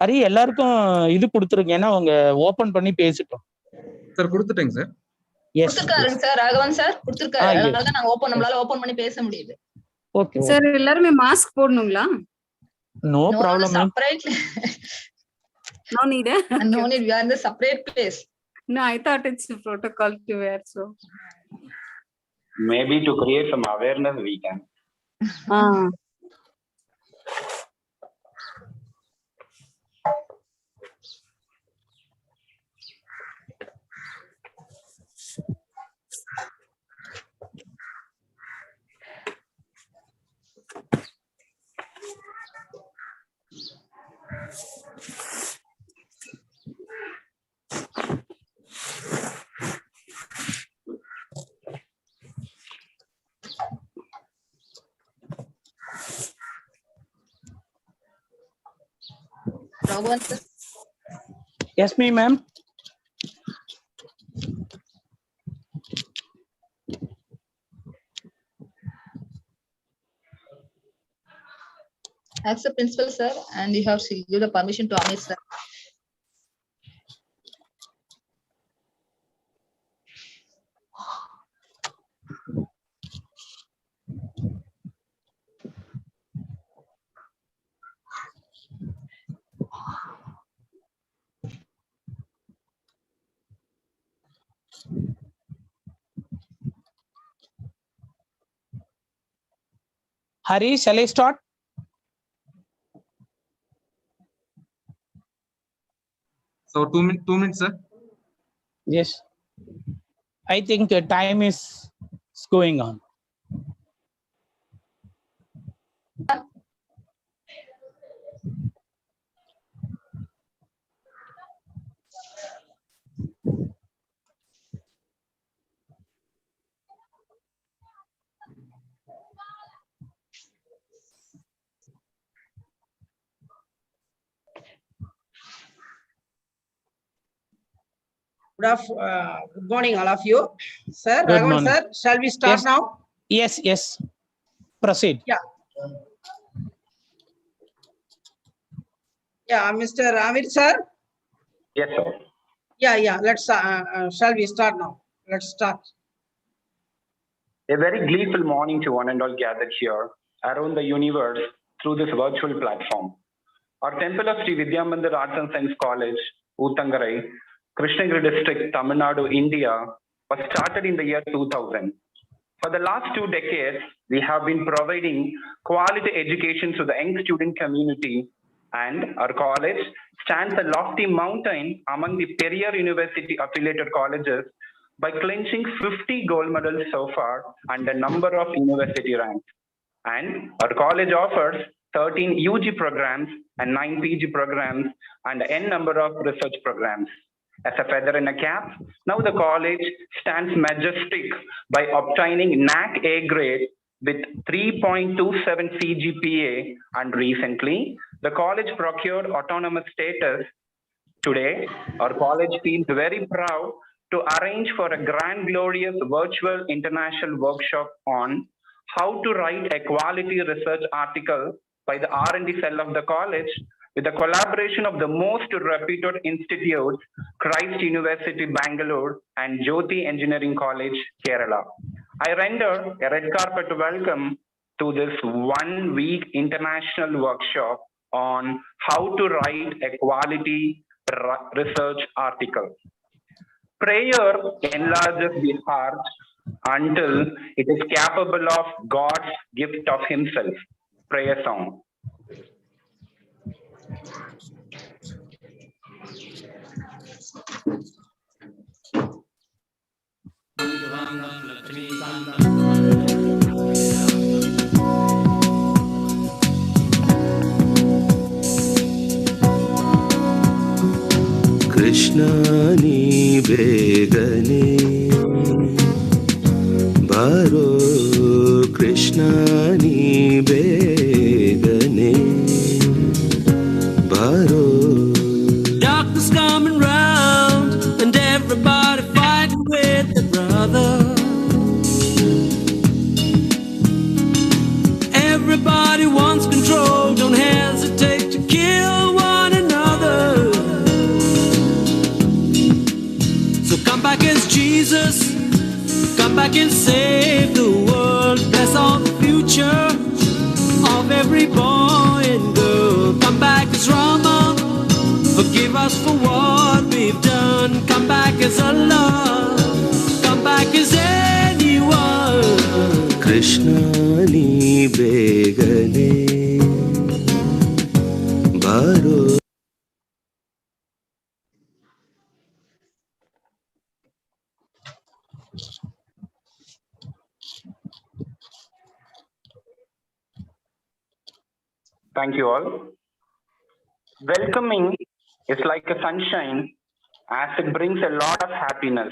ஹரி எல்லாருக்கும் இது கொடுத்துருங்க, ஏன்னா அவங்க ஓபன் பண்ணி பேசிட்டோம். சார் கொடுத்துட்டேங்க சார். கொடுத்துருக்காருங்க சார், ராகவன் சார் கொடுத்துருக்காரு. அதனாலதான் நாங்க நம்மளால ஓபன் பண்ணி பேச முடியுது. ஓகே சார், எல்லாருமே மாஸ்க் போடணுங்களா? No problem. Separate. No need. No need. We are in the separate place. No, I thought it's a protocol to wear. So maybe to create some awareness we can. Raghavan sir. Yes, me ma'am. As the principal sir, and you have to give the permission to Amit sir. Hari, shall I start? So 2 minutes, sir. Yes. I think time is going on. Good morning, all of you. Sir, Good Raghavan morning. sir, shall we start now? Yes. Proceed. Yeah, Mr. Amir sir. Yes, sir. Yeah. Let's. Shall we start now? Let's start. A very gleeful morning to one and all gathered here around the universe through this virtual platform. Our temple of Sri Vidya Mandir Arts and Science College, Ootangarai, Krishnagiri district, Tamil Nadu, India, was started in the year 2000. For the last 2 decades, we have been providing quality education to the young student community, and our college stands a lofty mountain among the Periyar University affiliated colleges by clinching 50 gold medals so far and a number of university ranks. And our college offers 13 UG programs and 9 PG programs and n number of research programs. As a feather in a cap, now the college stands majestic by obtaining NAC A grade with 3.27 CGPA, and recently the college procured autonomous status. Today, our college feels very proud to arrange for a grand glorious virtual international workshop on how to write a quality research article by the R&D cell of the college with the collaboration of the most reputed institutes, Christ University, Bangalore, and Jyoti Engineering College, Kerala. I render a red carpet welcome to this 1-week international workshop on how to write a quality research article. Prayer enlarges the heart until it is capable of God's gift of Himself. Prayer song. Krishna ni begane baro, Krishna ni begane baro. Darkness coming round and everybody fighting with their brother. Everybody wants control, don't hesitate. can save the world. Bless all the future of every boy and girl. Come back as Rama, forgive us for what we've done. Come back as Allah, come back as anyone. Krishna ni begane baro. Thank you all. Welcoming is like a sunshine as it brings a lot of happiness.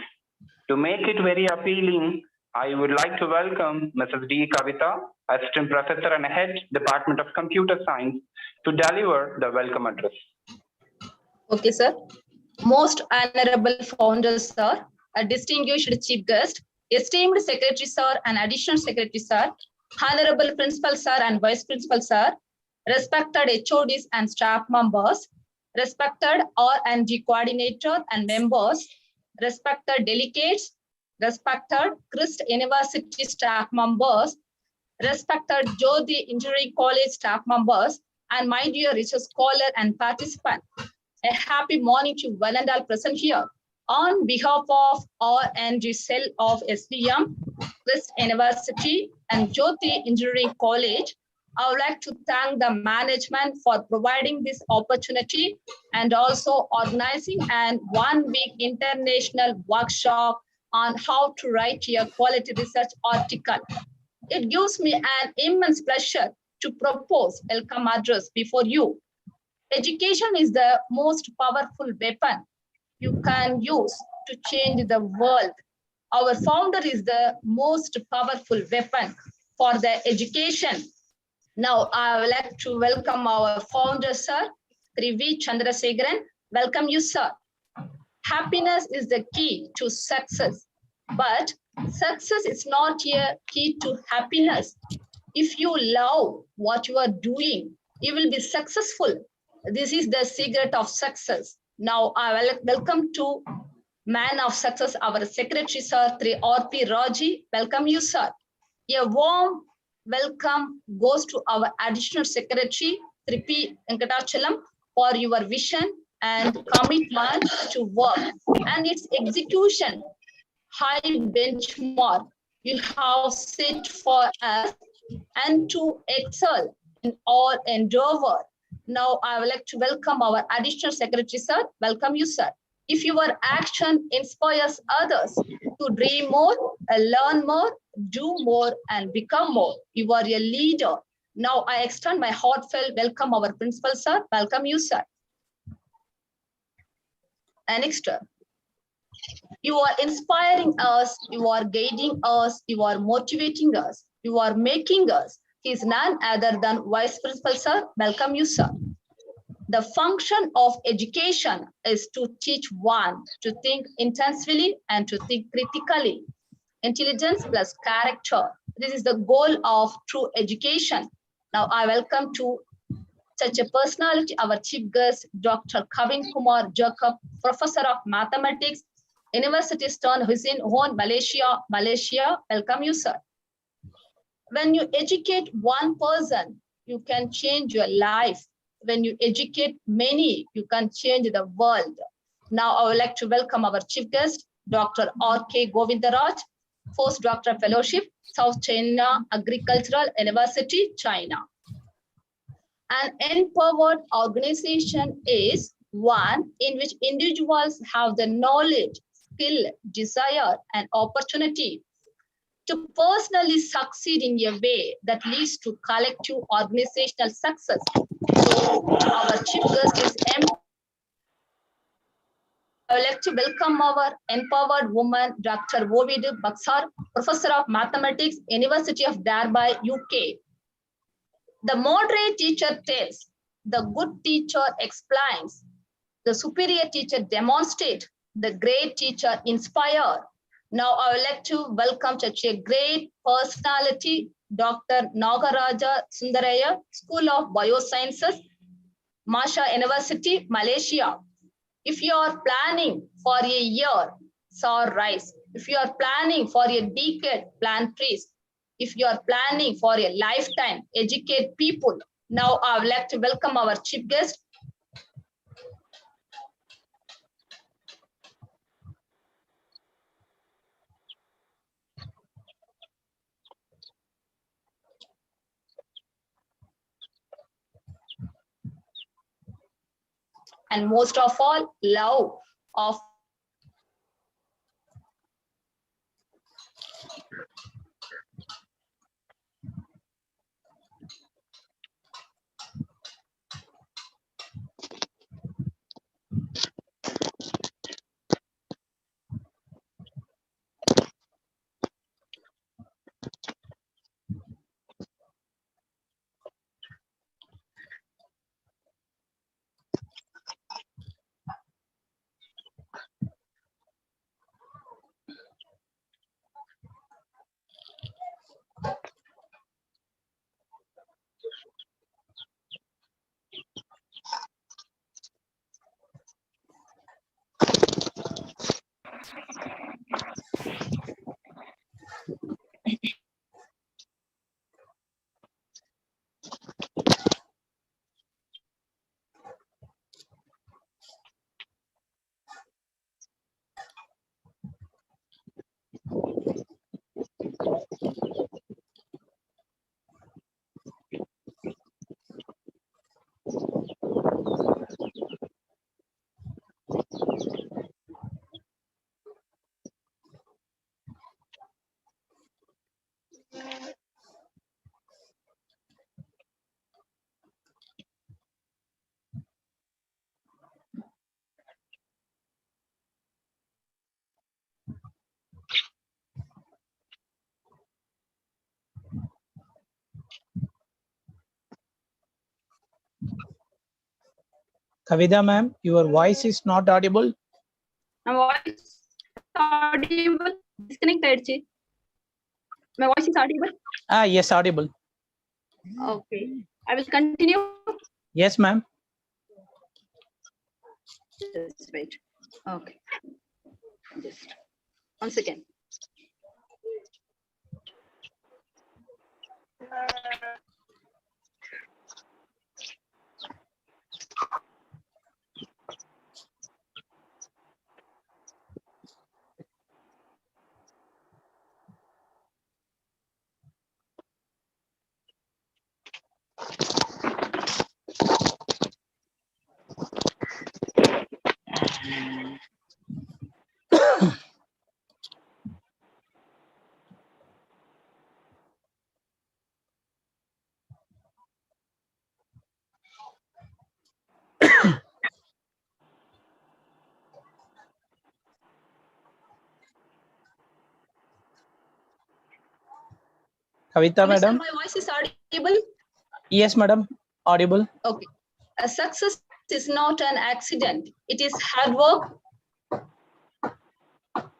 To make it very appealing, I would like to welcome Mrs. D. Kavita, Assistant Professor and Head, Department of Computer Science, to deliver the welcome address. Okay, sir. Most honorable founders, sir, a distinguished chief guest, esteemed secretary, sir, and additional secretary, sir, honorable principal, sir, and vice principal, sir, respected HODs and staff members, respected R&D coordinator and members, respected delegates, respected Christ University staff members, respected Jyoti Engineering College staff members, and my dear research scholar and participant. A happy morning to one and all present here. On behalf of R&D cell of SBM, Christ University, and Jyoti Engineering College, I would like to thank the management for providing this opportunity and also organizing an one-week international workshop on how to write a quality research article. It gives me an immense pleasure to propose a welcome address before you. Education is the most powerful weapon you can use to change the world. Our founder is the most powerful weapon for the education. Now, I would like to welcome our founder, sir, Sri V. Chandrasekharan. Welcome you, sir. Happiness is the key to success, but success is not a key to happiness. If you love what you are doing, you will be successful. This is the secret of success. Now, I will welcome to man of success, our secretary, sir, Sri R.P. Raji. Welcome you, sir. A warm welcome goes to our additional secretary, Sri P. Venkatachalam, for your vision and commitment to work and its execution. High benchmark you have set for us and to excel in all endeavor. Now, I would like to welcome our additional secretary, sir. Welcome you, sir. If your action inspires others to dream more, learn more, do more, and become more, you are a leader. Now, I extend my heartfelt welcome our principal, sir. Welcome you, sir. And next, you are inspiring us, you are guiding us, you are motivating us, you are making us. He is none other than Vice Principal, sir. Welcome you, sir. The function of education is to teach one to think intensively and to think critically. Intelligence plus character. This is the goal of true education. Now, I welcome to such a personality, our chief guest, Dr. Kavin Kumar Jacob, Professor of Mathematics, University Stern Hussein Hon, Malaysia. Welcome you, sir. When you educate one person, you can change your life. When you educate many, you can change the world. Now, I would like to welcome our chief guest, Dr. R.K. Govindaraj, Postdoctoral Fellowship, South China Agricultural University, China. An empowered organization is one in which individuals have the knowledge, skill, desire, and opportunity to personally succeed in a way that leads to collective organizational success. So our chief guest is I would like to welcome our empowered woman, Dr. Ovid Baksar, Professor of Mathematics, University of Derby, UK. The moderate teacher tells, the good teacher explains, the superior teacher demonstrates, the great teacher inspires. Now, I would like to welcome such a great personality, Dr. Nagaraja Sundaraya, School of Biosciences, Masha University, Malaysia. If you are planning for a year, sir, rise. If you are planning for a decade, plant trees. If you are planning for a lifetime, educate people. Now I would like to welcome our chief guest. And most of all, love of Kavita ma'am, your voice is not audible. My voice audible. Disconnected. My voice is audible. Yes, audible. Okay. I will continue. Yes, ma'am. Just wait. Okay. Just 1 second. Kavita madam. My voice is audible. Yes, madam. Audible. Okay. A success is not an accident. It is hard work.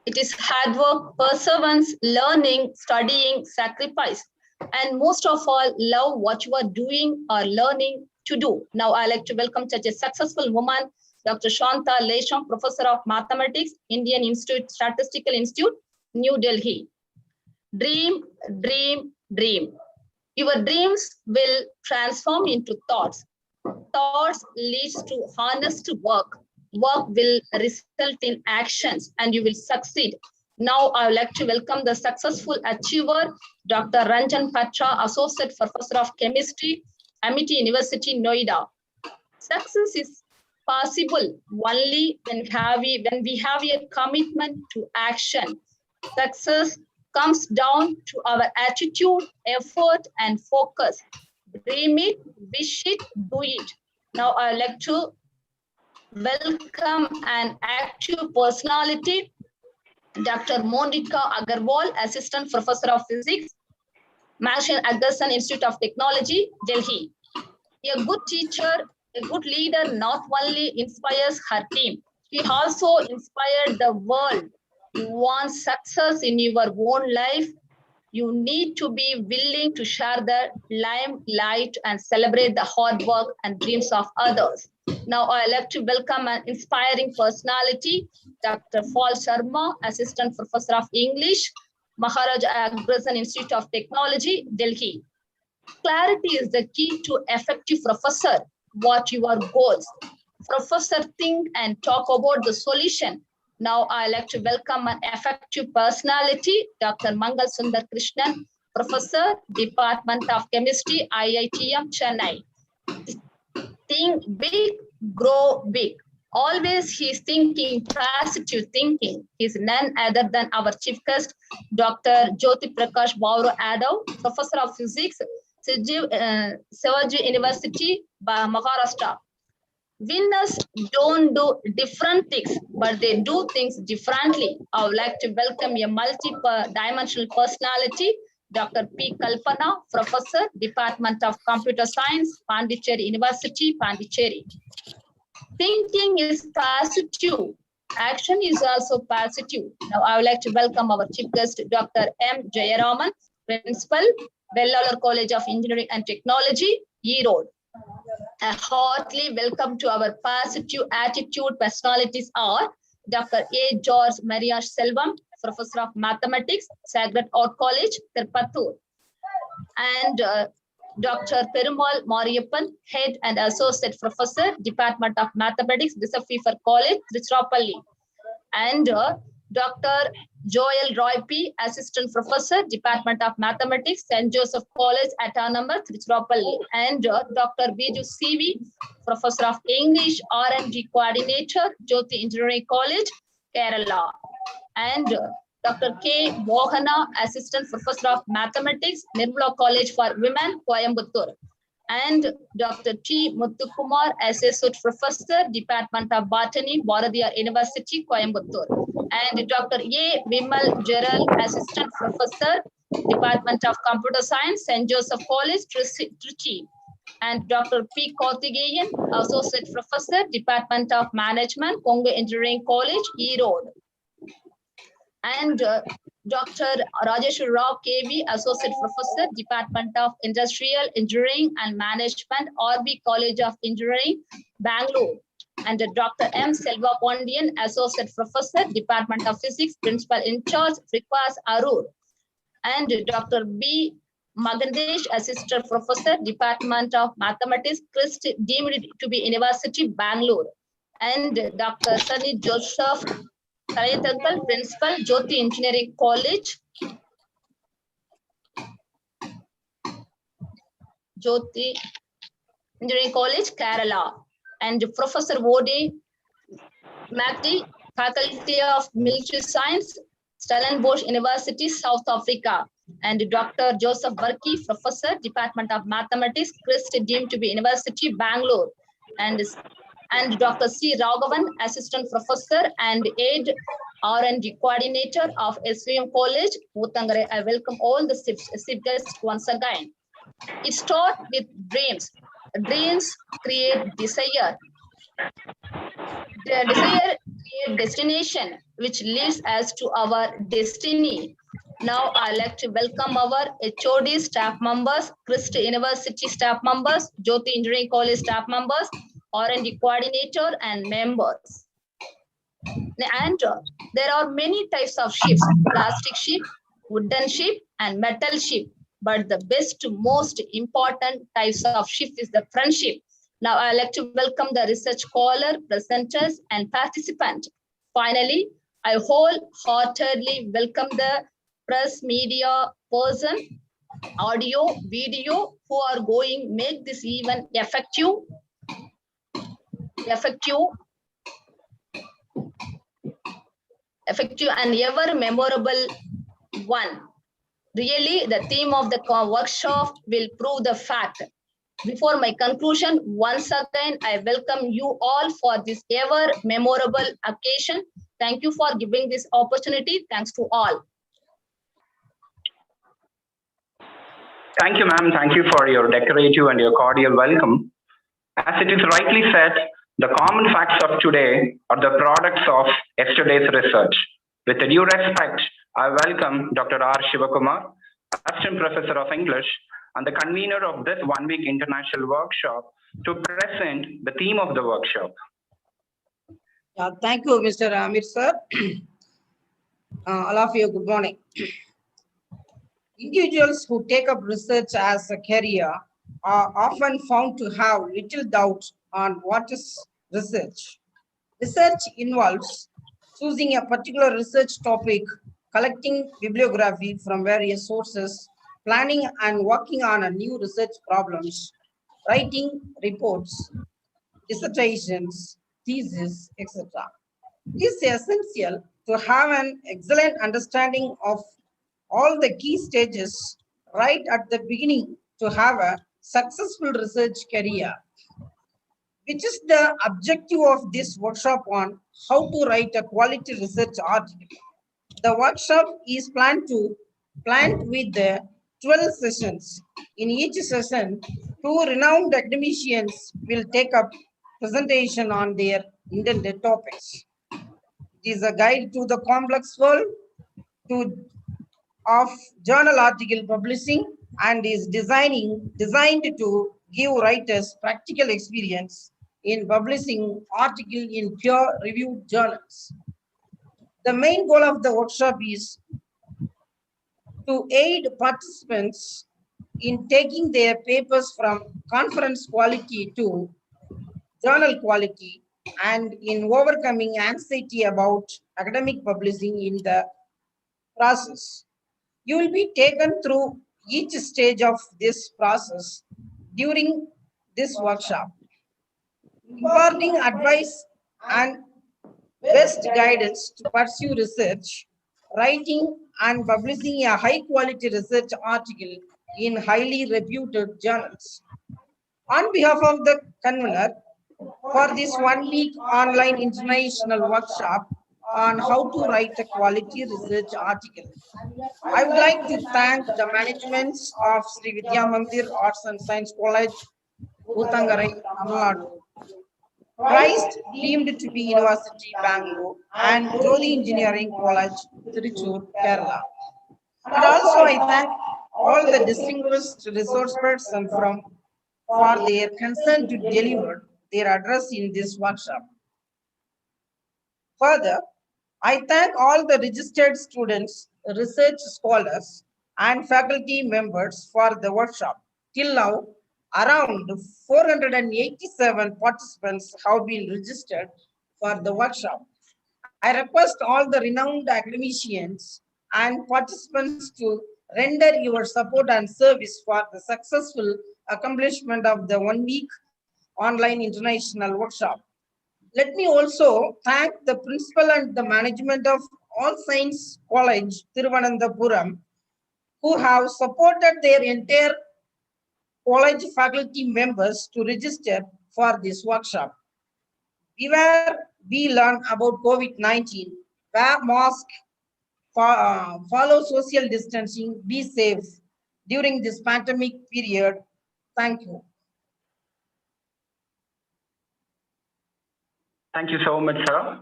It is hard work, perseverance, learning, studying, sacrifice, and most of all, love what you are doing or learning to do. Now, I like to welcome such a successful woman, Dr. Shanta Lesham, Professor of Mathematics, Indian Institute, Statistical Institute, New Delhi. Dream, dream, dream. Your dreams will transform into thoughts. Thoughts leads to honest work. Work will result in actions and you will succeed. Now I would like to welcome the successful achiever, Dr. Ranjan Patra, Associate Professor of Chemistry, Amity University, Noida. Success is possible only when we have a commitment to action. Success comes down to our attitude, effort, and focus. Dream it, wish it, do it. Now I would like to welcome an active personality, Dr. Monika Agarwal, Assistant Professor of Physics, Marshall Agarson Institute of Technology, Delhi. A good teacher, a good leader not only inspires her team, she also inspired the world. You want success in your own life, You need to be willing to share the limelight and celebrate the hard work and dreams of others. Now I'd like to welcome an inspiring personality, Dr. Paul Sharma, Assistant Professor of English, Maharaja Agrawal Institute of Technology, Delhi. Clarity is the key to effective professor. What your goals? Professor, think and talk about the solution. Now I'd like to welcome an effective personality, Dr. Mangal Sundar Krishnan, Professor, Department of Chemistry, IITM, Chennai. Think big, grow big. Always he's thinking positive thinking. He's none other than our chief guest, Dr. Jyoti Prakash Bauru Adav, Professor of Physics, Shivaji University, Maharashtra. Winners don't do different things, but they do things differently. I would like to welcome a multi-dimensional personality, Dr. P. Kalpana, Professor, Department of Computer Science, Pondicherry University, Pondicherry. Thinking is positive. Action is also positive. Now I would like to welcome our chief guest, Dr. M. Jayaraman, Principal, Vellalar College of Engineering and Technology, Erode. A heartily welcome to our positive attitude personalities are Dr. A. George Maria Selvam, Professor of Mathematics, Sacred Art College, Tirupattur, and Dr. Perumal Mariyappan, Head and Associate Professor, Department of Mathematics, Disafifar College, Tiruchirappalli, and Dr. Joel Roy P., Assistant Professor, Department of Mathematics, St. Joseph College, Autonomous, Tiruchirappalli, and Dr. Biju C.V., Professor of English, R&D Coordinator, Jyoti Engineering College, Kerala, and Dr. K. Mohana, Assistant Professor of Mathematics, Nirmala College for Women, Coimbatore, and Dr. T. Muthukumar, Associate Professor, Department of Botany, Bharathiar University, Coimbatore, and Dr. A. Vimal Gerald, Assistant Professor, Department of Computer Science, St. Joseph College, Trichy, and Dr. P. Karthikeyan, Associate Professor, Department of Management, Congo Engineering College, Erode, and Dr. Rajesh Rao KV, Associate Professor, Department of Industrial Engineering and Management, RB College of Engineering, Bangalore, and Dr. M. Selva Pondian, Associate Professor, Department of Physics, Principal in Charge, Frikwas Arur, and Dr. B. Magandesh, Assistant Professor, Department of Mathematics, Christ deemed to be University, Bangalore, and Dr. Sunny Joseph Kalayathakal, Principal, Jyoti Engineering College, Jyoti Engineering College, Kerala, and Professor Wodi Makti, Faculty of Military Science, Stellenbosch University, South Africa, and Dr. Joseph Varki, Professor, Department of Mathematics, Christ deemed to be University, Bangalore, and Dr. C. Raghavan, Assistant Professor and Aid R&D Coordinator of SVM College, Mutangare. I welcome all the chief guests once again. It starts with dreams. Dreams create desire. The desire creates destination, which leads us to our destiny. Now I'd like to welcome our HOD staff members, Christ University staff members, Jyoti Engineering College staff members, R&D coordinator and members. And there are many types of ships, plastic ship, wooden ship, and metal ship. But the best, most important types of ship is the friendship. Now I'd like to welcome the research scholar, presenters, and participants. Finally, I wholeheartedly welcome the press media person, audio, video, who are going make this event effective and ever memorable one. Really, the theme of the workshop will prove the fact. Before my conclusion, once again, I welcome you all for this ever memorable occasion. Thank you for giving this opportunity. Thanks to all. Thank you, ma'am. Thank you for your decorative and your cordial welcome. As it is rightly said, the common facts of today are the products of yesterday's research. With due respect, I welcome Dr. R. Shivakumar, Assistant Professor of English, and the convener of this one-week international workshop, to present the theme of the workshop. Yeah, thank you, Mr. Amir, sir. All of you, good morning. Individuals who take up research as a career are often found to have little doubt on what is research. Research involves choosing a particular research topic, collecting bibliography from various sources, planning and working on a new research problems, writing reports, dissertations, thesis, etc. It is essential to have an excellent understanding of all the key stages right at the beginning to have a successful research career, which is the objective of this workshop on how to write a quality research article. The workshop is planned with the 12 sessions. In each session, 2 renowned academicians will take up presentation on their intended topics. It is a guide to the complex world of journal article publishing and is designed to give writers practical experience in publishing articles in peer-reviewed journals. The main goal of the workshop is to aid participants in taking their papers from conference quality to journal quality and in overcoming anxiety about academic publishing in the process. You will be taken through each stage of this process during this workshop, imparting advice and best guidance to pursue research, writing and publishing a high-quality research article in highly reputed journals. On behalf of the convener for this one-week online international workshop on how to write a quality research article, I would like to thank the managements of Sri Vidya Mandir Arts and Science College, Uttangarai, Tamil Nadu, Christ deemed to be University, Bangalore, and Jodi Engineering College, Tiruchur, Kerala. And also I thank all the distinguished resource persons for their consent to deliver their address in this workshop. Further, I thank all the registered students, research scholars, and faculty members for the workshop. Till now, around 487 participants have been registered for the workshop. I request all the renowned academicians and participants to render your support and service for the successful accomplishment of the one-week online international workshop. Let me also thank the principal and the management of All Saints College, Thiruvananthapuram, who have supported their entire college faculty members to register for this workshop. Beware, we learn about COVID-19, wear mask, follow social distancing, be safe during this pandemic period. Thank you. Thank you so much, sir.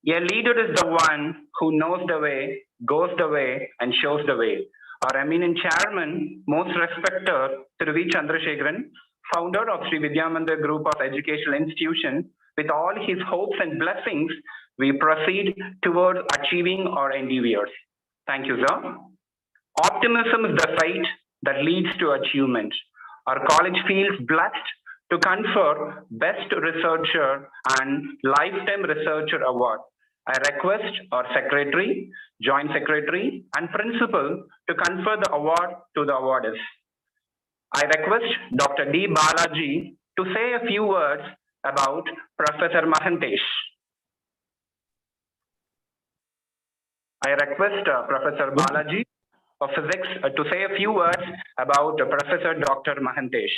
A leader is the one who knows the way, goes the way, and shows the way. Our eminent chairman, most respected, Thiru V. Chandrasekharan, founder of Sri Vidya Mandir Group of Educational Institutions, with all his hopes and blessings, we proceed towards achieving our endeavors. Thank you, sir. Optimism is the faith that leads to achievement. Our college feels blessed to confer Best Researcher and Lifetime Researcher Award. I request our Secretary, Joint Secretary, and Principal to confer the award to the awardees. I request Dr. D. Balaji to say a few words about Professor Mahantesh. I request Professor Balaji of Physics to say a few words about Professor Dr. Mahantesh.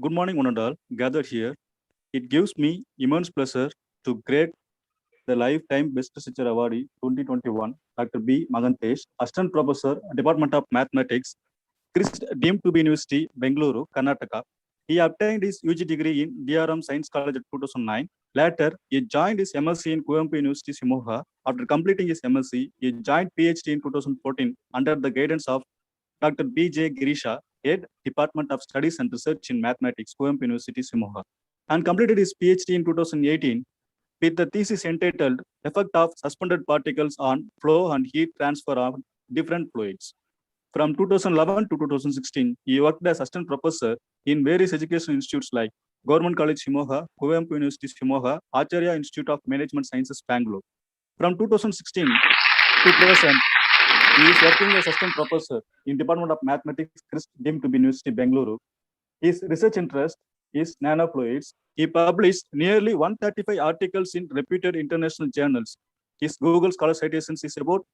Good morning, one and all gathered here. It gives me immense pleasure to grade the Lifetime Best Researcher Awardee 2021, Dr. B. Mahantesh, Assistant Professor, Department of Mathematics, CRIST, deemed to be University, Bengaluru, Karnataka. He obtained his UG degree in DRM Science College in 2009. Later, he joined his MSc in Kuvempu University, Shimoga. After completing his MSc, he joined PhD in 2014 under the guidance of Dr. B.J. Girisha, Head Department of Studies and Research in Mathematics, Kuvempu University, Shimoga, and completed his PhD in 2018 with the thesis entitled Effect of Suspended Particles on Flow and Heat Transfer of Different Fluids. From 2011 to 2016, he worked as assistant professor in various educational institutes like Government College Shimoga, Kuvempu University Shimoga, Acharya Institute of Management Sciences, Bangalore. From 2016 to present, he is working as assistant professor in Department of Mathematics, Christ deemed to be University, Bangalore. His research interest is nanofluids. He published nearly 135 articles in reputed international journals. His Google Scholar citations is about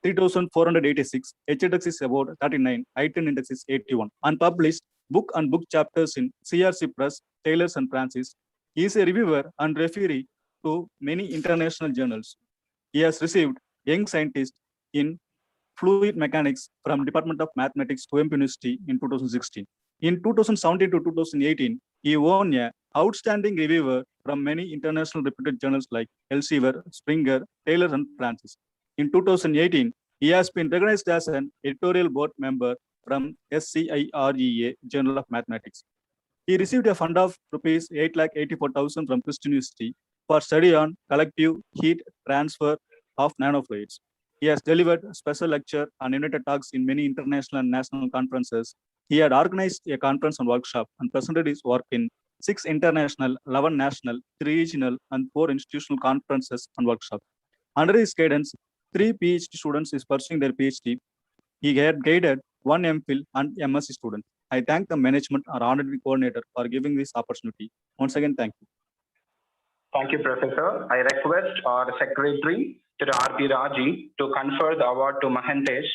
3,486, HEDX is about 39, I10 index is 81. Unpublished book and book chapters in CRC Press, Taylors and Francis. He is a reviewer and referee to many international journals. He has received Young Scientist in Fluid Mechanics from Department of Mathematics, Kuvempu University in 2016. In 2017 to 2018, he won an outstanding reviewer from many international reputed journals like Elsevier, Springer, Taylor and Francis. In 2018, he has been recognized as an editorial board member from SCIREA Journal of Mathematics. He received a fund of rupees 8,84,000 from Christian University for study on collective heat transfer of nanofluids. He has delivered special lecture and United talks in many international and national conferences. He had organized a conference and workshop and presented his work in 6 international, 11 national, 3 regional, and 4 institutional conferences and workshops. Under his guidance, 3 PhD students is pursuing their PhD. He had guided 1 MPhil and MSc student. I thank the management and honorary coordinator for giving this opportunity. Once again, thank you. Thank you, Professor. I request our secretary, to R.P. Raji, to confer the award to Mahantesh.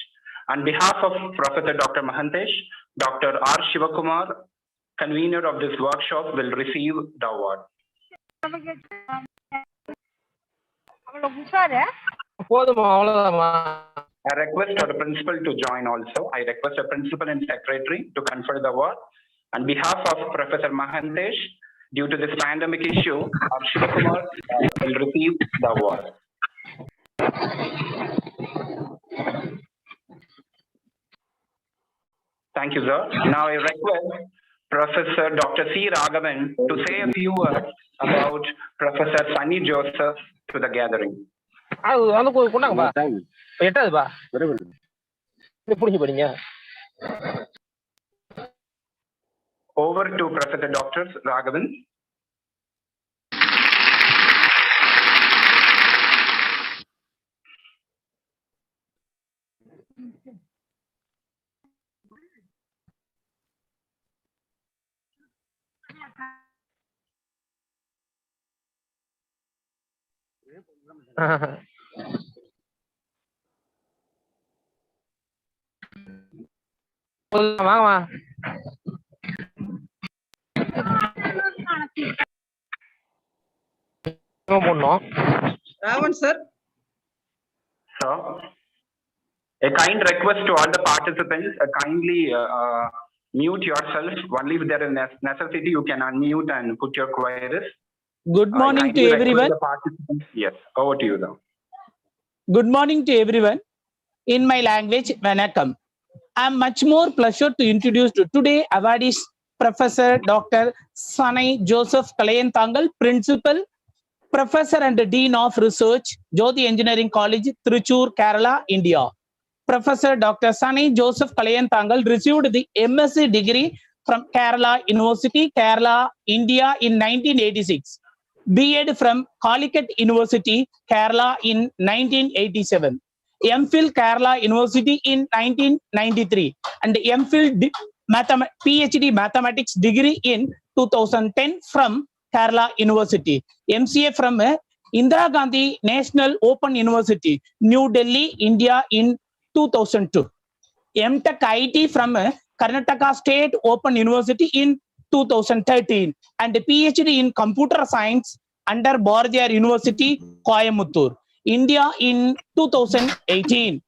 On behalf of Professor Dr. Mahantesh, Dr. R. Shivakumar, convener of this workshop, will receive the award. I request our principal to join also. I request the principal and secretary to confer the award. On behalf of Professor Mahantesh, due to this pandemic issue, R. Shivakumar will receive the award. Thank you, sir. Now I request Professor Dr. C. Raghavan to say a few words about Professor Sunny Joseph to the gathering. Over to Professor Dr. Raghavan. Ravan, sir. So, a kind request to all the participants, kindly mute yourself. Only if there is necessity, you can unmute and put your queries. Good morning to everyone. Yes, over to you now. Good morning to everyone. In my language, Vanakkam. I am much more pleasure to introduce to today awardee Professor Dr. Sunny Joseph Kalayantangal, Principal, Professor and Dean of Research, Jyoti Engineering College, Trichur, Kerala, India. Professor Dr. Sunny Joseph Kalayantangal received the MSc degree from Kerala University, Kerala, India in 1986. B.Ed from Calicut University, Kerala in 1987. MPhil Kerala University in 1993 and MPhil PhD Mathematics degree in 2010 from Kerala University. MCA from Indira Gandhi National Open University, New Delhi, India in 2002. MTech IT from Karnataka State Open University in 2013 and PhD in Computer Science under Bordiyar University, Coimbatore, India in 2018.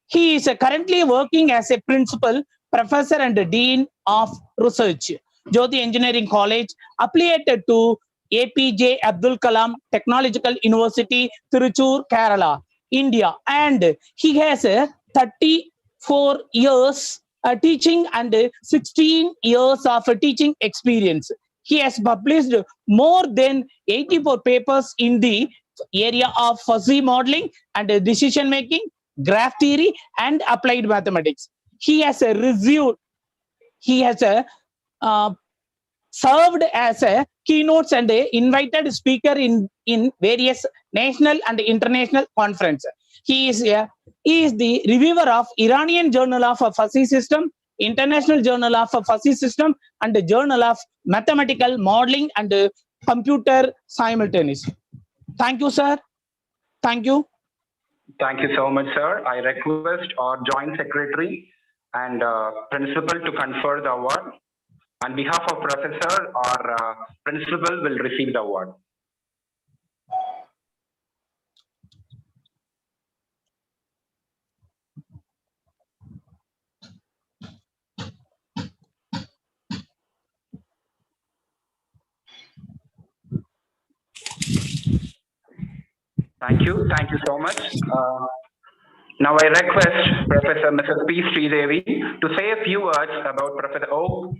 He is currently working as a principal, professor and dean of research. Jyoti Engineering College, affiliated to APJ Abdul Kalam Technological University, Tiruchur, Kerala, India. And he has 34 years teaching and 16 years of teaching experience. He has published more than 84 papers in the area of fuzzy modeling and decision making, graph theory, and applied mathematics. He has served as a keynotes and a invited speaker in various national and international conferences. He is the reviewer of Iranian Journal of Fuzzy System, International Journal of Fuzzy System, and the Journal of Mathematical Modeling and Computer Simultaneously. Thank you, sir. Thank you. Thank you so much, sir. I request our Joint Secretary and Principal to confer the award. On behalf of Professor, our Principal will receive the award. Thank you so much. Now I request Professor Mrs. P. Sridevi to say a few words about Professor O.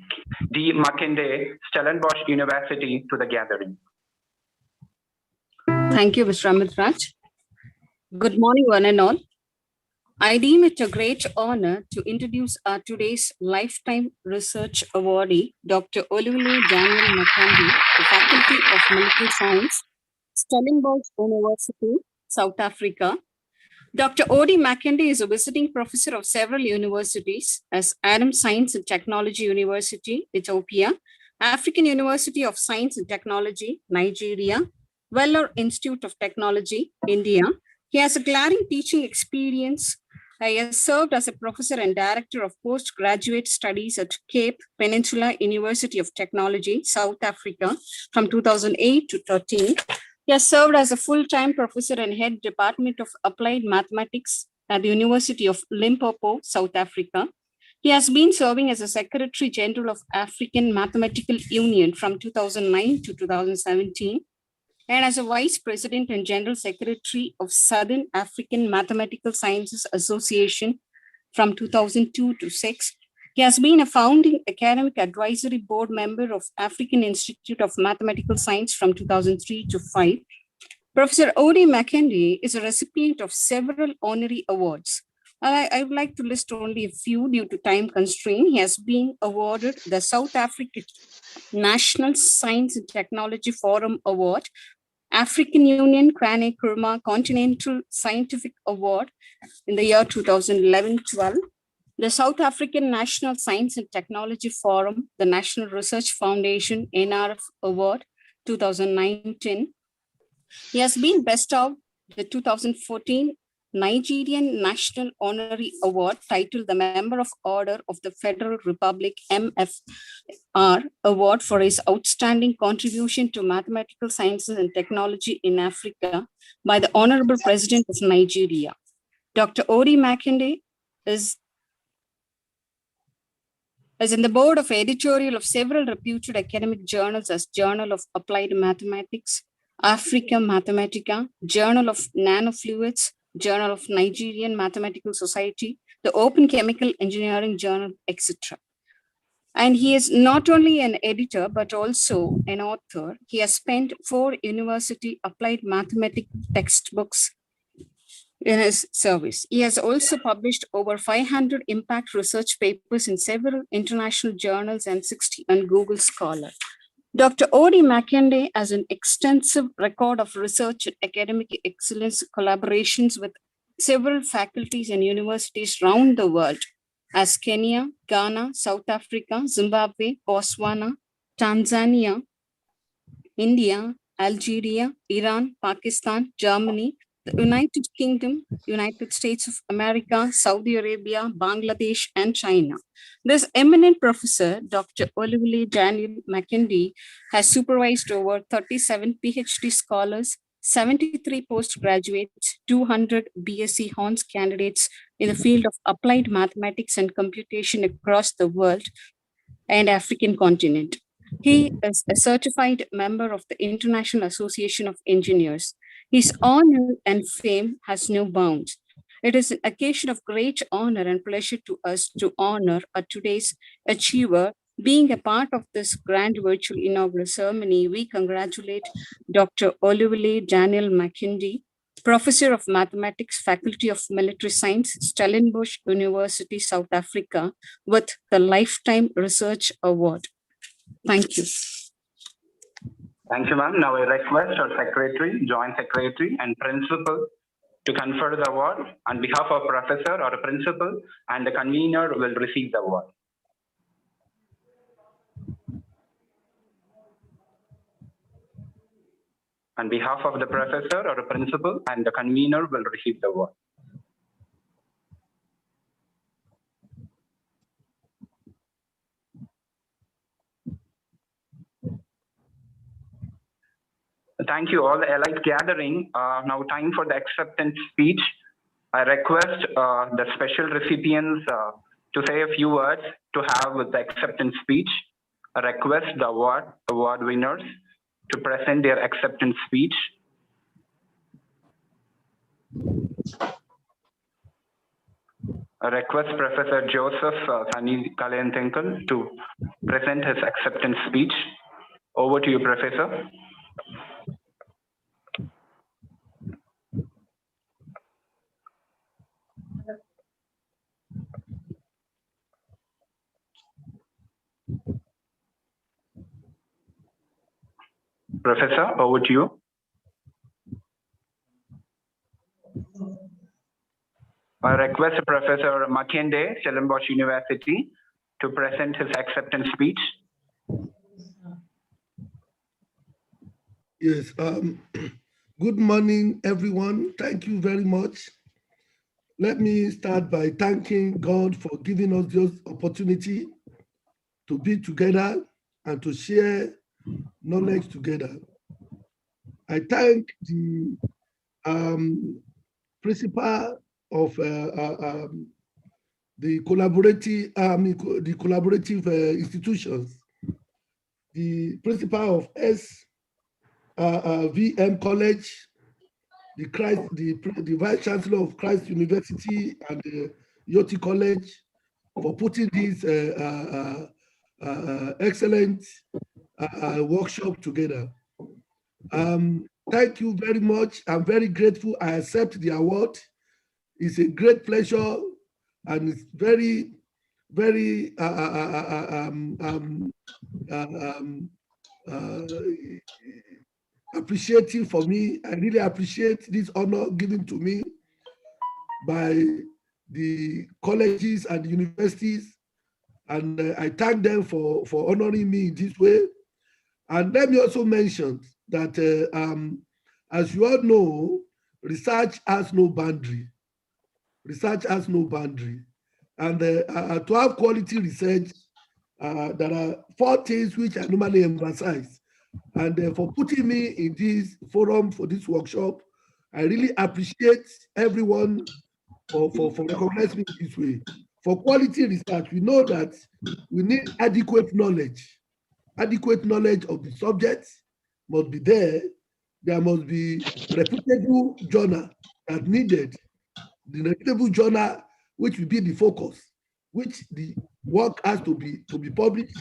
D. Mackenzie, Stellenbosch University, to the gathering. Thank you, Mr. Amit Raj. Good morning, one and all. I deem it a great honor to introduce our today's Lifetime Research Awardee, Dr. Olivia Daniel Mackenzie, the Faculty of Military Science, Stellenbosch University, South Africa. Dr. O.D. Mackenzie is a visiting professor of several universities as Adams Science and Technology University, Ethiopia, African University of Science and Technology, Nigeria, Vellore Institute of Technology, India. He has a glaring teaching experience. He has served as a professor and director of postgraduate studies at Cape Peninsula University of Technology, South Africa, from 2008 to 13. He has served as a full-time professor and head Department of Applied Mathematics at the University of Limpopo, South Africa. He has been serving as a Secretary General of African Mathematical Union from 2009 to 2017, and as a Vice President and General Secretary of Southern African Mathematical Sciences Association from 2002 to 6. He has been a founding academic advisory board member of African Institute of Mathematical Science from 2003 to 5. Professor O.D. Mackenzie is a recipient of several honorary awards. I would like to list only a few due to time constraint. He has been awarded the South African National Science and Technology Forum Award, African Union Kwame Nkrumah Continental Scientific Award in the year 2011-12. The South African National Science and Technology Forum, the National Research Foundation NRF Award 2019. He has been bestowed the 2014 Nigerian National Honorary Award titled the Member of Order of the Federal Republic MFR Award for his outstanding contribution to mathematical sciences and technology in Africa by the Honorable President of Nigeria. Dr. O.D. Mackenzie is in the board of editorial of several reputed academic journals as Journal of Applied Mathematics, Africa Mathematica, Journal of Nanofluids, Journal of Nigerian Mathematical Society, the Open Chemical Engineering Journal, etc. And he is not only an editor, but also an author. He has spent 4 university applied mathematics textbooks in his service. He has also published over 500 impact research papers in several international journals and 60 on Google Scholar. Dr. O.D. Mackenzie has an extensive record of research and academic excellence collaborations with several faculties and universities around the world as Kenya, Ghana, South Africa, Zimbabwe, Botswana, Tanzania, India, Algeria, Iran, Pakistan, Germany, the United Kingdom, United States of America, Saudi Arabia, Bangladesh, and China. This eminent professor, Dr. Olivia Daniel Mackenzie, has supervised over 37 PhD scholars, 73 postgraduates, 200 BSc Honors candidates in the field of applied mathematics and computation across the world, and African continent. He is a certified member of the International Association of Engineers. His honor and fame has no bounds. It is an occasion of great honor and pleasure to us to honor today's achiever. Being a part of this grand virtual inaugural ceremony, we congratulate Dr. Oluvale Daniel Mackenzie, Professor of Mathematics, Faculty of Military Science, Stellenbosch University, South Africa, with the Lifetime Research Award. Thank you. Thank you, ma'am. Now I request our secretary, joint secretary, and principal to confer the award. On behalf of professor or principal and the convener will receive the award. On behalf of the professor or principal and the convener will receive the award. Thank you all, the elite gathering. Now time for the acceptance speech. I request the special recipients to say a few words to have with the acceptance speech. I request the award winners to present their acceptance speech. I request Professor Joseph Sunny Kalayanthenkal to present his acceptance speech. Over to you, Professor. Professor, over to you. I request Professor Mackenzie, Stellenbosch University, to present his acceptance speech. Yes, good morning, everyone. Thank you very much. Let me start by thanking God for giving us this opportunity to be together and to share knowledge together. I thank the principal of the collaborative institutions, the principal of SVM College, the Vice Chancellor of Christ University and the Yoti College for putting this excellent workshop together. Thank you very much. I'm very grateful. I accept the award. It's a great pleasure and it's very, very appreciative for me. I really appreciate this honor given to me by the colleges and universities, and I thank them for honoring me in this way. And let me also mention that, as you all know, research has no boundary. Research has no boundary. And to have quality research, there are 4 things which I normally emphasize. And for putting me in this forum for this workshop, I really appreciate everyone for recognizing me this way. For quality research, we know that we need adequate knowledge. Adequate knowledge of the subject must be there. There must be reputable journal that needed. The reputable journal, which will be the focus, which the work has to be published.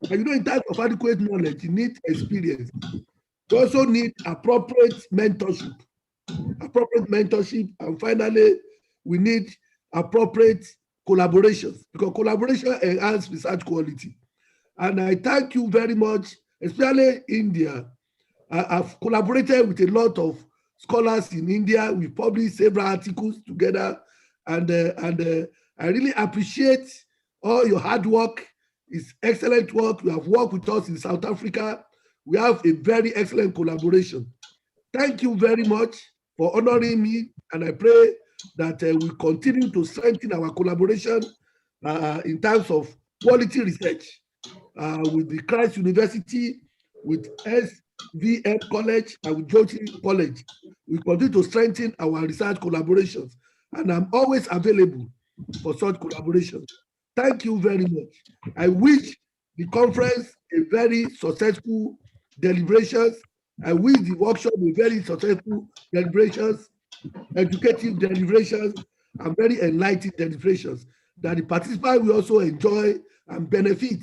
And you know, in terms of adequate knowledge, you need experience. You also need appropriate mentorship. And finally, we need appropriate collaborations, because collaboration enhances research quality. And I thank you very much, especially India. I've collaborated with a lot of scholars in India. We published several articles together, and I really appreciate all your hard work. It's excellent work. You have worked with us in South Africa. We have a very excellent collaboration. Thank you very much for honoring me, and I pray that we continue to strengthen our collaboration in terms of quality research with the Christ University, with SVM College, and with Yoti College. We continue to strengthen our research collaborations, and I'm always available for such collaborations. Thank you very much. I wish the conference a very successful deliberations. I wish the workshop a very successful deliberations, educative deliberations, and very enlightening deliberations, that the participants will also enjoy and benefit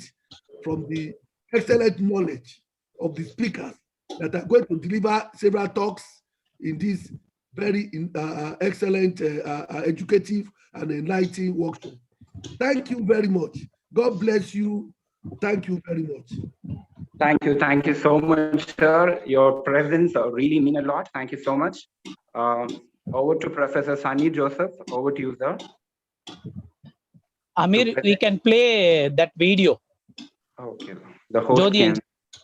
from the excellent knowledge of the speakers that are going to deliver several talks in this very excellent educative and enlightening workshop. Thank you very much. God bless you. Thank you very much. Thank you so much, sir. Your presence really mean a lot. Thank you so much. Over to Professor Sunny Joseph. Over to you, sir. Amir, we can play that video. Okay. The host can.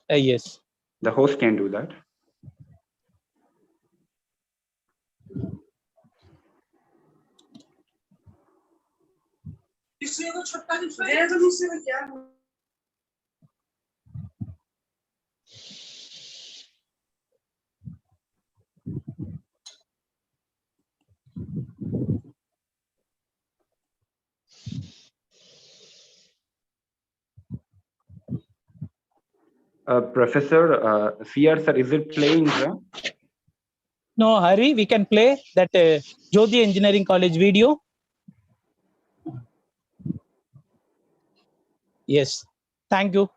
Yes. The host can do that. Professor CR sir, is it playing, sir? No, hurry, we can play that Jyoti Engineering College video. Yes, thank you.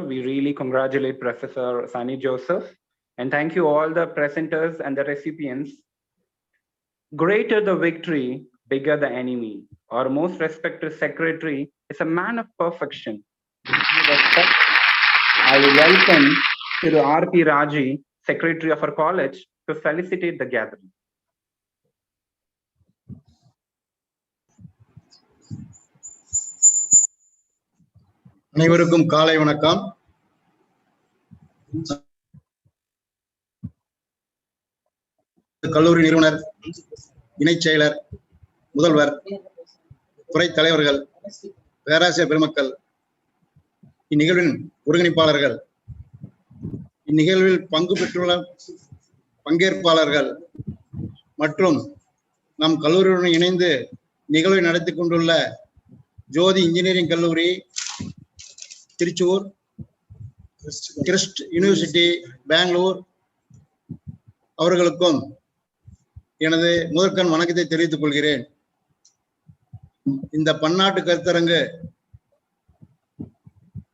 We really congratulate Professor Sunny Joseph, and thank you all the presenters and the recipients. Greater the victory, bigger the enemy. Our most respected secretary is a man of perfection. I welcome Thiru R.P. Raji, secretary of our college, to felicitate the gathering. அனைவருக்கும் காலை வணக்கம். கல்லூரி நிறுவனர், இணைச் செயலர், முதல்வர், துறை தலைவர்கள், பேராசிரியர் பெருமக்கள், இந்நிகழ்வின் ஒருங்கிணைப்பாளர்கள், இந்நிகழ்வில் பங்கு பெற்றுள்ள பங்கேற்பாளர்கள் மற்றும் நம் கல்லூரியுடன் இணைந்து நிகழ்வை நடத்தி கொண்டுள்ள ஜோதி இன்ஜினியரிங் கல்லூரி, திருச்சூர், கிறிஸ்ட் யூனிவர்சிட்டி, பெங்களூர் அவர்களுக்கும் எனது முதற்கண் வணக்கத்தை தெரிவித்துக் கொள்கிறேன். இந்த பன்னாட்டு கருத்தரங்கு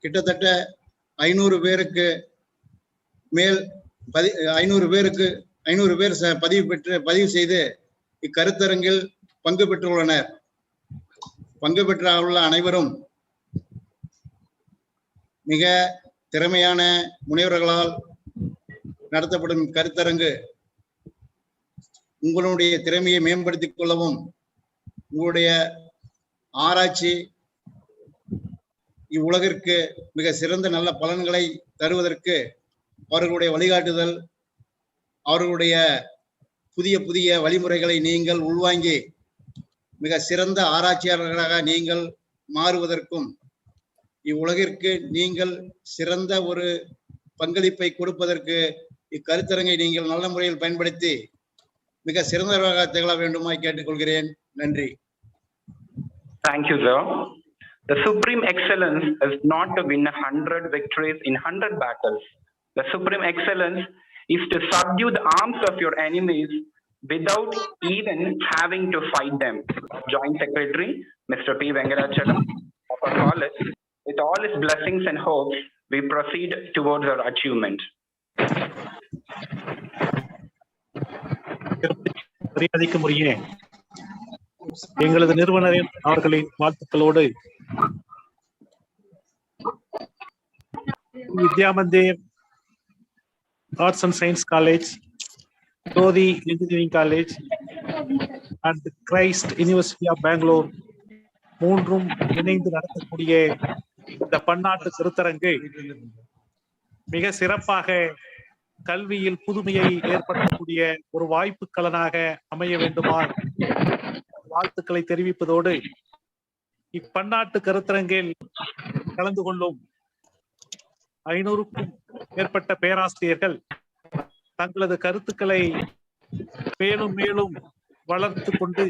கிட்டத்தட்ட 500 பேருக்கு மேல் 500 பேர் பதிவு செய்து இக்கருத்தரங்கில் பங்கு பெற்றுள்ளனர். பங்கு பெற்றுள்ள அனைவரும் மிக திறமையான முனைவர்களால் நடத்தப்படும் கருத்தரங்கு உங்களுடைய திறமையை மேம்படுத்திக் கொள்ளவும், உங்களுடைய ஆராய்ச்சி இவ்வுலகிற்கு மிக சிறந்த நல்ல பலன்களை தருவதற்கு அவர்களுடைய வழிகாட்டுதல், அவர்களுடைய புதிய புதிய வழிமுறைகளை நீங்கள் உள்வாங்கி மிக சிறந்த ஆராய்ச்சியாளர்களாக நீங்கள் மாறுவதற்கும், இவ்வுலகிற்கு நீங்கள் சிறந்த ஒரு பங்களிப்பை கொடுப்பதற்கு இக்கருத்தரங்கை நீங்கள் நல்ல முறையில் பயன்படுத்தி மிக சிறந்தவராக திகழ வேண்டுமாய் கேட்டுக்கொள்கிறேன். நன்றி. Thank you, sir. The supreme excellence is not to win 100 victories in 100 battles. The supreme excellence is to subdue the arms of your enemies without even having to fight them. Joint Secretary, Mr. P. Venkatachalam of our college, with all his blessings and hopes, we proceed towards our achievement. மரியாதைக்குரிய எங்களது நிறுவனரின் அவர்களின் வாழ்த்துக்களோடு Vidya Mandir arts and science college, Jyothi engineering college and Christ university of Bangalore மூன்றும் இணைந்து நடத்தக்கூடிய இந்த பன்னாட்டு கருத்தரங்கு மிக சிறப்பாக கல்வியில் புதுமையை ஏற்படுத்தக்கூடிய ஒரு வாய்ப்புக்களனாக அமைய வேண்டுமா வாழ்த்துக்களை தெரிவிப்பதோடு, இப்பன்னாட்டு கருத்தரங்கில் கலந்து கொள்ளும் 500க்கும் மேற்பட்ட பேராசிரியர்கள் தங்களது கருத்துக்களை மேலும் மேலும் வளர்த்து கொண்டு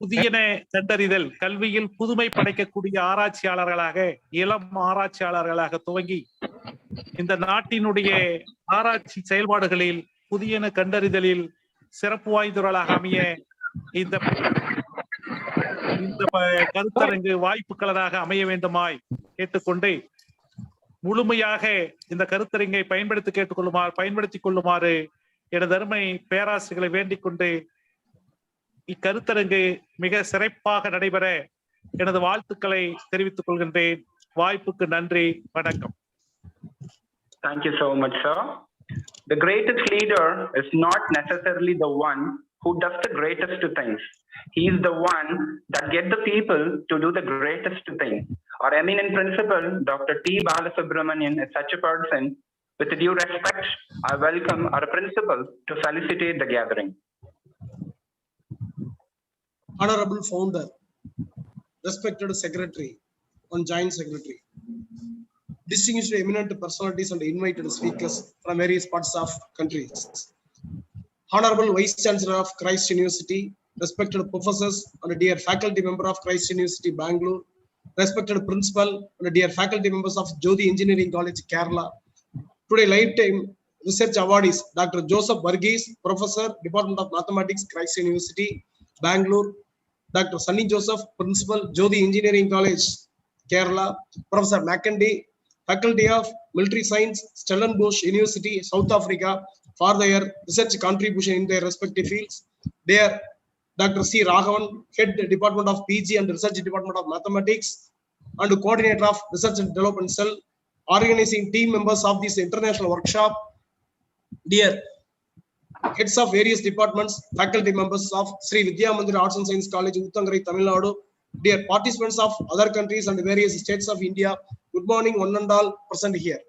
புதியன கண்டறிதல், கல்வியில் புதுமை படைக்கக்கூடிய ஆராய்ச்சியாளர்களாக, இளம் ஆராய்ச்சியாளர்களாக துவங்கி இந்த நாட்டினுடைய ஆராய்ச்சி செயல்பாடுகளில் புதியன கண்டறிதலில் சிறப்பு வாய்ந்தவர்களாக அமைய இந்த கருத்தரங்கு வாய்ப்புகளனாக அமைய வேண்டுமாய் கேட்டுக்கொண்டு, முழுமையாக இந்த கருத்தரங்கை பயன்படுத்திக் கொள்ளுமாறு எனது அருமை பேராசிரியர்களை வேண்டிக் கொண்டு இக்கருத்தரங்கு மிக சிறப்பாக நடைபெற எனது வாழ்த்துக்களை தெரிவித்துக் கொள்கின்றேன். வாய்ப்புக்கு நன்றி, வணக்கம். Thank you so much, sir. The greatest leader is not necessarily the one who does the greatest things. He is the one that gets the people to do the greatest thing. Our eminent principal, Dr. T. Balasubramanian, is such a person. With due respect, I welcome our principal to felicitate the gathering. Honorable Founder, respected Secretary and Joint Secretary, distinguished eminent personalities and invited speakers from various parts of countries, Honorable Vice Chancellor of Christ University, respected professors and dear faculty member of Christ University, Bangalore, respected principal and dear faculty members of Jyothi Engineering College, Kerala. Today, lifetime research awardees, Dr. Joseph Varghese, Professor, Department of Mathematics, Christ University, Bangalore, Dr. Sunny Joseph, Principal, Jyothi Engineering College, Kerala, Professor Mackendy, Faculty of Military Science, Stellenbosch University, South Africa, for their research contribution in their respective fields. There, Dr. C. Raghavan, Head Department of PG and Research Department of Mathematics, and Coordinator of Research and Development Cell, organizing team members of this international workshop. Dear heads of various departments, faculty members of Sri Vidya Mandir Arts and Science College, Uttangarai, Tamil Nadu, dear participants of other countries and various states of India, good morning one and all present here.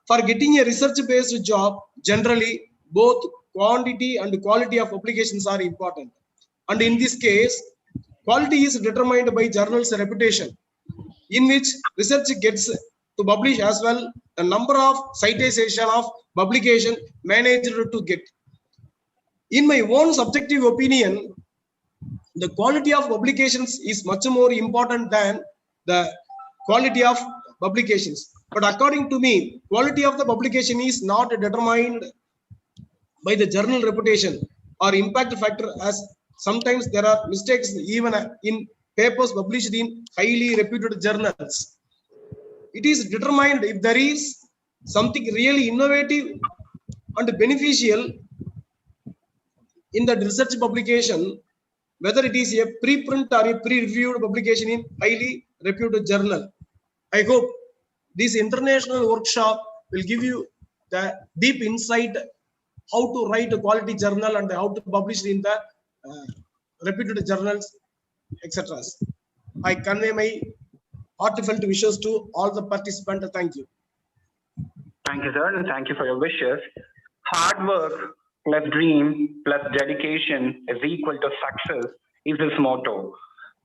For getting a research-based job, generally both quantity and quality of publications are important. And in this case, quality is determined by journals' reputation, in which research gets to publish as well the number of citation of publication managed to get. In my own subjective opinion, the quality of publications is much more important than the quality of publications. But according to me, quality of the publication is not determined by the journal reputation or impact factor, as sometimes there are mistakes even in papers published in highly reputed journals. It is determined if there is something really innovative and beneficial in the research publication, whether it is a preprint or a pre-reviewed publication in highly reputed journal. I hope this international workshop will give you the deep insight how to write a quality journal and how to publish in the reputed journals, etc. I convey my heartfelt wishes to all the participants. Thank you. Thank you, sir, and thank you for your wishes. Hard work plus dream plus dedication is equal to success is his motto.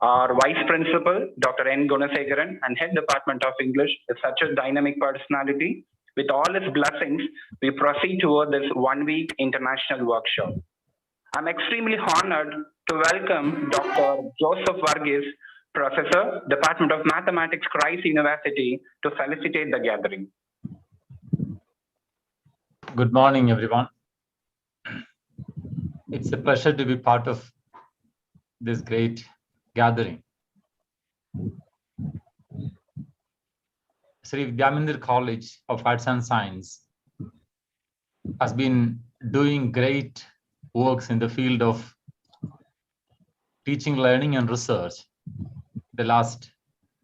Our Vice Principal, Dr. N. Gunasegaran, and Head Department of English is such a dynamic personality. With all his blessings, we proceed toward this one-week international workshop. I'm extremely honored to welcome Dr. Joseph Varghese, Professor, Department of Mathematics, Christ University, to felicitate the gathering. Good morning, everyone. It's a pleasure to be part of this great gathering. Sri Vidyamandir College of Arts and Science has been doing great works in the field of teaching, learning, and research the last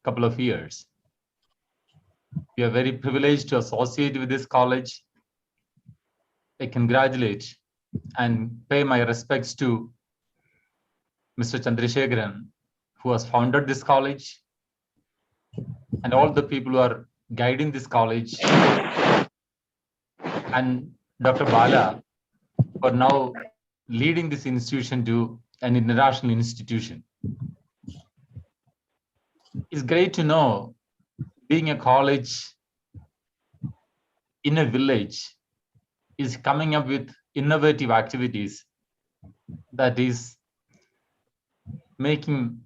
couple of years. We are very privileged to associate with this college. I congratulate and pay my respects to Mr. Chandrasekharan, who has founded this college, and all the people who are guiding this college, and Dr. Bala, for now leading this institution to an international institution. It's great to know being a college in a village is coming up with innovative activities that is creating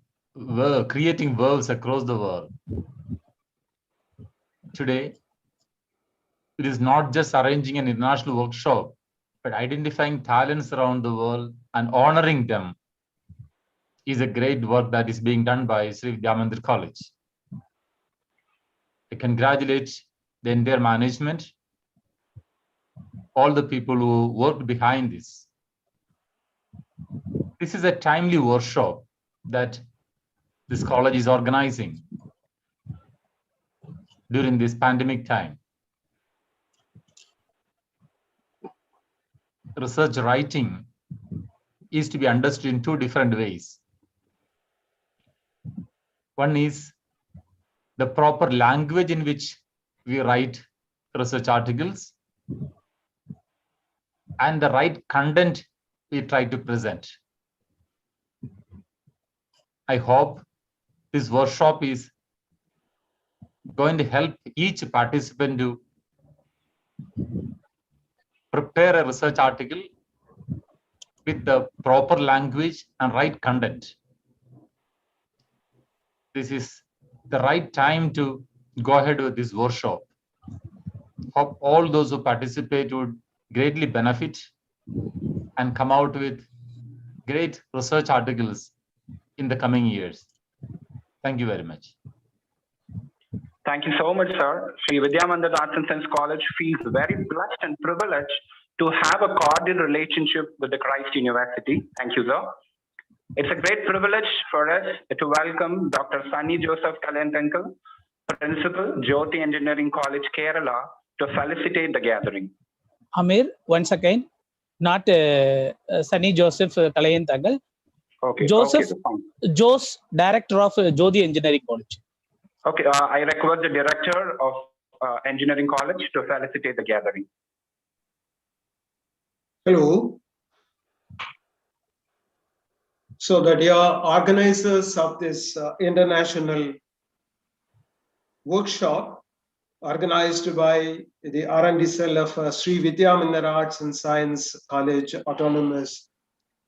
worlds across the world. Today, it is not just arranging an international workshop, but identifying talents around the world and honoring them is a great work that is being done by Sri Vidyamandir College. I congratulate the entire management, all the people who worked behind this. This is a timely workshop that this college is organizing during this pandemic time. Research writing is to be understood in two different ways. One is the proper language in which we write research articles and the right content we try to present. I hope this workshop is going to help each participant to prepare a research article with the proper language and right content. This is the right time to go ahead with this workshop. Hope all those who participate would greatly benefit and come out with great research articles in the coming years. Thank you very much. Thank you so much, sir. Sri Vidyamandir Arts and Science College feels very blessed and privileged to have a cordial relationship with the Christ University. Thank you, sir. It's a great privilege for us to welcome Dr. Sunny Joseph Kalayantankal, Principal, Jyoti Engineering College, Kerala, to felicitate the gathering. Amir, once again, not Sunny Joseph Kalayantankal. Okay. Joseph, Okay, Jose, Director of Jyoti Engineering College. Okay, I request the Director of Engineering College to felicitate the gathering. Hello. So the dear organizers of this international workshop organized by the R&D cell of Sri Vidyamandir Arts and Science College Autonomous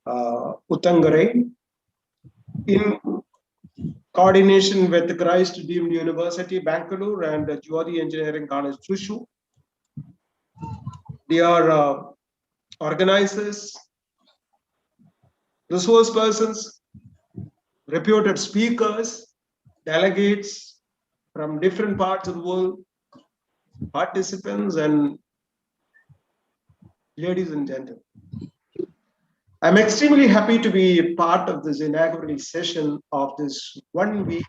Uttangare, in coordination with the Christ Deemed University, Bangalore, and Jyoti Engineering College, Thrissur. Dear organizers, resource persons, reputed speakers, delegates from different parts of the world, participants, and ladies and gentlemen. I'm extremely happy to be part of this inaugural session of this one-week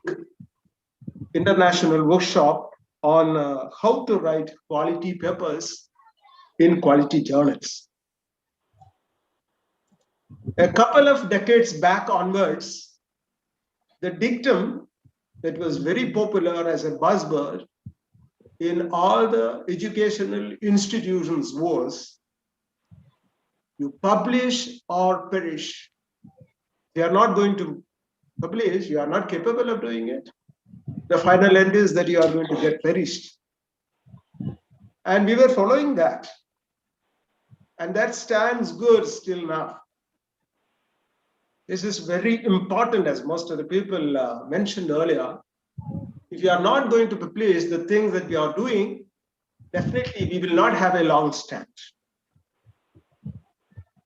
international workshop on how to write quality papers in quality journals. A couple of decades back onwards, the dictum that was very popular as a buzzword in all the educational institutions was, you publish or perish. If you are not going to publish, you are not capable of doing it. The final end is that you are going to get perished. And we were following that. And that stands good still now. This is very important, as most of the people mentioned earlier. If you are not going to publish the things that we are doing, definitely we will not have a long stand.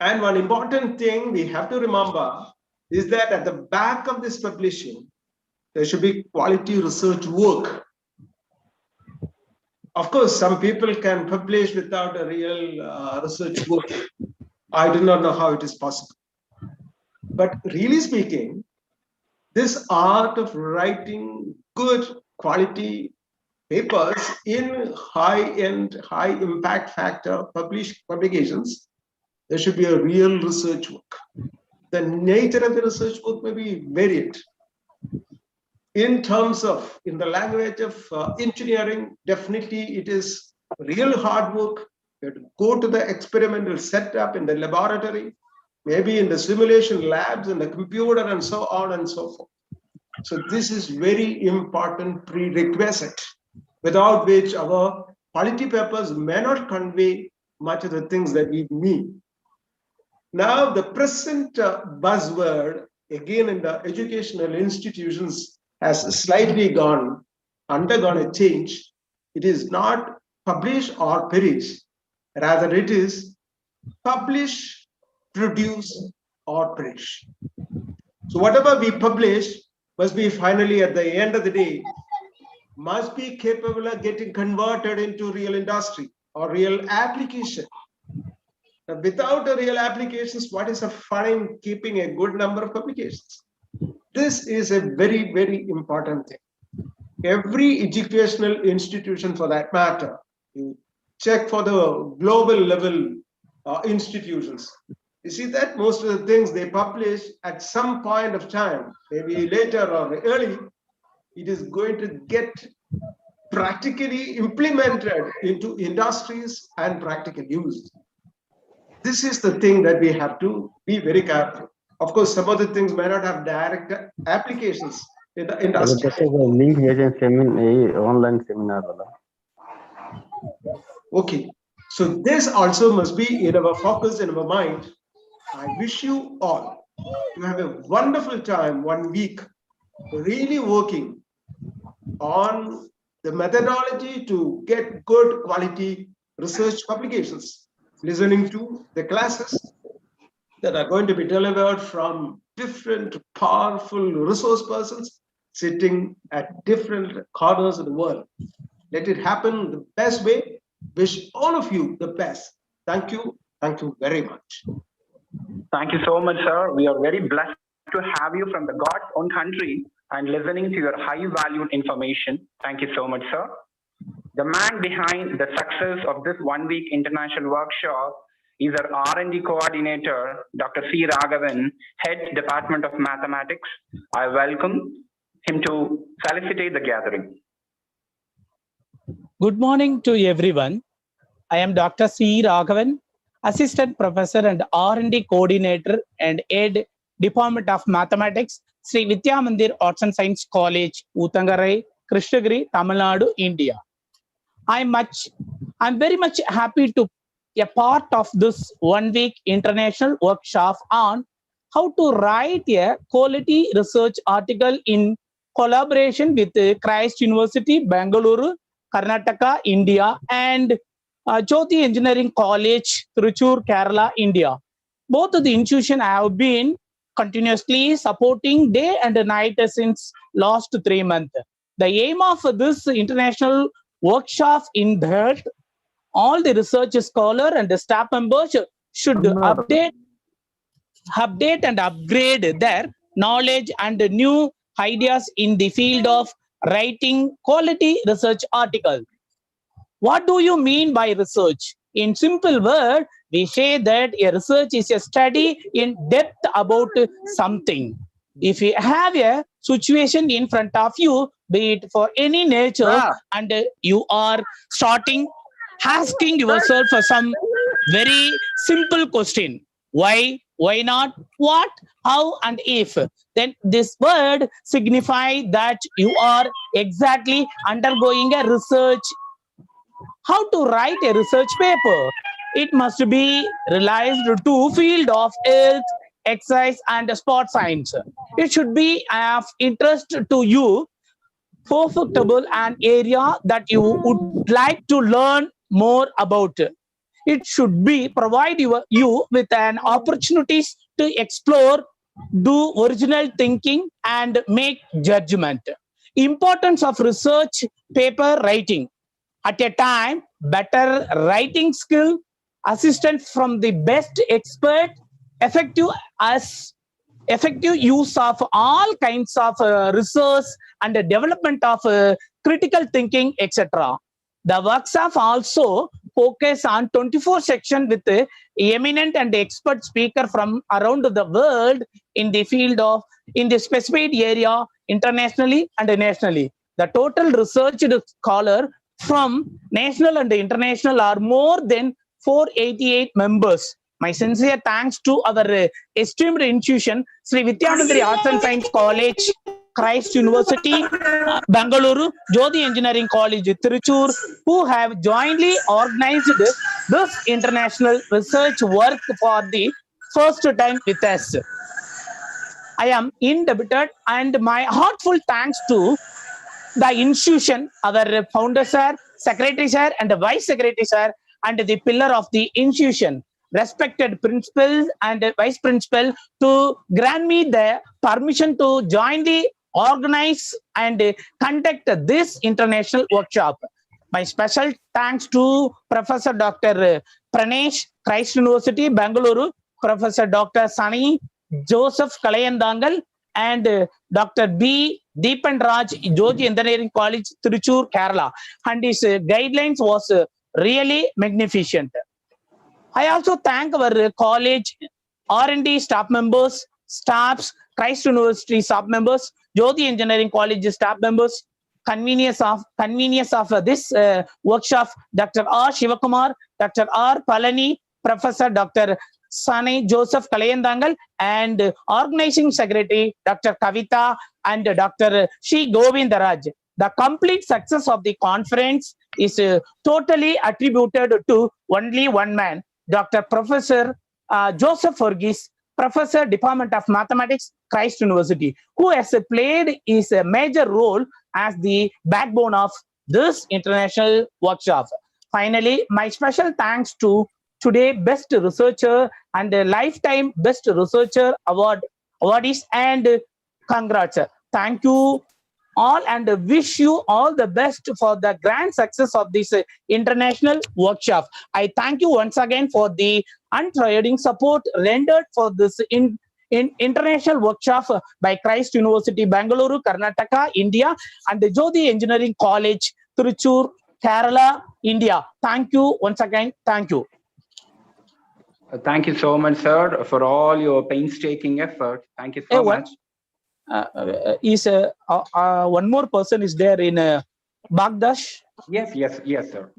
And one important thing we have to remember is that at the back of this publishing, there should be quality research work. Of course, some people can publish without a real research work. I do not know how it is possible. But really speaking, this art of writing good quality papers in high-end, high-impact factor publications, there should be a real research work. The nature of the research work may be varied. In terms of, in the language of engineering, definitely it is real hard work. You have to go to the experimental setup in the laboratory, maybe in the simulation labs, in the computer, and so on and so forth. So this is very important prerequisite, without which our quality papers may not convey much of the things that we mean. Now, the present buzzword, again in the educational institutions, has slightly undergone a change. It is not publish or perish. Rather, it is publish, produce, or perish. So whatever we publish must be finally, at the end of the day, must be capable of getting converted into real industry or real application. Now, without the real applications, what is the fun in keeping a good number of publications? This is a very, very important thing. Every educational institution, for that matter, you check for the global level institutions. You see that most of the things they publish at some point of time, maybe later or early, it is going to get practically implemented into industries and practical use. This is the thing that we have to be very careful. Of course, some of the things may not have direct applications in the industry. Online seminar. Okay, so this also must be in our focus, in our mind. I wish you all to have a wonderful time, 1 week, really working on the methodology to get good quality research publications, listening to the classes that are going to be delivered from different powerful resource persons sitting at different corners of the world. Let it happen the best way. Wish all of you the best. Thank you. Thank you very much. Thank you so much, sir. We are very blessed to have you from the God's own country and listening to your high-valued information. Thank you so much, sir. The man behind the success of this one-week international workshop is our R&D coordinator, Dr. C. Raghavan, Head Department of Mathematics. I welcome him to felicitate the gathering. Good morning to everyone. I am Dr. C. Raghavan, Assistant Professor and R&D Coordinator and Head Department of Mathematics, Sri Vidya Mandir Arts and Science College, Uttangarai, Krishnagiri, Tamil Nadu, India. I'm very much happy to be a part of this one-week international workshop on how to write a quality research article in collaboration with Christ University, Bangalore, Karnataka, India, and Jyoti Engineering College, Thrissur, Kerala, India. Both of the institutions have been continuously supporting day and night since last 3 months. The aim of this international workshop in that all the research scholar and the staff members should update and upgrade their knowledge and new ideas in the field of writing quality research article. What do you mean by research? In simple word, we say that a research is a study in depth about something. If you have a situation in front of you, be it for any nature, and you are starting asking yourself for some very simple question. Why not, what, how, and if, then this word signify that you are exactly undergoing a research. How to write a research paper? It must be realized to field of health, exercise, and sport science. It should be of interest to you, profitable, an area that you would like to learn more about. It should be provide you with an opportunities to explore, do original thinking, and make judgment. Importance of research paper writing. At a time, better writing skill, assistance from the best expert, effective use of all kinds of research and the development of critical thinking, etc. The workshop also focus on 24 sections with eminent and expert speaker from around the world in the field of, in the specified area, internationally and nationally. The total research scholar from national and international are more than 488 members. My sincere thanks to our esteemed institution, Sri Vidyamanthari Arts and Science College, Christ University, Bangalore, Jyoti Engineering College, Tiruchur, who have jointly organized this international research work for the first time with us. I am indebted, and my heartfelt thanks to the institution, our founder sir, secretary sir, and the vice secretary sir, and the pillar of the institution, respected principal and vice principal, to grant me the permission to jointly organize and conduct this international workshop. My special thanks to Professor Dr. Pranesh, Christ University, Bangalore, Professor Dr. Sunny Joseph Kalayandangal, and Dr. B. Deepan Raj, Jyoti Engineering College, Tiruchur, Kerala. And his guidelines was really magnificent. I also thank our college R&D staff members, staffs, Christ University staff members, Jyoti Engineering College staff members, convenience of this workshop, Dr. R. Shivakumar, Dr. R. Palani, Professor Dr. Sunny Joseph Kalayandangal, and organizing secretary Dr. Kavita and Dr. Shi Govindaraj. The complete success of the conference is totally attributed to only one man, Dr. Professor Joseph Fergis, Professor, Department of Mathematics, Christ University, who has played is a major role as the backbone of this international workshop. Finally, my special thanks to today Best Researcher and the Lifetime Best Researcher awardees, and congrats. Thank you all, and wish you all the best for the grand success of this international workshop. I thank you once again for the untiring support rendered for this international workshop by Christ University, Bangalore, Karnataka, India, and the Jyoti Engineering College, Tiruchur, Kerala, India. Thank you once again. Thank you. Thank you so much, sir, for all your painstaking effort. Thank you so much. One more person is there in Bagdash? Yes, sir.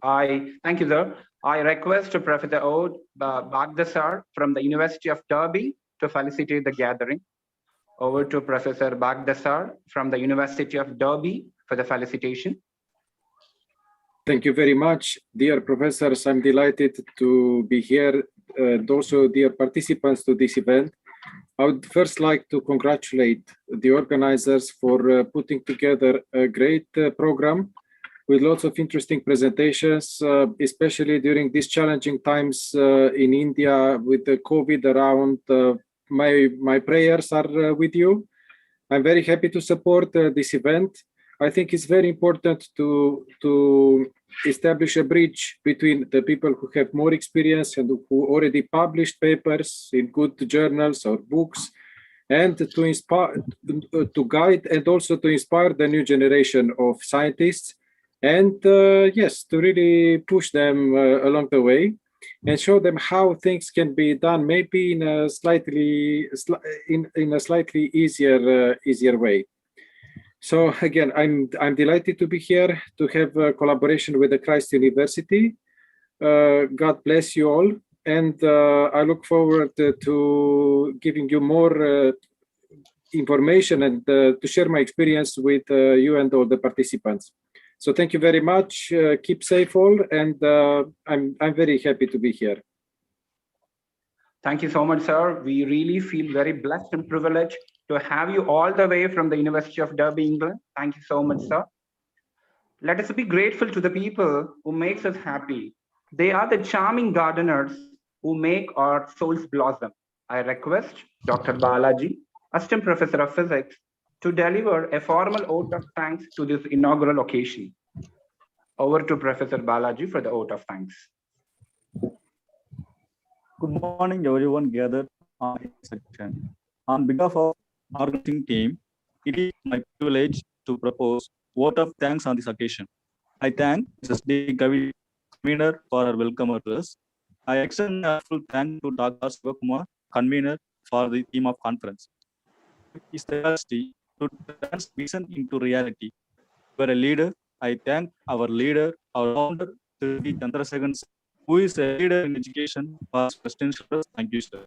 Thank you, sir. I request Professor Ode Bagdasar from the University of Derby to facilitate the gathering. Over to Professor Bagdasar from the University of Derby for the felicitation. Thank you very much, dear professors. I'm delighted to be here, and also dear participants to this event. I would first like to congratulate the organizers for putting together a great program with lots of interesting presentations, especially during these challenging times in India with the COVID around. My prayers are with you. I'm very happy to support this event. I think it's very important to establish a bridge between the people who have more experience and who already published papers in good journals or books, and to inspire, to guide, and also to inspire the new generation of scientists, and yes, to really push them along the way and show them how things can be done, maybe in a slightly easier way. So again, I'm delighted to be here to have a collaboration with the Christ University. God bless you all, and I look forward to giving you more information and to share my experience with you and all the participants. So thank you very much. Keep safe all, and I'm very happy to be here. Thank you so much, sir. We really feel very blessed and privileged to have you all the way from the University of Derby, England. Thank you so much, sir. Let us be grateful to the people who makes us happy. They are the charming gardeners who make our souls blossom. I request Dr. Balaji, Assistant Professor of Physics, to deliver a formal vote of thanks to this inaugural occasion. Over to Professor Balaji for the vote of thanks. Good morning, everyone gathered on this section. On behalf of our organizing team, it is my privilege to propose vote of thanks on this occasion. I thank Mrs. D. Kavi, convener, for her welcome address. I extend a full thanks to Dr. Sivakumar, convener, for the theme of conference. It's the capacity to turn vision into reality. For a leader, I thank our leader, our founder, Sri Chandrasekhan, who is a leader in education for presidential. Thank you, sir.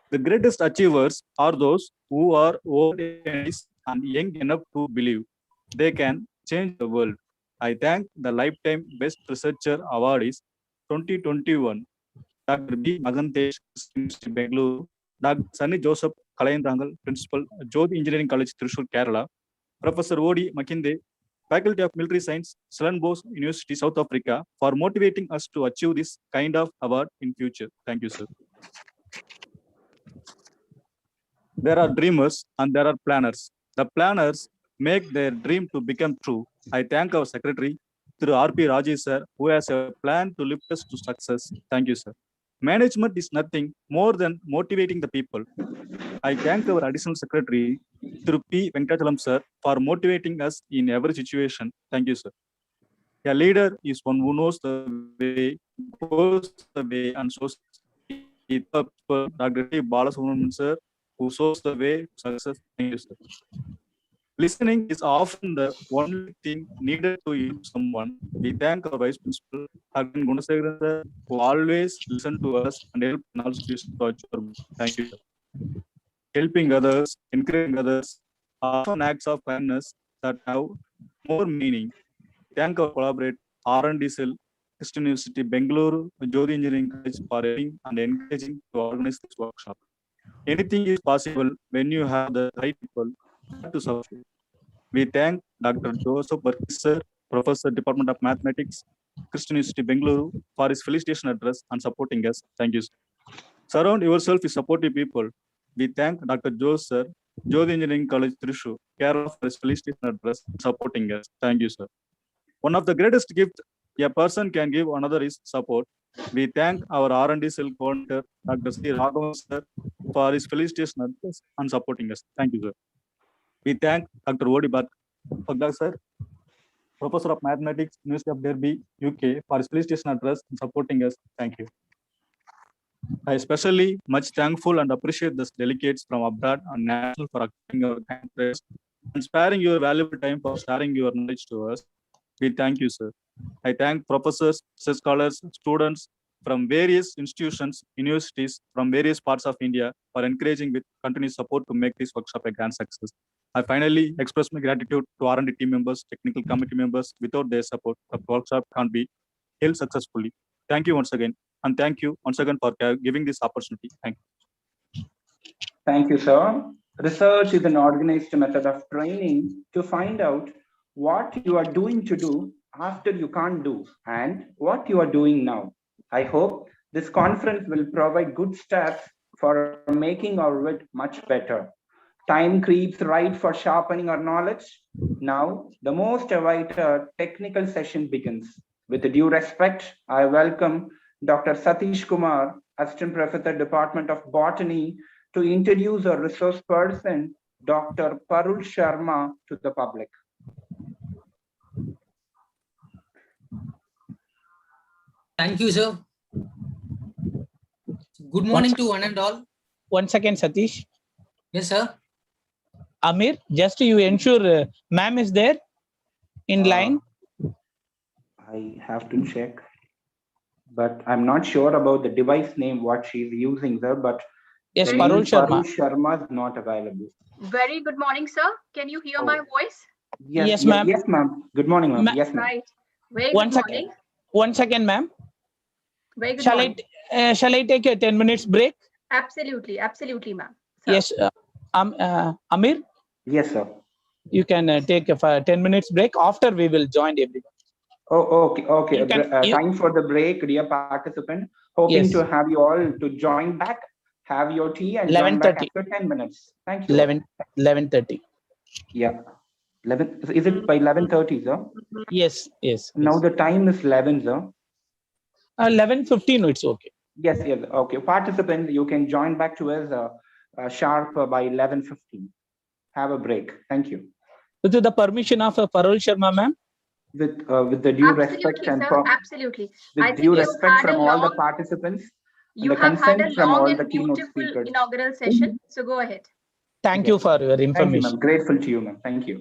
The greatest achievers are those who are old and young enough to believe they can change the world. I thank the Lifetime Best Researcher Awardees 2021, Dr. B. Magantesh, Bengaluru, Dr. Sunny Joseph Kalayandangal, Principal, Jodhi Engineering College, Thrissur, Kerala, Professor O.D. Makinde, Faculty of Military Science, Stellenbosch University, South Africa, for motivating us to achieve this kind of award in future. Thank you, sir. There are dreamers and there are planners. The planners make their dream to become true. I thank our secretary, through R.P. Rajesh, sir, who has a plan to lift us to success. Thank you, sir. Management is nothing more than motivating the people. I thank our additional secretary, through P. Venkatachalam, sir, for motivating us in every situation. Thank you, sir. A leader is one who knows the way, goes the way, and shows it up. Dr. T. Balasubramanian, sir, who shows the way to success. Thank you, sir. Listening is often the only thing needed to help someone. We thank our Vice Principal, Dr. Gunasekharan, sir, who always listen to us and help in all situations. Thank you, sir. Helping others, encouraging others, are often acts of kindness that have more meaning. Thank our collaborator, R&D Cell, Christian University, Bengaluru, Jodhi Engineering College, for helping and encouraging to organize this workshop. Anything is possible when you have the right people to succeed. We thank Dr. Joseph Burkis, sir, Professor, Department of Mathematics, Christian University, Bengaluru, for his felicitation address and supporting us. Thank you, sir. Surround yourself with supportive people. We thank Dr. Jose, sir, Jodhi Engineering College, Thrissur, Kerala, for his felicitation address and supporting us. Thank you, sir. One of the greatest gifts a person can give another is support. We thank our R&D cell coordinator, Dr. C. Raghavan, sir, for his felicitation address and supporting us. Thank you, sir. We thank Dr. O.D. Bagdad, sir, Professor of Mathematics, University of Derby, UK, for his felicitation address and supporting us. Thank you. I especially much thankful and appreciate the delegates from abroad and national for accepting our conference and sparing your valuable time for sharing your knowledge to us. We thank you, sir. I thank professors, scholars, students from various institutions, universities from various parts of India for encouraging with continued support to make this workshop a grand success. I finally express my gratitude to R&D team members, technical committee members. Without their support, the workshop can't be held successfully. Thank you once again. And thank you once again for giving this opportunity. Thank you. Thank you, sir. Research is an organized method of training to find out what you are doing to do after you can't do and what you are doing now. I hope this conference will provide good steps for making our wit much better. Time creeps right for sharpening our knowledge. Now, the most awaited technical session begins. With due respect, I welcome Dr. Satish Kumar, Assistant Professor, Department of Botany, to introduce our resource person, Dr. Parul Sharma, to the public. Thank you, sir. Good morning to one and all. 1 second, Satish. Yes, sir. Amir, just you ensure ma'am is there in line. I have to check, but I'm not sure about the device name, what she's using there, but yes, the Parul name Sharma. Sharma is not available. Very good morning, sir. Can you hear my voice? Yes, ma'am. Yes, ma'am. Good morning, ma'am. Yes, ma'am. Right. Very One good second. morning. 1 second, ma'am. Very good Shall morning. shall I take a 10 minutes break? Absolutely, absolutely, ma'am. Yes, Amir. Yes, sir. You can take a 10 minutes break. After we will join everyone. Oh, okay, okay. You can- Time for the break, dear participant. Hoping Yes. to have you all to join back, have your tea, and join back 11:30. after 10 minutes. Thank you. 11:30. Yeah. 11. Is it by 11:30, sir? Yes, yes. Now the time is 11, sir. 11:15. It's okay. Yes, yes. Okay. Participants, you can join back to us sharp by 11:15. Have a break. Thank you. With the permission of Parul Sharma, ma'am. With the due respect Absolutely, and sir. Absolutely. I with think due you respect had a from all the long, participants and you the have had a consent from long all the and keynote beautiful speakers. inaugural session. So go ahead. Thank you for your Thank you, information. ma'am. Grateful to you, ma'am. Thank you.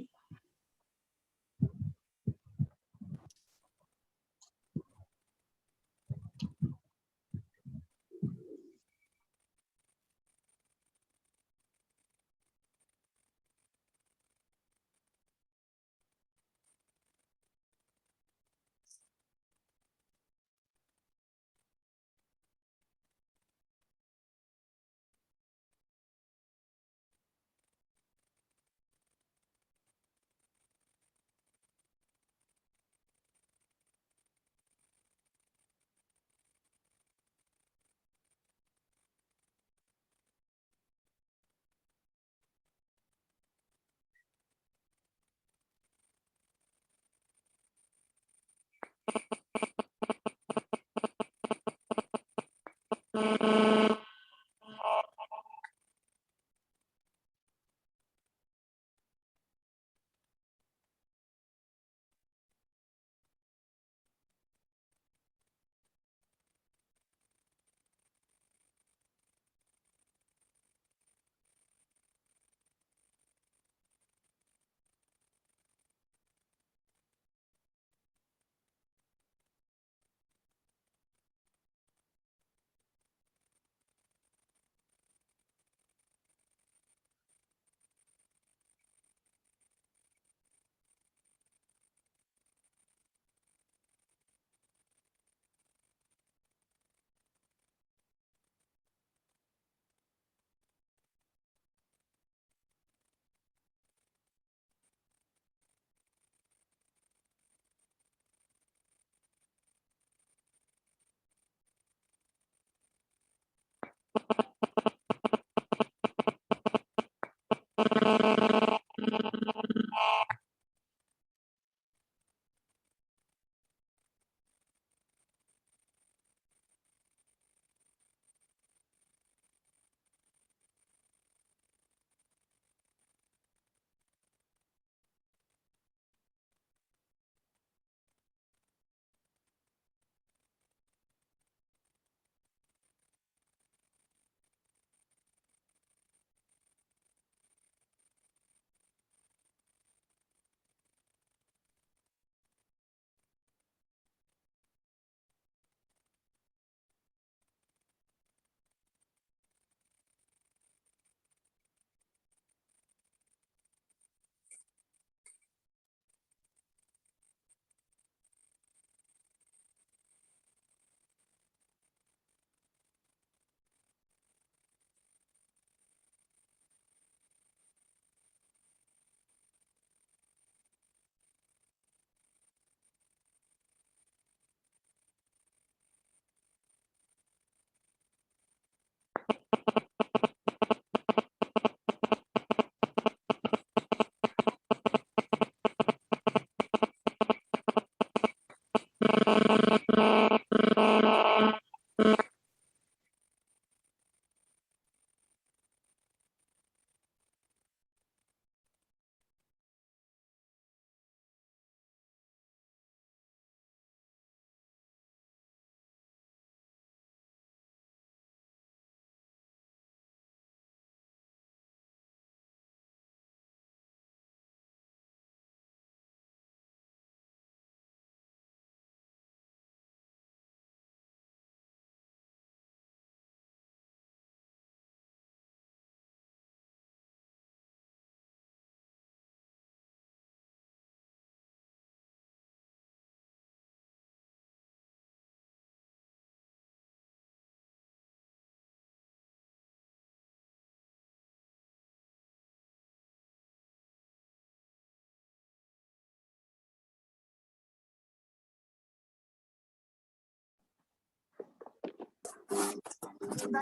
There's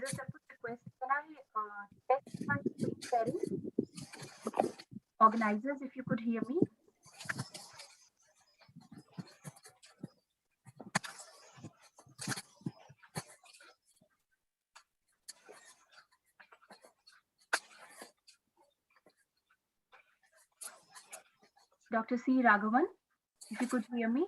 a simple request. Can I test my screen sharing? Organizers, if you could hear me. Dr. C. Raghavan, if you could hear me.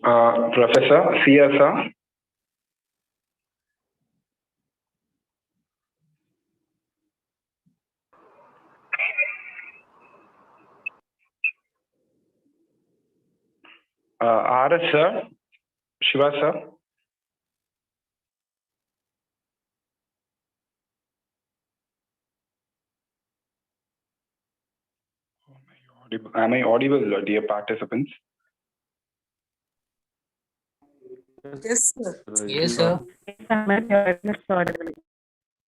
Professor, CSR. RS sir, Shiva sir. Am I audible, dear participants? Yes, sir. Yes, sir.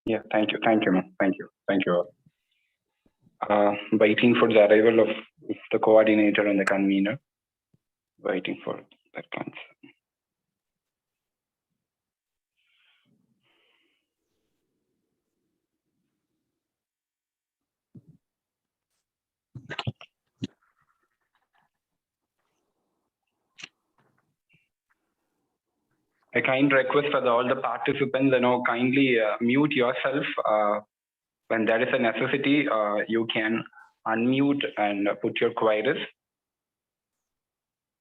Yeah, thank you, ma'am. Thank you. Waiting for the arrival of the coordinator and the convener. Waiting for that answer. A kind request for all the participants, kindly mute yourself. When there is a necessity, you can unmute and put your queries.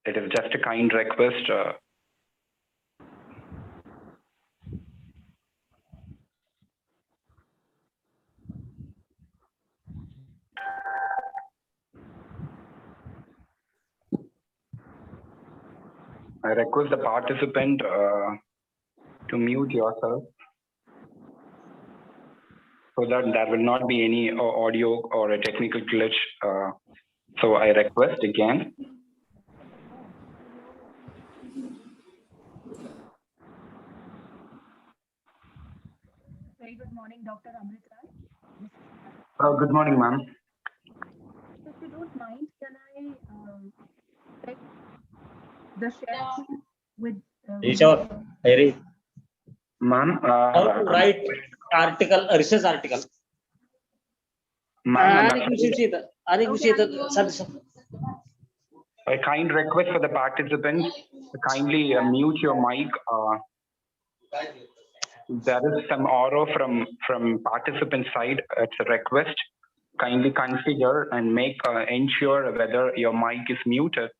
It is just a kind request. I request the participant to mute yourself so that there will not be any audio or a technical glitch. So I request again. Very good morning, Dr. Amrit Raj. Good morning, ma'am. If you don't mind, can I check the share screen with Ma'am, how to write research article. A kind request for the participants to kindly mute your mic. There is some aura from participant side. It's a request. Kindly configure and ensure whether your mic is muted.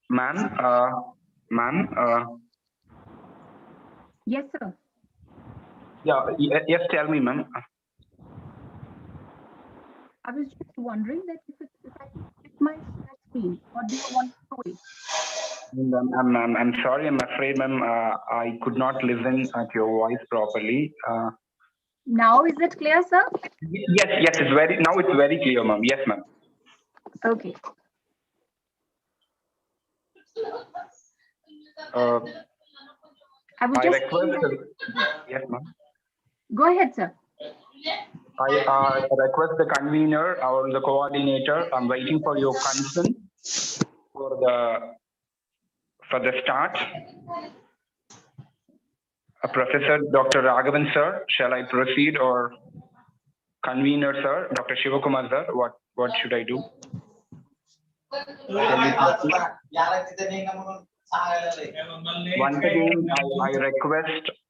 Ma'am. Yes, sir. Yeah. Yes. Tell me, ma'am. I was just wondering that if I click my share screen, what do you want to do? I'm sorry. I'm afraid, ma'am. I could not listen at your voice properly. Now is it clear, sir? Yes. It's very clear, ma'am. Yes, ma'am. Okay. I request. Yes, ma'am. Go ahead, sir. I request the convener or the coordinator. I'm waiting for your consent for the start. Professor Dr. Raghavan sir, shall I proceed, or convener sir, Dr. Shivakumar sir, what should I do? Once again,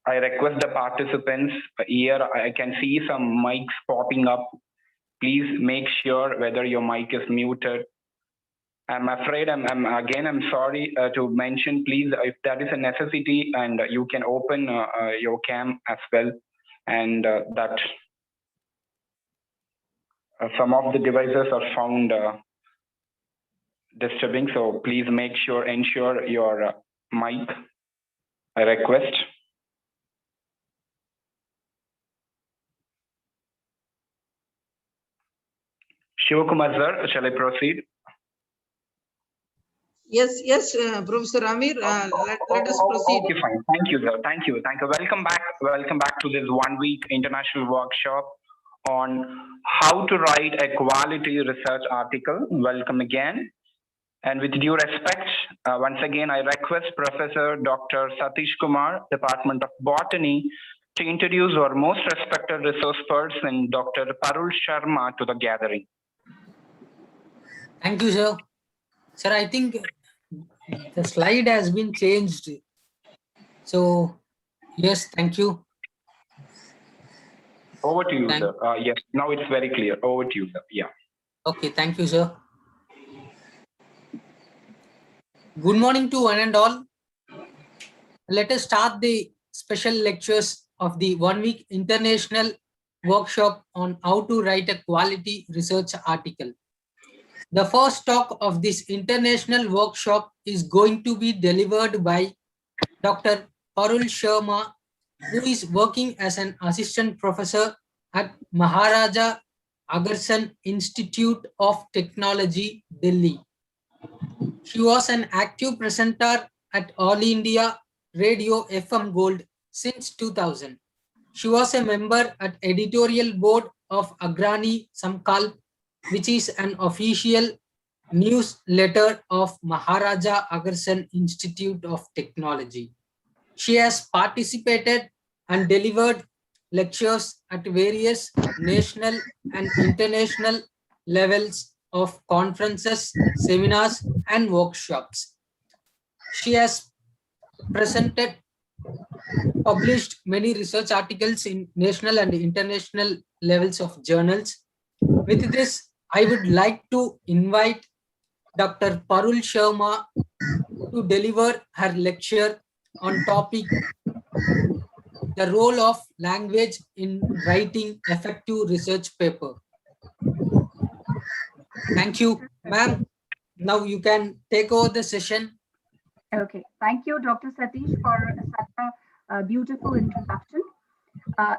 I request the participants here. I can see some mics popping up. Please make sure whether your mic is muted. I'm afraid I'm sorry to mention, please, if there is a necessity, and you can open your cam as well, and that some of the devices are found disturbing. So please ensure your mic. I request. Shivakumar sir, shall I proceed? Yes, Professor Amir, let us proceed. Okay, fine. Thank you, sir. Thank you. Welcome back to this 1 week international workshop on how to write a quality research article. Welcome again. And with due respect, once again, I request Professor Dr. Satish Kumar, Department of Botany, to introduce our most respected resource person, Dr. Parul Sharma, to the gathering. Thank you, sir. Sir, I think the slide has been changed. So, yes, thank you. Over to you, sir. Yes, now it's very clear. Over to you, sir. Yeah. Okay, thank you, sir. Good morning to one and all. Let us start the special lectures of the 1 week international workshop on how to write a quality research article. The first talk of this international workshop is going to be delivered by Dr. Parul Sharma, who is working as an assistant professor at Maharaja Agarsen Institute of Technology, Delhi. She was an active presenter at All India Radio FM Gold since 2000. She was a member at editorial board of Agrani Samkalp, which is an official newsletter of Maharaja Agarsen Institute of Technology. She has participated and delivered lectures at various national and international levels of conferences, seminars, and workshops. She has published many research articles in national and international levels of journals. With this, I would like to invite Dr. Parul Sharma to deliver her lecture on topic the role of language in writing effective research paper. Thank you, ma'am. Now you can take over the session. Okay, thank you, Dr. Satish, for such a beautiful introduction.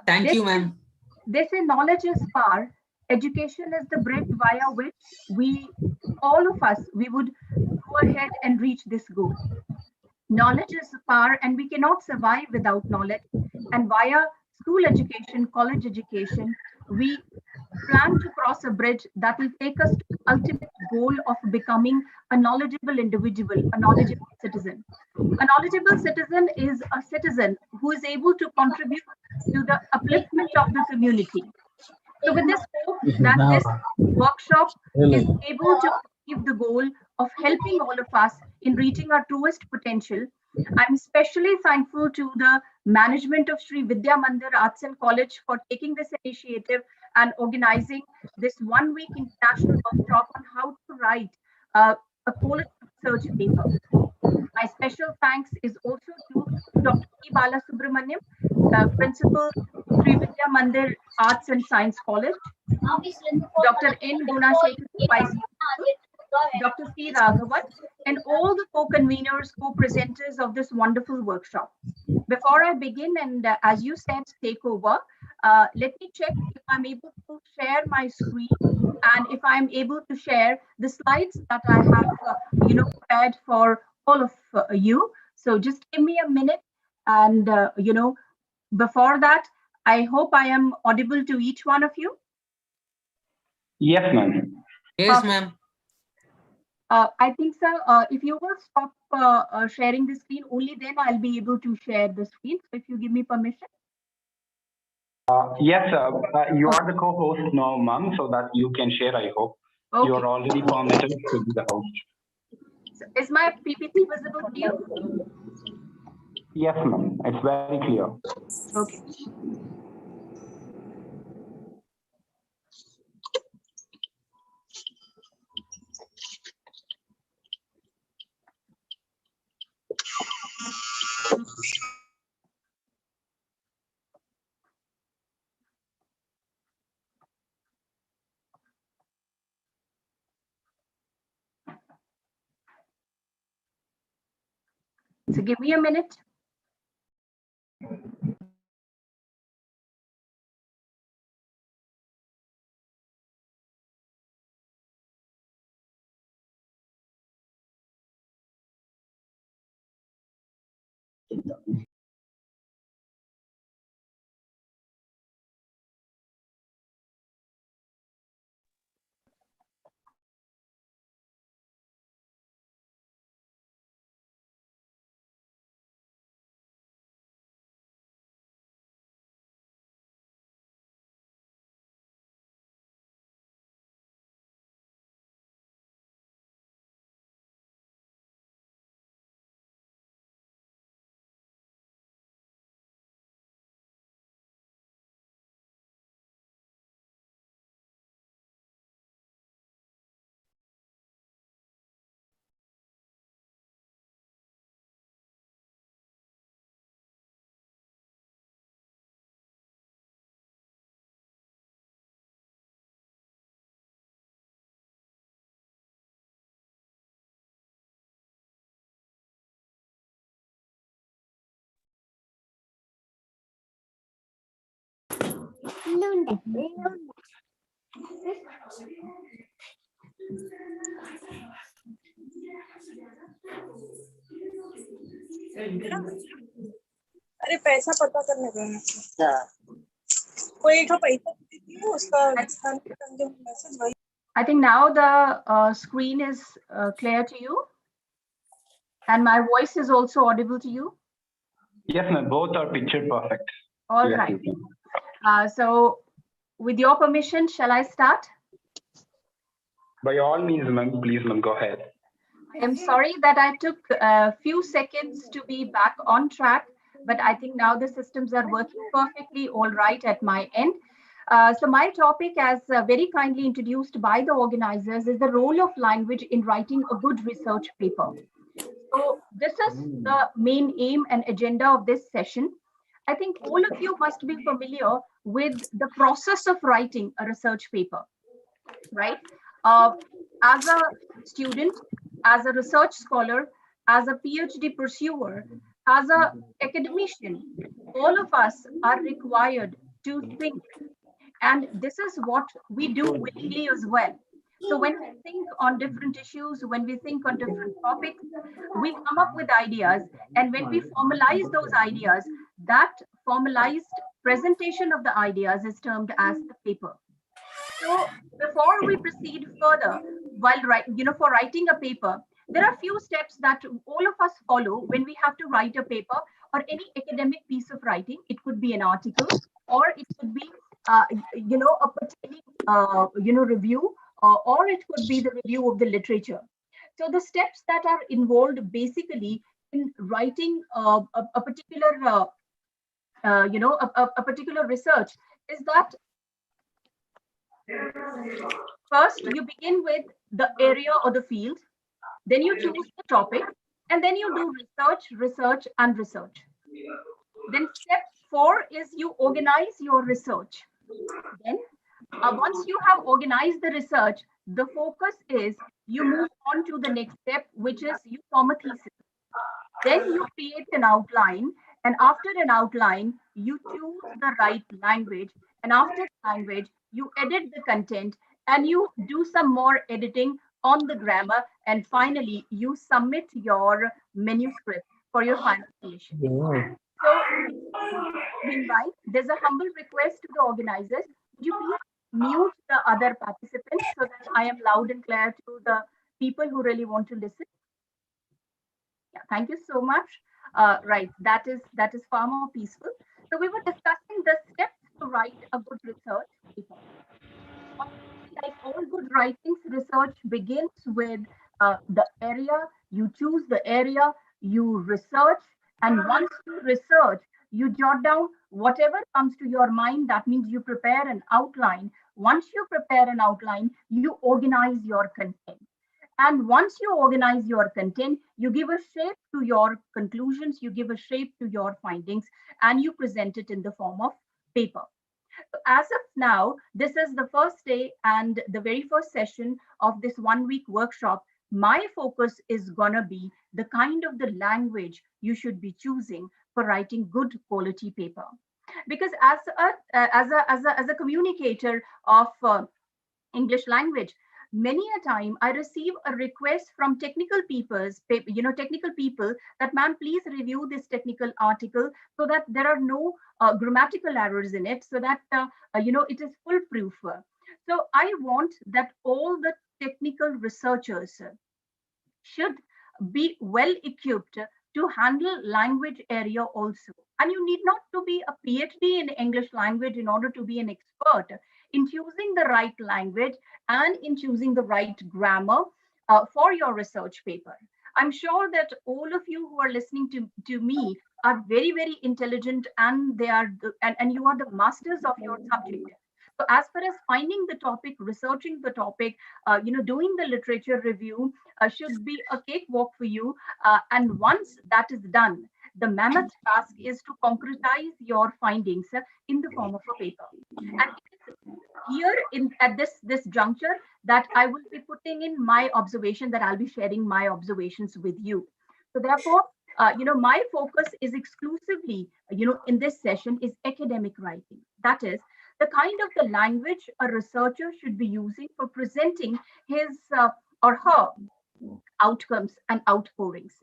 Thank you, ma'am. They say knowledge is power. Education is the bridge via which all of us, we would go ahead and reach this goal. Knowledge is power, and we cannot survive without knowledge. And via school education, college education, we plan to cross a bridge that will take us to the ultimate goal of becoming a knowledgeable individual, a knowledgeable citizen. A knowledgeable citizen is a citizen who is able to contribute to the upliftment of the community. So with this hope that this workshop is able to achieve the goal of helping all of us in reaching our truest potential, I'm especially thankful to the management of Sri Vidya Mandir Arts and College for taking this initiative and organizing this 1 week international workshop on how to write a quality research paper. My special thanks is also to Dr. P. Balasubramaniam, Principal, Sri Vidya Mandir Arts and Science College, Dr. N. Gunashekhar, Vice Principal, Dr. C. Raghavan, and all the co-conveners, co-presenters of this wonderful workshop. Before I begin, and as you said, take over, let me check if I'm able to share my screen and if I'm able to share the slides that I have, prepared for all of you. So just give me a minute, and before that, I hope I am audible to each one of you. Yes, ma'am. Yes, ma'am. I think, sir, if you will stop sharing the screen, only then I'll be able to share the screen. So if you give me permission. Yes, you are the co-host now, ma'am, so that you can share, I hope. Okay. You are already permitted to be the host. So is my PPT visible to you? Yes, ma'am. It's very clear. Okay. So give me a minute. अरे पैसा पता करने का कोई एक पैसा देती है उसका मैसेज वही. I think now the screen is clear to you, and my voice is also audible to you. Yes, ma'am. Both are picture perfect. All Yes, right. ma'am. So, with your permission, shall I start? By all means, ma'am. Please, ma'am. Go ahead. I'm sorry that I took a few seconds to be back on track, but I think now the systems are working perfectly all right at my end. So my topic, as very kindly introduced by the organizers, is the role of language in writing a good research paper. So this is the main aim and agenda of this session. I think all of you must be familiar with the process of writing a research paper, right? As a student, as a research scholar, as a PhD pursuer, as an academician, all of us are required to think. And this is what we do willingly as well. So when we think on different issues, when we think on different topics, we come up with ideas. And when we formalize those ideas, that formalized presentation of the ideas is termed as the paper. So before we proceed further, while for writing a paper, there are few steps that all of us follow when we have to write a paper or any academic piece of writing. It could be an article, or it could be a particular review, or it could be the review of the literature. So the steps that are involved basically in writing a particular a particular research is that first you begin with the area or the field, then you choose the topic, and then you do research. Then step 4 is you organize your research. Then once you have organized the research, the focus is you move on to the next step, which is you form a thesis. Then you create an outline, and after an outline, you choose the right language, and after language, you edit the content, and you do some more editing on the grammar, and finally, you submit your manuscript for your final creation. Yeah. So, meanwhile, there's a humble request to the organizers. Would you please mute the other participants so that I am loud and clear to the people who really want to listen? Yeah, thank you so much. Right, that is far more peaceful. So we were discussing the steps to write a good research paper. Like all good writings, research begins with the area. You choose the area, you research, and once you research, you jot down whatever comes to your mind. That means you prepare an outline. Once you prepare an outline, you organize your content. And once you organize your content, you give a shape to your conclusions, you give a shape to your findings, and you present it in the form of paper. So as of now, this is the first day and the very first session of this 1 week workshop. My focus is gonna be the kind of the language you should be choosing for writing good quality paper. Because as a communicator of English language, many a time I receive a request from technical people that, ma'am, please review this technical article so that there are no grammatical errors in it, so that it is foolproof. So I want that all the technical researchers should be well equipped to handle language area also. And you need not to be a PhD in English language in order to be an expert in choosing the right language and in choosing the right grammar for your research paper. I'm sure that all of you who are listening to me are very, very intelligent, and they are and you are the masters of your subject. So as far as finding the topic, researching the topic, doing the literature review should be a cakewalk for you. And once that is done, the mammoth task is to concretize your findings in the form of a paper. And here at this juncture that I will be putting in my observation, that I'll be sharing my observations with you. So therefore, my focus is exclusively, in this session is academic writing. That is, the kind of the language a researcher should be using for presenting his or her outcomes and outpourings.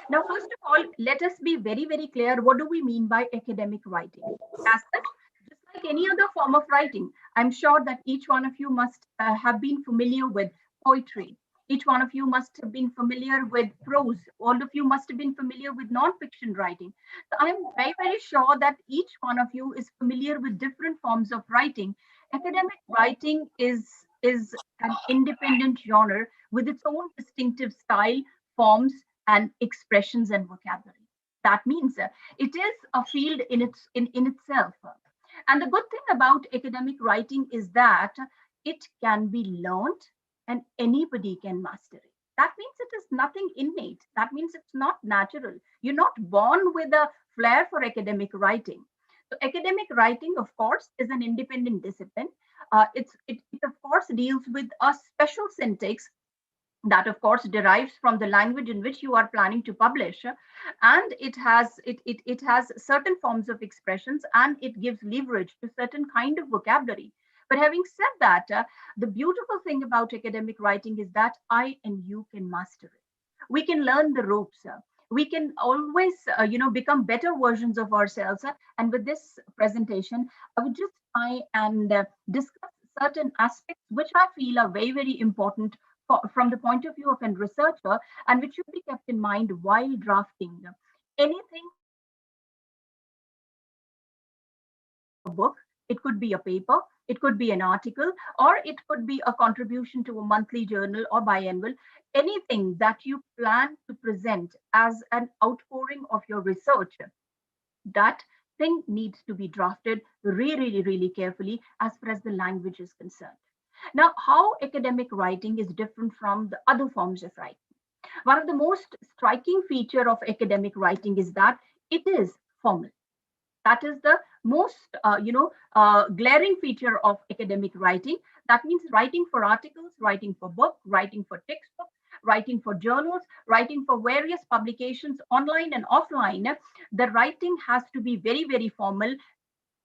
Now, first of all, let us be very, very clear. What do we mean by academic writing? As such, just like any other form of writing, I'm sure that each one of you must have been familiar with poetry. Each one of you must have been familiar with prose. All of you must have been familiar with non-fiction writing. So I'm very, very sure that each one of you is familiar with different forms of writing. Academic writing is an independent genre with its own distinctive style, forms, and expressions and vocabulary. That means it is a field in itself. And the good thing about academic writing is that it can be learned and anybody can master it. That means it is nothing innate. That means it's not natural. You're not born with a flair for academic writing. So academic writing, of course, is an independent discipline. It of course deals with a special syntax that of course derives from the language in which you are planning to publish, and it has certain forms of expressions, and it gives leverage to certain kind of vocabulary. But having said that, the beautiful thing about academic writing is that I and you can master it. We can learn the ropes. We can always become better versions of ourselves. And with this presentation, I would just try and discuss certain aspects which I feel are very, very important from the point of view of a researcher, and which should be kept in mind while drafting anything. A book, it could be a paper, it could be an article, or it could be a contribution to a monthly journal or biannual. Anything that you plan to present as an outpouring of your research, that thing needs to be drafted really, really carefully as far as the language is concerned. Now, how academic writing is different from the other forms of writing? One of the most striking feature of academic writing is that it is formal. That is the most, glaring feature of academic writing. That means writing for articles, writing for books, writing for textbooks, writing for journals, writing for various publications online and offline. The writing has to be very, very formal.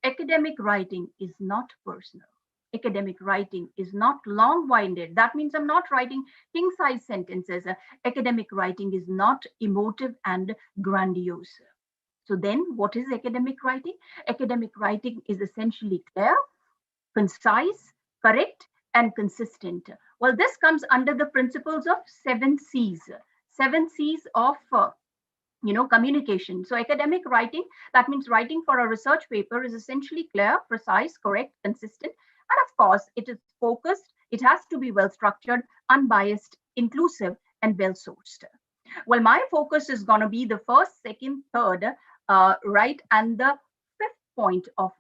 Academic writing is not personal. Academic writing is not long-winded. That means I'm not writing king-size sentences. Academic writing is not emotive and grandiose. So then what is academic writing? Academic writing is essentially clear, concise, correct, and consistent. Well, this comes under the principles of 7 C's. 7 C's of communication. So academic writing, that means writing for a research paper, is essentially clear, precise, correct, consistent. And of course, it is focused, it has to be well structured, unbiased, inclusive, and well sourced. Well, my focus is going to be the first, second, third, right, and the fifth point of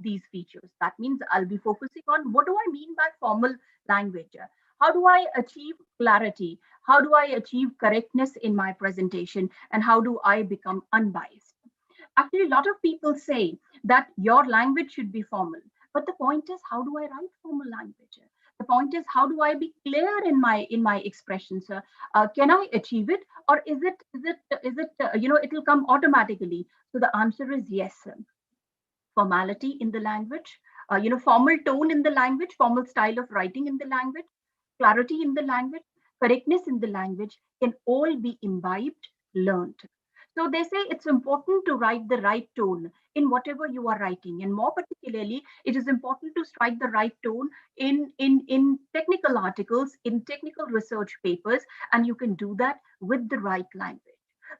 these features. That means I'll be focusing on what do I mean by formal language? How do I achieve clarity? How do I achieve correctness in my presentation? And how do I become unbiased? Actually, a lot of people say that your language should be formal. But the point is, how do I write formal language? The point is, how do I be clear in my expressions? Can I achieve it, or is it it'll come automatically? So the answer is yes. Formality in the language, formal tone in the language, formal style of writing in the language, clarity in the language, correctness in the language can all be imbibed, learned. So they say it's important to write the right tone in whatever you are writing. And more particularly, it is important to strike the right tone in technical articles, in technical research papers, and you can do that with the right language.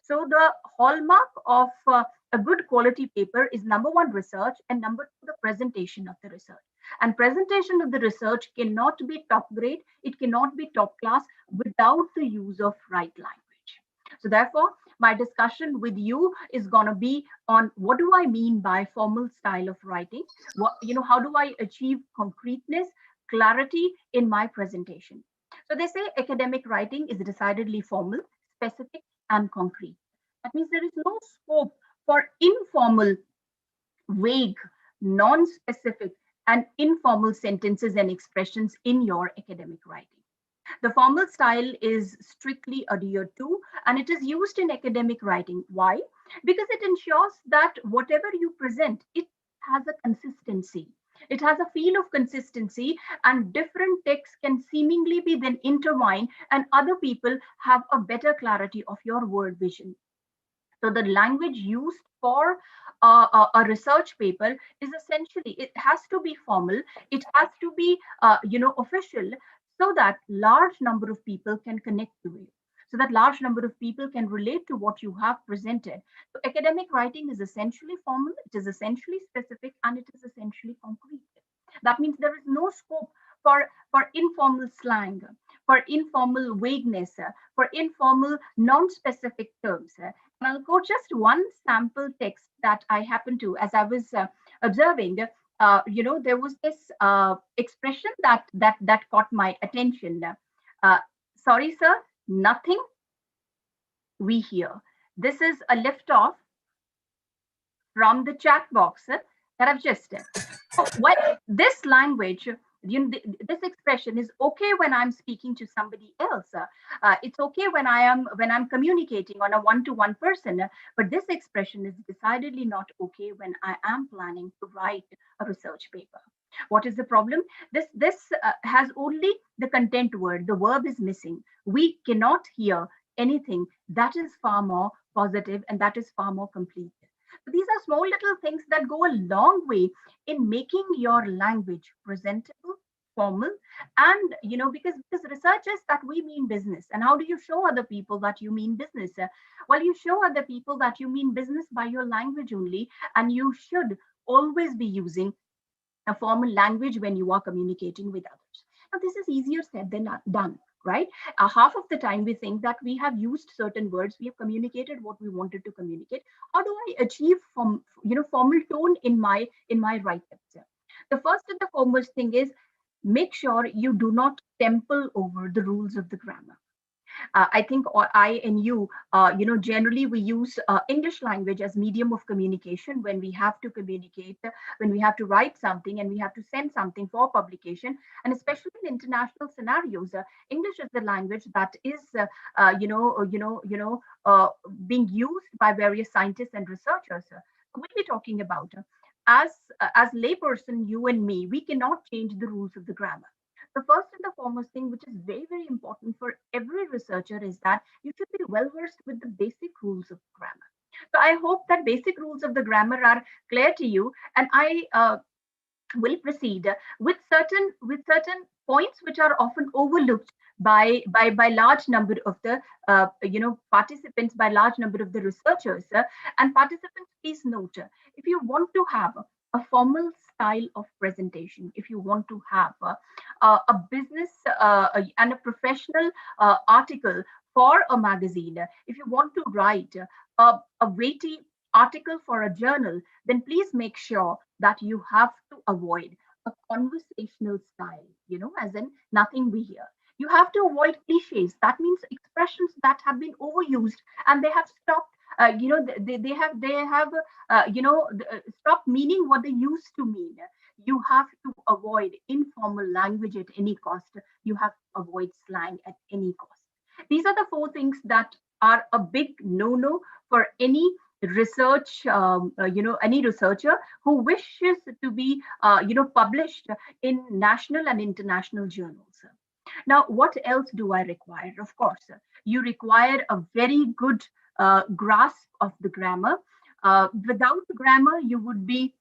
So the hallmark of a good quality paper is number 1, research, and number 2, the presentation of the research. And presentation of the research cannot be top grade, it cannot be top class without the use of right language. So therefore, my discussion with you is going to be on what do I mean by formal style of writing? How do I achieve concreteness, clarity in my presentation? So they say academic writing is decidedly formal, specific, and concrete. That means there is no scope for informal, vague, non-specific, and informal sentences and expressions in your academic writing. The formal style is strictly adhered to, and it is used in academic writing. Why? Because it ensures that whatever you present, it has a consistency. consistency. It has a feel of consistency, and different texts can seemingly be then intertwined, and other people have a better clarity of your word vision. So the language used for a research paper is essentially, it has to be formal, it has to be official, so that large number of people can connect to it, so that large number of people can relate to what you have presented. So academic writing is essentially formal, it is essentially specific, and it is essentially concrete. That means there is no scope for informal slang, for informal vagueness, for informal non-specific terms. And I'll quote just one sample text that I happened to, as I was observing, there was this expression that caught my attention. Sorry, sir, nothing we hear. This is a lift off from the chat box that I've just said. Well, this language, this expression is okay when I'm speaking to somebody else. It's okay when I'm communicating on a one-to-one person, but this expression is decidedly not okay when I am planning to write a research paper. What is the problem? This has only the content word. The verb is missing. We cannot hear anything that is far more positive and that is far more complete. So these are small little things that go a long way in making your language presentable, formal, and because research is that we mean business. And how do you show other people that you mean business? Well, you show other people that you mean business by your language only, and you should always be using a formal language when you are communicating with others. Now, this is easier said than done, right? Half of the time we think that we have used certain words, we have communicated what we wanted to communicate. How do I achieve formal tone in my write-ups? The first and the foremost thing is make sure you do not temple over the rules of the grammar. I think I and you, generally we use English language as medium of communication when we have to communicate, when we have to write something and we have to send something for publication. And especially in international scenarios, English is the language that is, being used by various scientists and researchers. We'll be talking about as layperson, you and me, we cannot change the rules of the grammar. The first and the foremost thing, which is very, very important for every researcher, is that you should be well versed with the basic rules of grammar. So I hope that basic rules of the grammar are clear to you, and I will proceed with certain points which are often overlooked by large number of the participants, by large number of the researchers. And participants, please note, if you want to have a formal style of presentation, if you want to have a business and a professional article for a magazine, if you want to write a weighty article for a journal, then please make sure that you have to avoid a conversational style, as in nothing we hear. You have to avoid cliches. That means expressions that have been overused and they have stopped. They have stopped meaning what they used to mean. You have to avoid informal language at any cost. You have to avoid slang at any cost. These are the four things that are a big no-no for any research, any researcher who wishes to be, published in national and international journals. Now, what else do I require? Of course, you require a very good grasp of the grammar. Without the grammar, you would be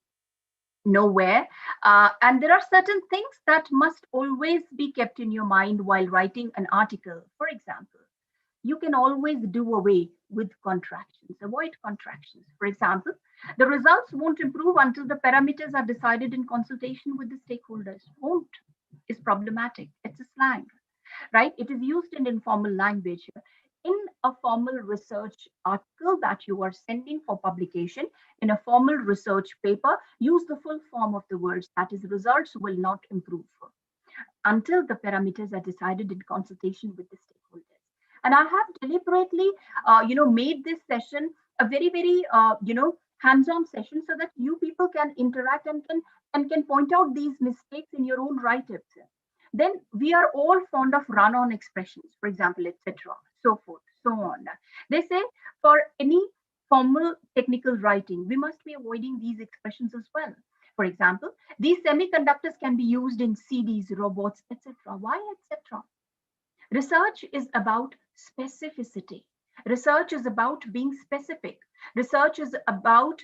nowhere. And there are certain things that must always be kept in your mind while writing an article. For example, you can always do away with contractions, avoid contractions. For example, the results won't improve until the parameters are decided in consultation with the stakeholders. Won't is problematic. It's a slang, right? It is used in informal language. In a formal research article that you are sending for publication, in a formal research paper, use the full form of the words. That is, results will not improve until the parameters are decided in consultation with the stakeholders. And I have deliberately, made this session a very, very, hands-on session so that you people can interact and can point out these mistakes in your own write-ups. Then we are all fond of run-on expressions, for example, etc., so forth, so on. They say for any formal technical writing, we must be avoiding these expressions as well. For example, these semiconductors can be used in CDs, robots, etc. Why, etc.? Research is about specificity. Research is about being specific. Research is about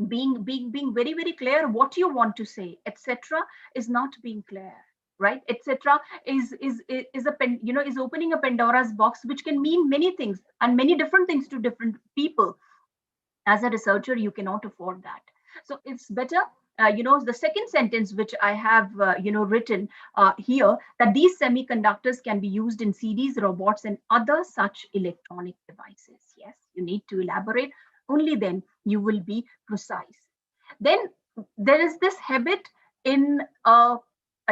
being very, very clear what you want to say, etc. is not being clear, right? Etc. is opening a Pandora's box, which can mean many things and many different things to different people. As a researcher, you cannot afford that. So it's better, the second sentence which I have, written here, that these semiconductors can be used in CDs, robots, and other such electronic devices. Yes, you need to elaborate. Only then you will be precise. Then there is this habit in a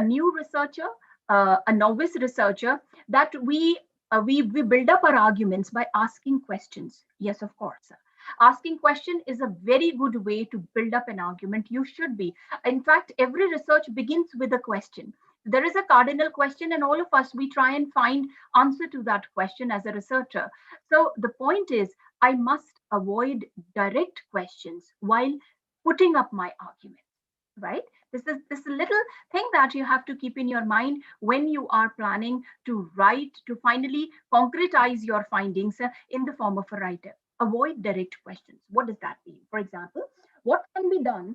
new researcher, a novice researcher, that we build up our arguments by asking questions. Yes, of course. Asking question is a very good way to build up an argument. You should be. In fact, every research begins with a question. There is a cardinal question, and all of us, we try and find answer to that question as a researcher. So the point is, I must avoid direct questions while putting up my argument, right? This is a little thing that you have to keep in your mind when you are planning to write, to finally concretize your findings in the form of a writer. Avoid direct questions. What does that mean? For example, what can be done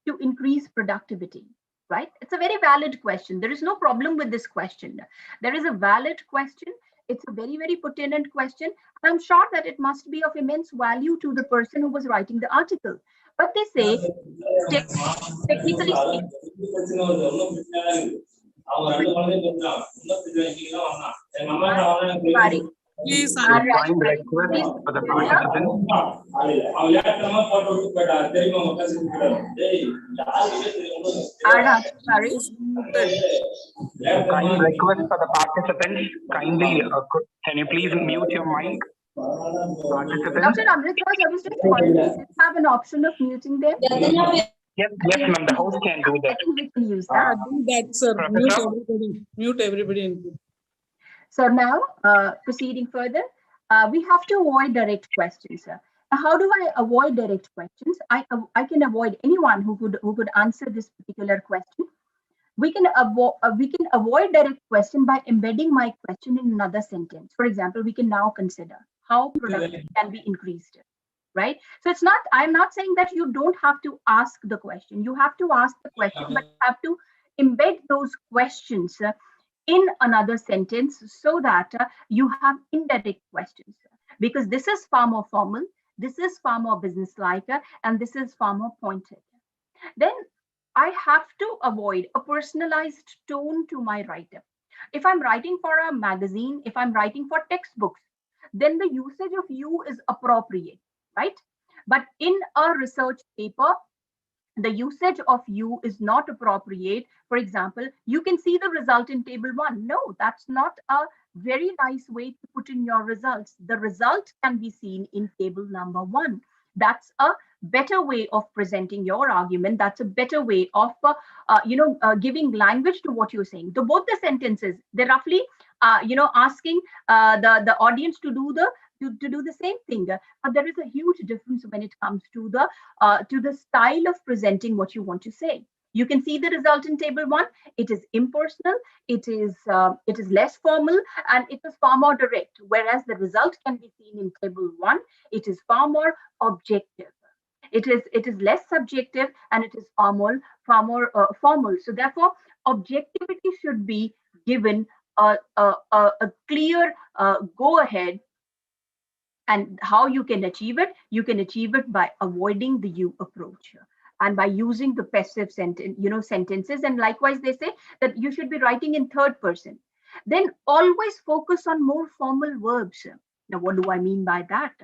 to increase productivity, right? It's a very valid question. There is no problem with this question. There is a valid question. It's a very, very pertinent question. I'm sure that it must be of immense value to the person who was writing the article. But they say, technically speaking, Please, kind request for the participants. Kind request for the participants. Kindly, can you please mute your mic? Participants. Dr. Amrita, I was just wondering, do you have an option of muting them? Yes, ma'am. The host can do that. We can use that. Do that, sir. Mute everybody. So now, proceeding further, we have to avoid direct questions. How do I avoid direct questions? I can avoid anyone who could answer this particular question. We can avoid direct question by embedding my question in another sentence. For example, we can now consider how productivity can be increased, right? So it's not, I'm not saying that you don't have to ask the question. You have to ask the question, but you have to embed those questions in another sentence so that you have indirect questions, because this is far more formal, this is far more business-like, and this is far more pointed. Then I have to avoid a personalized tone to my write-up. If I'm writing for a magazine, if I'm writing for textbooks, then the usage of you is appropriate, right? But in a research paper, the usage of you is not appropriate. For example, you can see the result in table 1. No, that's not a very nice way to put in your results. The result can be seen in table number 1. That's a better way of presenting your argument. That's a better way of, giving language to what you're saying. Both the sentences, they're roughly, asking the audience to do the same thing. But there is a huge difference when it comes to the style of presenting what you want to say. You can see the result in table 1. It is impersonal, it is less formal, and it is far more direct. Whereas the result can be seen in table 1, it is far more objective. It is less subjective, and it is far more formal. So therefore, objectivity should be given a clear go ahead. And how you can achieve it? You can achieve it by avoiding the you approach and by using the passive sentences. And likewise, they say that you should be writing in third person. Then always focus on more formal verbs. Now, what do I mean by that?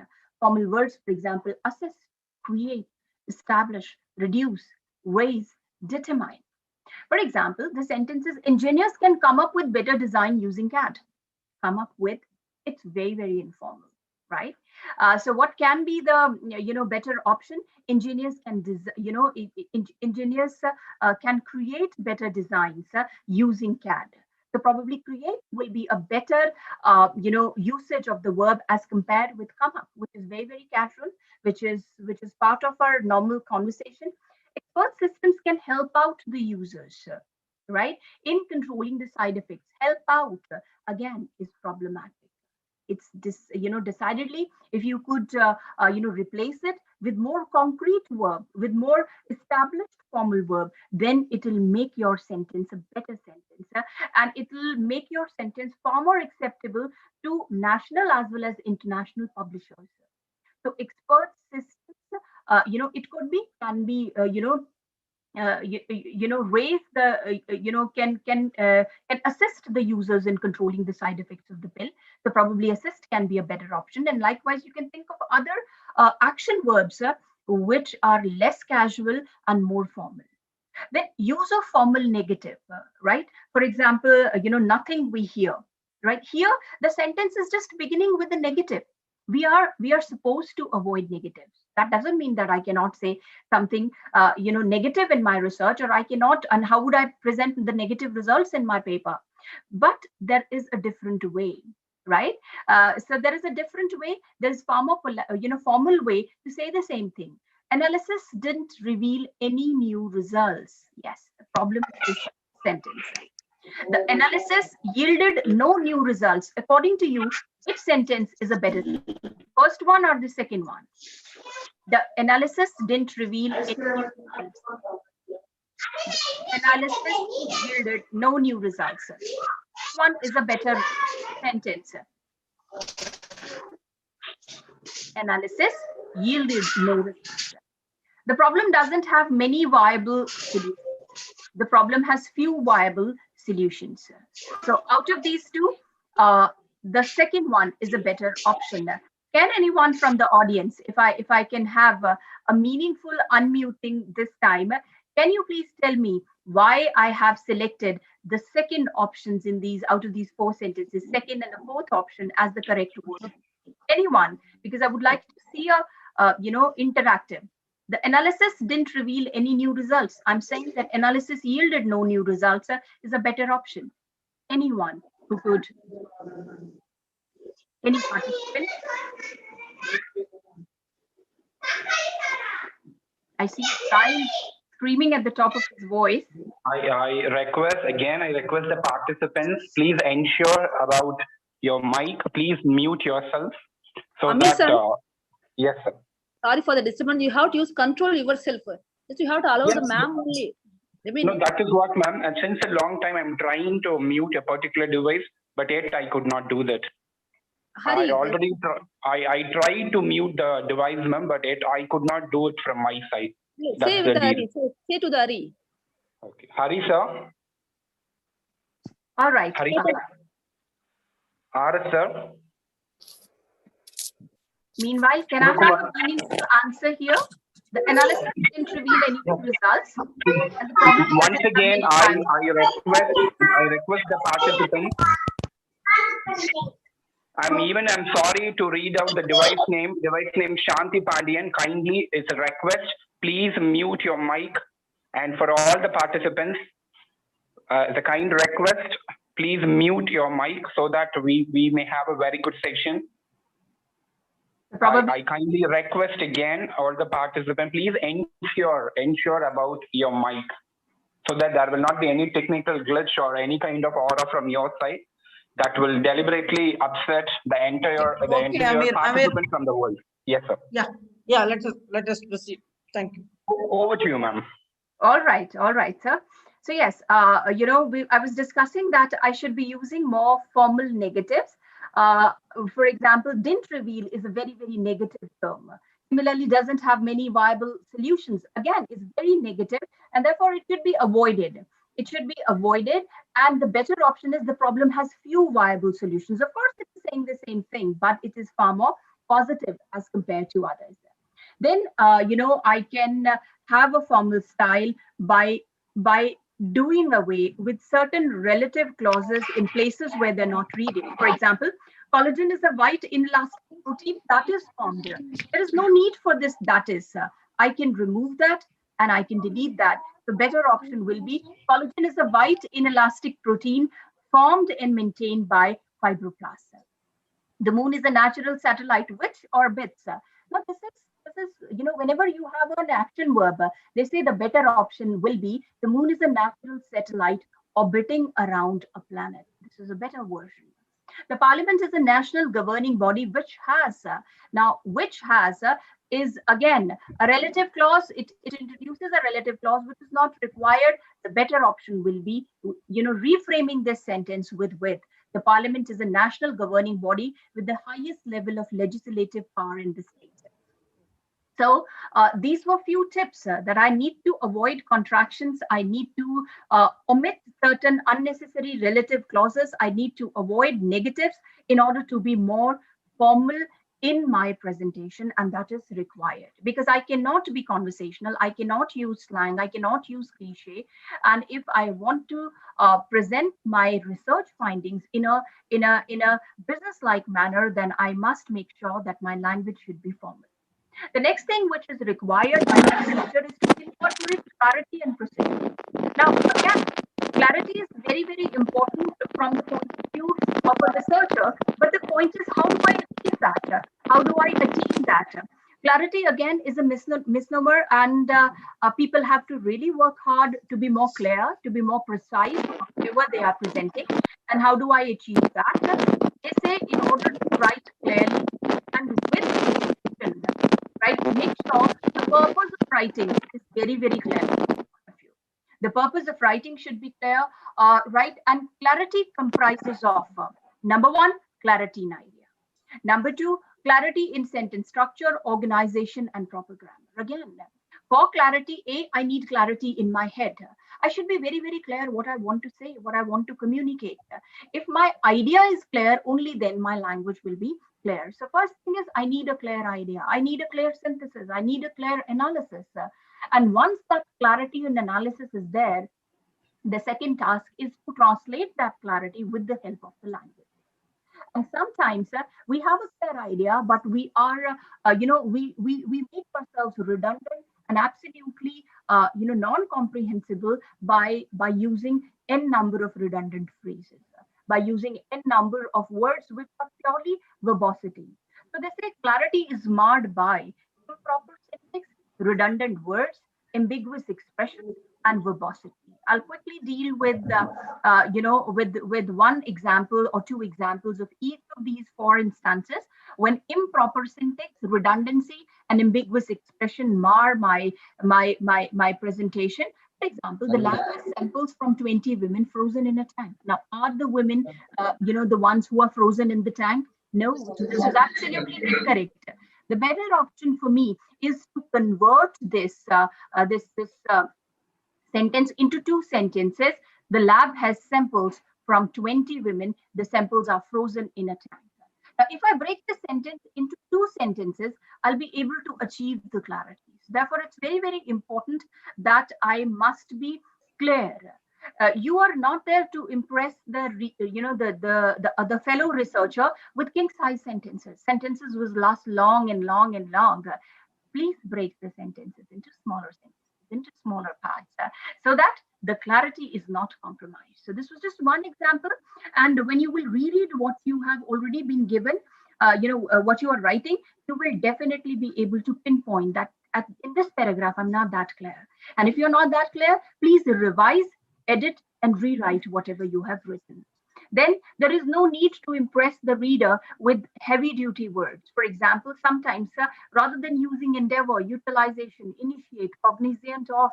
Formal verbs, for example, assess, create, establish, reduce, raise, determine. For example, the sentences, engineers can come up with better design using CAD. Come up with, it's very, very informal, right? So what can be the better option? Engineers can can create better designs using CAD. So probably create will be a better usage of the verb as compared with come up, which is very, very casual, which is part of our normal conversation. systems can help out the users, right, in controlling the side effects. Help out, again, is problematic. It's decidedly, if you could replace it with more concrete verb, with more established formal verb, then it will make your sentence a better sentence, and it will make your sentence far more acceptable to national as well as international publishers. So expert systems, it could be, can be, raise the can assist the users in controlling the side effects of the pill. So probably assist can be a better option. And likewise, you can think of other action verbs which are less casual and more formal. Then use of formal negative, right? For example, nothing we hear, right? Here the sentence is just beginning with the negative. We are supposed to avoid negatives. That doesn't mean that I cannot say something negative in my research, or I cannot, and how would I present the negative results in my paper? But there is a different way, right? So there is a different way. There is far more formal way to say the same thing. Analysis didn't reveal any new results. Yes, the problem is this sentence. The analysis yielded no new results. According to you, which sentence is a better? First one or the second one? The analysis didn't reveal any new results. The analysis yielded no new results. Which one is a better sentence? Analysis yielded no results. The problem doesn't have many viable solutions. The problem has few viable solutions. So out of these two, the second one is a better option. Can anyone from the audience, if I can have a meaningful unmuting this time, can you please tell me why I have selected the second options in these, out of these four sentences, second and the fourth option as the correct one? Anyone? Because I would like to see a interactive. The analysis didn't reveal any new results. I'm saying that analysis yielded no new results is a better option. Anyone who could? Any participant? I see Sai screaming at the top of his voice. I request the participants, please ensure about your mic. Please mute yourself. So Amir, sir. Yes, sir. Sorry for the disturbance. You have to use control yourself. Just you have to allow Yes. the ma'am only. No, that is what, ma'am. And since a long time, I'm trying to mute a particular device, but yet I could not do that. Hari, I tried to mute the device, ma'am, but yet I could not do it from my side. say with the Hari. Say to the Hari. Okay. Hari, sir. All right. Hari, sir. Meanwhile, can I have a meaningful answer here? The analysis didn't reveal any results. And the problem Once again, I request the participants. I'm sorry to read out the device name. Device name Shanti Pandian. Kindly, it's a request. Please mute your mic. And for all the participants, the kind request, please mute your mic so that we may have a very good section. I kindly request again all the participants, please ensure about your mic so that there will not be any technical glitch or any kind of aura from your side that will deliberately upset the entire participant from the world. Yes, sir. Yeah. Let us proceed. Thank you. Over to you, ma'am. All right, sir. So yes, I was discussing that I should be using more formal negatives. For example, didn't reveal is a very, very negative term. Similarly, doesn't have many viable solutions. Again, it's very negative, and therefore it should be avoided. It should be avoided, and the better option is the problem has few viable solutions. Of course, it's saying the same thing, but it is far more positive as compared to others. Then, I can have a formal style by doing away with certain relative clauses in places where they're not reading. For example, collagen is a white inelastic protein that is formed. There is no need for this that is. I can remove that and I can delete that. The better option will be collagen is a white inelastic protein formed and maintained by fibroblasts. The moon is a natural satellite which orbits. Now, this is this is, whenever you have an action verb, they say the better option will be the moon is a natural satellite orbiting around a planet. This is a better version. The parliament is a national governing body which has, is again a relative clause. It introduces a relative clause which is not required. The better option will be, reframing this sentence with the parliament is a national governing body with the highest level of legislative power in the state. So these were few tips that I need to avoid contractions. I need to omit certain unnecessary relative clauses. I need to avoid negatives in order to be more formal in my presentation, and that is required because I cannot be conversational. I cannot use slang. I cannot use cliche. And if I want to present my research findings in a business-like manner, then I must make sure that my language should be formal. The next thing which is required by the teacher is to incorporate clarity and precision. Now, again, clarity is very, very important from the point of view of a researcher, but the point is, how do I achieve that? How do I attain that? Clarity, again, is a misnomer, and people have to really work hard to be more clear, to be more precise whatever they are presenting. And how do I achieve that? They say in order to write clearly and with precision, right? Make sure the purpose of writing is very, very clear. The purpose of writing should be clear, right? And clarity comprises of number one, clarity in idea. Number two, clarity in sentence structure, organization, and proper grammar. Again, for clarity, I need clarity in my head. I should be very, very clear what I want to say, what I want to communicate. If my idea is clear, only then my language will be clear. So first thing is, I need a clear idea. I need a clear synthesis. I need a clear analysis. And once that clarity and analysis is there, the second task is to translate that clarity with the help of the language. And sometimes we have a clear idea, but we are, we make ourselves redundant and absolutely, non-comprehensible by using n number of redundant phrases, by using n number of words which are purely verbosity. So they say clarity is marred by improper syntax, redundant words, ambiguous expressions, and verbosity. I'll quickly deal with, with one example or two examples of each of these four instances when improper syntax, redundancy, and ambiguous expression mar my presentation. For example, the lab has samples from 20 women frozen in a tank. Now, are the women, the ones who are frozen in the tank? No, this is absolutely incorrect. The better option for me is to convert this sentence into two sentences. The lab has samples from 20 women. The samples are frozen in a tank. Now, if I break the sentence into two sentences, I'll be able to achieve the clarity. Therefore, it's very, very important that I must be clear. You are not there to impress the other fellow researcher with king-size sentences. Sentences will last long and long and long. Please break the sentences into smaller sentences, into smaller parts, so that the clarity is not compromised. So this was just one example. And when you will reread what you have already been given, what you are writing, you will definitely be able to pinpoint that in this paragraph, I'm not that clear. And if you're not that clear, please revise, edit, and rewrite whatever you have written. Then there is no need to impress the reader with heavy duty words. For example, sometimes rather than using endeavor, utilization, initiate, cognizant of,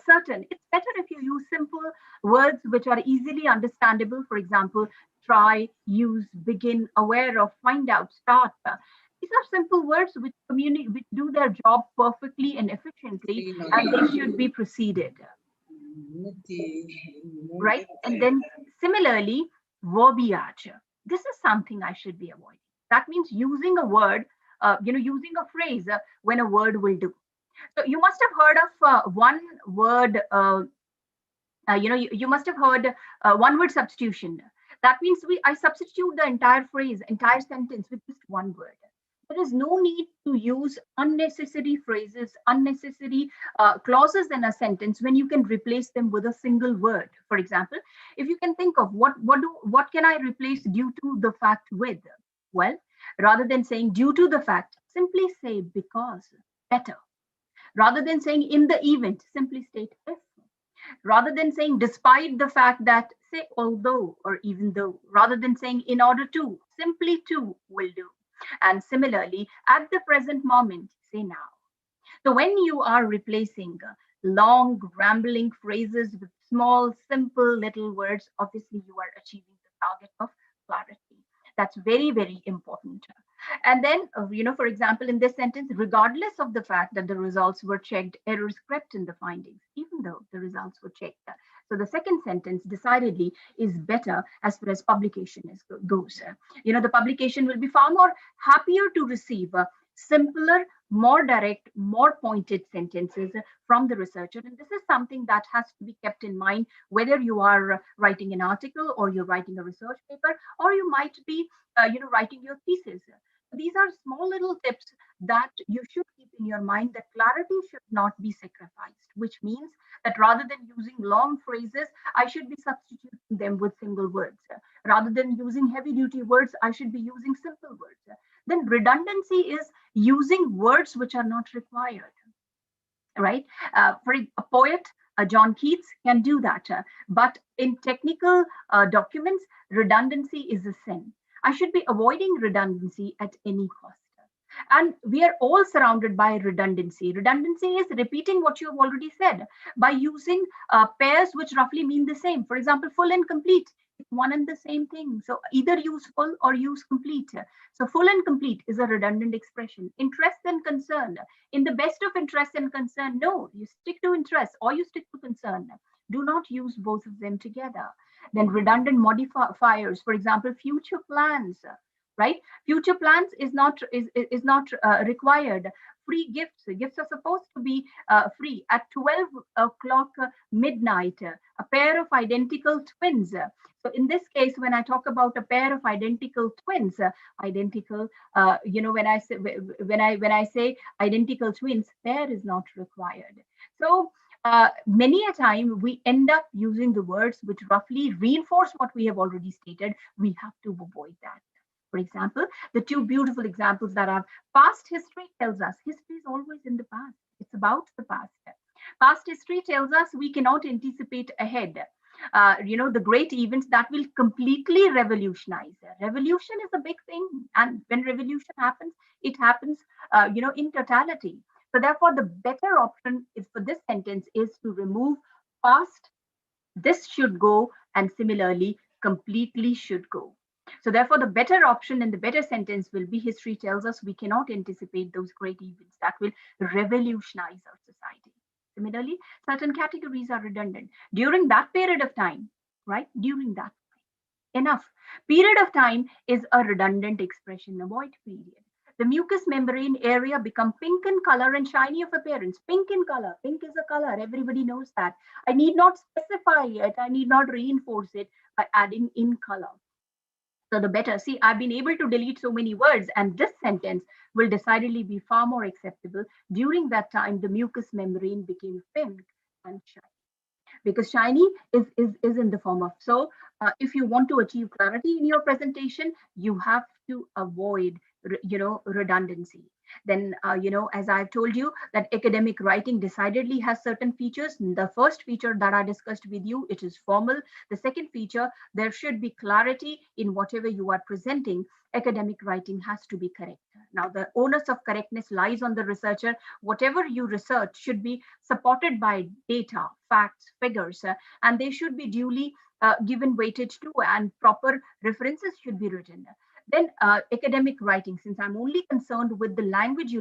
certain, it's better if you use simple words which are easily understandable. For example, try, use, begin, aware of, find out, start. These are simple words which communicate, which do their job perfectly and efficiently, and they should be preceded. Right? And then similarly, verbiage. This is something I should be avoiding. That means using a word, using a phrase when a word will do. So you must have heard of one word, you must have heard one word substitution. That means I substitute the entire phrase, entire sentence with just one word. There is no need to use unnecessary phrases, unnecessary clauses in a sentence when you can replace them with a single word. For example, if you can think of what can I replace due to the fact with? Well, rather than saying due to the fact, simply say because. better. Rather than saying in the event, simply state if. Rather than saying despite the fact that, say although or even though. Rather than saying in order to, simply to will do. And similarly, at the present moment, say now. So when you are replacing long rambling phrases with small, simple little words, obviously you are achieving the target of clarity. That's very, very important. And then, for example, in this sentence, regardless of the fact that the results were checked, errors crept in the findings, even though the results were checked. So the second sentence decidedly is better as far as publication goes. The publication will be far more happier to receive simpler, more direct, more pointed sentences from the researcher. And this is something that has to be kept in mind, whether you are writing an article or you're writing a research paper, or you might be, writing your thesis. These are small little tips that you should keep in your mind, that clarity should not be sacrificed, which means that rather than using long phrases, I should be substituting them with single words. Rather than using heavy duty words, I should be using simple words. Then redundancy is using words which are not required, right? For a poet, John Keats can do that, but in technical documents, redundancy is a sin. I should be avoiding redundancy at any cost. And we are all surrounded by redundancy. Redundancy is repeating what you have already said by using pairs which roughly mean the same. For example, full and complete, it's one and the same thing. So either use full or use complete. So full and complete is a redundant expression. Interest and concern. In the best of interest and concern, no, you stick to interest or you stick to concern. Do not use both of them together. Then redundant modifiers, for example, future plans, right? Future plans is not required. Free gifts. Gifts are supposed to be free at 12 o'clock midnight. A pair of identical twins. So in this case, when I talk about a pair of identical twins, when I say identical twins, pair is not required. So many a time we end up using the words which roughly reinforce what we have already stated. We have to avoid that. For example, the two beautiful examples that I've, past history tells us history is always in the past. It's about the past. Past history tells us we cannot anticipate ahead. The great events that will completely revolutionize. Revolution is a big thing. And when revolution happens, it happens, in totality. So therefore, the better option is for this sentence is to remove past, this should go, and similarly, completely should go. So therefore, the better option and the better sentence will be history tells us we cannot anticipate those great events that will revolutionize our society. Similarly, certain categories are redundant. During that period of time, right? During that time. Enough. Period of time is a redundant expression. Avoid period. The mucous membrane area become pink in color and shiny of appearance. Pink in color. Pink is a color. Everybody knows that. I need not specify it. I need not reinforce it by adding in color. So the better. See, I've been able to delete so many words, and this sentence will decidedly be far more acceptable. During that time, the mucous membrane became pink and shiny. Because shiny is in the form of. So if you want to achieve clarity in your presentation, you have to avoid redundancy. Then, as I've told you, that academic writing decidedly has certain features. The first feature that I discussed with you, it is formal. The second feature, there should be clarity in whatever you are presenting. Academic writing has to be correct. Now, the onus of correctness lies on the researcher. Whatever you research should be supported by data, facts, figures, and they should be duly given weightage to, and proper references should be written. Then academic writing, since I'm only concerned with the language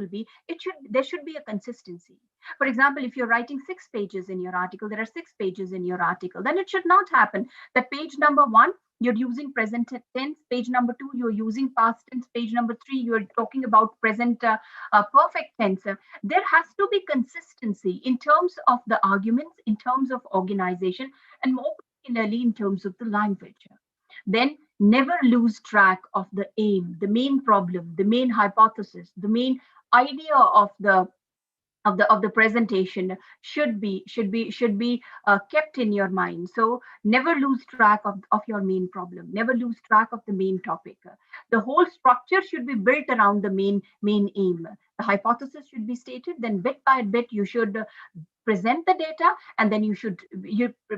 there should be a consistency. For example, if you're writing 6 pages in your article, there are 6 pages in your article, then it should not happen that page number 1, you're using present tense, page number 2, you're using past tense, page number 3, you're talking about present perfect tense. There has to be consistency in terms of the arguments, in terms of organization, and more particularly in terms of the language. Then never lose track of the aim, the main problem, the main hypothesis, the main idea of the of the presentation should be kept in your mind. So never lose track of your main problem, never lose track of the main topic. The whole structure should be built around the main aim. The hypothesis should be stated, then bit by bit you should present the data, and then you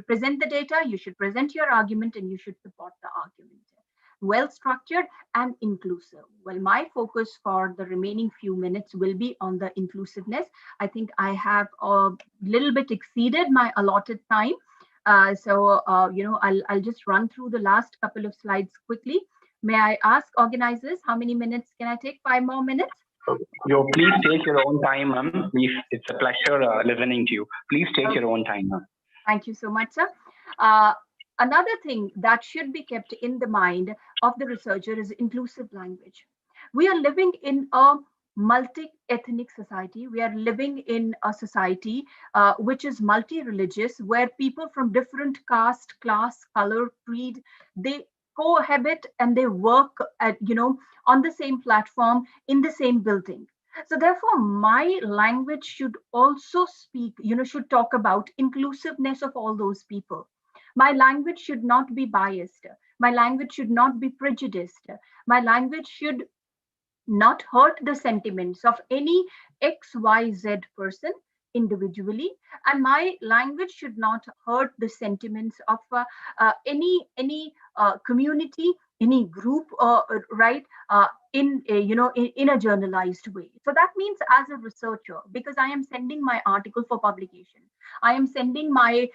present the data, you should present your argument, and you should support the argument. Well structured and inclusive. Well, my focus for the remaining few minutes will be on the inclusiveness. I think I have a little bit exceeded my allotted time. I'll just run through the last couple of slides quickly. May I ask organizers, how many minutes can I take? 5 more minutes? Please take your own time, ma'am. It's a pleasure listening to you. Please take your own time, ma'am. Thank you so much, sir. Another thing that should be kept in the mind of the researcher is inclusive language. We are living in a multi-ethnic society. We are living in a society which is multi-religious, where people from different caste, class, color, creed, they cohabit and they work at, on the same platform in the same building. So therefore, my language should also speak, should talk about inclusiveness of all those people. My language should not be biased. My language should not be prejudiced. My language should not hurt the sentiments of any XYZ person individually, and my language should not hurt the sentiments of any community, any group, in a generalized way. So that means, as a researcher, because I am sending my article for publication, I am sending my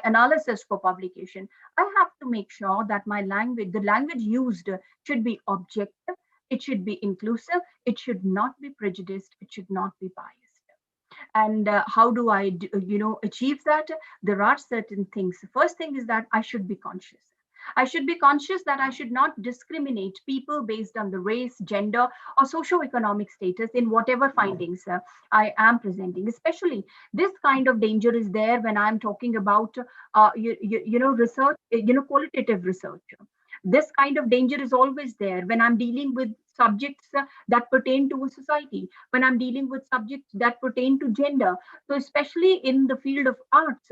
analysis for publication, I have to make sure that my language, the language used, should be objective, it should be inclusive, it should not be prejudiced, it should not be biased. And how do I achieve that? There are certain things. The first thing is that I should be conscious. I should be conscious that I should not discriminate people based on the race, gender, or socioeconomic status in whatever findings I am presenting. Especially this kind of danger is there when I'm talking about research, qualitative research. This kind of danger is always there when I'm dealing with subjects that pertain to a society, when I'm dealing with subjects that pertain to gender. So especially in the field of arts,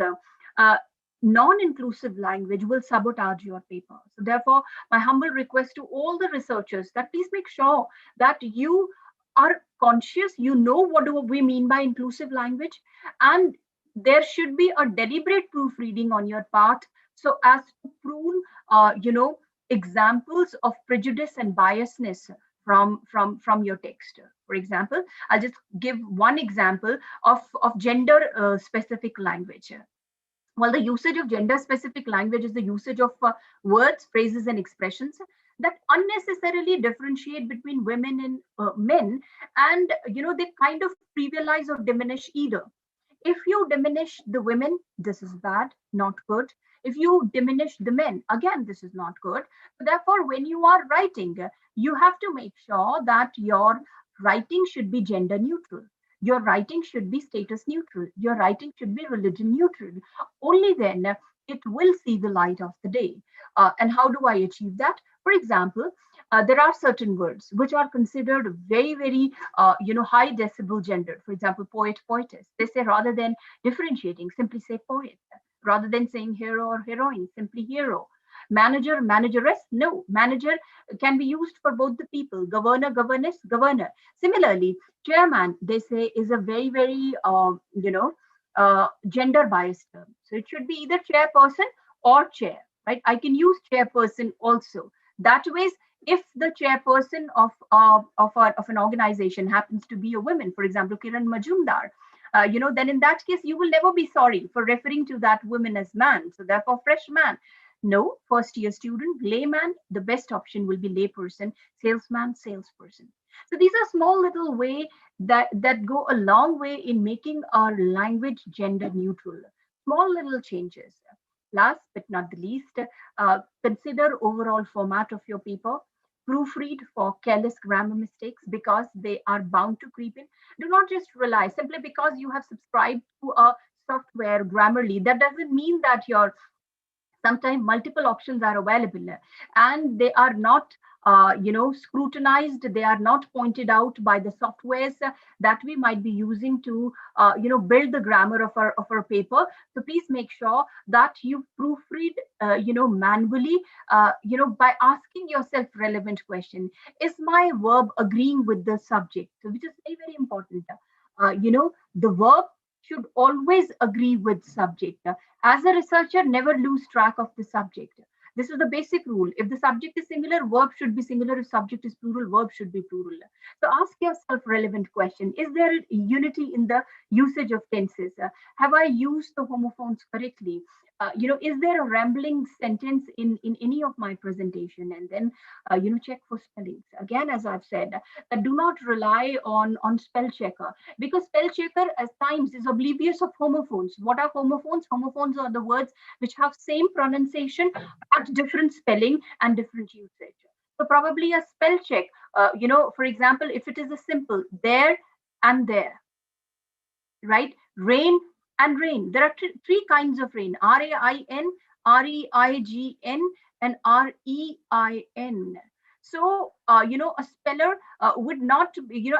non-inclusive language will sabotage your paper. So therefore, my humble request to all the researchers that please make sure that you are conscious, you know what do we mean by inclusive language, and there should be a deliberate proofreading on your part so as to prune, examples of prejudice and biasness from your text. For example, I'll just give one example of gender specific language. Well, the usage of gender specific language is the usage of words, phrases, and expressions that unnecessarily differentiate between women and men, and they kind of trivialize or diminish either. If you diminish the women, this is bad, not good. If you diminish the men, again, this is not good. So therefore, when you are writing, you have to make sure that your writing should be gender neutral. Your writing should be status neutral. Your writing should be religion neutral. Only then it will see the light of the day. And how do I achieve that? For example, there are certain words which are considered very, very, high decibel gendered. For example, poet, poetess. They say rather than differentiating, simply say poet. Rather than saying hero or heroine, simply hero. Manager, manageress, no. Manager can be used for both the people. Governor, governess, governor. Similarly, chairman, they say, is a very, very, gender biased term. So it should be either chairperson or chair, right? I can use chairperson also. That way, if the chairperson of an organization happens to be a woman, for example, Kiran Majumdar, then in that case, you will never be sorry for referring to that woman as man. So therefore, fresh man. No, first year student, layman, the best option will be layperson, salesman, salesperson. So these are small little way that go a long way in making our language gender neutral. Small little changes. Last but not the least, consider overall format of your paper. Proofread for careless grammar mistakes because they are bound to creep in. Do not just rely simply because you have subscribed to a software Grammarly. That doesn't mean that sometimes multiple options are available and they are not scrutinized. They are not pointed out by the softwares that we might be using to, build the grammar of our paper. So please make sure that you proofread, manually, by asking yourself relevant question. Is my verb agreeing with the subject? So which is very, very important. The verb should always agree with subject. As a researcher, never lose track of the subject. This is the basic rule. If the subject is singular, verb should be singular. If subject is plural, verb should be plural. So ask yourself relevant question. Is there unity in the usage of tenses? Have I used the homophones correctly? Is there a rambling sentence in any of my presentation? And then, check for spellings. Again, as I've said, do not rely on spell checker, because spell checker at times is oblivious of homophones. What are homophones? Homophones are the words which have same pronunciation but different spelling and different usage. So probably a spell check, for example, if it is a simple there and there, right? Rain and rain. There are three kinds of rain: R-A-I-N, R-E-I-G-N, and R-E-I-N. So, a speller would not,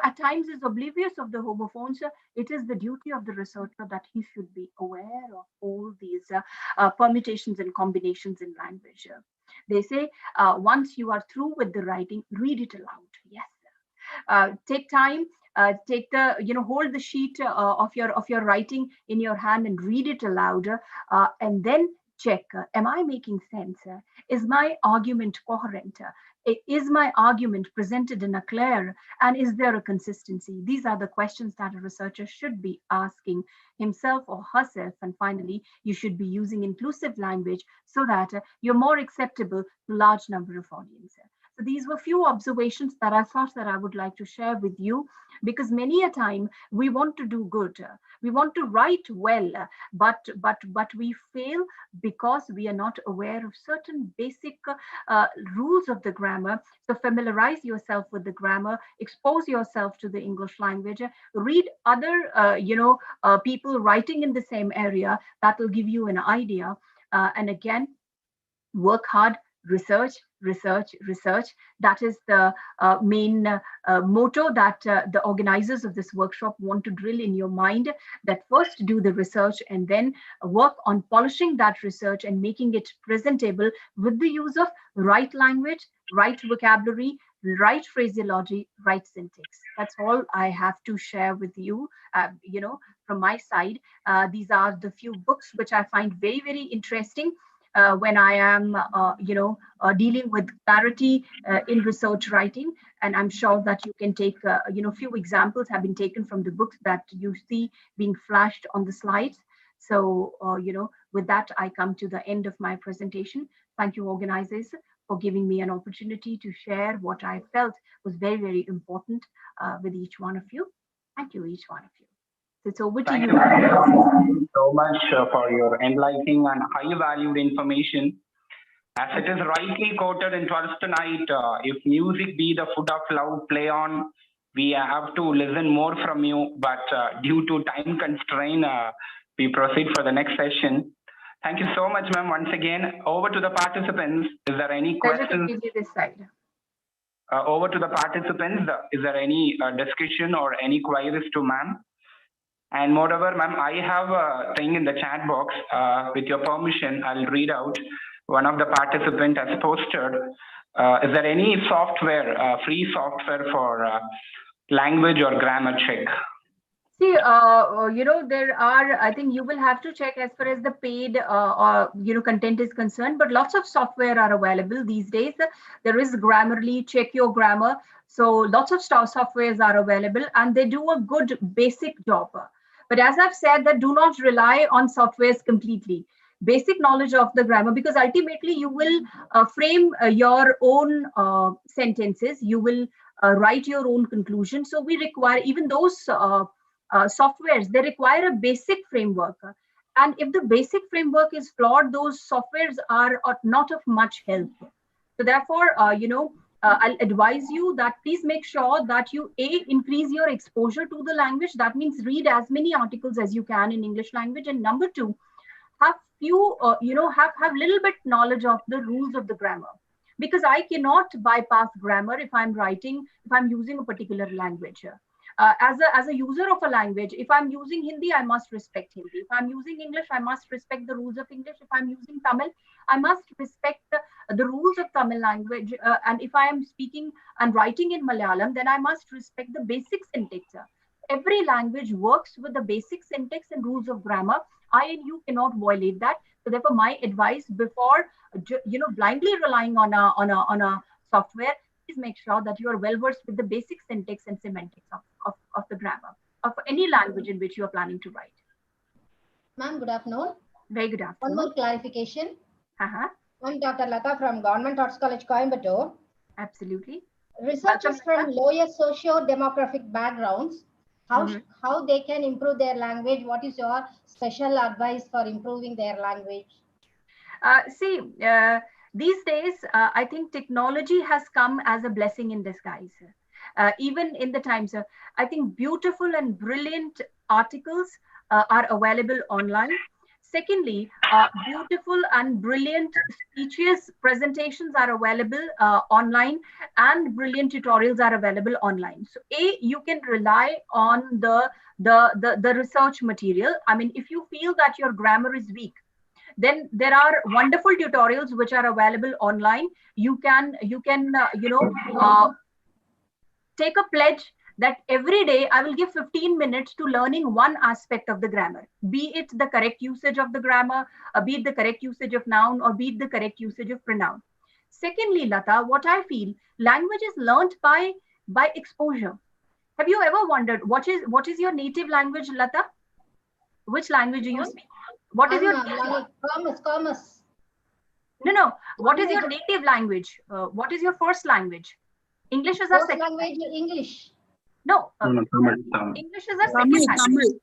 at times is oblivious of the homophones. It is the duty of the researcher that he should be aware of all these permutations and combinations in language. They say, once you are through with the writing, read it aloud. Yes. Take time. Take the, hold the sheet of your writing in your hand and read it aloud, and then check, am I making sense? Is my argument coherent? Is my argument presented in a clear, and is there a consistency? These are the questions that a researcher should be asking himself or herself. And finally, you should be using inclusive language so that you're more acceptable to large number of audiences. So these were few observations that I thought that I would like to share with you, because many a time we want to do good, we want to write well, but we fail because we are not aware of certain basic rules of the grammar. So familiarize yourself with the grammar, expose yourself to the English language, read other people writing in the same area. That will give you an idea. And again, work hard. Research, research, research. That is the main motto that the organizers of this workshop want to drill in your mind, that first do the research and then work on polishing that research and making it presentable with the use of right language, right vocabulary, right phraseology, right syntax. That's all I have to share with you, from my side. These are the few books which I find very, very interesting. When I am, dealing with clarity in research writing. And I'm sure that you can take, few examples have been taken from the books that you see being flashed on the slides. So, with that, I come to the end of my presentation. Thank you, organizers, for giving me an opportunity to share what I felt was very, very important with each one of you. Thank you, each one of you. It's over to you. Thank you so much for your enlightening and high valued information. As it is rightly quoted in 12th Night, if music be the food of love, play on. We have to listen more from you, but due to time constraint, we proceed for the next session. Thank you so much, ma'am. Once again, over to the participants. Is there any questions? Over to the participants. Is there any discussion or any queries to ma'am? And moreover, ma'am, I have a thing in the chat box. With your permission, I'll read out. One of the participants has posted. Is there any software, free software for language or grammar check? See, there are, I think you will have to check as far as the paid, content is concerned, but lots of software are available these days. There is Grammarly, Check Your Grammar. So lots of softwares are available and they do a good basic job. But as I've said, that do not rely on softwares completely. Basic knowledge of the grammar, because ultimately you will frame your own sentences. You will write your own conclusion. So we require, even those softwares, they require a basic framework. And if the basic framework is flawed, those softwares are not of much help. So therefore, I'll advise you that please make sure that you increase your exposure to the language. That means read as many articles as you can in English language. And number two, have little bit knowledge of the rules of the grammar. because I cannot bypass grammar if I'm using a particular language. As a user of a language, if I'm using Hindi, I must respect Hindi. If I'm using English, I must respect the rules of English. If I'm using Tamil, I must respect the rules of Tamil language. And if I am speaking and writing in Malayalam, then I must respect the basic syntax. Every language works with the basic syntax and rules of grammar. I and you cannot violate that. So therefore, my advice before blindly relying on a software, please make sure that you are well versed with the basic syntax and semantics of the grammar of any language in which you are planning to write. Ma'am, good afternoon. Very good afternoon. One more clarification. Uh-huh. I'm Dr. Lata from Government Arts College, Coimbatore. Absolutely. Researchers from lower socio-demographic backgrounds, how they can improve their language? What is your special advice for improving their language? These days, I think technology has come as a blessing in disguise. Even in the times, I think beautiful and brilliant articles are available online. Secondly, beautiful and brilliant speeches, presentations are available online, and brilliant tutorials are available online. So, you can rely on the research material. I mean, if you feel that your grammar is weak, then there are wonderful tutorials which are available online. You can take a pledge that every day I will give 15 minutes to learning one aspect of the grammar, be it the correct usage of the grammar, be it the correct usage of noun, or be it the correct usage of pronoun. Secondly, Lata, what I feel, language is learnt by exposure. Have you ever wondered what is your native language, Lata? Which language do you speak? What is your commerce? No. What is your native language? What is your first language? English is our second language. English. No. English is our second language.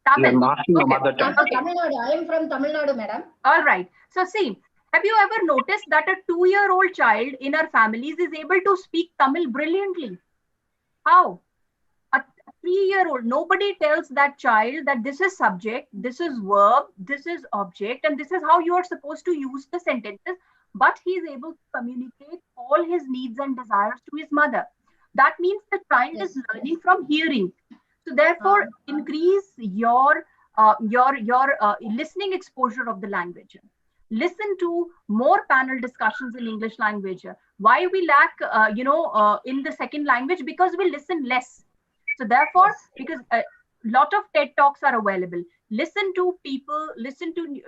Tamil. Tamil Nadu. I am from Tamil Nadu, madam. All right. So see, have you ever noticed that a 2-year-old child in our families is able to speak Tamil brilliantly? How? A 3-year-old, nobody tells that child that this is subject, this is verb, this is object, and this is how you are supposed to use the sentences. But he is able to communicate all his needs and desires to his mother. That means the child is learning from hearing. So therefore, increase your listening exposure of the language. Listen to more panel discussions in English language. Why we lack, in the second language? Because we listen less. So therefore, because a lot of TED Talks are available. Listen to people, listen to,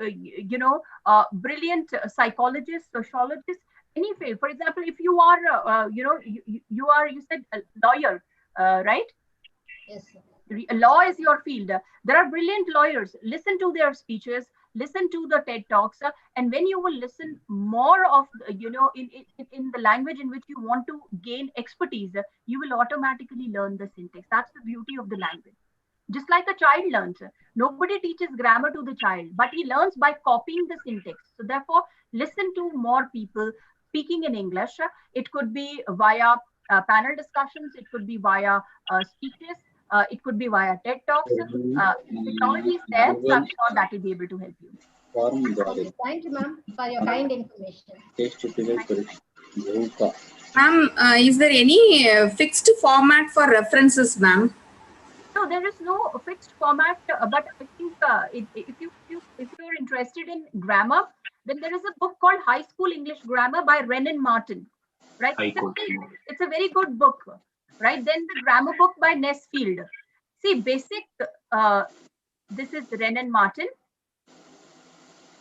brilliant psychologists, sociologists, anyway. For example, if you are, you said a lawyer, right? Yes, sir. Law is your field. There are brilliant lawyers. Listen to their speeches, listen to the TED Talks, and when you will listen more of, in the language in which you want to gain expertise, you will automatically learn the syntax. That's the beauty of the language. Just like a child learns. Nobody teaches grammar to the child, but he learns by copying the syntax. So therefore, listen to more people speaking in English. It could be via panel discussions. It could be via speeches. It could be via TED Talks. Technology is there, so I'm sure that will be able to help you. Thank you, ma'am, for your kind information. Ma'am, is there any fixed format for references, ma'am? No, there is no fixed format, but I think if you're interested in grammar, then there is a book called High School English Grammar by Renan Martin, right? It's a very good book, right? Then the grammar book by Nesfield. See, basic, this is Renan Martin.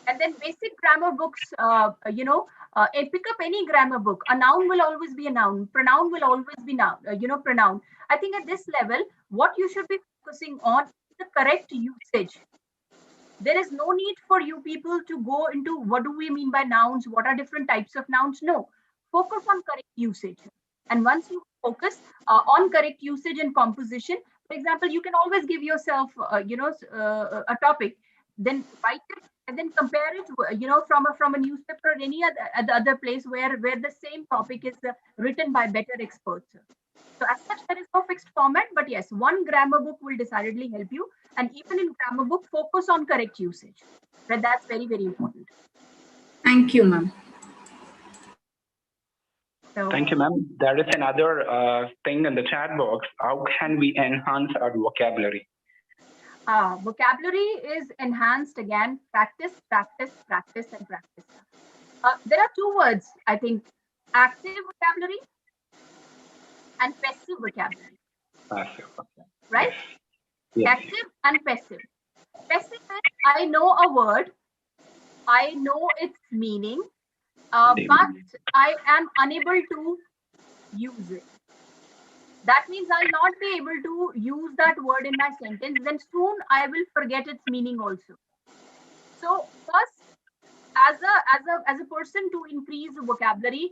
And then basic grammar books, pick up any grammar book. A noun will always be a noun. Pronoun will always be noun, pronoun. I think at this level, what you should be focusing on is the correct usage. There is no need for you people to go into what do we mean by nouns, what are different types of nouns. No, focus on correct usage. And once you focus on correct usage and composition, for example, you can always give yourself, a topic, then write it and then compare it, from a newspaper or any other place where the same topic is written by better experts. So as such, there is no fixed format, but yes, one grammar book will decidedly help you. And even in grammar book, focus on correct usage. But that's very, very important. Thank you, ma'am. So, Thank you, ma'am. There is another thing in the chat box. How can we enhance our vocabulary? vocabulary is enhanced again, practice, practice, practice, and practice. There are two words, I think, active vocabulary and passive vocabulary, right? Yes. Active and passive. Passive is I know a word, I know its meaning, but I am unable to use it. That means I'll not be able to use that word in my sentence. Then soon I will forget its meaning also. So first, as a person to increase vocabulary,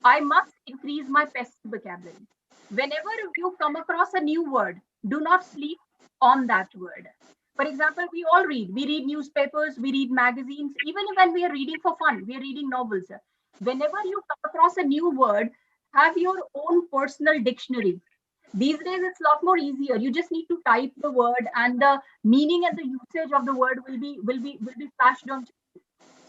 I must increase my passive vocabulary. Whenever you come across a new word, do not sleep on that word. For example, we all read. We read newspapers, we read magazines. Even when we are reading for fun, we are reading novels. Whenever you come across a new word, have your own personal dictionary. These days, it's a lot more easier. You just need to type the word, and the meaning and the usage of the word will be flashed on.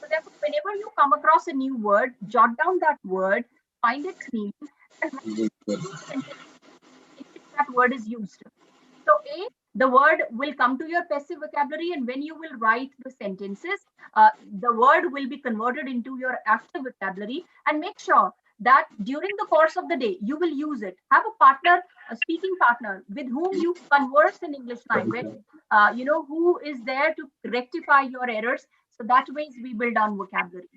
So therefore, whenever you come across a new word, jot down that word, find its meaning, and that word is used. So the word will come to your passive vocabulary, and when you will write the sentences, the word will be converted into your active vocabulary. And make sure that during the course of the day, you will use it. Have a partner, a speaking partner with whom you converse in English language, who is there to rectify your errors. So that way we build on vocabulary.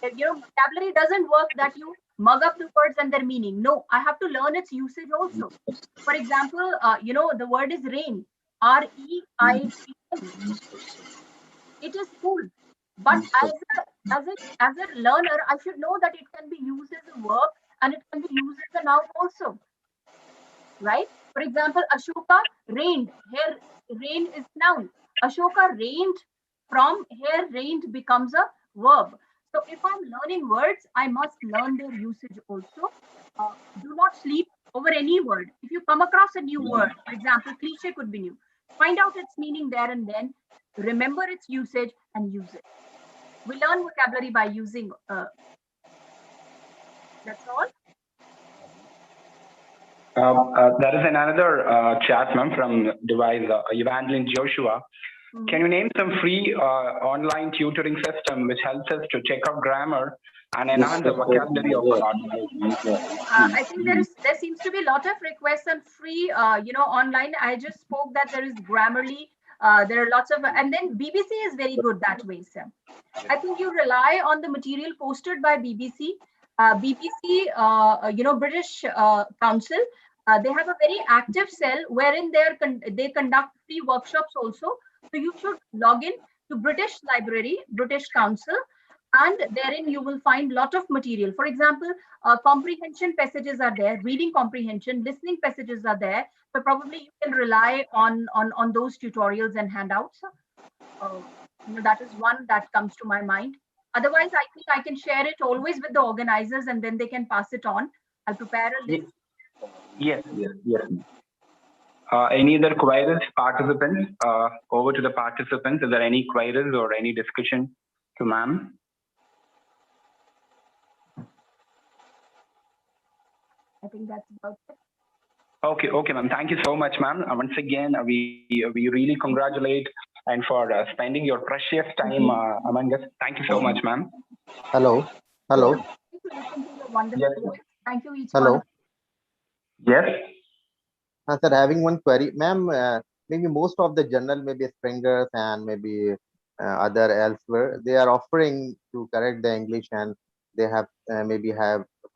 Vocabulary doesn't work that you mug up the words and their meaning. No, I have to learn its usage also. For example, the word is rain, R-E-I-N. It is cool. But as a learner, I should know that it can be used as a verb and it can be used as a noun also. Right? For example, Ashoka rained. Here, rain is noun. Ashoka reigned. From here, reigned becomes a verb. So if I'm learning words, I must learn their usage also. Do not sleep over any word. If you come across a new word, for example, cliche could be new. Find out its meaning there and then. Remember its usage and use it. We learn vocabulary by using. That's all. There is another chat, ma'am, from device Evangeline Joshua. Can you name some free online tutoring system which helps us to check out grammar and enhance the vocabulary of our audience? I think there seems to be a lot of requests on free, online. I just spoke that there is Grammarly. There are lots of, and then BBC is very good that way, sir. I think you rely on the material posted by BBC. British Council. They have a very active cell wherein they conduct free workshops also. So you should log in to British Library, British Council, and therein you will find a lot of material. For example, comprehension passages are there, reading comprehension, listening passages are there. So probably you can rely on those tutorials and handouts. That is one that comes to my mind. Otherwise, I think I can share it always with the organizers and then they can pass it on. I'll prepare a list. Yes. Any other queries, participants? Over to the participants. Is there any queries or any discussion to ma'am? I think that's about it. Okay, ma'am. Thank you so much, ma'am. Once again, we really congratulate and for spending your precious time among us. Thank you so much, ma'am. Hello. Yes. Thank you each Hello. one. Yes. Sir, having one query, ma'am. Maybe most of the journal, maybe Springer's and maybe other elsewhere, they are offering to correct the English, and they have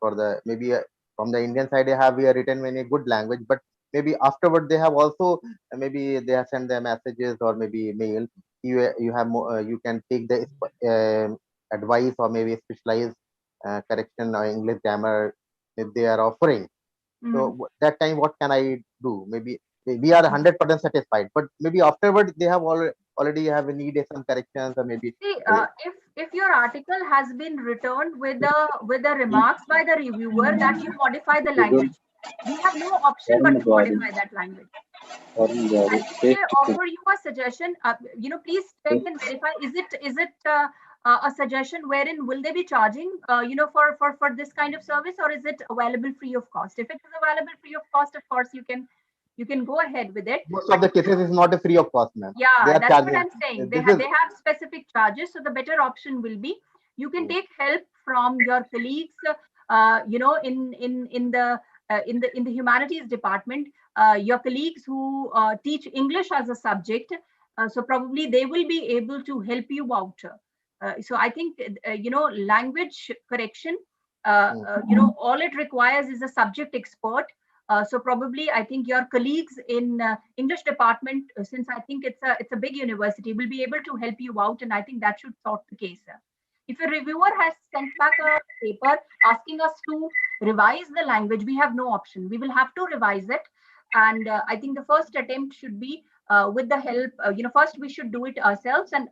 from the Indian side they have written in a good language, but maybe afterward they have also maybe they have sent their messages or maybe mail. You have you can take the advice or maybe specialized correction or English grammar if they are offering. So that time, what can I do? Maybe we are 100% satisfied, but maybe afterward they have already have a need some corrections or maybe. See, if your article has been returned with the remarks by the reviewer that you modify the language, we have no option but to modify that language. And if they offer you a suggestion, please check and verify. Is it a suggestion wherein will they be charging, for this kind of service, or is it available free of cost? If it is available free of cost, of course, you can go ahead with it. Most of the cases is not a free of cost, ma'am. Yeah, They are that's what charging. I'm saying. They This is- have specific charges. So the better option will be you can take help from your colleagues, in the humanities department, your colleagues who teach English as a subject. So probably they will be able to help you out. So I think, language correction, all it requires is a subject expert. So probably I think your colleagues in English department, since I think it's a big university, will be able to help you out, and I think that should sort the case. If a reviewer has sent back a paper asking us to revise the language, we have no option. We will have to revise it, and I think the first attempt should be with the help. First we should do it ourselves, and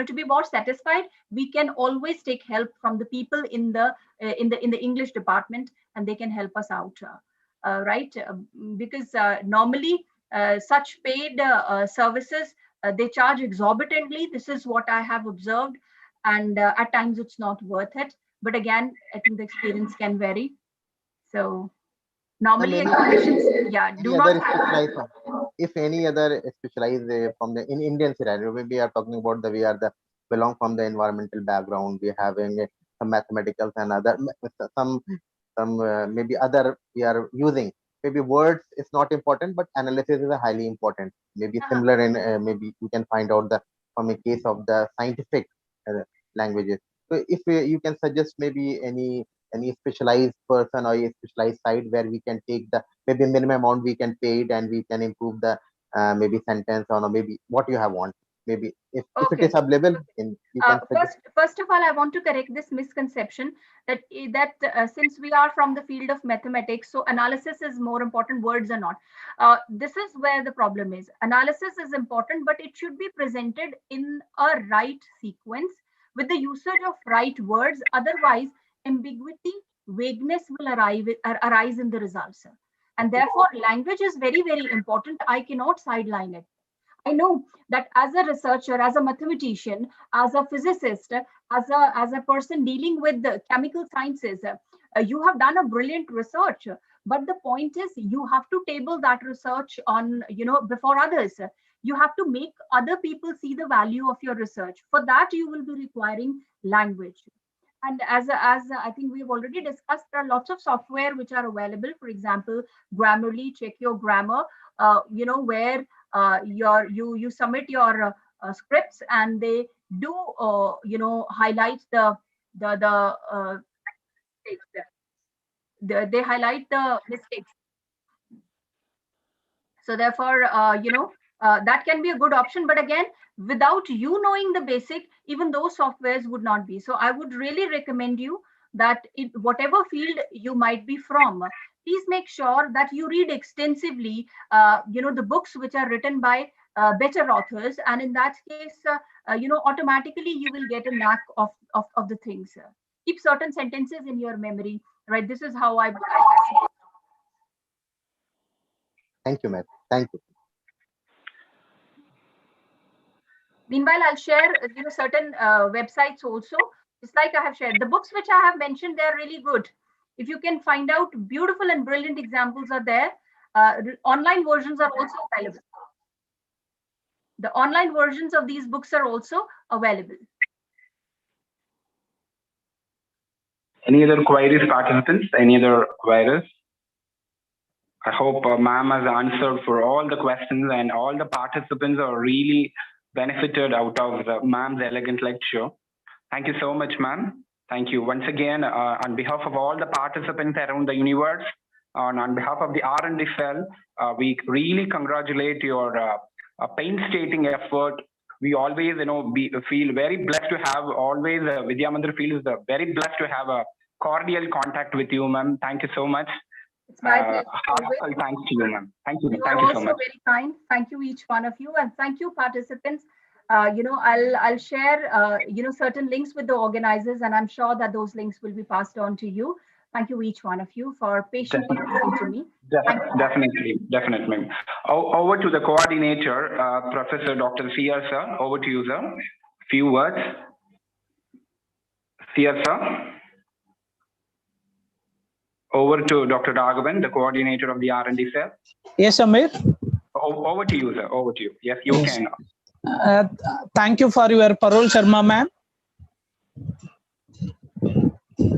to be more satisfied, we can always take help from the people in the English department, and they can help us out, right? Because normally such paid services, they charge exorbitantly. This is what I have observed, and at times it's not worth it. But again, I think the experience can vary. So normally, do not have. If any other specialized from the in Indian scenario, we are talking about belong from the environmental background. We are having some mathematicals and other some maybe other we are using. Maybe words is not important, but analysis is highly important. Maybe similar in maybe you can find out from a case of the scientific languages. So if you can suggest maybe any specialized person or a specialized site where we can take the maybe minimum amount we can pay it, and we can improve the maybe sentence or maybe what you have want. Maybe if it is available, you can First of all, I want to correct this misconception that since we are from the field of mathematics, so analysis is more important, words are not. This is where the problem is. Analysis is important, but it should be presented in a right sequence with the usage of right words. Otherwise, ambiguity, vagueness will arise in the results. And therefore, language is very, very important. I cannot sideline it. I know that as a researcher, as a mathematician, as a physicist, as a person dealing with the chemical sciences, you have done a brilliant research. But the point is, you have to table that research on, before others. You have to make other people see the value of your research. For that, you will be requiring language. And as I think we've already discussed, there are lots of software which are available. For example, Grammarly, check your grammar, where you submit your scripts, and they do highlight they highlight the mistakes. So therefore, that can be a good option. But again, without you knowing the basic, even those softwares would not be. So I would really recommend you that whatever field you might be from, please make sure that you read extensively, the books which are written by better authors. And in that case, automatically you will get a knack of the things. Keep certain sentences in your memory, right? This is how I Thank you, ma'am. Thank you. Meanwhile, I'll share certain websites also. Just like I have shared, the books which I have mentioned, they're really good. If you can find out, beautiful and brilliant examples are there. Online versions are also available. The online versions of these books are also available. Any other queries, participants? Any other queries? I hope ma'am has answered for all the questions, and all the participants are really benefited out of ma'am's elegant lecture. Thank you so much, ma'am. Thank you once again on behalf of all the participants around the universe, on behalf of the R&D cell, we really congratulate your painstaking effort. We always, feel very blessed to have always Vidya Mandir feels very blessed to have a cordial contact with you, ma'am. Thank you so much. It's my pleasure. Thanks to you, ma'am. Thank you. You Thank are you so also much. very kind. Thank you, each one of you, and thank you, participants. I'll share certain links with the organizers, and I'm sure that those links will be passed on to you. Thank you, each one of you, for patiently listening to me. Definitely. Over to the coordinator, Professor Dr. C.R. sir. Over to you, sir. few words. Yes, sir. Over to Dr. Raghavan, the coordinator of the R&D cell. Yes, Amir. Over to you, sir. Over to you. Yes, you Yes. can. Thank you for your parole, Sharma ma'am.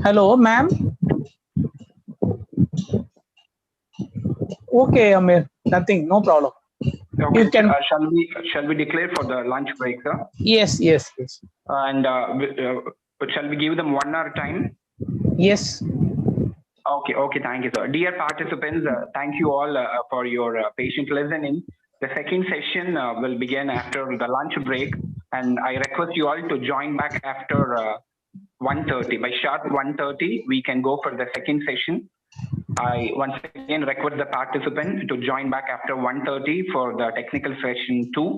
Hello, ma'am. Okay, Amir. Nothing. No problem. Okay, You can. shall we declare for the lunch break, sir? Yes, yes, yes. And shall we give them 1 hour time? Yes. Okay, thank you, sir. Dear participants, thank you all for your patient listening. The second session will begin after the lunch break, and I request you all to join back after 1:30. By sharp 1:30, we can go for the second session. I once again request the participant to join back after 1:30 for the technical session 2.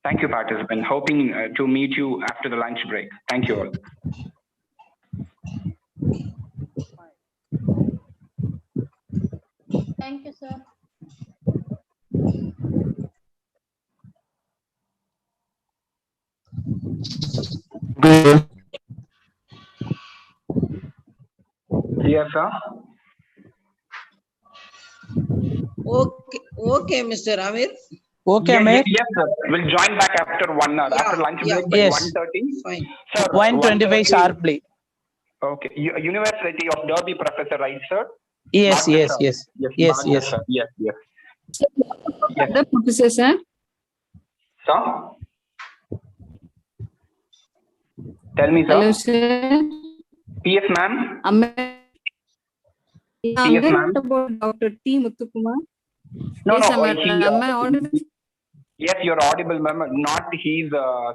Thank you, participant. Hoping to meet you after the lunch break. Thank you all. Thank you, sir. Yes, sir. Okay, Mr. Amir. Okay, Amir. Yes, sir. We'll join back after 1 hour. After lunch break by Yes. 1:30. Fine. Sir, 1:25 sharply. Okay. University of Derby professor, right, sir? Yes, Bhagat, yes, sir. yes. Yes, Yes, Bhagat, yes. sir. Yes, yes. The professor, sir. Sir? Tell me, sir. Hello, sir. Yes, ma'am. Yes, ma'am. about Dr. T. Muthukumar. No, Yes, no. am I audible? Yes, you're audible, ma'am. Not his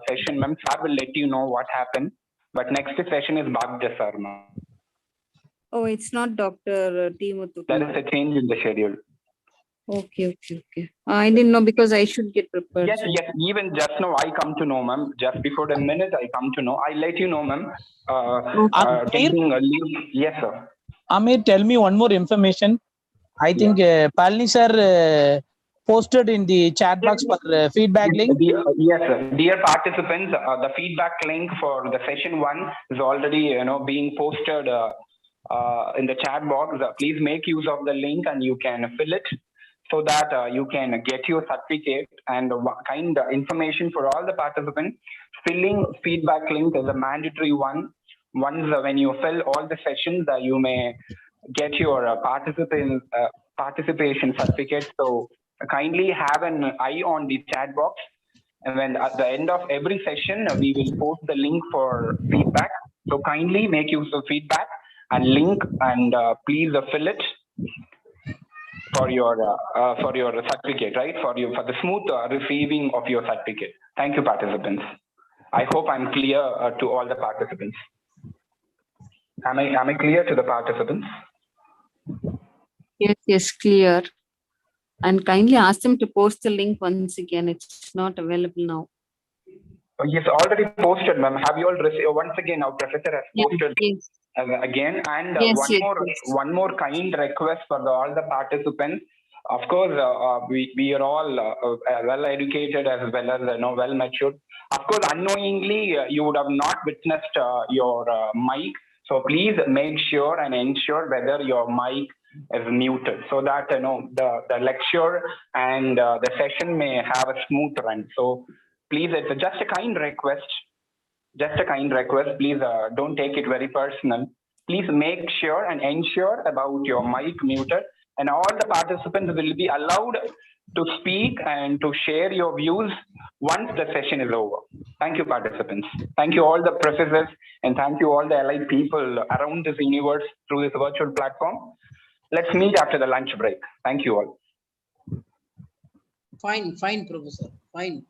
session, ma'am. Sir will let you know what happened. But next session is Bhagat, sir, ma'am. Oh, it's not Dr. T. There Muthukumar. is a change in the schedule. Okay. I didn't know because I should get prepared. Yes, sir. yes. Even just now I come to know, ma'am. Just before the minute I come to know. I let you know, ma'am. Taking a leave. Yes, sir. Amir, tell me one more information. I think Palni sir posted in the chat box for feedback link. Yes, sir. Dear participants, the feedback link for the session 1 is already, being posted in the chat box. Please make use of the link and you can fill it so that you can get your certificate and kind of information for all the participants. Filling feedback link is a mandatory one. Once when you fill all the sessions, you may get your participation certificate. So kindly have an eye on the chat box. And when at the end of every session, we will post the link for feedback. So kindly make use of feedback and link and please fill it for your certificate, right? For the smooth receiving of your certificate. Thank you, participants. I hope I'm clear to all the participants. Am I clear to the participants? Yes, clear. And kindly ask them to post the link once again. It's not available now. Yes, already posted, ma'am. Have you all received? Once again, our professor has posted again. And one more kind request for all the participants. Of course, we are all well educated as well as well matured. Of course, unknowingly, you would have not witnessed your mic. So please make sure and ensure whether your mic is muted so that the lecture and the session may have a smooth run. So please, it's just a kind request. Please don't take it very personal. Please make sure and ensure about your mic muted, and all the participants will be allowed to speak and to share your views once the session is over. Thank you, participants. Thank you all the professors, and thank you all the allied people around this universe through this virtual platform. Let's meet after the lunch break. Thank you all. Fine, Professor. Fine.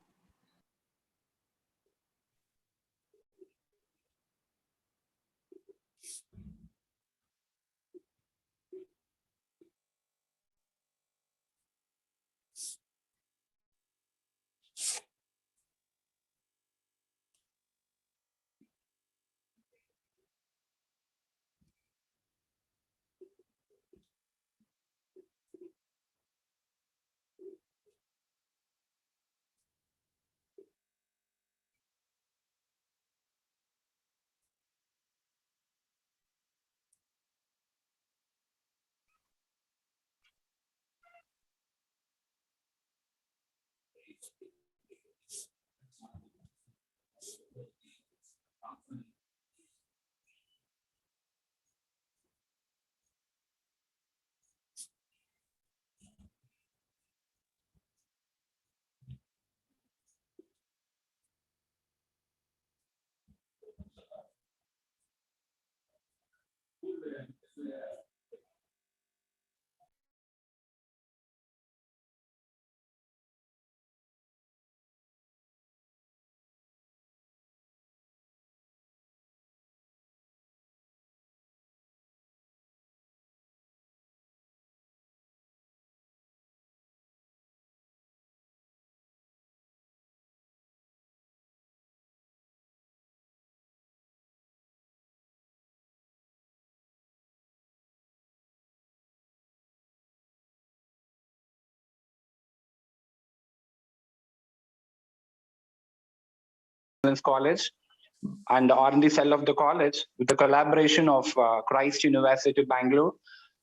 College and R&D cell of the college with the collaboration of Christ University Bangalore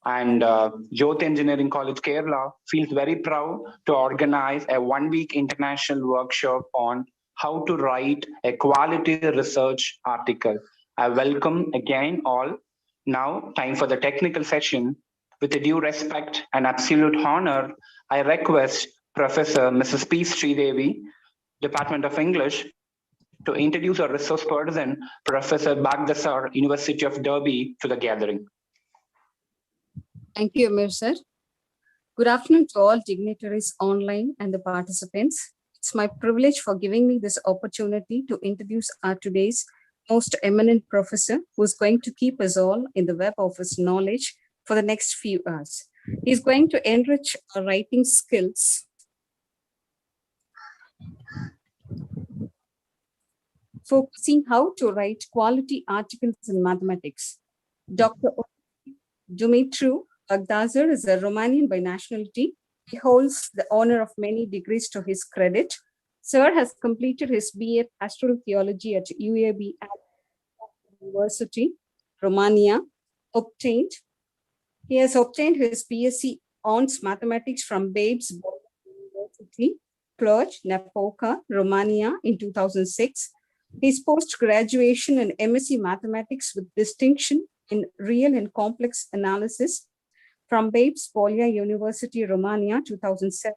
and Jyoth Engineering College Kerala feels very proud to organize a one-week international workshop on how to write a quality research article. I welcome again all. Now, time for the technical session. With a due respect and absolute honor, I request Professor Mrs. P. Sridevi, Department of English, to introduce our resource person, Professor Bagdasar, University of Derby, to the gathering. Thank you, Amir sir. Good afternoon to all dignitaries online and the participants. It's my privilege for giving me this opportunity to introduce our today's most eminent professor, who is going to keep us all in the web of his knowledge for the next few hours. He's going to enrich our writing skills focusing how to write quality articles in mathematics. Dr. Dumitru Bagdasar is a Romanian by nationality. He holds the honor of many degrees to his credit. Sir has completed his BA Pastoral Theology at UAB University, Romania. He has obtained his BSc Hons Mathematics from Babes University, Cluj, Napoca, Romania in 2006. His post-graduation in MSc Mathematics with distinction in Real and Complex Analysis from Babes Bolia University, Romania, 2007.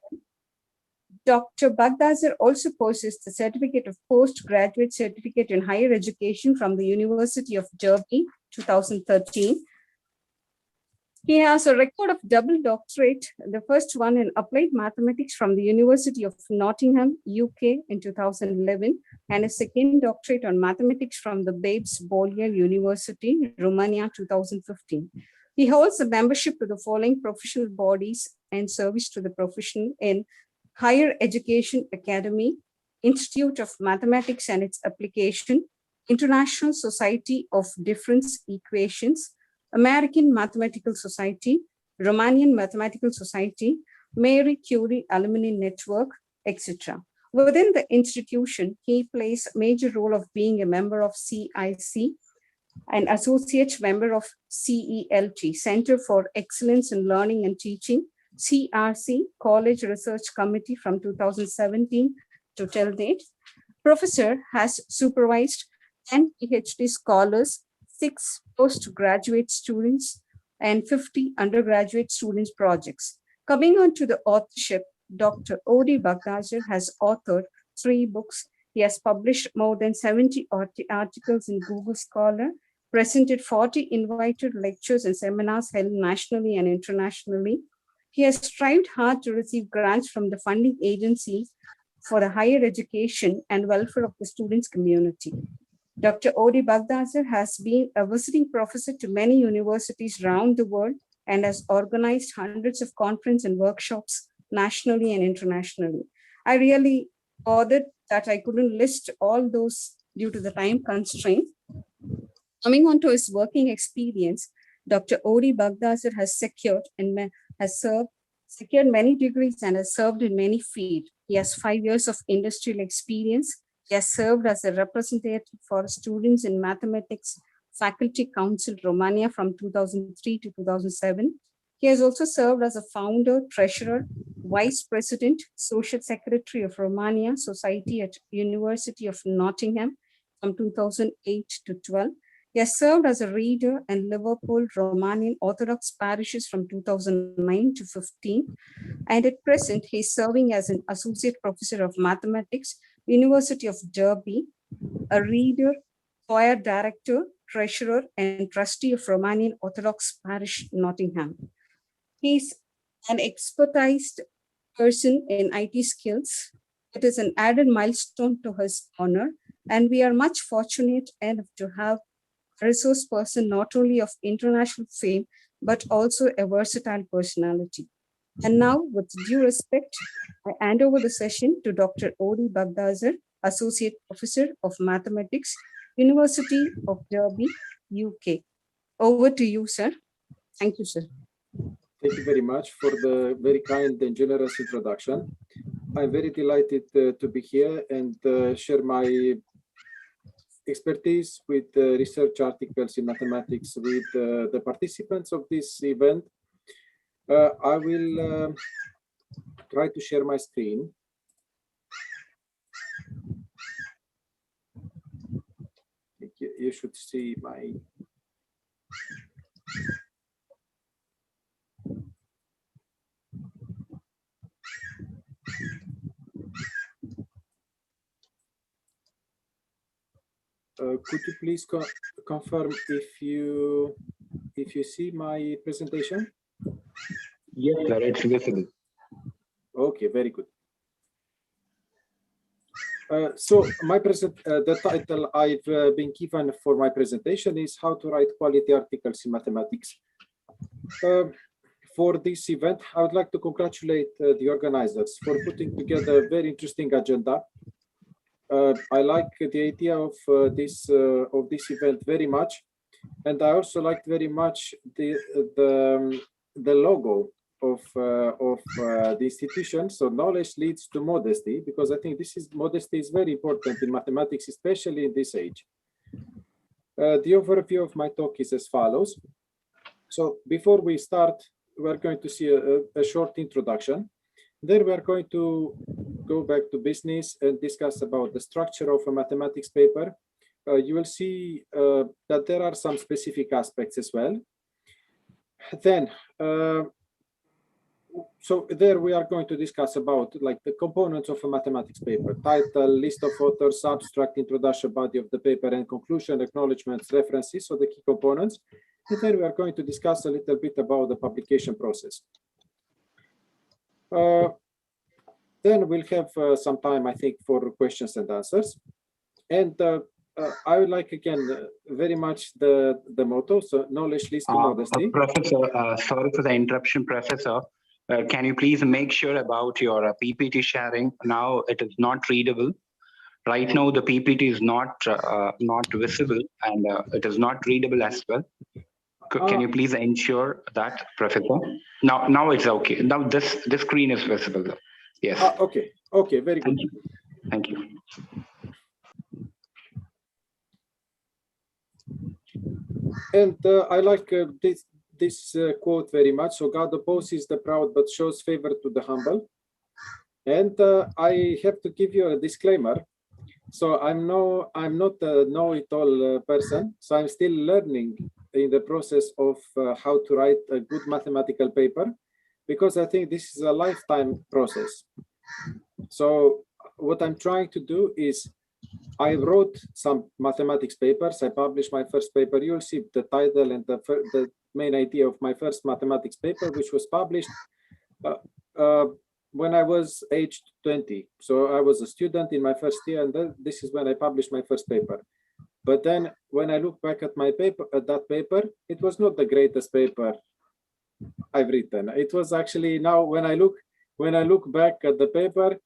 Dr. Bagdasar also possessed the certificate of postgraduate certificate in higher education from the University of Derby, 2013. He has a record of double doctorate, the first one in applied mathematics from the University of Nottingham, UK in 2011, and a second doctorate on mathematics from the Babes Bolia University, Romania, 2015. He holds a membership to the following professional bodies and service to the profession in Higher Education Academy, Institute of Mathematics and its Application, International Society of Difference Equations, American Mathematical Society, Romanian Mathematical Society, Marie Curie Alumni Network, etc. Within the institution, he plays a major role of being a member of CIC, an associate member of CELT, Center for Excellence in Learning and Teaching, CRC, College Research Committee from 2017 to till date. Professor has supervised 10 PhD scholars, 6 postgraduate students, and 50 undergraduate students projects. Coming on to the authorship, Dr. O.D. Bagdasar has authored 3 books. He has published more than 70 articles in Google Scholar, presented 40 invited lectures and seminars held nationally and internationally. He has strived hard to receive grants from the funding agencies for the higher education and welfare of the students' community. Dr. O.D. Bagdasar has been a visiting professor to many universities around the world and has organized hundreds of conferences and workshops nationally and internationally. I really bothered that I couldn't list all those due to the time constraint. Coming on to his working experience, Dr. O.D. Bagdasar has secured many degrees and has served in many fields. He has 5 years of industrial experience. He has served as a representative for students in mathematics Faculty Council Romania from 2003 to 2007. He has also served as a founder, treasurer, vice president, social secretary of Romania Society at University of Nottingham from 2008 to 12. He has served as a reader in Liverpool Romanian Orthodox parishes from 2009 to 15. And at present, he is serving as an associate professor of mathematics, University of Derby, a reader, choir director, treasurer, and trustee of Romanian Orthodox Parish, Nottingham. He's an expertised person in IT skills. It is an added milestone to his honor, and we are much fortunate enough to have a resource person not only of international fame, but also a versatile personality. And now, with due respect, I hand over the session to Dr. Odi Bagdazar, Associate Professor of Mathematics, University of Derby, UK. Over to you, sir. Thank you, sir. Thank you very much for the very kind and generous introduction. I'm very delighted to be here and share my expertise with research articles in mathematics with the participants of this event. I will try to share my screen. You should see my. Could you please confirm if you see my presentation? Yes, sir, it's visible. Okay, very good. So the title I've been given for my presentation is How to Write Quality Articles in Mathematics. For this event, I would like to congratulate the organizers for putting together a very interesting agenda. I like the idea of this event very much, and I also liked very much the logo of the institution. So knowledge leads to modesty, because I think modesty is very important in mathematics, especially in this age. The overview of my talk is as follows. So before we start, we're going to see a short introduction. Then we're going to go back to business and discuss about the structure of a mathematics paper. You will see that there are some specific aspects as well. Then, so there we are going to discuss about like the components of a mathematics paper: title, list of authors, abstract, introduction, body of the paper, and conclusion, acknowledgements, references, so the key components. And then we are going to discuss a little bit about the publication process. Then we'll have some time, I think, for questions and answers. And I would like, again, very much the motto, so knowledge leads to modesty. Professor, sorry for the interruption, Professor. Can you please make sure about your PPT sharing? Now it is not readable. Right now, the PPT is not visible, and it is not readable as well. Can you please ensure that, Professor? Now it's okay. Now this screen is visible. Yes. Okay. Okay. Very good. Thank you. And I like this quote very much. So God opposes the proud but shows favor to the humble. And I have to give you a disclaimer. So I'm not a know-it-all person. So I'm still learning in the process of how to write a good mathematical paper, because I think this is a lifetime process. So what I'm trying to do is, I wrote some mathematics papers. I published my first paper. You'll see the title and the main idea of my first mathematics paper, which was published when I was aged 20. So I was a student in my first year, and then this is when I published my first paper. But then when I look back at my paper, that paper, it was not the greatest paper I've written. It was actually, now when I look back at the paper,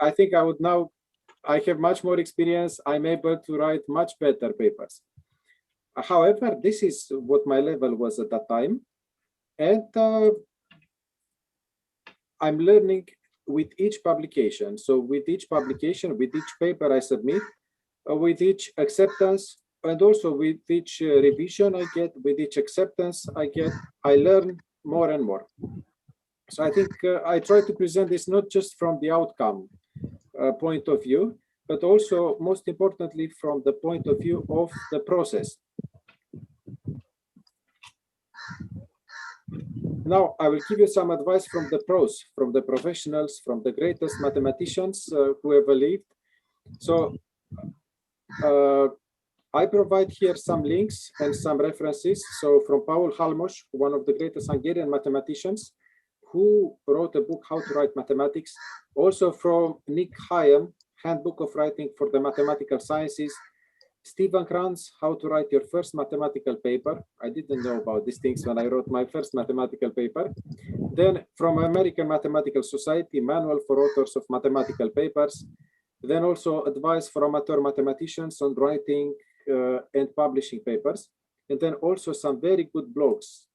I think I have much more experience. I'm able to write much better papers. However, this is what my level was at that time. And I'm learning with each publication. So with each publication, with each paper I submit, with each acceptance, and also with each revision I get, with each acceptance I get, I learn more and more. So I think I try to present this not just from the outcome point of view, but also most importantly from the point of view of the process. Now I will give you some advice from the pros, from the professionals, from the greatest mathematicians who ever lived. So I provide here some links and some references. So from Paul Halmos, one of the greatest Hungarian mathematicians, who wrote a book, How to Write Mathematics. Also from Nick Hayem, Handbook of Writing for the Mathematical Sciences. Stephen Kranz, How to Write Your First Mathematical Paper. I didn't know about these things when I wrote my first mathematical paper. Then from American Mathematical Society, Manual for Authors of Mathematical Papers. Then also advice for amateur mathematicians on writing and publishing papers. And then also some very good blogs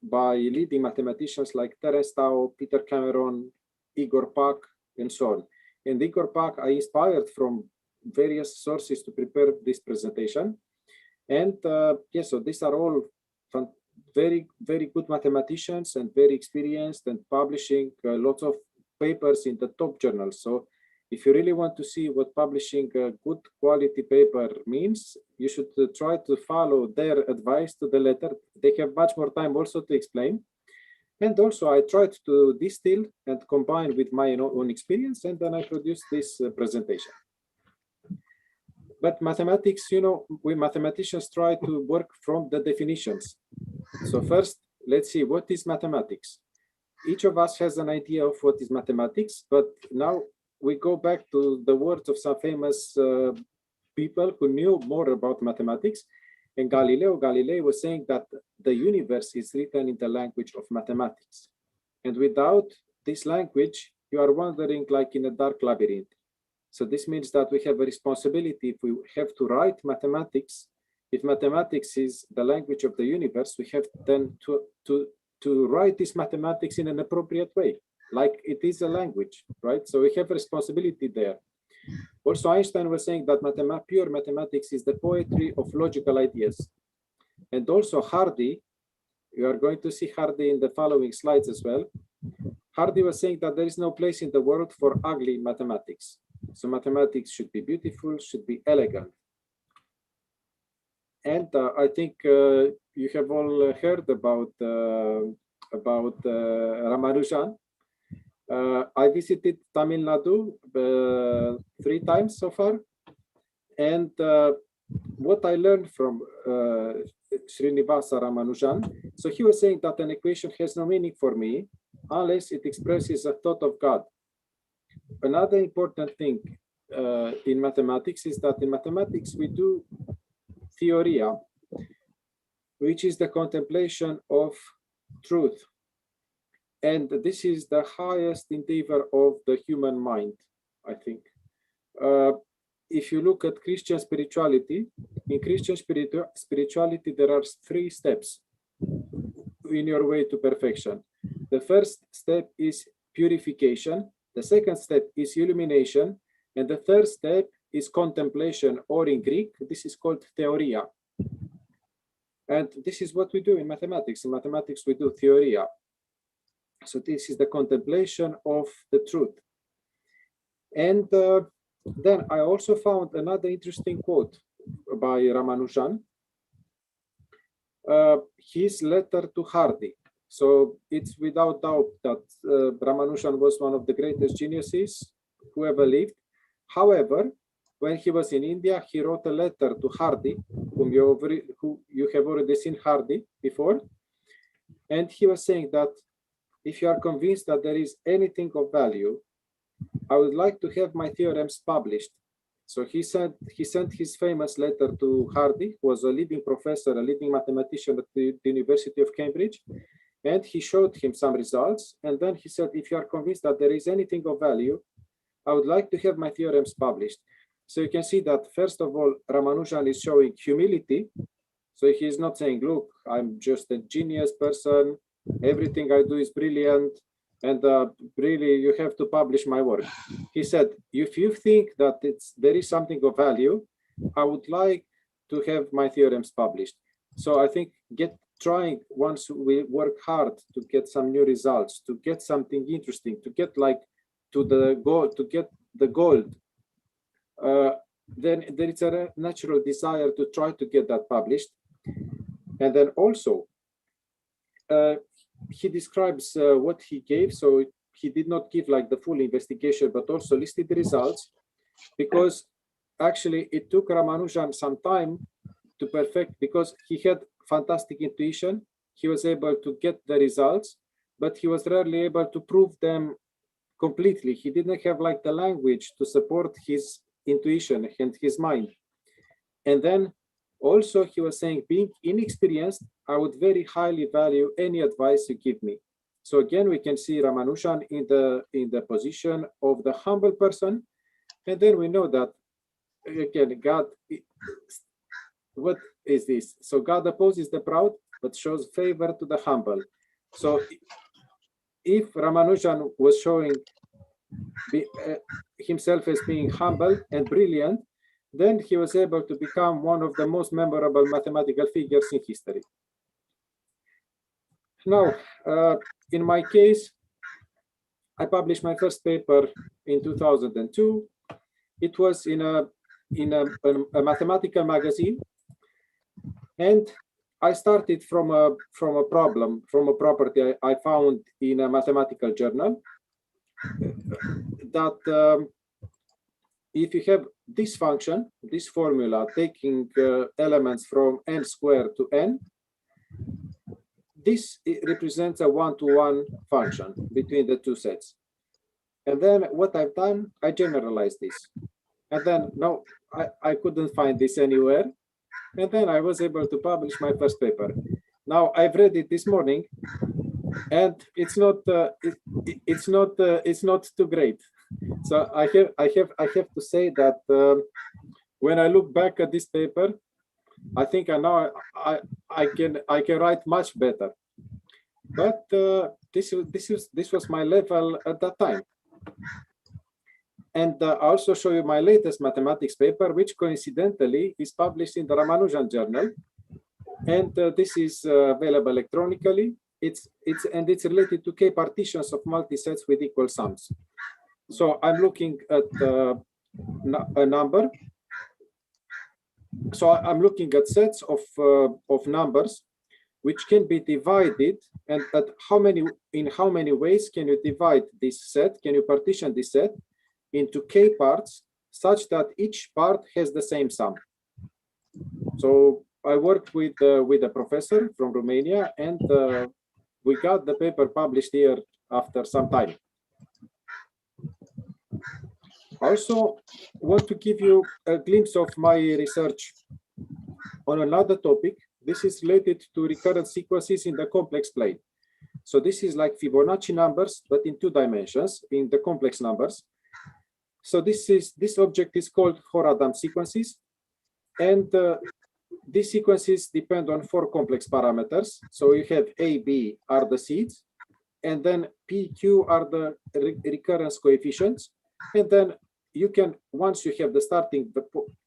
by leading mathematicians like Terence Tao, Peter Cameron, Igor Pak, and so on. And Igor Pak, I inspired from various sources to prepare this presentation. And yes, so these are all very, very good mathematicians and very experienced and publishing lots of papers in the top journals. So if you really want to see what publishing a good quality paper means, you should try to follow their advice to the letter. They have much more time also to explain. And also I tried to distill and combine with my own experience, and then I produced this presentation. But mathematics, you know, we mathematicians try to work from the definitions. So first, let's see, what is mathematics? Each of us has an idea of what is mathematics, but now we go back to the words of some famous people who knew more about mathematics. And Galileo Galilei was saying that the universe is written in the language of mathematics. And without this language, you are wandering like in a dark labyrinth. So this means that we have a responsibility if we have to write mathematics. If mathematics is the language of the universe, we have then to write this mathematics in an appropriate way, like it is a language, right? So we have a responsibility there. Also, Einstein was saying that pure mathematics is the poetry of logical ideas. And also Hardy, you are going to see Hardy in the following slides as well. Hardy was saying that there is no place in the world for ugly mathematics. So mathematics should be beautiful, should be elegant. And I think you have all heard about Ramanujan. I visited Tamil Nadu 3 times so far. And what I learned from Srinivasa Ramanujan, so he was saying that an equation has no meaning for me unless it expresses a thought of God. Another important thing in mathematics is that in mathematics we do theoria, which is the contemplation of truth. And this is the highest endeavor of the human mind, I think. If you look at Christian spirituality, in Christian spirituality, there are 3 steps in your way to perfection. The first step is purification. The second step is illumination. And the third step is contemplation, or in Greek, this is called theoria. And this is what we do in mathematics. In mathematics, we do theoria. So this is the contemplation of the truth. And then I also found another interesting quote by Ramanujan, his letter to Hardy. So it's without doubt that Ramanujan was one of the greatest geniuses who ever lived. However, when he was in India, he wrote a letter to Hardy, who you have already seen Hardy before. And he was saying that if you are convinced that there is anything of value, I would like to have my theorems published. So he sent his famous letter to Hardy, who was a leading professor, a leading mathematician at the University of Cambridge. And he showed him some results. And then he said, if you are convinced that there is anything of value, I would like to have my theorems published. So you can see that, first of all, Ramanujan is showing humility. So he's not saying, look, I'm just a genius person. Everything I do is brilliant. And really, you have to publish my work. He said, if you think that there is something of value, I would like to have my theorems published. So I think trying, once we work hard to get some new results, to get something interesting, to get like to the goal, to get the gold, then there is a natural desire to try to get that published. And then also, he describes what he gave. So he did not give like the full investigation, but also listed the results, because actually it took Ramanujan some time to perfect, because he had fantastic intuition. He was able to get the results, but he was rarely able to prove them completely. He didn't have like the language to support his intuition and his mind. And then also he was saying, being inexperienced, I would very highly value any advice you give me. So again, we can see Ramanujan in the position of the humble person. And then we know that, again, God, what is this? So God opposes the proud, but shows favor to the humble. So if Ramanujan was showing himself as being humble and brilliant, then he was able to become one of the most memorable mathematical figures in history. Now, in my case, I published my first paper in 2002. It was in a mathematical magazine, and I started from a problem, from a property I found in a mathematical journal, that if you have this function, this formula, taking elements from n squared to n, this represents a one-to-one function between the two sets. And then what I've done, I generalized this. And then, no, I couldn't find this anywhere. And then I was able to publish my first paper. Now I've read it this morning, and it's not too great. So I have to say that when I look back at this paper, I think I can write much better. But this was my level at that time. And I'll also show you my latest mathematics paper, which coincidentally is published in the Ramanujan Journal. And this is available electronically. It's related to K partitions of multisets with equal sums. So I'm looking at a number. So I'm looking at sets of numbers which can be divided, and in how many ways can you divide this set? Can you partition this set into K parts such that each part has the same sum? So I worked with a professor from Romania, and we got the paper published here after some time. Also, want to give you a glimpse of my research on another topic. This is related to recurrent sequences in the complex plane. So this is like Fibonacci numbers, but in 2 dimensions, in the complex numbers. So this object is called Horadam sequences, and these sequences depend on 4 complex parameters. So you have A, B are the seeds, and then P, Q are the recurrence coefficients, and then you can, once you have the starting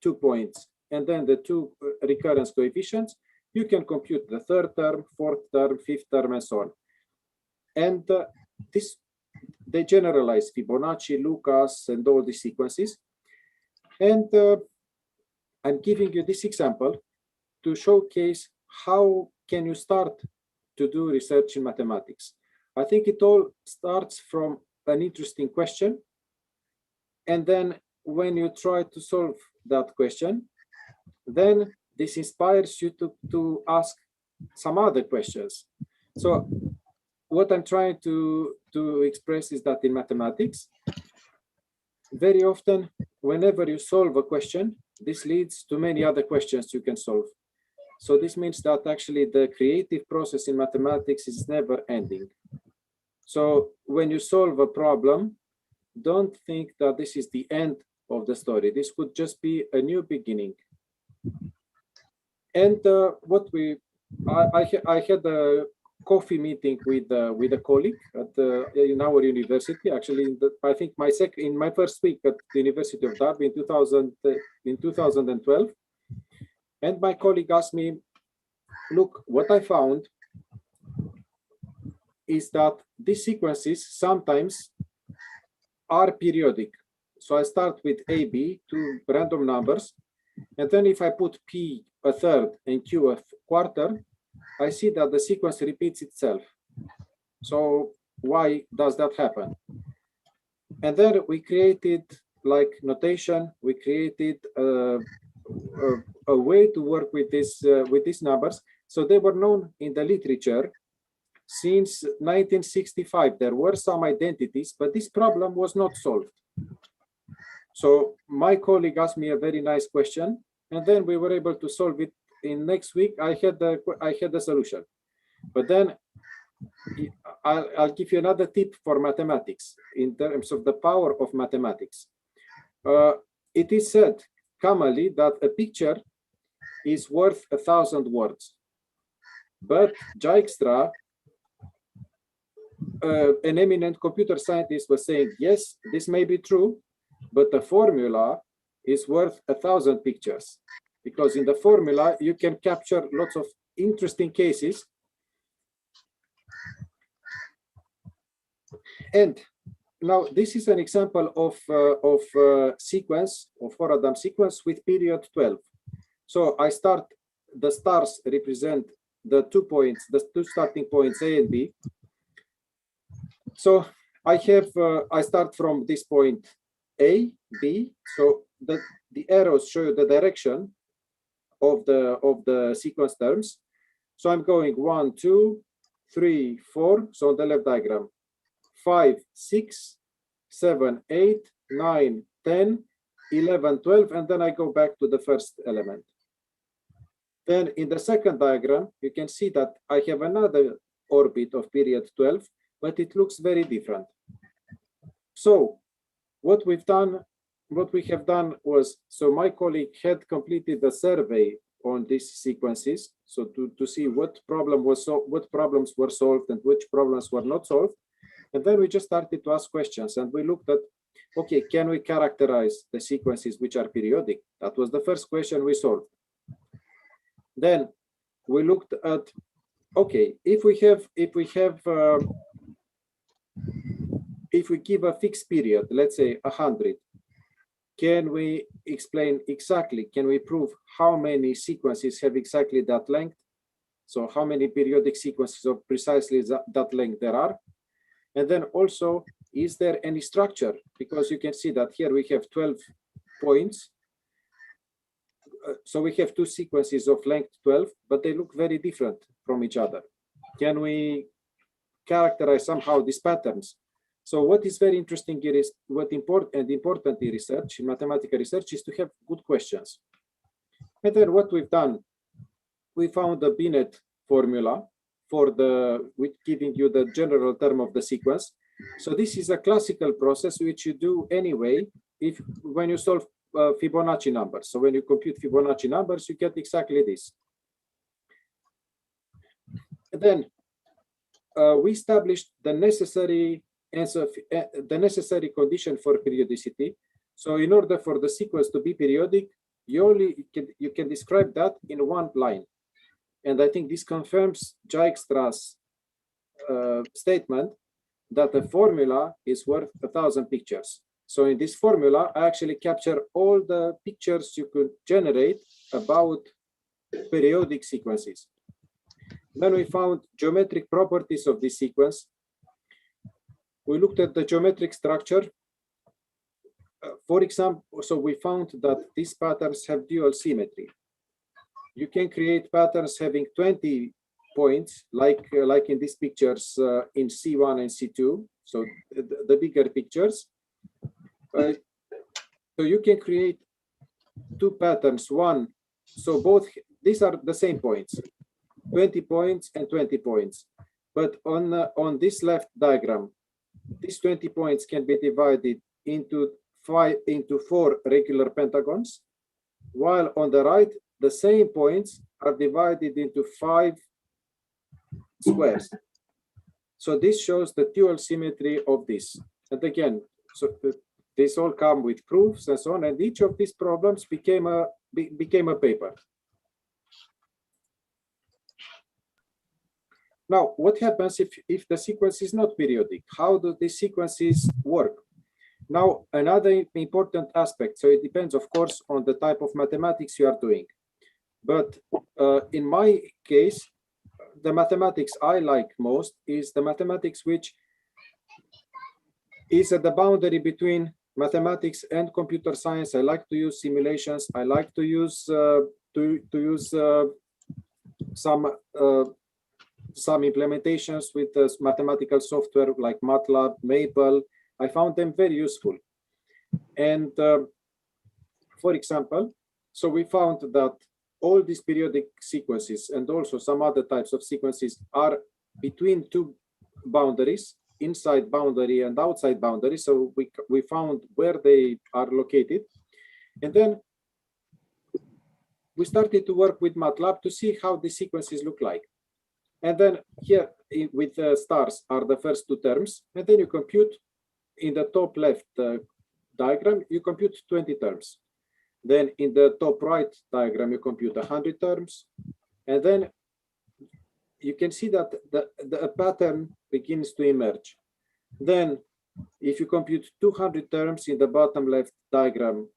2 points and then the 2 recurrence coefficients, you can compute the 3rd term, 4th term, 5th term, and so on. And they generalize Fibonacci, Lucas, and all these sequences. And I'm giving you this example to showcase how can you start to do research in mathematics. I think it all starts from an interesting question. And then when you try to solve that question, then this inspires you to ask some other questions. So what I'm trying to express is that in mathematics, very often, whenever you solve a question, this leads to many other questions you can solve. So this means that actually the creative process in mathematics is never ending. So when you solve a problem, don't think that this is the end of the story. This could just be a new beginning. And I had a coffee meeting with a colleague in our university. Actually, I think in my first week at the University of Derby in 2012. And my colleague asked me, look, what I found is that these sequences sometimes are periodic. So I start with AB, two random numbers, and then if I put P a third and Q a quarter, I see that the sequence repeats itself. So why does that happen? And then we created like notation, we created a way to work with these numbers. So they were known in the literature since 1965. There were some identities, but this problem was not solved. So my colleague asked me a very nice question, and then we were able to solve it. In next week, I had the solution. But then I'll give you another tip for mathematics in terms of the power of mathematics. It is said commonly that a picture is worth 1,000 words. But Dijkstra, an eminent computer scientist, was saying, yes, this may be true, but the formula is worth 1,000 pictures. Because in the formula, you can capture lots of interesting cases. And now this is an example of sequence, of four-Adam sequence with period 12. So I start, the stars represent the 2 points, the two starting points A and B. So I have, I start from this point A, B. So the arrows show you the direction of the sequence terms. So I'm going 1, 2, 3, 4. So on the left diagram, 5, 6, 7, 8, 9, 10, 11, 12, and then I go back to the first element. Then in the second diagram, you can see that I have another orbit of period 12, but it looks very different. So what we have done was, so my colleague had completed a survey on these sequences, so to see what problems were solved and which problems were not solved. And then we just started to ask questions, and we looked at, okay, can we characterize the sequences which are periodic? That was the first question we solved. Then we looked at, okay, if we give a fixed period, let's say 100, can we explain exactly, can we prove how many sequences have exactly that length? So how many periodic sequences of precisely that length there are? And then also, is there any structure? Because you can see that here we have 12 points. So we have two sequences of length 12, but they look very different from each other. Can we characterize somehow these patterns? So what is very interesting here is important in research, in mathematical research, is to have good questions. And then what we've done, we found the Binet formula for with giving you the general term of the sequence. So this is a classical process which you do anyway when you solve Fibonacci numbers. So when you compute Fibonacci numbers, you get exactly this. And then we established the necessary condition for periodicity. So in order for the sequence to be periodic, you can describe that in one line. And I think this confirms Dijkstra's statement that the formula is worth 1,000 pictures. So in this formula, I actually capture all the pictures you could generate about periodic sequences. Then we found geometric properties of this sequence. We looked at the geometric structure. For example, so we found that these patterns have dual symmetry. You can create patterns having 20 points, like in these pictures in C1 and C2, so the bigger pictures. So you can create two patterns, one, so both, these are the same points, 20 points and 20 points. But on this left diagram, these 20 points can be divided into 4 regular pentagons, while on the right, the same points are divided into 5 squares. So this shows the dual symmetry of this. And again, so this all come with proofs and so on, and each of these problems became a paper. Now, what happens if the sequence is not periodic? How do these sequences work? Now, another important aspect, so it depends, of course, on the type of mathematics you are doing. But in my case, the mathematics I like most is the mathematics which is at the boundary between mathematics and computer science. I like to use simulations. I like to use some implementations with mathematical software like MATLAB, Maple. I found them very useful. And for example, so we found that all these periodic sequences and also some other types of sequences are between two boundaries, inside boundary and outside boundary. So we found where they are located. And then we started to work with MATLAB to see how the sequences look like. And then here with the stars are the first two terms. And then you compute in the top left diagram, you compute 20 terms. Then in the top right diagram, you compute 100 terms. And then you can see that the pattern begins to emerge. Then if you compute 200 terms in the bottom left diagram,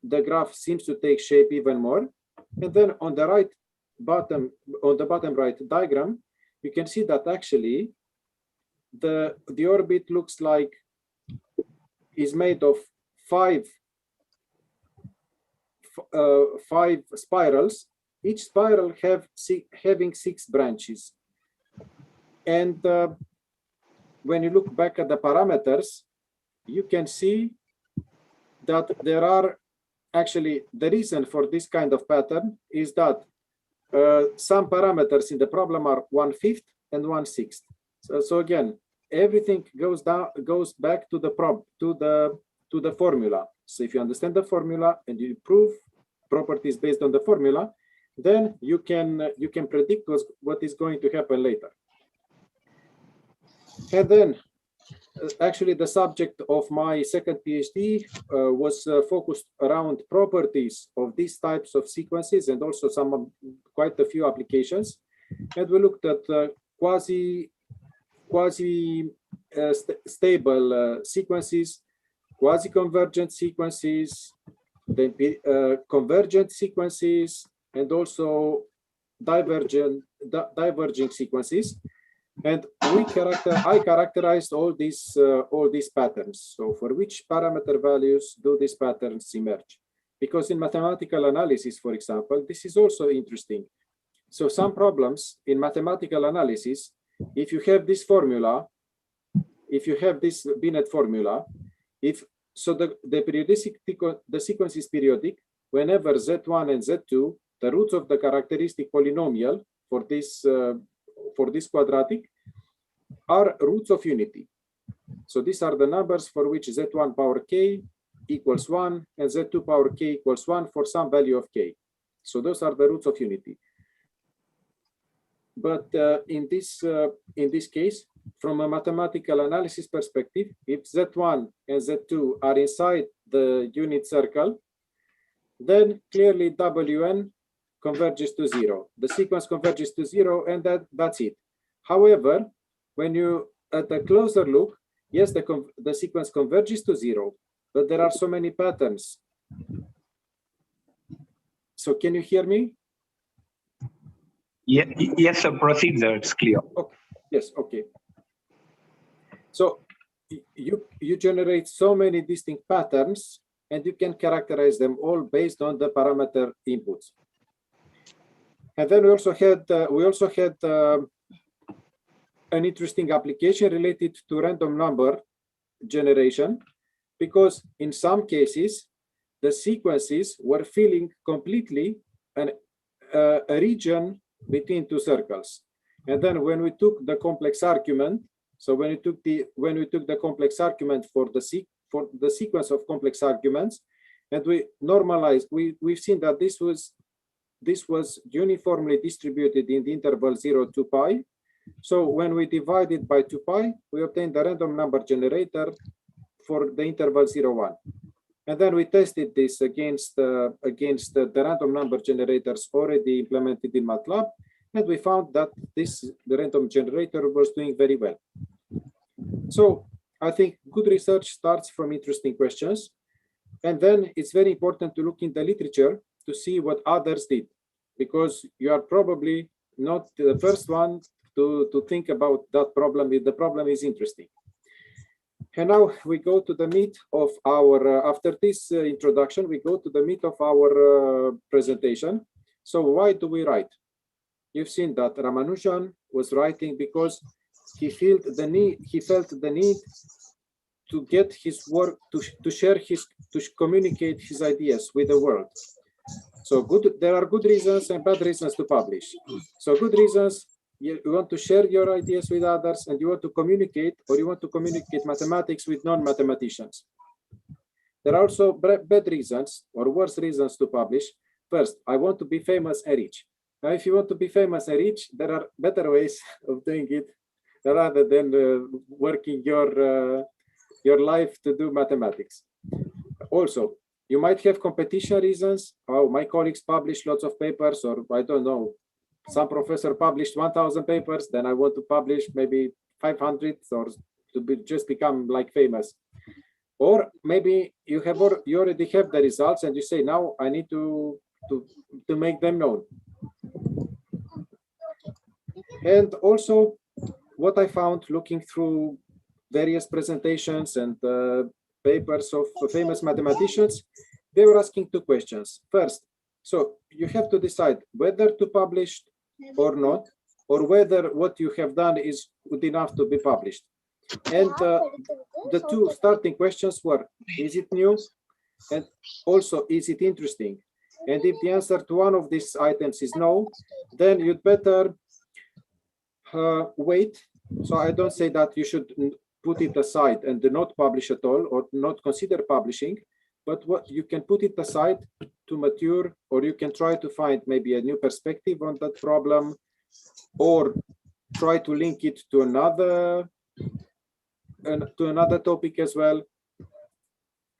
the graph seems to take shape even more. And then on the right bottom, on the bottom right diagram, you can see that actually the orbit looks like is made of five spirals, each spiral having 6 branches. And when you look back at the parameters, you can see that there are actually, the reason for this kind of pattern is that some parameters in the problem are 1/5 and 1/6. So again, everything goes back to the formula. So if you understand the formula and you prove properties based on the formula, then you can predict what is going to happen later. And then actually the subject of my second PhD was focused around properties of these types of sequences and also quite a few applications. And we looked at stable sequences, quasi-convergent sequences, then convergent sequences, and also diverging sequences. And I characterized all these patterns. So for which parameter values do these patterns emerge? Because in mathematical analysis, for example, this is also interesting. So some problems in mathematical analysis, if you have this formula, if you have this Binet formula, the sequence is periodic whenever Z1 and Z2, the roots of the characteristic polynomial for this quadratic are roots of unity. So these are the numbers for which Z1 power k equals 1 and Z2 power k equals 1 for some value of k. So those are the roots of unity. But in this case, from a mathematical analysis perspective, if Z1 and Z2 are inside the unit circle, then clearly Wn converges to 0. The sequence converges to 0, and that's it. However, when you at a closer look, yes, the sequence converges to 0, but there are so many patterns. So can you hear me? Yeah, yes, sir. Proceed, sir. It's clear. Okay. Yes. Okay. So you generate so many distinct patterns, and you can characterize them all based on the parameter inputs. And then we also had an interesting application related to random number generation, because in some cases the sequences were filling completely a region between two circles. And then when we took the complex argument, so when we took the complex argument for the sequence of complex arguments, and we normalized, we've seen that this was uniformly distributed in the interval 0 to pi. So when we divide it by 2 pi, we obtained the random number generator for the interval 0, 1. And then we tested this against the random number generators already implemented in MATLAB. And we found that the random generator was doing very well. So I think good research starts from interesting questions. And then it's very important to look in the literature to see what others did, because you are probably not the first one to think about that problem if the problem is interesting. And now we go to the meat of our, after this introduction, we go to the meat of our presentation. So why do we write? You've seen that Ramanujan was writing because he felt the need to get his work, to share to communicate his ideas with the world. So there are good reasons and bad reasons to publish. So good reasons, you want to share your ideas with others, and you want to communicate, or you want to communicate mathematics with non-mathematicians. There are also bad reasons or worse reasons to publish. First, I want to be famous and rich. Now, if you want to be famous and rich, there are better ways of doing it rather than working your life to do mathematics. Also, you might have competition reasons. Oh, my colleagues published lots of papers, or I don't know, some professor published 1,000 papers, then I want to publish maybe 500 or to just become like famous. Or maybe you already have the results and you say, now I need to make them known. And also what I found looking through various presentations and papers of famous mathematicians, they were asking two questions. First, so you have to decide whether to publish or not, or whether what you have done is good enough to be published. And the two starting questions were, is it new? And also, is it interesting? And if the answer to one of these items is no, then you'd better wait. So I don't say that you should put it aside and do not publish at all, or not consider publishing, but what you can put it aside to mature, or you can try to find maybe a new perspective on that problem, or try to link it to another topic as well.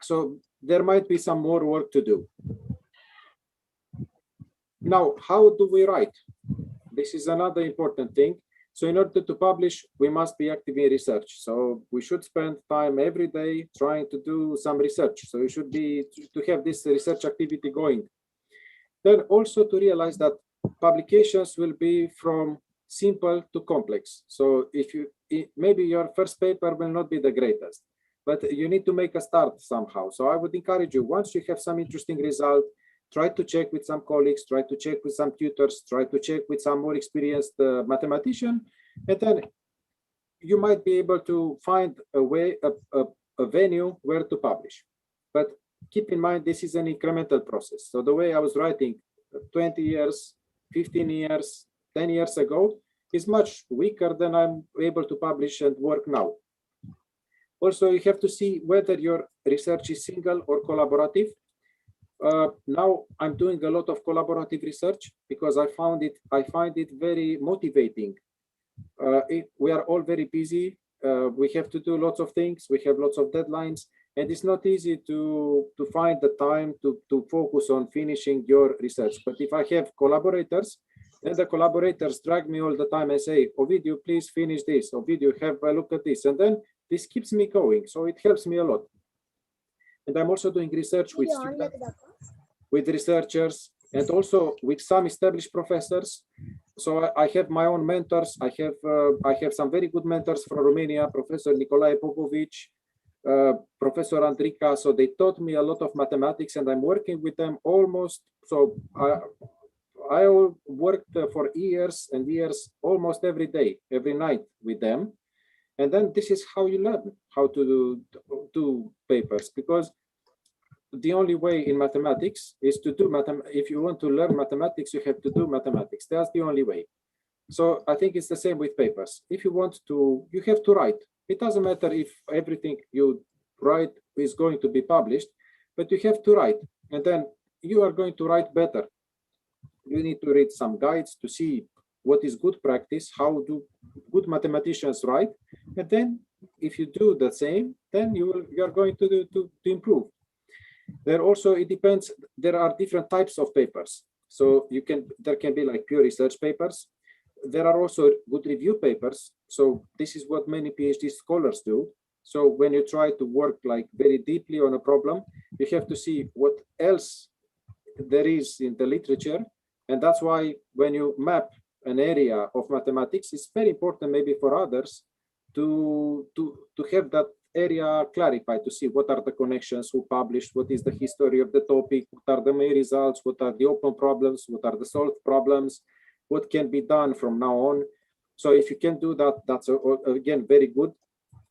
So there might be some more work to do. Now, how do we write? This is another important thing. So in order to publish, we must be active in research. So we should spend time every day trying to do some research. So you should be to have this research activity going. Then also to realize that publications will be from simple to complex. So maybe your first paper will not be the greatest, but you need to make a start somehow. So I would encourage you, once you have some interesting result, try to check with some colleagues, try to check with some tutors, try to check with some more experienced mathematician, and then you might be able to find a way, a venue where to publish. But keep in mind, this is an incremental process. So the way I was writing 20 years, 15 years, 10 years ago is much weaker than I'm able to publish and work now. Also, you have to see whether your research is single or collaborative. Now I'm doing a lot of collaborative research because I find it very motivating. We are all very busy. We have to do lots of things. We have lots of deadlines, and it's not easy to find the time to focus on finishing your research. But if I have collaborators, then the collaborators drag me all the time and say, Ovidiu, please finish this. Ovidiu, have a look at this. And then this keeps me going. So it helps me a lot. And I'm also doing research with students, with researchers, and also with some established professors. So I have my own mentors. I have some very good mentors from Romania, Professor Nicolae Popovic, Professor Andrica. So they taught me a lot of mathematics, and I'm working with them almost. So I worked for years and years, almost every day, every night with them. And then this is how you learn how to do papers, because the only way in mathematics is to do if you want to learn mathematics, you have to do mathematics. That's the only way. So I think it's the same with papers. If you want to, you have to write. It doesn't matter if everything you write is going to be published, but you have to write, and then you are going to write better. You need to read some guides to see what is good practice, how do good mathematicians write, and then if you do the same, then you are going to improve. There also, it depends, there are different types of papers. So there can be like pure research papers. there are also good review papers. So this is what many PhD scholars do. So when you try to work like very deeply on a problem, you have to see what else there is in the literature. And that's why when you map an area of mathematics, it's very important maybe for others to have that area clarified, to see what are the connections, who published, what is the history of the topic, what are the main results, what are the open problems, what are the solved problems, what can be done from now on. So if you can do that, that's again very good.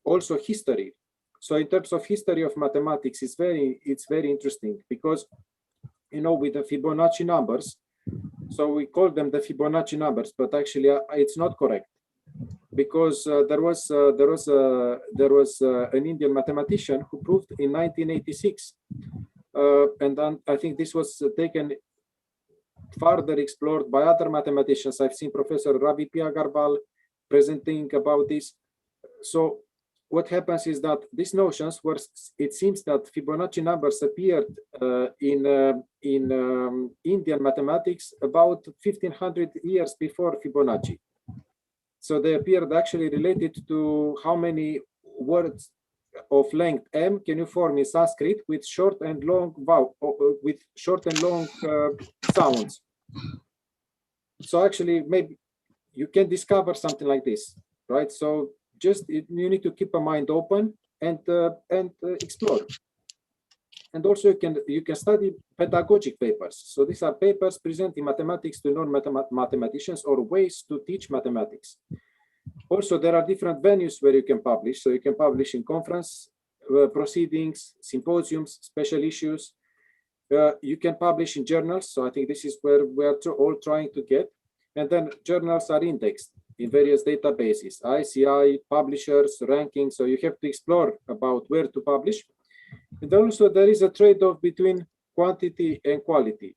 Also history. So in terms of history of mathematics, it's very interesting because, you know, with the Fibonacci numbers, so we call them the Fibonacci numbers, but actually it's not correct, because there was an Indian mathematician who proved in 1986, and then I think this was taken further explored by other mathematicians. I've seen Professor Ravi P. Agarbal presenting about this. So what happens is that these notions were, it seems that Fibonacci numbers appeared in Indian mathematics about 1500 years before Fibonacci. So they appeared actually related to how many words of length m can you form in Sanskrit with short and long sounds. So actually, maybe you can discover something like this, right? So just you need to keep a mind open and explore. And also you can study pedagogic papers. So these are papers presenting mathematics to non-mathematicians or ways to teach mathematics. Also, there are different venues where you can publish. So you can publish in conference proceedings, symposiums, special issues. You can publish in journals. So I think this is where we're all trying to get. And then journals are indexed in various databases, ICI, publishers, rankings. So you have to explore about where to publish. And also there is a trade-off between quantity and quality.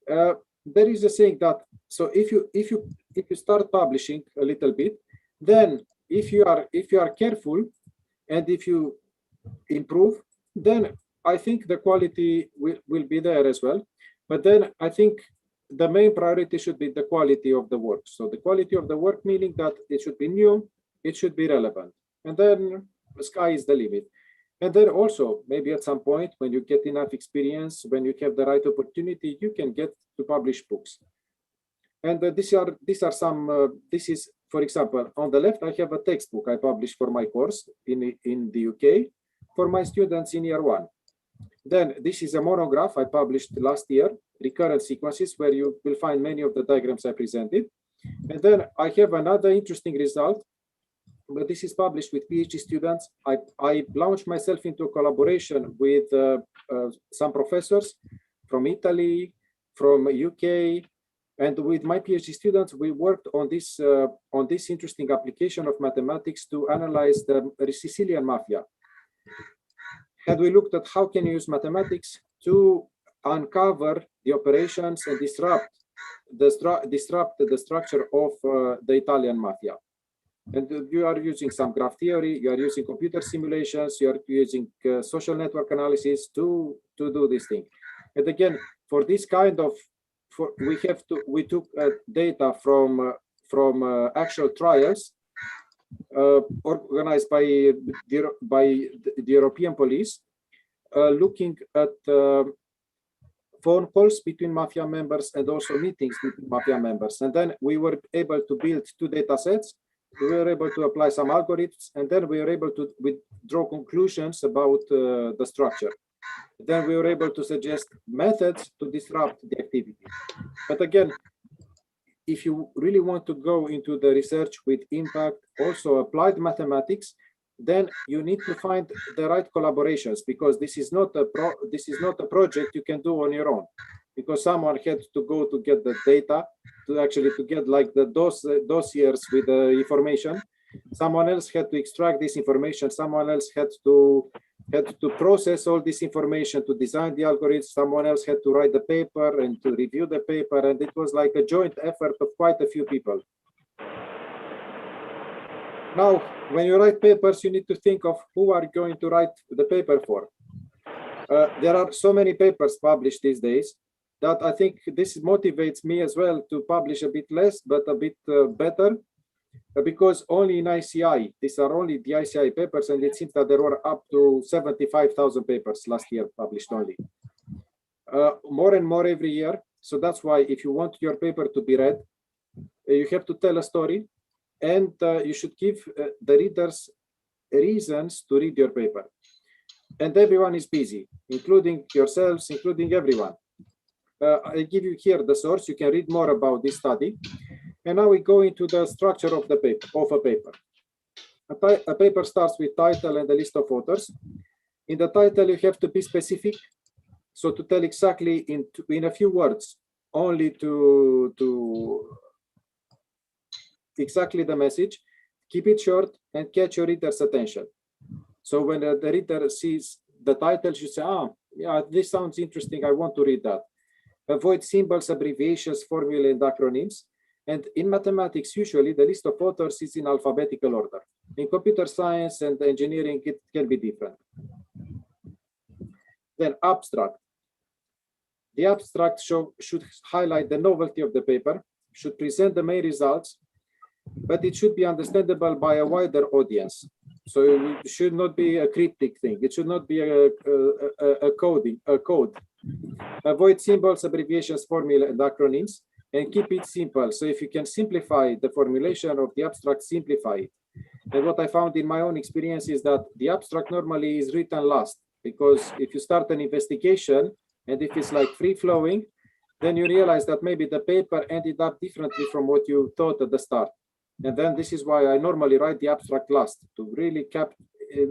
There is a saying that, so if you start publishing a little bit, then if you are careful and if you improve, then I think the quality will be there as well. But then I think the main priority should be the quality of the work. So the quality of the work, meaning that it should be new, it should be relevant, and then the sky is the limit. And then also, maybe at some point when you get enough experience, when you have the right opportunity, you can get to publish books. And these are some, this is, for example, on the left, I have a textbook I published for my course in the UK for my students in year 1. Then this is a monograph I published last year, recurrent sequences, where you will find many of the diagrams I presented. And then I have another interesting result, but this is published with PhD students. I launched myself into a collaboration with some professors from Italy, from UK, and with my PhD students, we worked on this interesting application of mathematics to analyze the Sicilian mafia. And we looked at how can you use mathematics to uncover the operations and disrupt the structure of the Italian mafia. And you are using some graph theory, you are using computer simulations, you are using social network analysis to do this thing. And again, for this kind of, we took data from actual trials organized by the European police, looking at phone calls between mafia members and also meetings between mafia members. And then we were able to build 2 data sets. We were able to apply some algorithms, and then we were able to draw conclusions about the structure. Then we were able to suggest methods to disrupt the activity. But again, if you really want to go into the research with impact, also applied mathematics, then you need to find the right collaborations, because this is not a project you can do on your own, because someone had to go to get the data, to get like the dossiers with the information. Someone else had to extract this information. Someone else had to process all this information to design the algorithm. Someone else had to write the paper and to review the paper. And it was like a joint effort of quite a few people. Now, when you write papers, you need to think of who are going to write the paper for. There are so many papers published these days. that I think this motivates me as well to publish a bit less, but a bit better, because only in ICI, these are only the ICI papers, and it seems that there were up to 75,000 papers last year published only. More and more every year. So that's why if you want your paper to be read, you have to tell a story, and you should give the readers reasons to read your paper. And everyone is busy, including yourselves, including everyone. I give you here the source. You can read more about this study. And now we go into the structure of the paper, A paper starts with title and a list of authors. In the title, you have to be specific. So to tell exactly in a few words, only to exactly the message, keep it short and catch your reader's attention. So when the reader sees the title, you say, yeah, this sounds interesting, I want to read that. Avoid symbols, abbreviations, formulae, and acronyms. And in mathematics, usually the list of authors is in alphabetical order. In computer science and engineering, it can be different. Then abstract. The abstract should highlight the novelty of the paper, should present the main results, but it should be understandable by a wider audience. So it should not be a cryptic thing. It should not be a code. Avoid symbols, abbreviations, formula, and acronyms, and keep it simple. So if you can simplify the formulation of the abstract, simplify it. And what I found in my own experience is that the abstract normally is written last, because if you start an investigation, and if it's like free-flowing, then you realize that maybe the paper ended up differently from what you thought at the start. And then this is why I normally write the abstract last, to really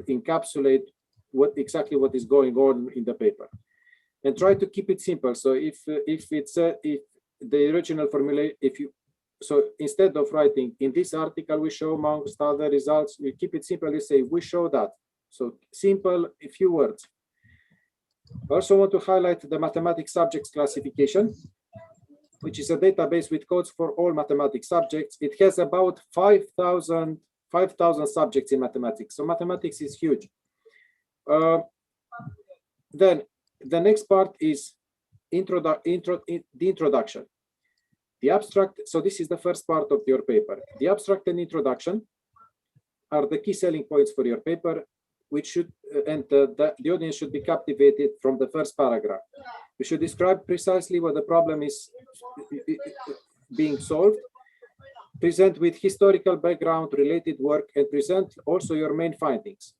encapsulate exactly what is going on in the paper. And try to keep it simple. So if the original formula, so instead of writing in this article, we show amongst other results, we keep it simple, you say, we show that. So simple, a few words. I also want to highlight the mathematics subjects classification, which is a database with codes for all mathematics subjects. It has about 5,000 subjects in mathematics. So mathematics is huge. Then the next part is the introduction. The abstract, so this is the first part of your paper. The abstract and introduction are the key selling points for your paper, which should, and the audience should be captivated from the first paragraph. You should describe precisely what the problem is being solved, present with historical background, related work, and present also your main findings.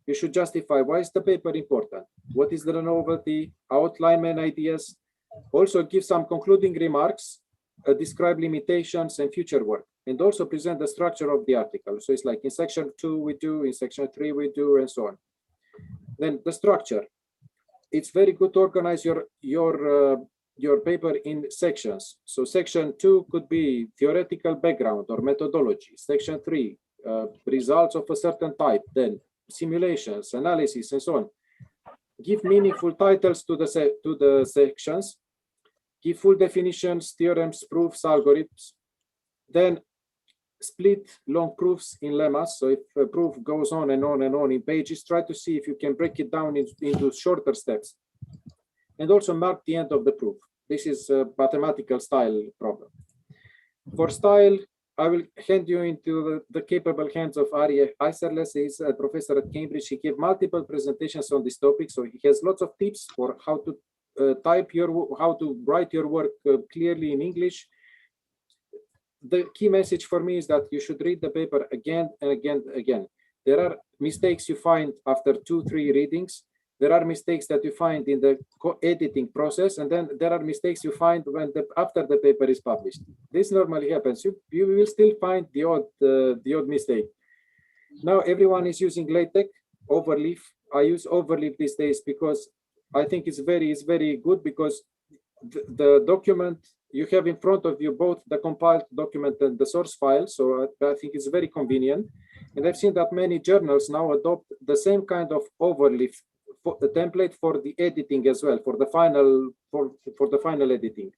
You should justify why is the paper important, what is the novelty, outline main ideas, also give some concluding remarks, describe limitations and future work, and also present the structure of the article. So it's like in section 2 we do, in section 3 we do, and so on. Then the structure. It's very good to organize your paper in sections. So section 2 could be theoretical background or methodology. Section 3, results of a certain type, then simulations, analysis, and so on. Give meaningful titles to the sections. Give full definitions, theorems, proofs, algorithms. Then split long proofs in lemmas. So if a proof goes on and on and on in pages, try to see if you can break it down into shorter steps. And also mark the end of the proof. This is a mathematical style problem. For style, I will hand you into the capable hands of Ari Iserles. He's a professor at Cambridge. He gave multiple presentations on this topic, so he has lots of tips for how to how to write your work clearly in English. The key message for me is that you should read the paper again and again and again. There are mistakes you find after 2-3 readings. There are mistakes that you find in the editing process, and then there are mistakes you find when after the paper is published. This normally happens. You will still find the odd mistake. Now everyone is using LaTeX, Overleaf. I use Overleaf these days because I think it's very good, because the document you have in front of you, both the compiled document and the source file. So I think it's very convenient. And I've seen that many journals now adopt the same kind of Overleaf the template for the editing as well, for the final editing.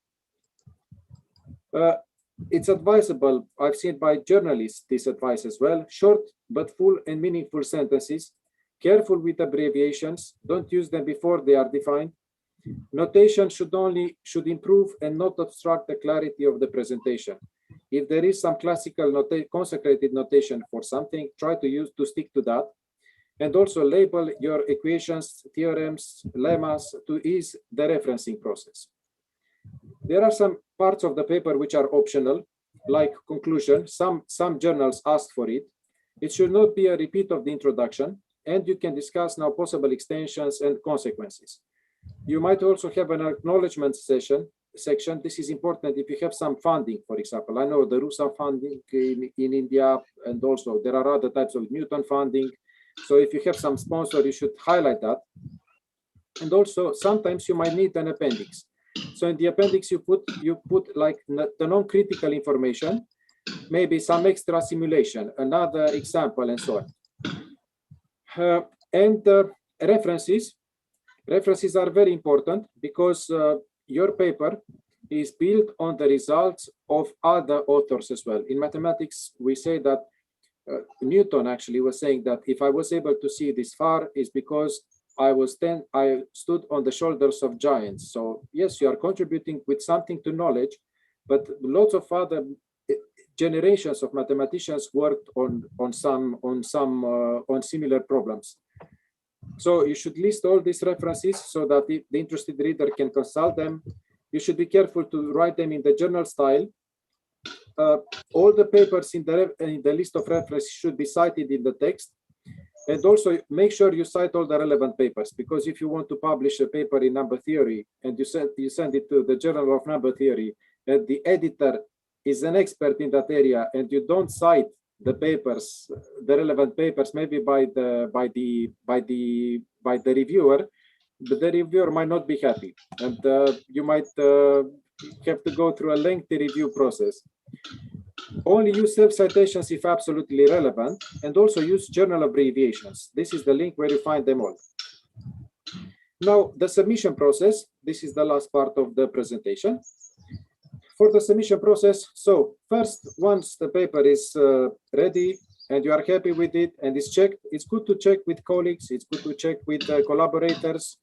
It's advisable, I've seen by journalists this advice as well, short but full and meaningful sentences, careful with abbreviations, don't use them before they are defined, Notation should improve and not obstruct the clarity of the presentation. If there is some classical consecrated notation for something, try to stick to that. And also label your equations, theorems, lemmas to ease the referencing process. There are some parts of the paper which are optional, like conclusion. Some journals ask for it. It should not be a repeat of the introduction, and you can discuss now possible extensions and consequences. You might also have an acknowledgement section. This is important if you have some funding, for example. I know the RUSA funding in India, and also there are other types of Newton funding. So if you have some sponsor, you should highlight that. And also sometimes you might need an appendix. So in the appendix, you put like the non-critical information, maybe some extra simulation, another example, and so on. References. References are very important because your paper is built on the results of other authors as well. In mathematics, we say that Newton actually was saying that if I was able to see this far, is because I stood on the shoulders of giants. So yes, you are contributing with something to knowledge, but lots of other generations of mathematicians worked on similar problems. So you should list all these references so that the interested reader can consult them. You should be careful to write them in the journal style. All the papers in the list of references should be cited in the text. And also make sure you cite all the relevant papers, because if you want to publish a paper in number theory and you send it to the Journal of Number Theory, and the editor is an expert in that area, and you don't cite the papers, the relevant papers, maybe by the reviewer, but the reviewer might not be happy, and you might have to go through a lengthy review process. Only use self-citations if absolutely relevant, and also use journal abbreviations. This is the link where you find them all. Now, the submission process. This is the last part of the presentation. For the submission process, so first, once the paper is ready and you are happy with it and it's checked, it's good to check with colleagues, it's good to check with collaborators.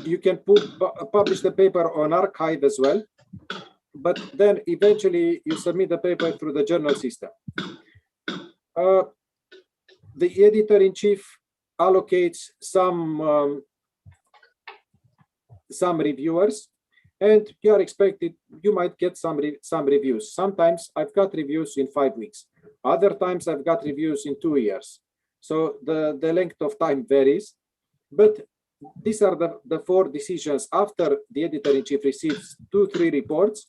You can publish the paper on arXiv as well, but then eventually you submit the paper through the journal system. The editor-in-chief allocates some reviewers, and you are expected, you might get some reviews. Sometimes I've got reviews in 5 weeks. Other times I've got reviews in 2 years. So the length of time varies, but these are the 4 decisions after the editor-in-chief receives 2-3 reports.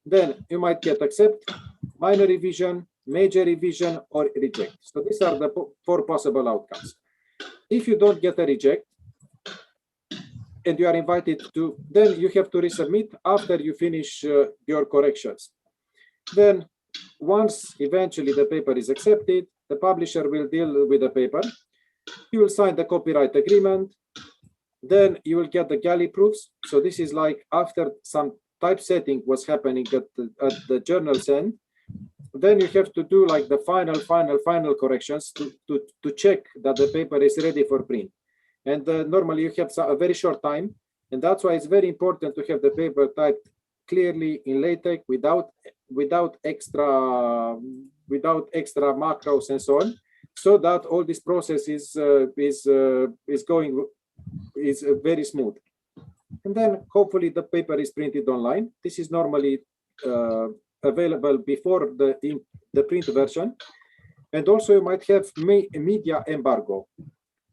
Then you might get accept, minor revision, major revision, or reject. So these are the 4 possible outcomes. If you don't get a reject, and you are invited to, then you have to resubmit after you finish your corrections. Then once eventually the paper is accepted, the publisher will deal with the paper. You will sign the copyright agreement. Then you will get the galley proofs. So this is like after some typesetting was happening at the journal's end. Then you have to do like the final corrections to check that the paper is ready for print. And normally you have a very short time, and that's why it's very important to have the paper typed clearly in LaTeX without extra macros and so on, so that all this process is very smooth. And then hopefully the paper is printed online. This is normally available before the print version, and also you might have media embargo.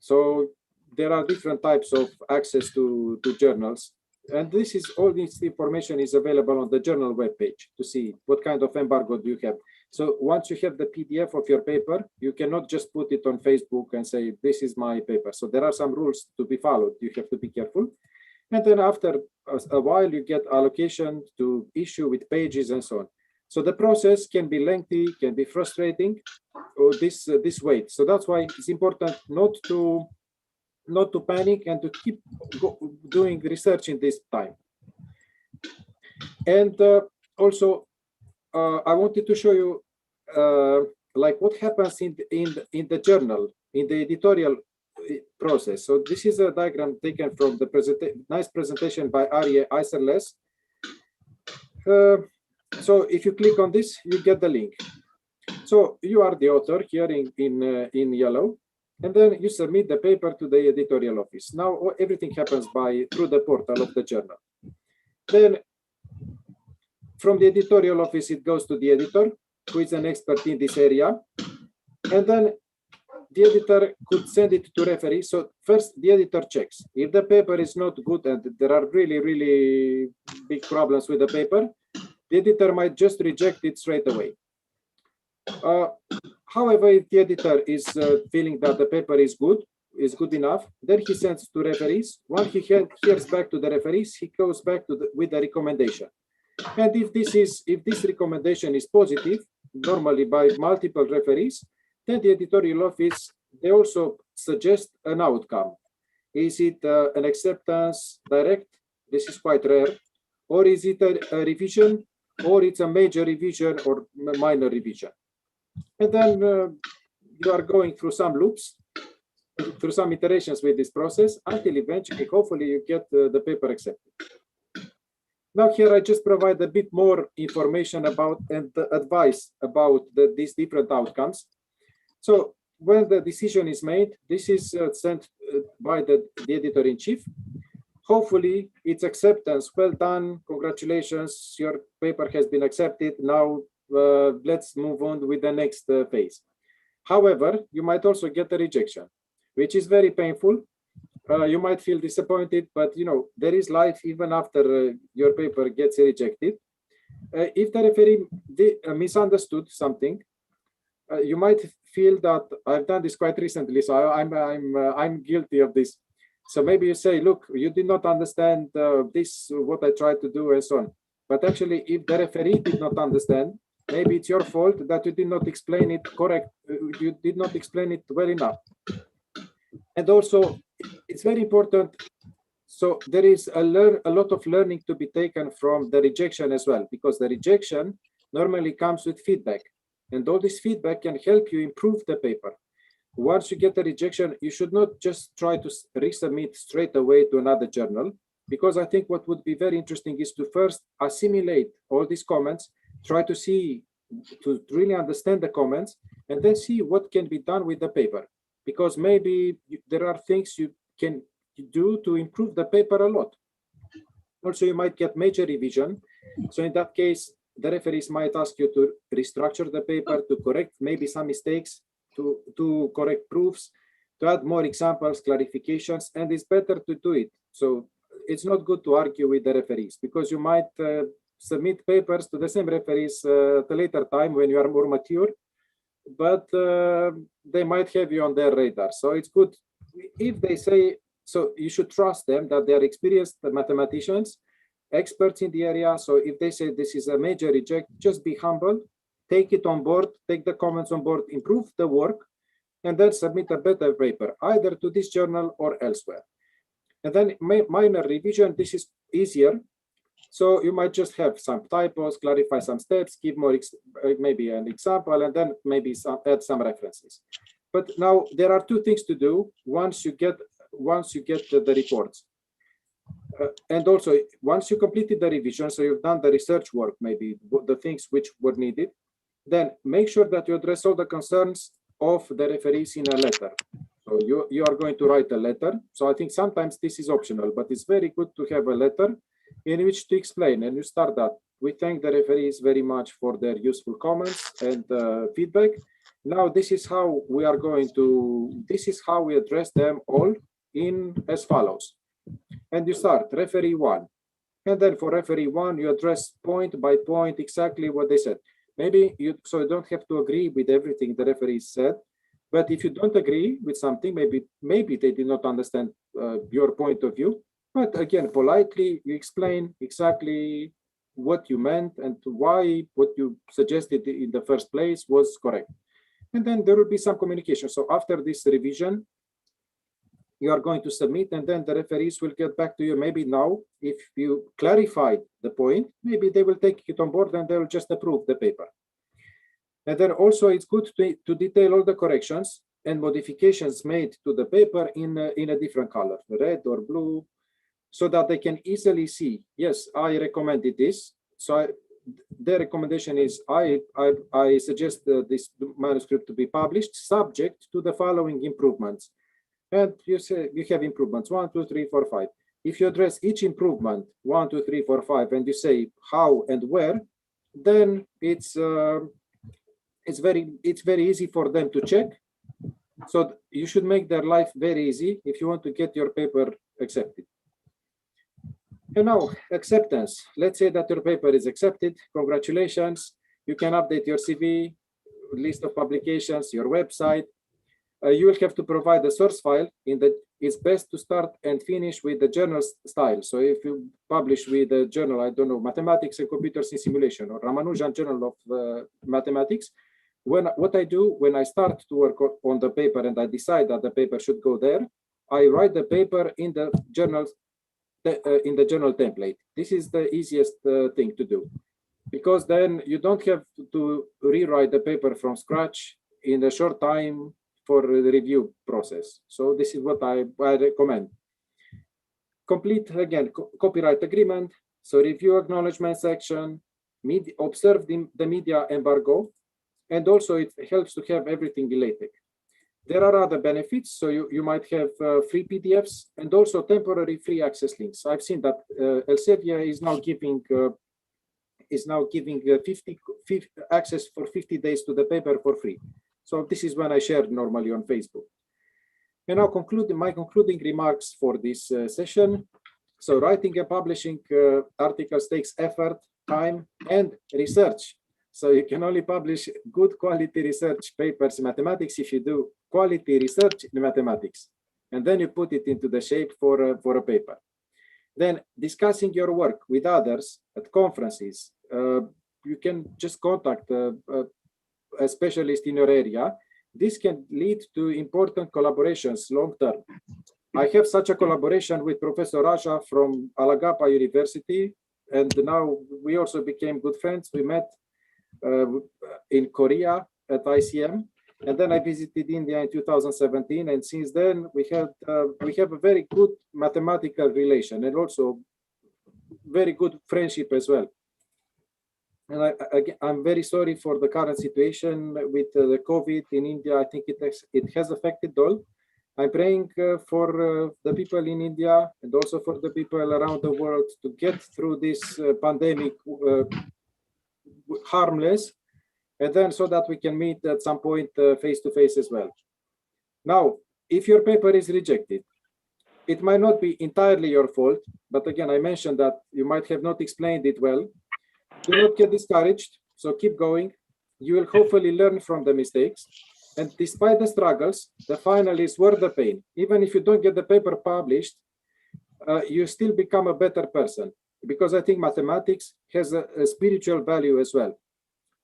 So there are different types of access to journals, and all this information is available on the journal webpage to see what kind of embargo do you have. So once you have the PDF of your paper, you cannot just put it on Facebook and say, this is my paper. So there are some rules to be followed. You have to be careful. And then after a while, you get allocation to issue with pages and so on. So the process can be lengthy, can be frustrating, or this wait. So that's why it's important not to panic and to keep doing research in this time. And also, I wanted to show you like what happens in the journal, in the editorial process. So this is a diagram taken from the nice presentation by Arje Isserles. So if you click on this, you get the link. So you are the author here in yellow, and then you submit the paper to the editorial office. Now everything happens through the portal of the journal. Then from the editorial office, it goes to the editor, who is an expert in this area. And then the editor could send it to referee. So first the editor checks. If the paper is not good and there are really, really big problems with the paper, the editor might just reject it straight away. However, if the editor is feeling that the paper is good enough, then he sends to referees. Once he hears back to the referees, he goes back with the recommendation. And if this recommendation is positive, normally by multiple referees, then the editorial office, they also suggest an outcome. Is it an acceptance direct? This is quite rare. Or is it a revision? Or it's a major revision or minor revision? And then you are going through some loops, through some iterations with this process, until eventually, hopefully, you get the paper accepted. Now here I just provide a bit more information about and advice about these different outcomes. So when the decision is made, this is sent by the editor-in-chief. Hopefully it's acceptance. Well done, congratulations, your paper has been accepted. Now let's move on with the next phase. However, you might also get a rejection, which is very painful. You might feel disappointed, but there is life even after your paper gets rejected. If the referee misunderstood something, you might feel that I've done this quite recently, so I'm guilty of this. So maybe you say, look, you did not understand this, what I tried to do, and so on. But actually, if the referee did not understand, maybe it's your fault that you did not explain it correct. You did not explain it well enough. And also, it's very important. So there is a lot of learning to be taken from the rejection as well, because the rejection normally comes with feedback. And all this feedback can help you improve the paper. Once you get a rejection, you should not just try to resubmit straight away to another journal, because I think what would be very interesting is to first assimilate all these comments, try to really understand the comments, and then see what can be done with the paper. Because maybe there are things you can do to improve the paper a lot. Also, you might get major revision. So in that case, the referees might ask you to restructure the paper, to correct maybe some mistakes, to correct proofs, to add more examples, clarifications, and it's better to do it. So it's not good to argue with the referees, because you might submit papers to the same referees at a later time when you are more mature, but they might have you on their radar. So it's good if they say, so you should trust them that they are experienced mathematicians, experts in the area. So if they say this is a major reject, just be humble, take it on board, take the comments on board, improve the work, and then submit a better paper, either to this journal or elsewhere. And then minor revision, this is easier. So you might just have some typos, clarify some steps, give more, maybe an example, and then maybe add some references. But now there are two things to do once you get the reports. And also, once you completed the revision, so you've done the research work, maybe the things which were needed, then make sure that you address all the concerns of the referees in a letter. So you are going to write a letter. So I think sometimes this is optional, but it's very good to have a letter in which to explain, and you start that. We thank the referees very much for their useful comments and feedback. Now this is how we address them all in as follows. And you start referee 1. And then for referee 1, you address point by point exactly what they said. Maybe you don't have to agree with everything the referee said, but if you don't agree with something, maybe they did not understand your point of view. But again, politely, you explain exactly what you meant and why what you suggested in the first place was correct. And then there will be some communication. So after this revision, you are going to submit, and then the referees will get back to you. Maybe now, if you clarified the point, maybe they will take it on board and they will just approve the paper. And then also it's good to detail all the corrections. and modifications made to the paper in a different color, red or blue, so that they can easily see, yes, I recommended this. So their recommendation is, I suggest this manuscript to be published subject to the following improvements. And you say you have improvements 1, 2, 3, 4, 5. If you address each improvement 1, 2, 3, 4, 5, and you say how and where, then it's very easy for them to check. So you should make their life very easy if you want to get your paper accepted. And now, acceptance. Let's say that your paper is accepted. Congratulations. You can update your CV, list of publications, your website. You will have to provide a source file. It's best to start and finish with the journal style. So if you publish with the journal, I don't know, Mathematics and Computers in Simulation or Ramanujan Journal of Mathematics, what I do when I start to work on the paper and I decide that the paper should go there, I write the paper in the journal template. This is the easiest thing to do, because then you don't have to rewrite the paper from scratch in a short time for the review process. So this is what I recommend. Complete, again, copyright agreement. So review acknowledgement section, observe the media embargo, and also it helps to have everything in LaTeX. There are other benefits. So you might have free PDFs and also temporary free access links. I've seen that Elsevier is now giving access for 50 days to the paper for free. So this is when I share normally on Facebook. And now my concluding remarks for this session. So writing and publishing articles takes effort, time, and research. So you can only publish good quality research papers in mathematics if you do quality research in mathematics, and then you put it into the shape for a paper. Then discussing your work with others at conferences. You can just contact a specialist in your area. This can lead to important collaborations long term. I have such a collaboration with Professor Raja from Alagappa University, and now we also became good friends. We met in Korea at ICM, and then I visited India in 2017, and since then we have a very good mathematical relation and also very good friendship as well. And I'm very sorry for the current situation with the COVID in India. I think it has affected all. I'm praying for the people in India and also for the people around the world to get through this pandemic harmless, and then so that we can meet at some point face to face as well. Now, if your paper is rejected, it might not be entirely your fault, but again, I mentioned that you might have not explained it well. Do not get discouraged, so keep going. You will hopefully learn from the mistakes, and despite the struggles, the final is worth the pain. Even if you don't get the paper published, you still become a better person, because I think mathematics has a spiritual value as well,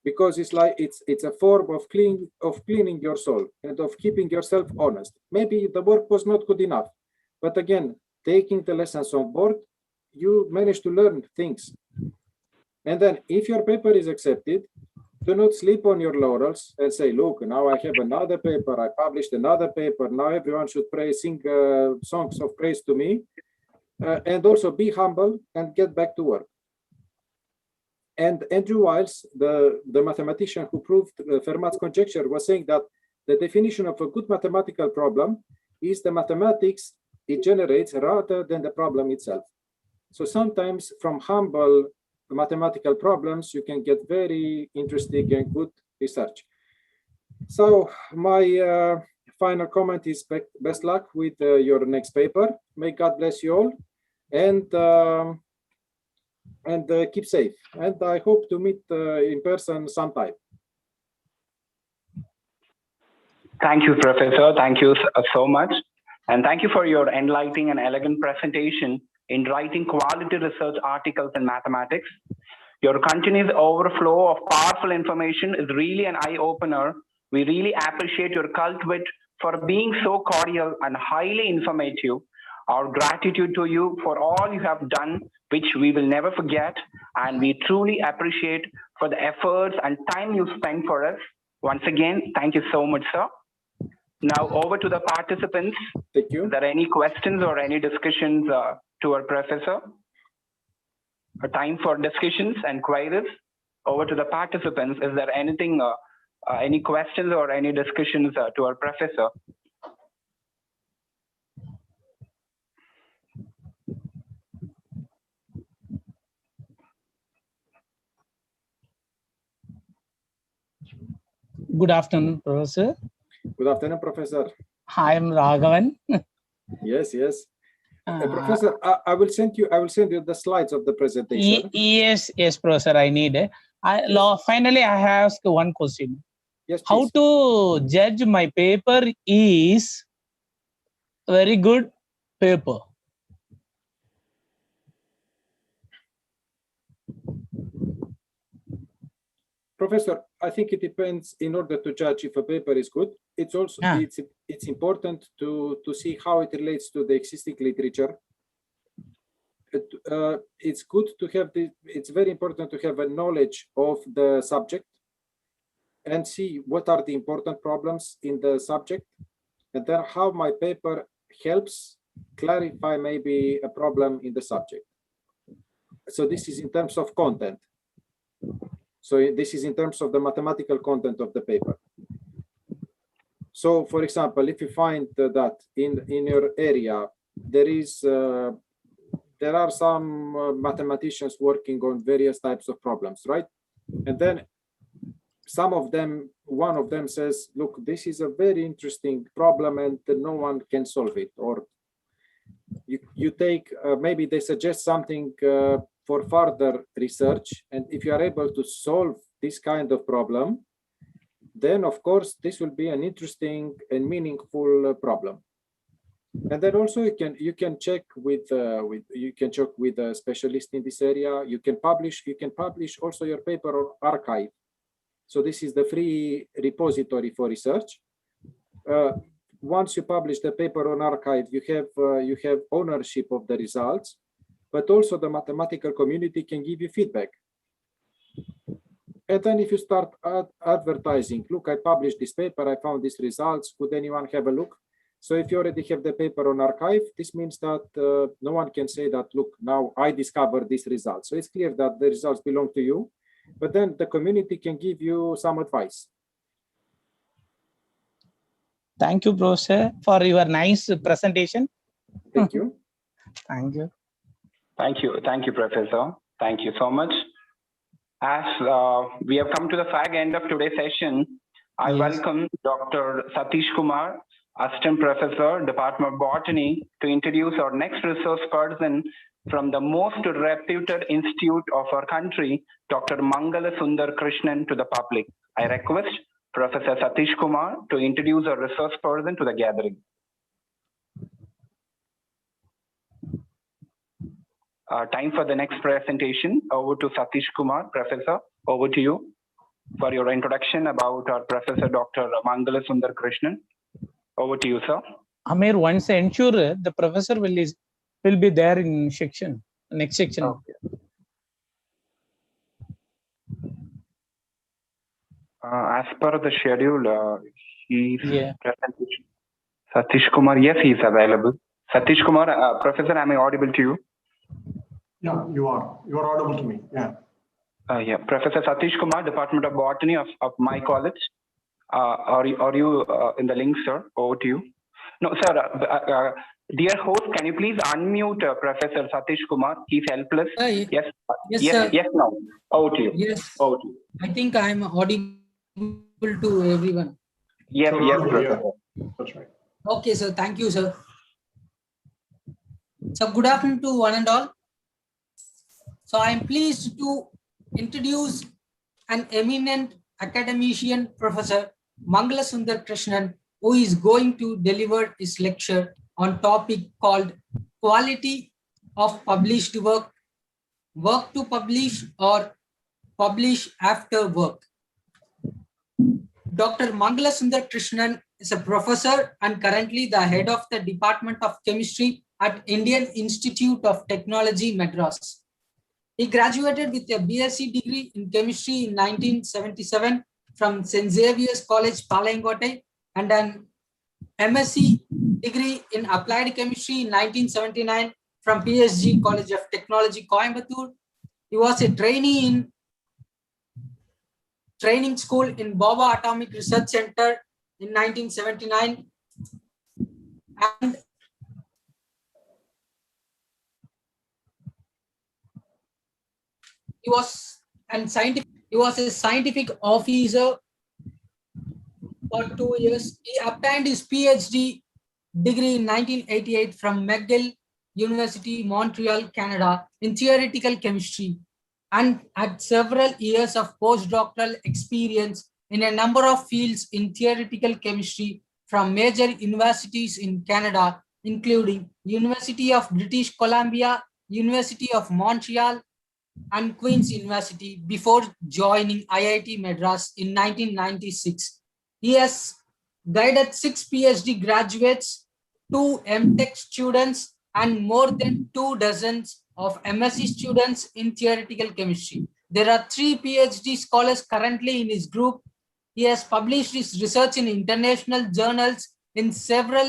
because it's a form of cleaning your soul and of keeping yourself honest. Maybe the work was not good enough, but again, taking the lessons on board, you manage to learn things. And then if your paper is accepted, do not sleep on your laurels and say, look, now I have another paper, I published another paper, now everyone should sing songs of praise to me. And also be humble and get back to work. And Andrew Wiles, the mathematician who proved Fermat's conjecture, was saying that the definition of a good mathematical problem is the mathematics it generates rather than the problem itself. So sometimes from humble mathematical problems, you can get very interesting and good research. So my final comment is best luck with your next paper. May God bless you all, and keep safe. And I hope to meet in person sometime. Thank you, Professor. Thank you so much. And thank you for your enlightening and elegant presentation in writing quality research articles in mathematics. Your continuous overflow of powerful information is really an eye-opener. We really appreciate your cult wit for being so cordial and highly informative. Our gratitude to you for all you have done, which we will never forget, and we truly appreciate for the efforts and time you spent for us. Once again, thank you so much, sir. Now over to the participants. Thank you. Is there any questions or any discussions to our professor? A time for discussions and queries. Over to the participants. Is there anything, any questions or any discussions to our professor? Good afternoon, Professor. Good afternoon, Professor. I am Raghavan. Yes, yes. Professor, I will send you the slides of the presentation. Yes, Professor, I need it. Finally, I have asked one question. Yes, how to judge my paper is very good paper? Professor, I think it depends. In order to judge if a paper is good, it's also it's important to see how it relates to the existing literature. It's good to have it's very important to have a knowledge of the subject and see what are the important problems in the subject, and then how my paper helps clarify maybe a problem in the subject. So this is in terms of content. So this is in terms of the mathematical content of the paper. So for example, if you find that in your area, there are some mathematicians working on various types of problems, right? And then one of them says, look, this is a very interesting problem and no one can solve it. Or you take, maybe they suggest something for further research. And if you are able to solve this kind of problem, then of course, this will be an interesting and meaningful problem. And then also you can check with a specialist in this area. You can publish also your paper on arXiv. So this is the free repository for research. Once you publish the paper on arXiv, you have ownership of the results, but also the mathematical community can give you feedback. And then if you start advertising, look, I published this paper, I found these results, could anyone have a look? So if you already have the paper on arXiv, this means that no one can say that, look, now I discovered these results. So it's clear that the results belong to you, but then the community can give you some advice. Thank you, Professor, for your nice presentation. Thank you. Thank you. Thank you. Thank you, Professor. Thank you so much. As we have come to the fag end of today's session, I welcome Dr. Satish Kumar, Assistant Professor, Department of Botany, to introduce our next resource person from the most reputed institute of our country, Dr. Mangala Sundar Krishnan, to the public. I request Professor Satish Kumar to introduce our resource person to the gathering. Time for the next presentation. Over to Satish Kumar. Professor, over to you for your introduction about our Professor Dr. Mangala Sundar Krishnan. Over to you, sir. Amir, once ensure the professor will be there in next section. Okay. As per the schedule, he's presentation. Satish Kumar, yes, he is available. Satish Kumar, Professor, am I audible to you? Yeah, you are. You are audible to me. Yeah. Yeah, Professor Satish Kumar, Department of Botany of my college. Are you in the link, sir? Over to you. No, sir. Dear host, can you please unmute Professor Satish Kumar? He's helpless. Yes. Sir. Yes. Now. Over to you. Yes. Over to you. I think I am audible to everyone. Yes. Yes, Professor. That's right. Okay, sir. Thank you, sir. So good afternoon to one and all. So I am pleased to introduce an eminent academician, Professor Mangala Sundar Krishnan, who is going to deliver his lecture on topic called Quality of Published Work, Work to Publish or Publish After Work. Dr. Mangala Sundar Krishnan is a professor and currently the head of the Department of Chemistry at Indian Institute of Technology, Madras. He graduated with a BSc degree in chemistry in 1977 from St. Xavier's College, Palayamkotte, and an MSc degree in applied chemistry in 1979 from PSG College of Technology, Coimbatore. He was a trainee in training school in Baba Atomic Research Center in 1979. And he was a scientific officer for 2 years. He obtained his PhD degree in 1988 from McGill University, Montreal, Canada, in theoretical chemistry, and had several years of postdoctoral experience in a number of fields in theoretical chemistry from major universities in Canada, including University of British Columbia, University of Montreal, and Queen's University, before joining IIT Madras in 1996. He has guided 6 PhD graduates, 2 MTech students, and more than 2 dozens of MSc students in theoretical chemistry. There are 3 PhD scholars currently in his group. He has published his research in international journals in several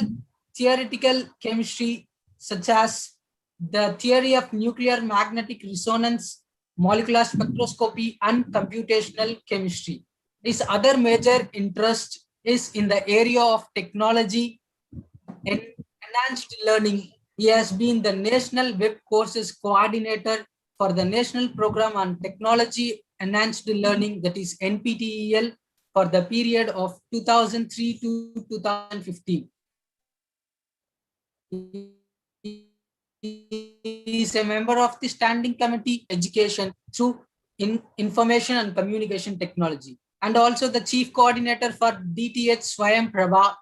theoretical chemistry, such as the theory of nuclear magnetic resonance, molecular spectroscopy, and computational chemistry. His other major interest is in the area of technology and enhanced learning. He has been the National Web Courses Coordinator for the National Program on Technology Enhanced Learning, that is NPTEL, for the period of 2003 to 2015. He is a member of the Standing Committee Education through Information and Communication Technology, and also the Chief Coordinator for DTH Swayam Prabha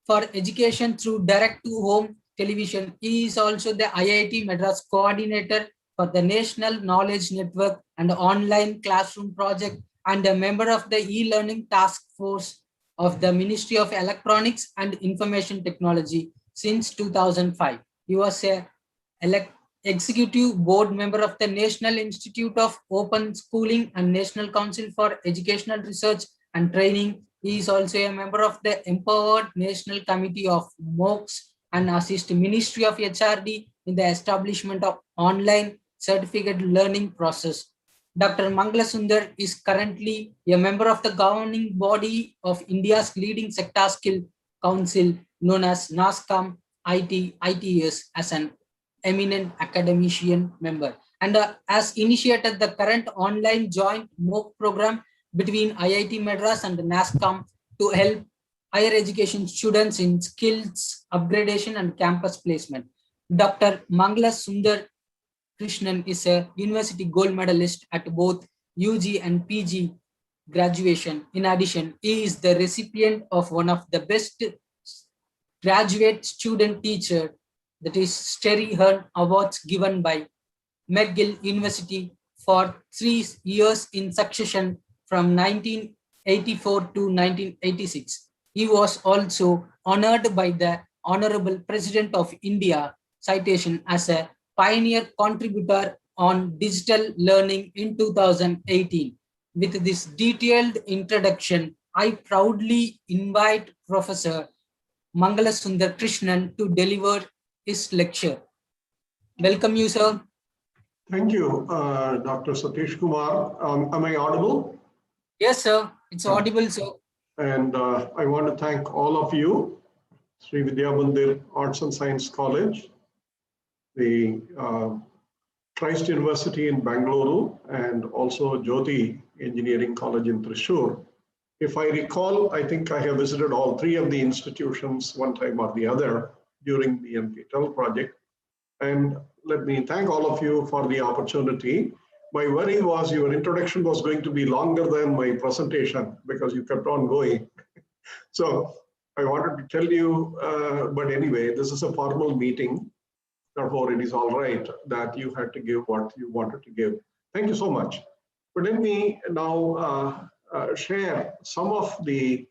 for Education through Direct to Home Television. He is also the IIT Madras Coordinator for the National Knowledge Network and Online Classroom Project, and a member of the E-Learning Task Force of the Ministry of Electronics and Information Technology since 2005. He was a executive board member of the National Institute of Open Schooling and National Council for Educational Research and Training. He is also a member of the Empowered National Committee of MOOCs and assist Ministry of HRD in the establishment of online certificate learning process. Dr. Mangala Sundar is currently a member of the governing body of India's leading sector skill council known as NASCOM ITS as an eminent academician member, and has initiated the current online joint MOOC program between IIT Madras and NASCOM to help higher education students in skills upgradation and campus placement. Dr. Mangala Sundar Krishnan is a university gold medalist at both UG and PG graduation. In addition, he is the recipient of one of the best graduate student teacher, that is Sterry Hearn Awards, given by McGill University for 3 years in succession from 1984 to 1986. He was also honored by the Honorable President of India citation as a pioneer contributor on digital learning in 2018. With this detailed introduction, I proudly invite Professor Mangala Sundar Krishnan to deliver his lecture. Welcome you, sir. Thank you, Dr. Satish Kumar. Am I audible? Yes, sir. It's audible, sir. And I want to thank all of you, Sri Vidya Mandir Arts and Science College, the Christ University in Bangalore, and also Jyoti Engineering College in Thrissur. If I recall, I think I have visited all 3 of the institutions one time or the other during the NPTEL project. And let me thank all of you for the opportunity. My worry was your introduction was going to be longer than my presentation because you kept on going. So I wanted to tell you, but anyway, this is a formal meeting. Therefore, it is all right that you had to give what you wanted to give. Thank you so much. But let me now share some of the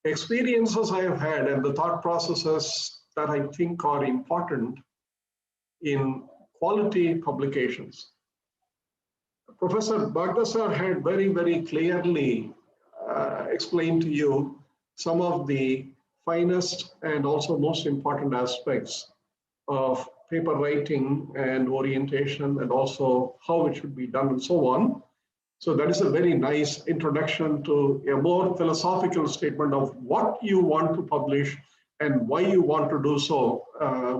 experiences I have had and the thought processes that I think are important in quality publications. Professor Bagdasar had very, very clearly explained to you some of the finest and also most important aspects of paper writing and orientation, and also how it should be done and so on. So that is a very nice introduction to a more philosophical statement of what you want to publish and why you want to do so,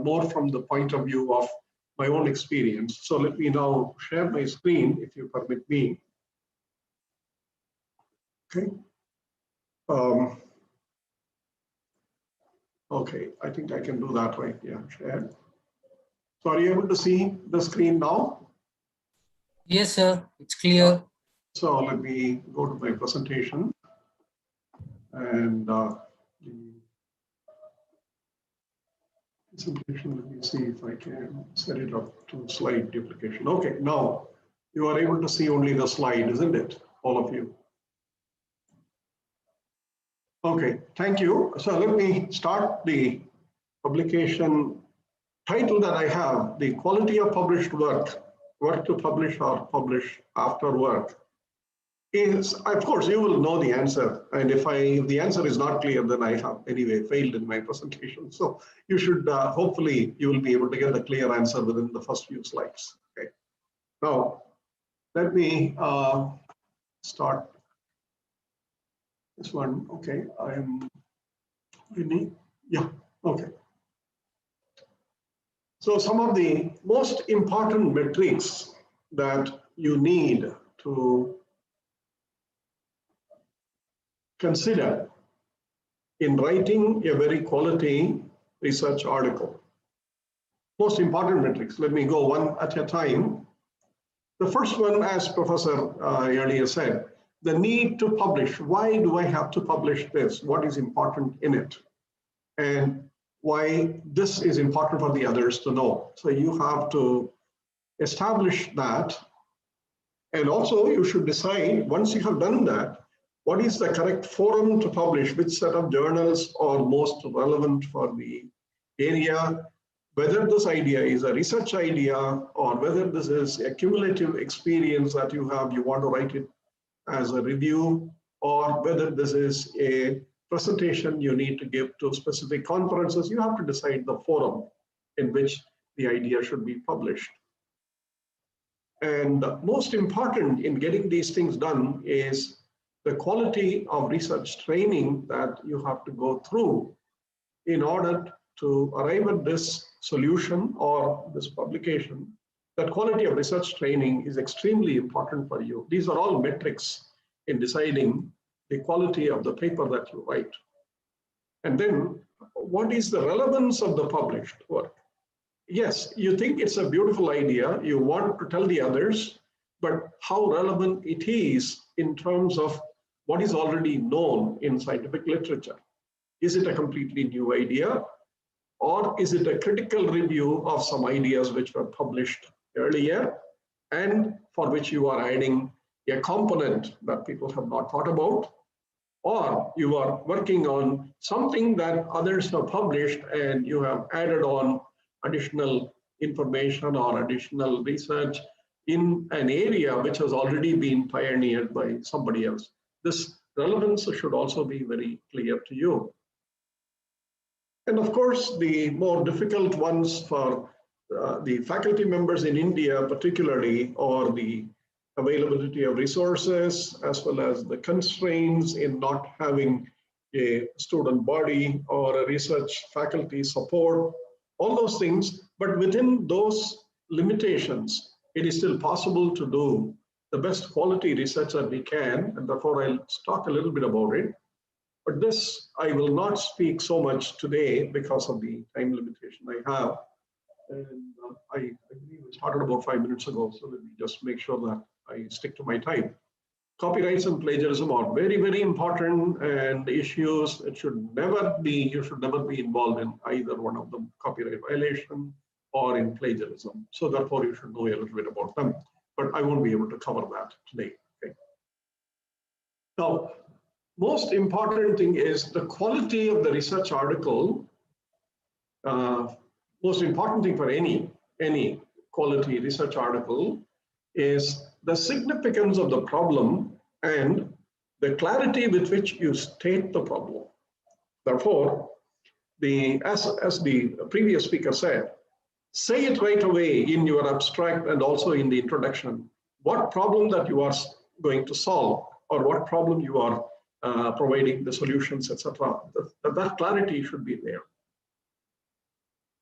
more from the point of view of my own experience. So let me now share my screen, if you permit me. Okay. Okay, I think I can do that right. Yeah, share. So are you able to see the screen now? Yes, sir. It's clear. So let me go to my presentation and the presentation. Let me see if I can set it up to slide duplication. Okay, now you are able to see only the slide, isn't it? All of you. Okay, thank you. So let me start the publication title that I have, The Quality of Published Work, Work to Publish or Publish After Work. Is, of course, you will know the answer. And if the answer is not clear, then I have anyway failed in my presentation. So you should, hopefully, you will be able to get the clear answer within the first few slides. Okay. Now, let me start this one. Okay, I'm ready. Yeah, okay. So some of the most important metrics that you need to consider in writing a very quality research article. Most important metrics, let me go one at a time. The first one, as Professor earlier said, the need to publish. Why do I have to publish this? What is important in it? And why this is important for the others to know. So you have to establish that. And also you should decide, once you have done that, what is the correct forum to publish, which set of journals are most relevant for the area, whether this idea is a research idea or whether this is a cumulative experience that you have, you want to write it as a review, or whether this is a presentation you need to give to specific conferences. You have to decide the forum in which the idea should be published. And most important in getting these things done is the quality of research training that you have to go through in order to arrive at this solution or this publication. That quality of research training is extremely important for you. These are all metrics in deciding the quality of the paper that you write. And then what is the relevance of the published work? Yes, you think it's a beautiful idea, you want to tell the others, but how relevant it is in terms of what is already known in scientific literature. Is it a completely new idea? Or is it a critical review of some ideas which were published earlier and for which you are adding a component that people have not thought about? Or you are working on something that others have published and you have added on additional information or additional research in an area which has already been pioneered by somebody else. This relevance should also be very clear to you. And of course, the more difficult ones for the faculty members in India particularly, or the availability of resources, as well as the constraints in not having a student body or a research faculty support, all those things. But within those limitations, it is still possible to do the best quality research that we can, and therefore I'll talk a little bit about it. But this, I will not speak so much today because of the time limitation I have. And I believe we started about 5 minutes ago, so let me just make sure that I stick to my time. Copyrights and plagiarism are very, very important, and issues, it should never be, you should never be involved in either one of them, copyright violation or in plagiarism. So therefore you should know a little bit about them, but I won't be able to cover that today. Okay. Now, most important thing is the quality of the research article. Most important thing for any quality research article is the significance of the problem and the clarity with which you state the problem. Therefore, as the previous speaker said, say it right away in your abstract and also in the introduction, what problem that you are going to solve or what problem you are providing the solutions, etc. That clarity should be there.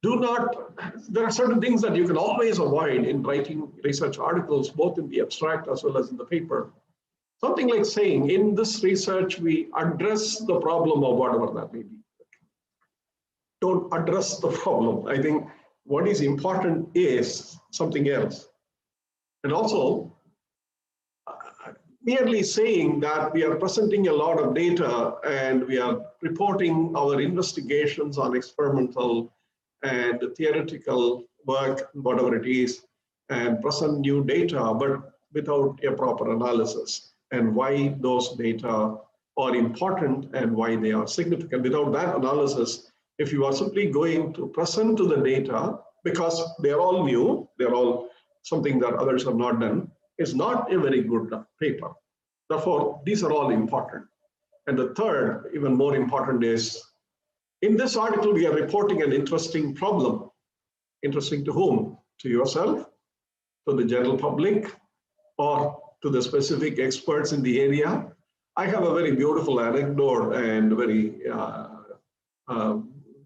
There are certain things that you can always avoid in writing research articles, both in the abstract as well as in the paper. Something like saying, in this research, we address the problem or whatever that may be. Don't address the problem. I think what is important is something else. And also, merely saying that we are presenting a lot of data and we are reporting our investigations on experimental and theoretical work, whatever it is, and present new data, but without a proper analysis and why those data are important and why they are significant. Without that analysis, if you are simply going to present to the data, because they're all new, they're all something that others have not done, is not a very good paper. Therefore, these are all important. And the third, even more important, is in this article, we are reporting an interesting problem. Interesting to whom? To yourself, to the general public, or to the specific experts in the area. I have a very beautiful anecdote and very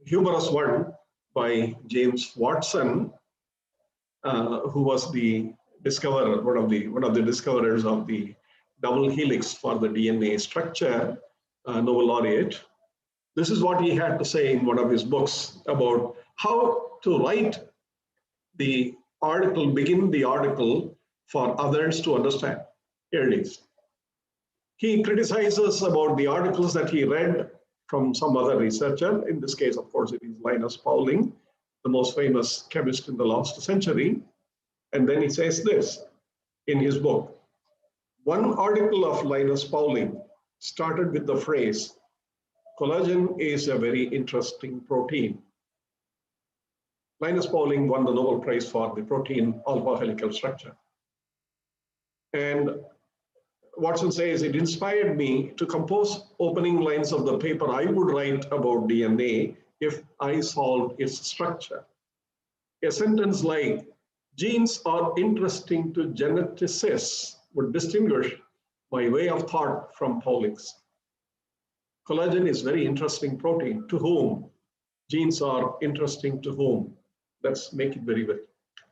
humorous one by James Watson, who was the discoverer, one of the discoverers of the double helix for the DNA structure, Nobel laureate. This is what he had to say in one of his books about how to write the article, begin the article for others to understand. Here it is. He criticizes about the articles that he read from some other researcher. In this case, of course, it is Linus Pauling, the most famous chemist in the last century. And then he says this in his book. One article of Linus Pauling started with the phrase, collagen is a very interesting protein. Linus Pauling won the Nobel Prize for the protein alpha helical structure. And Watson says, it inspired me to compose opening lines of the paper I would write about DNA if I solved its structure. A sentence like, genes are interesting to geneticists would distinguish my way of thought from Pauling's. Collagen is very interesting protein. To whom? Genes are interesting to whom? Let's make it very, very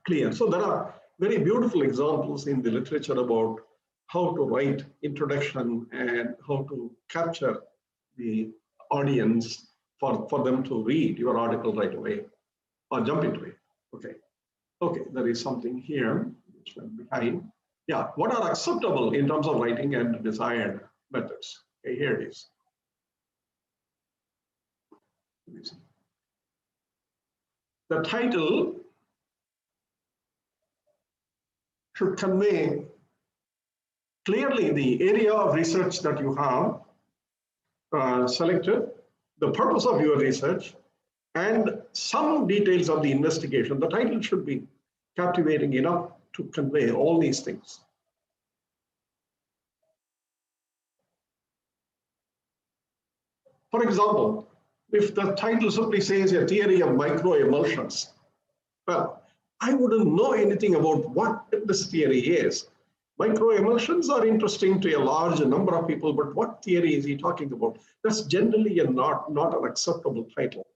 clear. So there are very beautiful examples in the literature about how to write introduction and how to capture the audience for them to read your article right away or jump into it. Okay, there is something here which went behind. Yeah, what are acceptable in terms of writing and desired methods? Okay, here it is. Let me see. The title should convey clearly the area of research that you have selected, the purpose of your research, and some details of the investigation. The title should be captivating enough to convey all these things. For example, if the title simply says a theory of microemulsions, well, I wouldn't know anything about what this theory is. Microemulsions are interesting to a large number of people, but what theory is he talking about? That's generally not an acceptable title.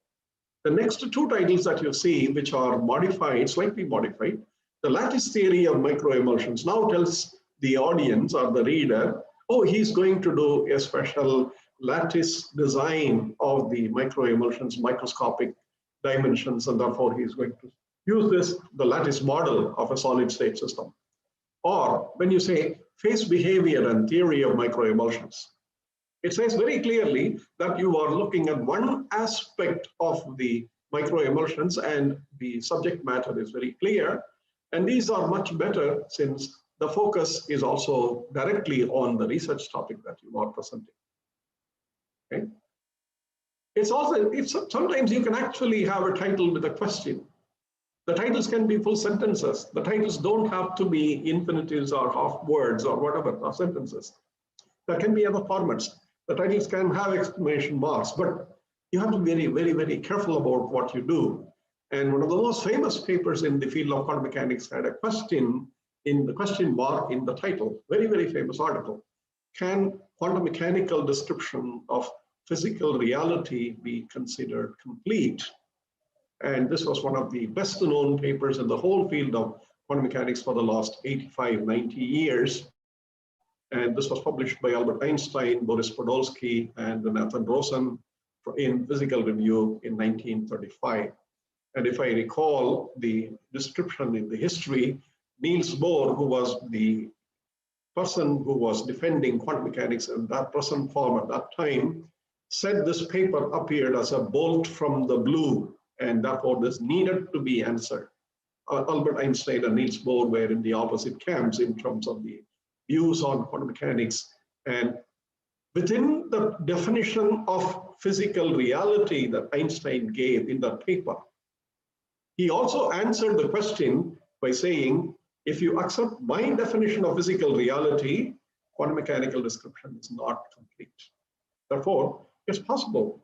The next two titles that you see, which are modified, slightly modified, the lattice theory of microemulsions now tells the audience or the reader, oh, he's going to do a special lattice design of the microemulsions, microscopic dimensions, and therefore he's going to use this, the lattice model of a solid state system. Or when you say phase behavior and theory of microemulsions, it says very clearly that you are looking at one aspect of the microemulsions and the subject matter is very clear. And these are much better since the focus is also directly on the research topic that you are presenting. Okay. Sometimes you can actually have a title with a question. The titles can be full sentences. The titles don't have to be infinitives or half words or whatever, or sentences. There can be other formats. The titles can have exclamation marks, but you have to be very careful about what you do. And one of the most famous papers in the field of quantum mechanics had a question in the question mark in the title, very famous article. Can quantum mechanical description of physical reality be considered complete? And this was one of the best known papers in the whole field of quantum mechanics for the last 85, 90 years. And this was published by Albert Einstein, Boris Podolsky, and Nathan Rosen in Physical Review in 1935. And if I recall the description in the history, Niels Bohr, who was the person who was defending quantum mechanics in that present form at that time, said this paper appeared as a bolt from the blue, and therefore this needed to be answered. Albert Einstein and Niels Bohr were in the opposite camps in terms of the views on quantum mechanics. And within the definition of physical reality that Einstein gave in that paper, he also answered the question by saying, if you accept my definition of physical reality, quantum mechanical description is not complete. Therefore, it's possible.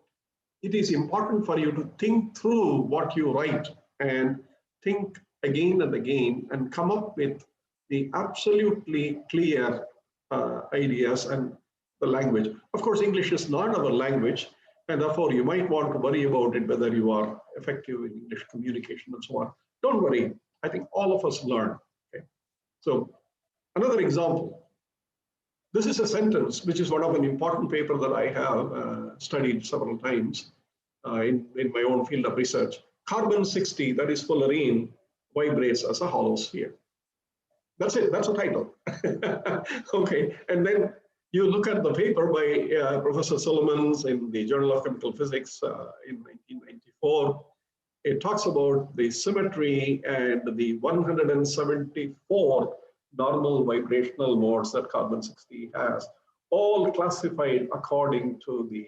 It is important for you to think through what you write and think again and again and come up with the absolutely clear ideas and the language. Of course, English is not our language, and therefore you might want to worry about it, whether you are effective in English communication and so on. Don't worry. I think all of us learn. Okay. So another example. This is a sentence which is one of an important paper that I have studied several times in my own field of research. Carbon-60, that is fullerene, vibrates as a hollow sphere. That's it. That's a title. Okay. And then you look at the paper by Professor Solomons in the Journal of Chemical Physics in 1994. It talks about the symmetry and the 174 normal vibrational modes that carbon-60 has, all classified according to the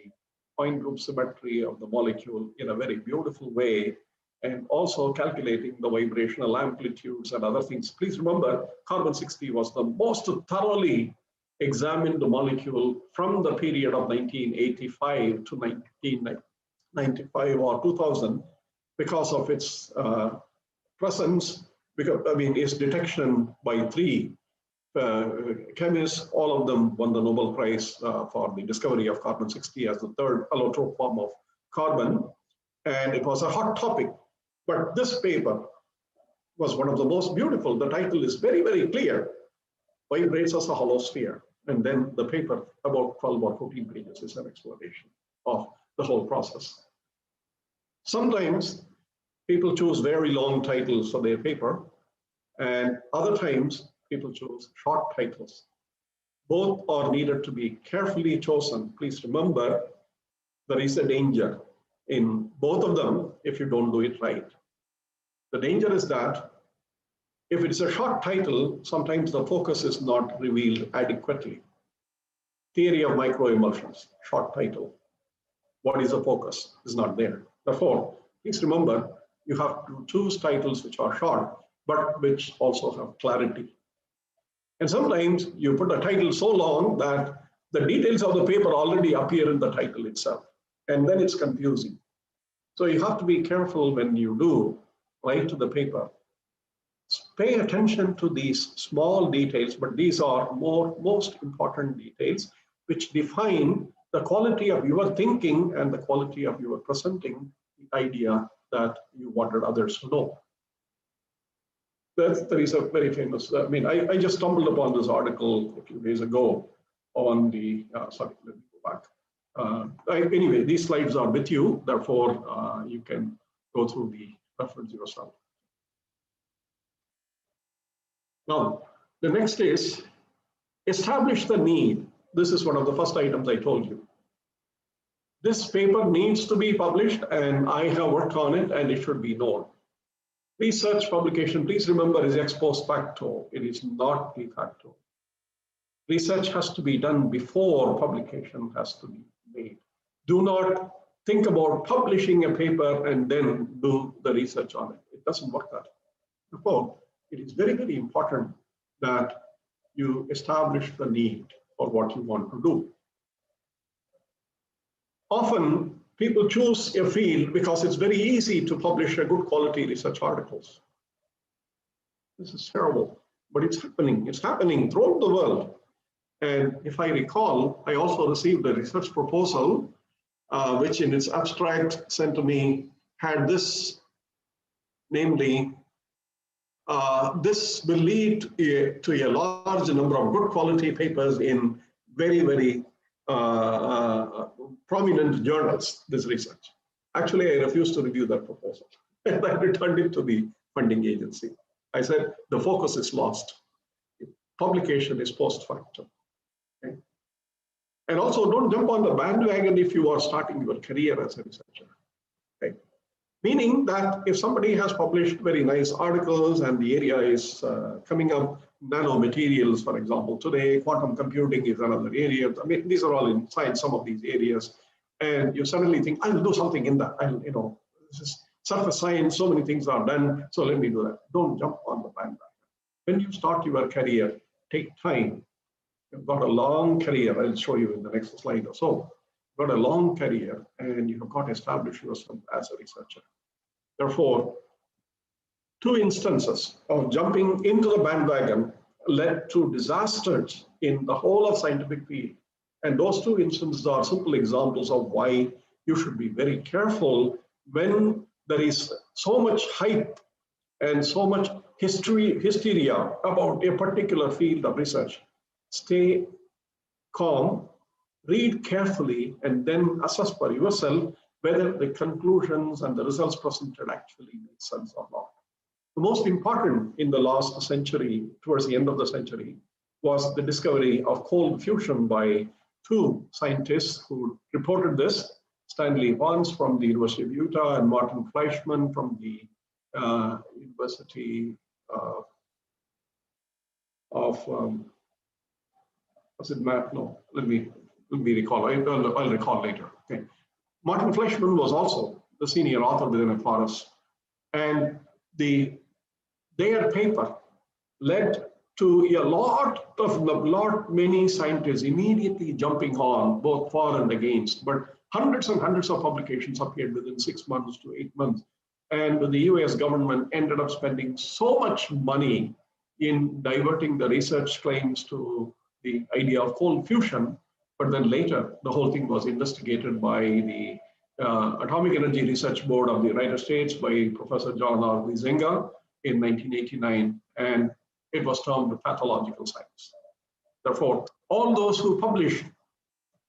point group symmetry of the molecule in a very beautiful way, and also calculating the vibrational amplitudes and other things. Please remember, carbon-60 was the most thoroughly examined molecule from the period of 1985 to 1995 or 2000 because of its presence, because its detection by three chemists. All of them won the Nobel Prize for the discovery of carbon-60 as the third allotrope form of carbon. And it was a hot topic. But this paper was one of the most beautiful. The title is very clear. Vibrates as a hollow sphere. And then the paper, about 12 or 14 pages, is an explanation of the whole process. Sometimes people choose very long titles for their paper, and other times people choose short titles. Both are needed to be carefully chosen. Please remember, there is a danger in both of them if you don't do it right. The danger is that if it's a short title, sometimes the focus is not revealed adequately. Theory of microemulsions, short title. What is the focus? Is not there. Therefore, please remember, you have to choose titles which are short, but which also have clarity. And sometimes you put a title so long that the details of the paper already appear in the title itself, and then it's confusing. So you have to be careful when you do write to the paper. Pay attention to these small details, but these are most important details which define the quality of your thinking and the quality of your presenting the idea that you wanted others to know. There is a very famous, I just stumbled upon this article a few days ago on the, sorry, let me go back. Anyway, these slides are with you, therefore you can go through the reference yourself. Now, the next is establish the need. This is one of the first items I told you. This paper needs to be published, and I have worked on it, and it should be known. Research publication, please remember, is ex post facto. It is not de facto. Research has to be done before publication has to be made. Do not think about publishing a paper and then do the research on it. It doesn't work that way. Therefore, it is very important that you establish the need for what you want to do. Often, people choose a field because it's very easy to publish a good quality research articles. This is terrible, but it's happening. It's happening throughout the world. And if I recall, I also received a research proposal, which in its abstract sent to me had this, namely, this will lead to a large number of good quality papers in very, very prominent journals, this research. Actually, I refused to review that proposal. And I returned it to the funding agency. I said, the focus is lost. Publication is post factum. Okay? And also, don't jump on the bandwagon if you are starting your career as a researcher. Okay? Meaning that if somebody has published very nice articles and the area is coming up, nanomaterials, for example, today, quantum computing is another area. I mean, these are all in science, some of these areas. And you suddenly think, I'll do something in that. This is surface science, so many things are done, so let me do that. Don't jump on the bandwagon. When you start your career, take time. You've got a long career. I'll show you in the next slide or so. You've got a long career and you have got to establish yourself as a researcher. Therefore, 2 instances of jumping into the bandwagon led to disasters in the whole of scientific field. And those 2 instances are simple examples of why you should be very careful when there is so much hype and so much hysteria about a particular field of research. Stay calm, read carefully, and then assess for yourself whether the conclusions and the results presented actually make sense or not. The most important in the last century, towards the end of the century, was the discovery of cold fusion by 2 scientists who reported this. Stanley Vance from the University of Utah and Martin Fleischmann from the University of was it Matt? No, let me recall. I'll recall later. Okay. Martin Fleischmann was also the senior author within FRS, and their paper led to many scientists immediately jumping on both for and against, but hundreds and hundreds of publications appeared within 6 months to 8 months. And the US government ended up spending so much money in diverting the research claims to the idea of cold fusion, but then later the whole thing was investigated by the Atomic Energy Research Board of the United States by Professor John R. Huizenga in 1989, and it was termed pathological science. Therefore, all those who published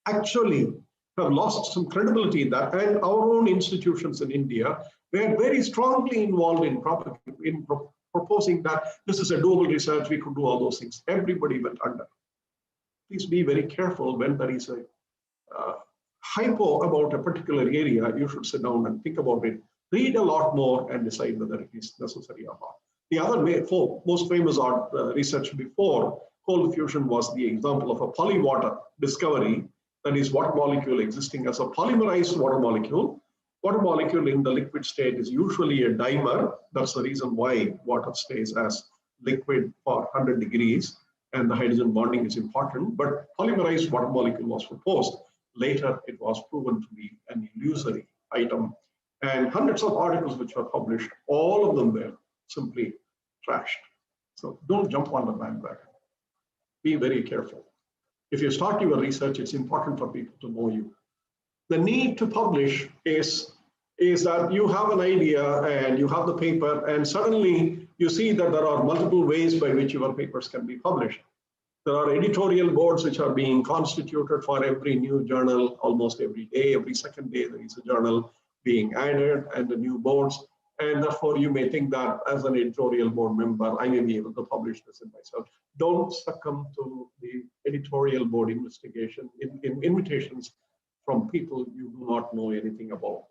actually have lost some credibility in that, and our own institutions in India were very strongly involved in proposing that this is a doable research, we could do all those things. Everybody went under. Please be very careful when there is a hypo about a particular area. You should sit down and think about it, read a lot more, and decide whether it is necessary or not. The other most famous research before cold fusion was the example of a polywater discovery. That is, water molecule existing as a polymerized water molecule. Water molecule in the liquid state is usually a dimer. That's the reason why water stays as liquid for 100 degrees, and the hydrogen bonding is important. But polymerized water molecule was proposed. Later, it was proven to be an illusory item. And hundreds of articles which were published, all of them were simply trashed. So don't jump on the bandwagon. Be very careful. If you start your research, it's important for people to know you. The need to publish is that you have an idea and you have the paper, and suddenly you see that there are multiple ways by which your papers can be published. There are editorial boards which are being constituted for every new journal. Almost every day, every second day, there is a journal being added and the new boards. And therefore, you may think that as an editorial board member, I may be able to publish this in myself. Don't succumb to the editorial board investigation, invitations from people you do not know anything about.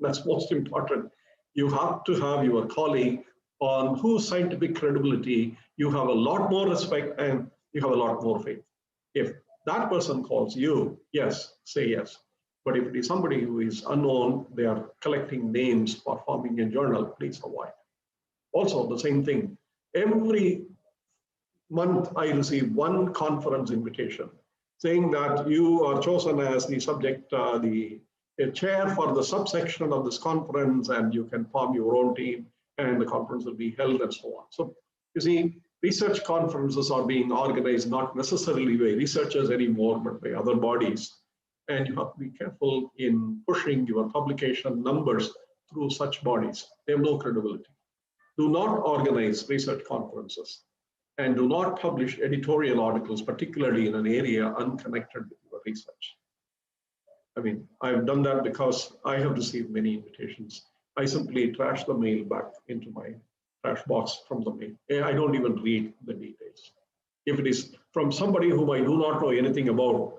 That's most important. You have to have your colleague on whose scientific credibility you have a lot more respect and you have a lot more faith. If that person calls you, yes, say yes. But if it is somebody who is unknown, they are collecting names for forming a journal, please avoid. Also, the same thing. Every month, I receive one conference invitation saying that you are chosen as the subject, the a chair for the subsection of this conference, and you can form your own team, and the conference will be held and so on. So you see, research conferences are being organized not necessarily by researchers anymore, but by other bodies. And you have to be careful in pushing your publication numbers through such bodies. They have no credibility. Do not organize research conferences, and do not publish editorial articles, particularly in an area unconnected with your research. I mean, I've done that because I have received many invitations. I simply trash the mail back into my trash box from the mail. I don't even read the details. If it is from somebody whom I do not know anything about,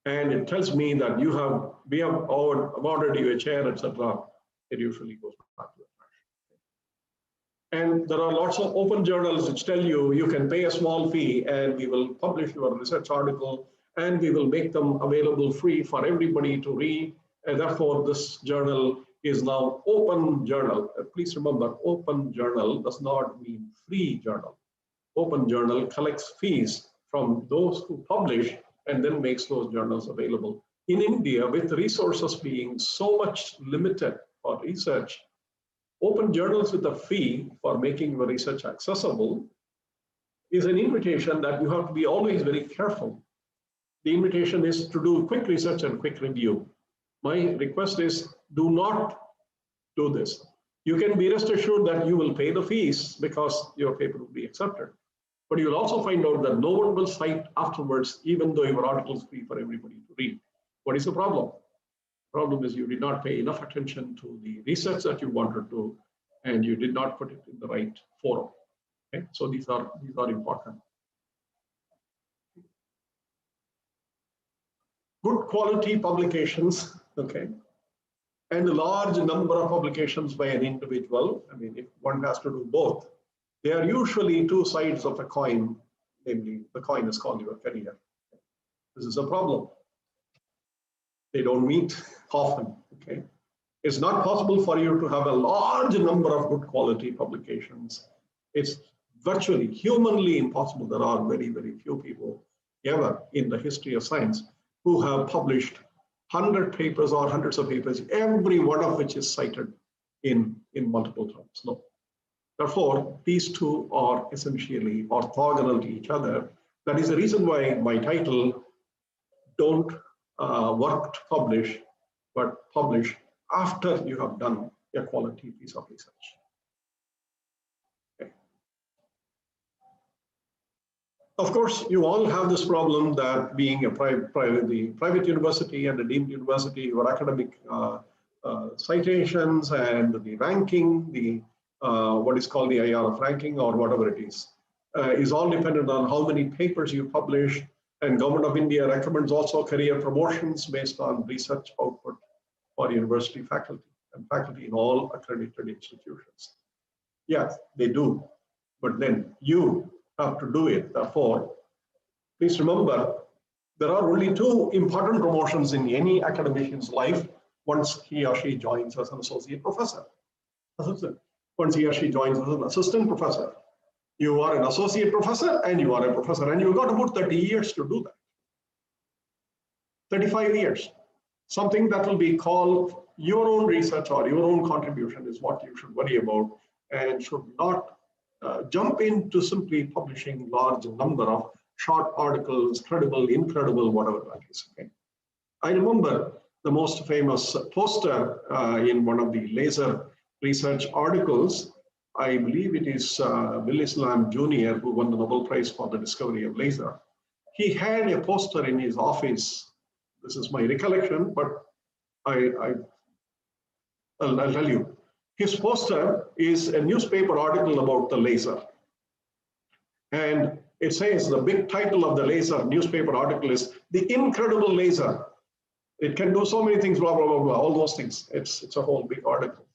and it tells me that we have awarded you a chair, etc., it usually goes back to the trash. And there are lots of open journals which tell you you can pay a small fee and we will publish your research article and we will make them available free for everybody to read. And therefore, this journal is now open journal. Please remember, open journal does not mean free journal. Open journal collects fees from those who publish and then makes those journals available. In India, with resources being so much limited for research, open journals with a fee for making your research accessible is an invitation that you have to be always very careful. The invitation is to do quick research and quick review. My request is do not do this. You can be rest assured that you will pay the fees because your paper will be accepted. But you will also find out that no one will cite afterwards, even though your article is free for everybody to read. What is the problem? The problem is you did not pay enough attention to the research that you wanted to, and you did not put it in the right forum. Okay? So these are important. Good quality publications, okay, and a large number of publications by an individual. I mean, if one has to do both, they are usually two sides of a coin, namely the coin is called your career. This is a problem. They don't meet often, okay? It's not possible for you to have a large number of good quality publications. It's virtually humanly impossible. There are very, very few people ever in the history of science who have published 100 papers or hundreds of papers, every one of which is cited in multiple terms. No. Therefore, these two are essentially orthogonal to each other. That is the reason why my title, don't work to publish, but publish after you have done a quality piece of research. Okay. Of course, you all have this problem that being a private university and a deemed university, your academic citations and the ranking, the what is called the IRF ranking or whatever it is all dependent on how many papers you publish. And Government of India recommends also career promotions based on research output for university faculty and faculty in all accredited institutions. Yes, they do, but then you have to do it. Therefore, please remember, there are only two important promotions in any academician's life once he or she joins as an associate professor. Once he or she joins as an assistant professor. You are an associate professor and you are a professor, and you've got about 30 years to do that. 35 years. Something that will be called your own research or your own contribution is what you should worry about, and should not jump into simply publishing large number of short articles, credible, incredible, whatever that is. Okay? I remember the most famous poster in one of the laser research articles. I believe it is Willis Lamb Jr. who won the Nobel Prize for the discovery of laser. He had a poster in his office. This is my recollection, but I'll tell you. His poster is a newspaper article about the laser. And it says, the big title of the laser newspaper article is The Incredible Laser. It can do so many things, blah, blah, blah, blah, all those things. It's a whole big article.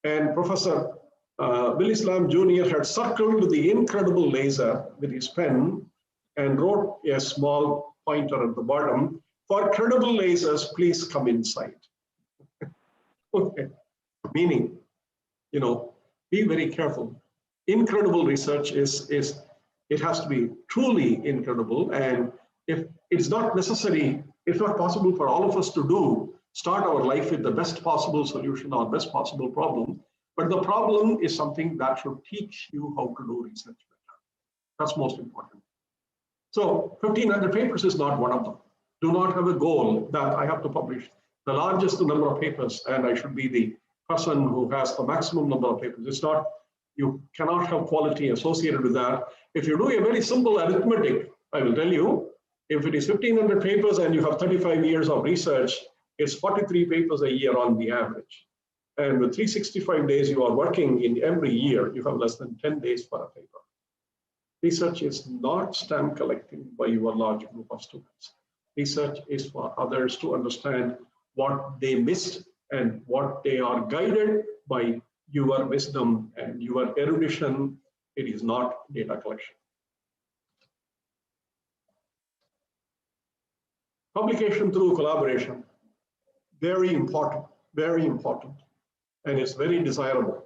And Professor Willis Lamb Jr. had circled the incredible laser with his pen and wrote a small pointer at the bottom, for credible lasers, please come inside. Okay. Meaning, you know, be very careful. Incredible research it has to be truly incredible. And if it's not necessary, it's not possible for all of us to do start our life with the best possible solution or best possible problem, but the problem is something that should teach you how to do research better. That's most important. So 1,500 papers is not one of them. Do not have a goal that I have to publish the largest number of papers and I should be the person who has the maximum number of papers. It's not, you cannot have quality associated with that. If you do a very simple arithmetic, I will tell you, if it is 1,500 papers and you have 35 years of research, it's 43 papers a year on the average. And with 365 days you are working in every year, you have less than 10 days for a paper. Research is not stamp collecting by your large group of students. Research is for others to understand what they missed and what they are guided by your wisdom and your erudition. It is not data collection. Publication through collaboration, very important, and it's very desirable.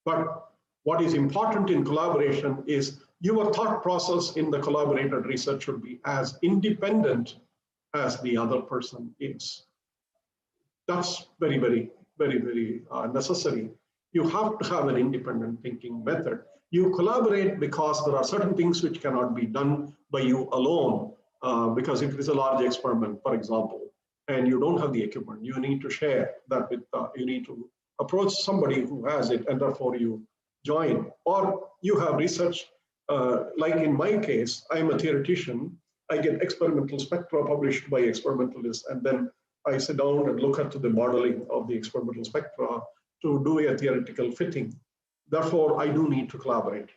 But what is important in collaboration is your thought process in the collaborated research should be as independent as the other person is. That's very, very, very, very necessary. You have to have an independent thinking method. You collaborate because there are certain things which cannot be done by you alone. Because if it is a large experiment, for example, and you don't have the equipment, you need to share that with, you need to approach somebody who has it, and therefore you join. Or you have research, like in my case, I'm a theoretician. I get experimental spectra published by experimentalists, and then I sit down and look at the modeling of the experimental spectra to do a theoretical fitting. Therefore, I do need to collaborate.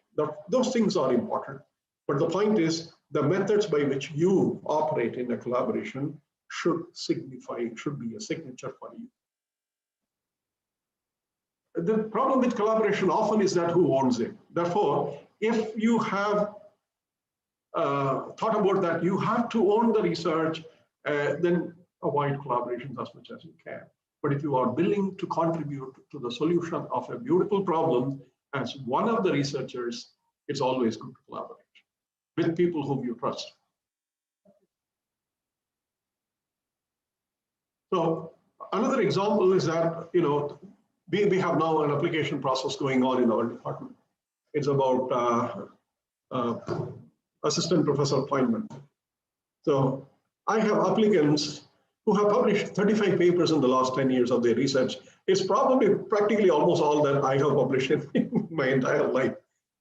Those things are important. But the point is, the methods by which you operate in a collaboration should be a signature for you. The problem with collaboration often is that who owns it. Therefore, if you have thought about that, you have to own the research, then avoid collaborations as much as you can. But if you are willing to contribute to the solution of a beautiful problem as one of the researchers, it's always good to collaborate with people whom you trust. So another example is that, you know, we have now an application process going on in our department. It's about assistant professor appointment. So I have applicants who have published 35 papers in the last 10 years of their research. It's probably practically almost all that I have published in my entire life.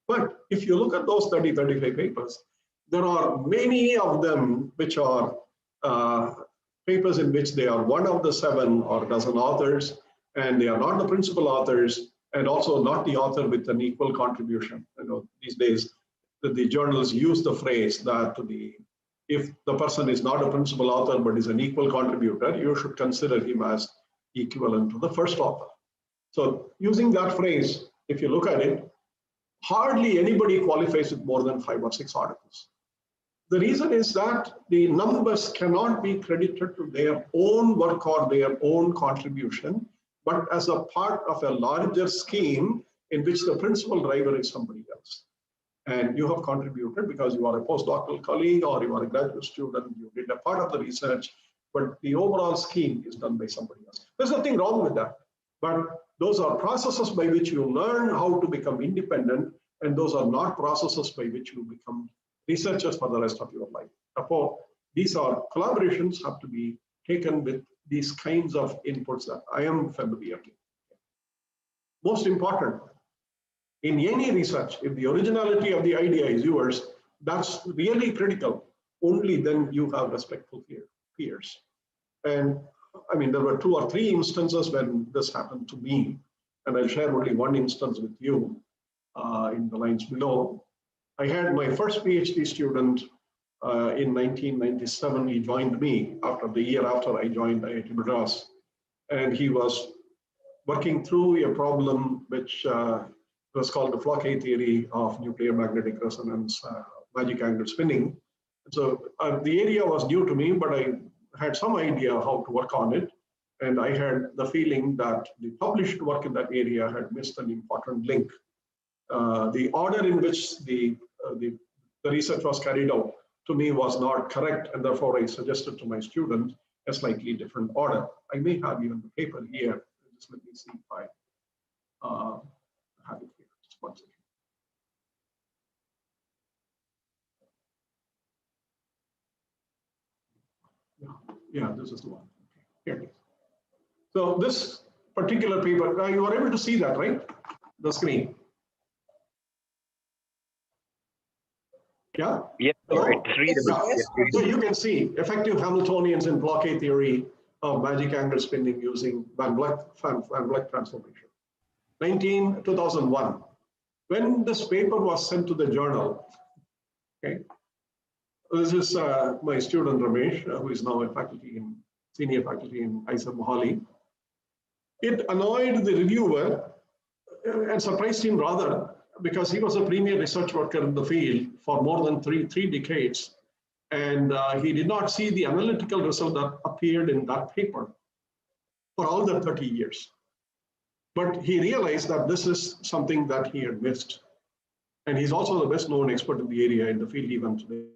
But if you look at those 35 papers, there are many of them which are papers in which they are one of the 7 or dozen authors, and they are not the principal authors, and also not the author with an equal contribution. You know, these days, the journals use the phrase that if the person is not a principal author but is an equal contributor, you should consider him as equivalent to the first author. So using that phrase, if you look at it, hardly anybody qualifies with more than 5 or 6 articles. The reason is that the numbers cannot be credited to their own work or their own contribution, but as a part of a larger scheme in which the principal driver is somebody else. And you have contributed because you are a postdoctoral colleague or you are a graduate student, you did a part of the research, but the overall scheme is done by somebody else. There's nothing wrong with that, but those are processes by which you learn how to become independent, and those are not processes by which you become researchers for the rest of your life. Therefore, these are collaborations have to be taken with these kinds of inputs that I am familiar with. Most important, in any research, if the originality of the idea is yours, that's really critical. Only then you have respectful peers. And I mean, there were 2 or 3 instances when this happened to me, and I'll share only one instance with you in the lines below. I had my first PhD student in 1997. He joined me after the year after I joined IIT Madras, and he was working through a problem which was called the Floquet theory of nuclear magnetic resonance, magic angle spinning. So the area was new to me, but I had some idea how to work on it. And I had the feeling that the published work in that area had missed an important link. The order in which the research was carried out to me was not correct, and therefore I suggested to my student a slightly different order. I may have even the paper here. Just let me see if I have it here. Just one second. Yeah, this is the one. Okay, here it is. So this particular paper, you are able to see that, right? The screen. Yeah? Yes, sir. It's readable. Yeah. So you can see effective Hamiltonians in blockade theory of magic angle spinning using Van Vleck transformation. 2001. When this paper was sent to the journal, okay, this is my student Ramesh, who is now a senior faculty in ISER Mohali. It annoyed the reviewer and surprised him rather, because he was a premier research worker in the field for more than three decades. And he did not see the analytical result that appeared in that paper for all the 30 years. But he realized that this is something that he had missed. And he's also the best known expert in the area in the field even today.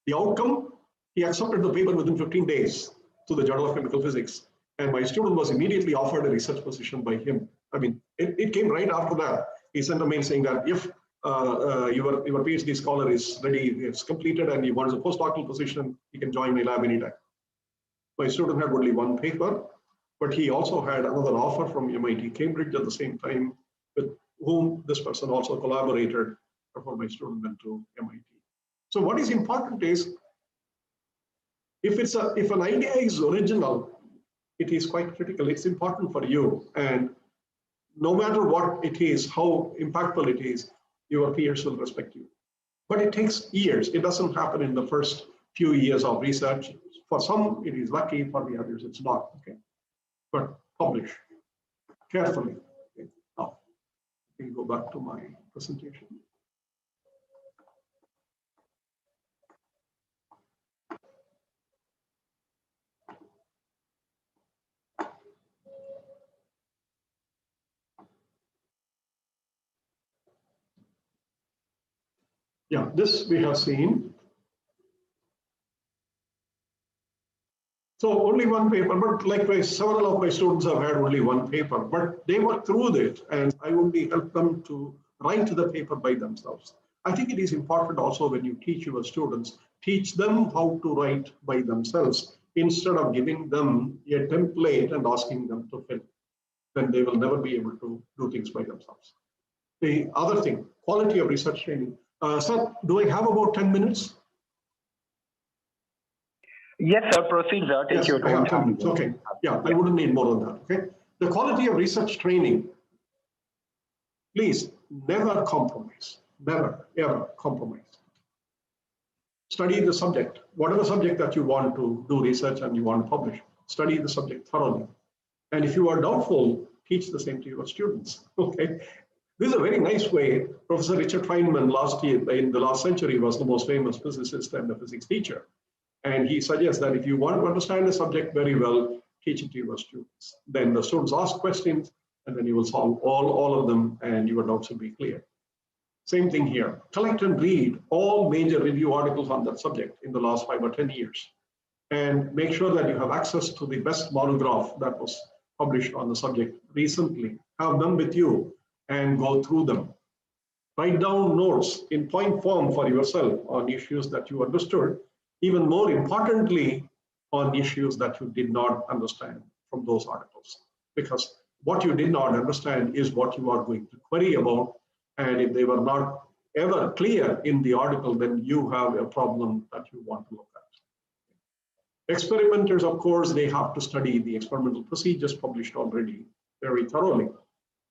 The outcome, he accepted the paper within 15 days to the Journal of Chemical Physics. And my student was immediately offered a research position by him. I mean, it came right after that. He sent a mail saying that if your PhD scholar is ready, it's completed, and he wants a postdoctoral position, he can join my lab anytime. My student had only one paper, but he also had another offer from MIT Cambridge at the same time, with whom this person also collaborated before my student went to MIT. So what is important is, if an idea is original, it is quite critical. It's important for you, and no matter what it is, how impactful it is, your peers will respect you. But it takes years. It doesn't happen in the first few years of research. For some, it is lucky. For the others, it's not. Okay, but publish carefully. Okay. Now, let me go back to my presentation. Yeah, this we have seen. So only one paper, but likewise, several of my students have had only one paper, but they work through it, and I only help them to write the paper by themselves. I think it is important also when you teach your students, teach them how to write by themselves instead of giving them a template and asking them to fill. Then they will never be able to do things by themselves. The other thing, quality of research training. Sir, do I have about 10 minutes? Yes, sir. Proceed, sir. Take your time. 10 minutes. Okay. Yeah, I wouldn't need more than that. Okay. The quality of research training. Please never compromise. Never, ever compromise. Study the subject. Whatever subject that you want to do research and you want to publish, study the subject thoroughly. And if you are doubtful, teach the same to your students. Okay. This is a very nice way. Professor Richard Feynman in the last century was the most famous physicist and a physics teacher. And he suggests that if you want to understand the subject very well, teach it to your students. Then the students ask questions, and then you will solve all of them, and your doubts will be clear. Same thing here. Collect and read all major review articles on that subject in the last 5 or 10 years. And make sure that you have access to the best monograph that was published on the subject recently. Have them with you and go through them. Write down notes in point form for yourself on issues that you understood, even more importantly, on issues that you did not understand from those articles. Because what you did not understand is what you are going to query about, and if they were not ever clear in the article, then you have a problem that you want to look at. Experimenters, of course, they have to study the experimental procedures published already very thoroughly.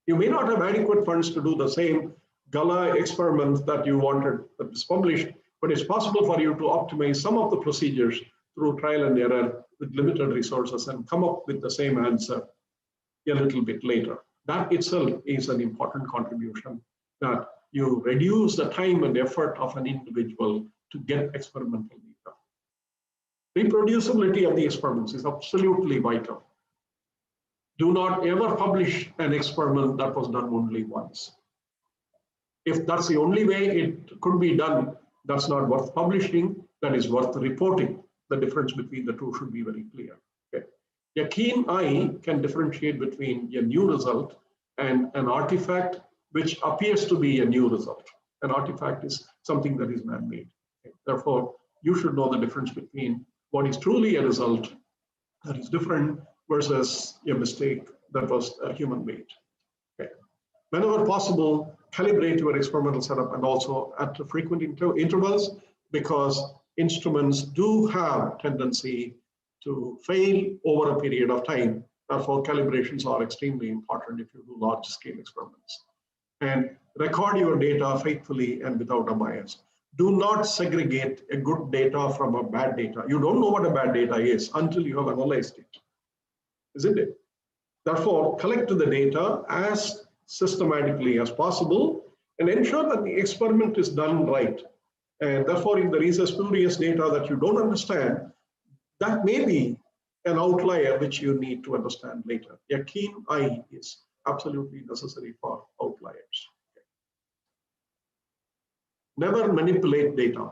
You may not have adequate funds to do the same Gala experiment that you wanted that was published, but it's possible for you to optimize some of the procedures through trial and error with limited resources and come up with the same answer a little bit later. That itself is an important contribution, that you reduce the time and effort of an individual to get experimental data. Reproducibility of the experiments is absolutely vital. Do not ever publish an experiment that was done only once. If that's the only way it could be done, That's not worth publishing. That is worth reporting. The difference between the two should be very clear. Okay. A keen eye can differentiate between a new result and an artifact which appears to be a new result. An artifact is something that is man-made. Okay. Therefore, you should know the difference between what is truly a result that is different versus a mistake that was human-made. Okay. Whenever possible, calibrate your experimental setup and also at frequent intervals, because instruments do have tendency to fail over a period of time. Therefore, calibrations are extremely important if you do large-scale experiments. And record your data faithfully and without a bias. Do not segregate a good data from a bad data. You don't know what a bad data is until you have analyzed it, isn't it? Therefore, collect the data as systematically as possible and ensure that the experiment is done right. And therefore, if there is a spurious data that you don't understand, that may be an outlier which you need to understand later. A keen eye is absolutely necessary for outliers. Never manipulate data,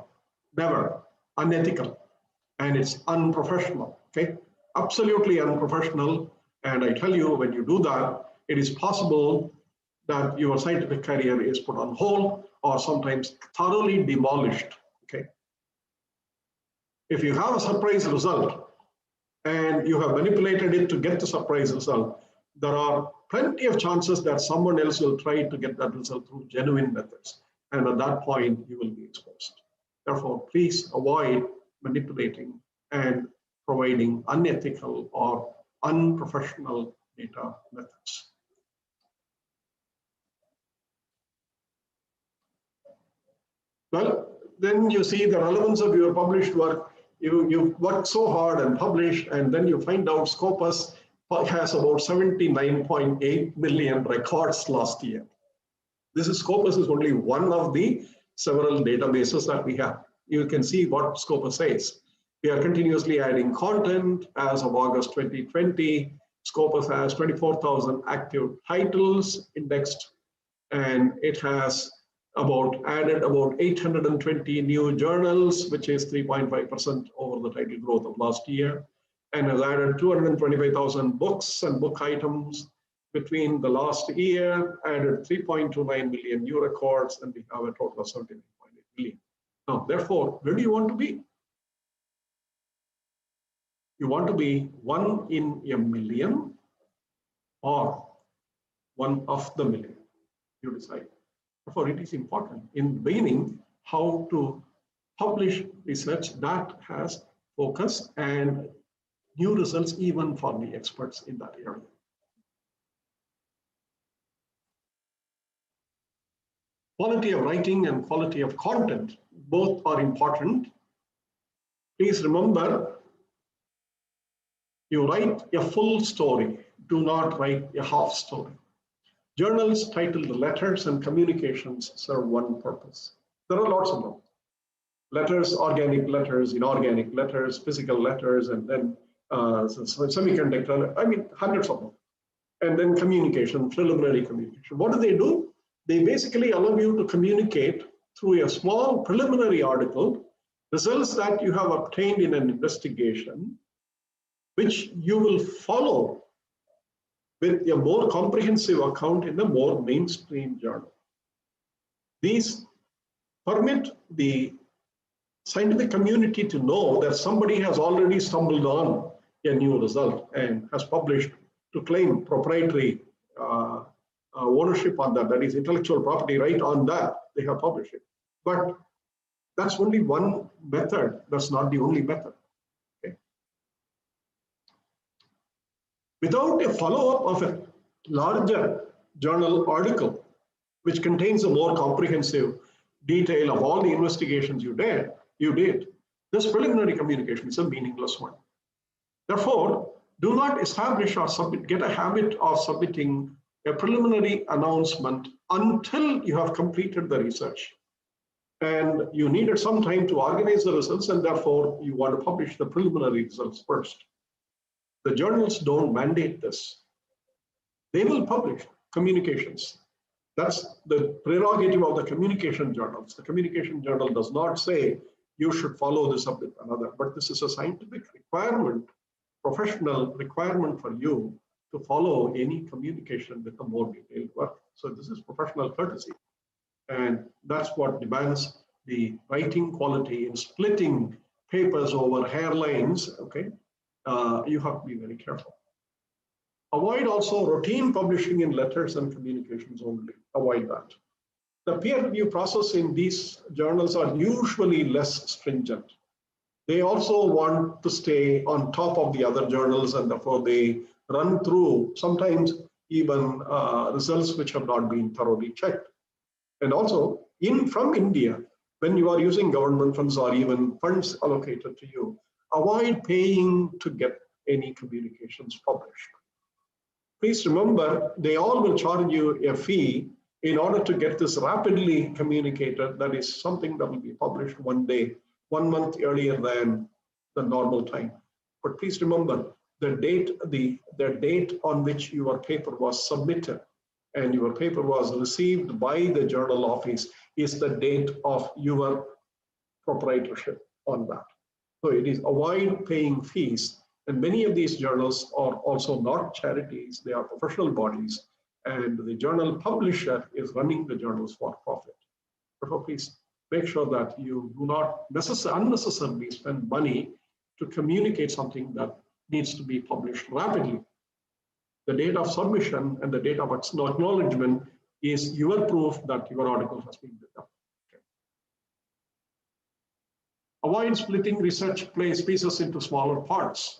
never. Unethical, and it's unprofessional, okay? Absolutely unprofessional. And I tell you, when you do that, it is possible that your scientific career is put on hold or sometimes thoroughly demolished, okay? If you have a surprise result and you have manipulated it to get the surprise result, there are plenty of chances that someone else will try to get that result through genuine methods. And at that point, you will be exposed. Therefore, please avoid manipulating and providing unethical or unprofessional data methods. Well, then you see the relevance of your published work. You worked so hard and published, and then you find out Scopus has about 79.8 million records last year. Scopus is only one of the several databases that we have. You can see what Scopus says. We are continuously adding content. As of August 2020, Scopus has 24,000 active titles indexed, and it has added about 820 new journals, which is 3.5% over the title growth of last year, and has added 225,000 books and book items between the last year, added 3.29 million new records, and we have a total of 79.8 million. Now, therefore, where do you want to be? You want to be 1 in a million or 1 of the million. You decide. Therefore, it is important in the beginning how to publish research that has focus and new results even for the experts in that area. Quality of writing and quality of content, both are important. Please remember, you write a full story, do not write a half story. Journals titled Letters and Communications serve one purpose. There are lots of them. Letters, organic letters, inorganic letters, physical letters, and then semiconductor, I mean, hundreds of them. And then communication, preliminary communication. What do? They basically allow you to communicate through a small preliminary article, results that you have obtained in an investigation, which you will follow with a more comprehensive account in a more mainstream journal. These permit the scientific community to know that somebody has already stumbled on a new result and has published to claim proprietary ownership on that, that is intellectual property right on that, they have published it. But that's only one method, that's not the only method. Okay. Without a follow-up of a larger journal article, which contains a more comprehensive detail of all the investigations you did, this preliminary communication is a meaningless one. Therefore, do not establish or get a habit of submitting a preliminary announcement until you have completed the research. And you needed some time to organize the results, and therefore you want to publish the preliminary results first. The journals don't mandate this. They will publish communications. That's the prerogative of the communication journals. The communication journal does not say you should follow this up with another, but this is a scientific requirement, professional requirement for you to follow any communication with a more detailed work. So this is professional courtesy. And that's what demands the writing quality in splitting papers over hairlines. Okay, you have to be very careful. Avoid also routine publishing in letters and communications only. Avoid that. The peer review process in these journals are usually less stringent. They also want to stay on top of the other journals, and therefore they run through sometimes even results which have not been thoroughly checked. And also from India, when you are using government funds or even funds allocated to you, avoid paying to get any communications published. Please remember, they all will charge you a fee in order to get this rapidly communicated. That is something that will be published 1 day, 1 month earlier than the normal time. But please remember, the date on which your paper was submitted and your paper was received by the journal office is the date of your proprietorship on that. So it is avoid paying fees. And many of these journals are also not charities, they are professional bodies, and the journal publisher is running the journals for profit. Therefore, please make sure that you do not unnecessarily spend money to communicate something that needs to be published rapidly. The date of submission and the date of acknowledgement is your proof that your article has been done. Okay. Avoid splitting research pieces into smaller parts.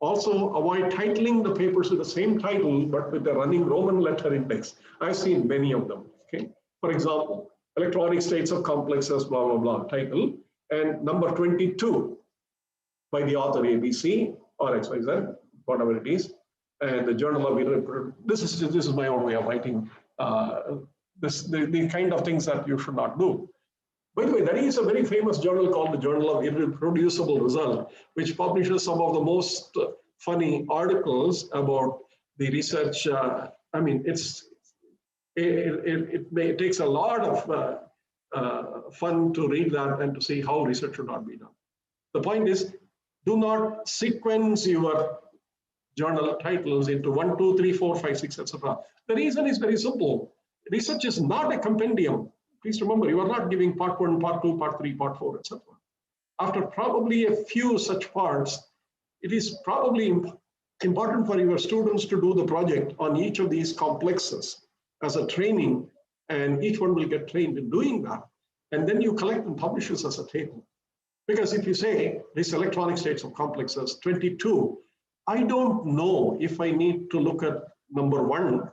Also, avoid titling the papers with the same title, but with the running Roman letter index. I've seen many of them. Okay. For example, electronic states of complexes, blah, blah, blah, title, and number 22 by the author ABC or XYZ, whatever it is. And the Journal of this is my own way of writing the kind of things that you should not do. By the way, there is a very famous journal called the Journal of Irreproducible Result, which publishes some of the most funny articles about the research. I mean, it takes a lot of fun to read that and to see how research should not be done. The point is, do not sequence your journal titles into 1, 2, 3, 4, 5, 6, etc. The reason is very simple. Research is not a compendium. Please remember, you are not giving part 1, part 2, part 3, part 4, etc. After probably a few such parts, it is probably important for your students to do the project on each of these complexes as a training, and each one will get trained in doing that. And then you collect and publish this as a table. Because if you say these electronic states of complexes, 22, I don't know if I need to look at number 1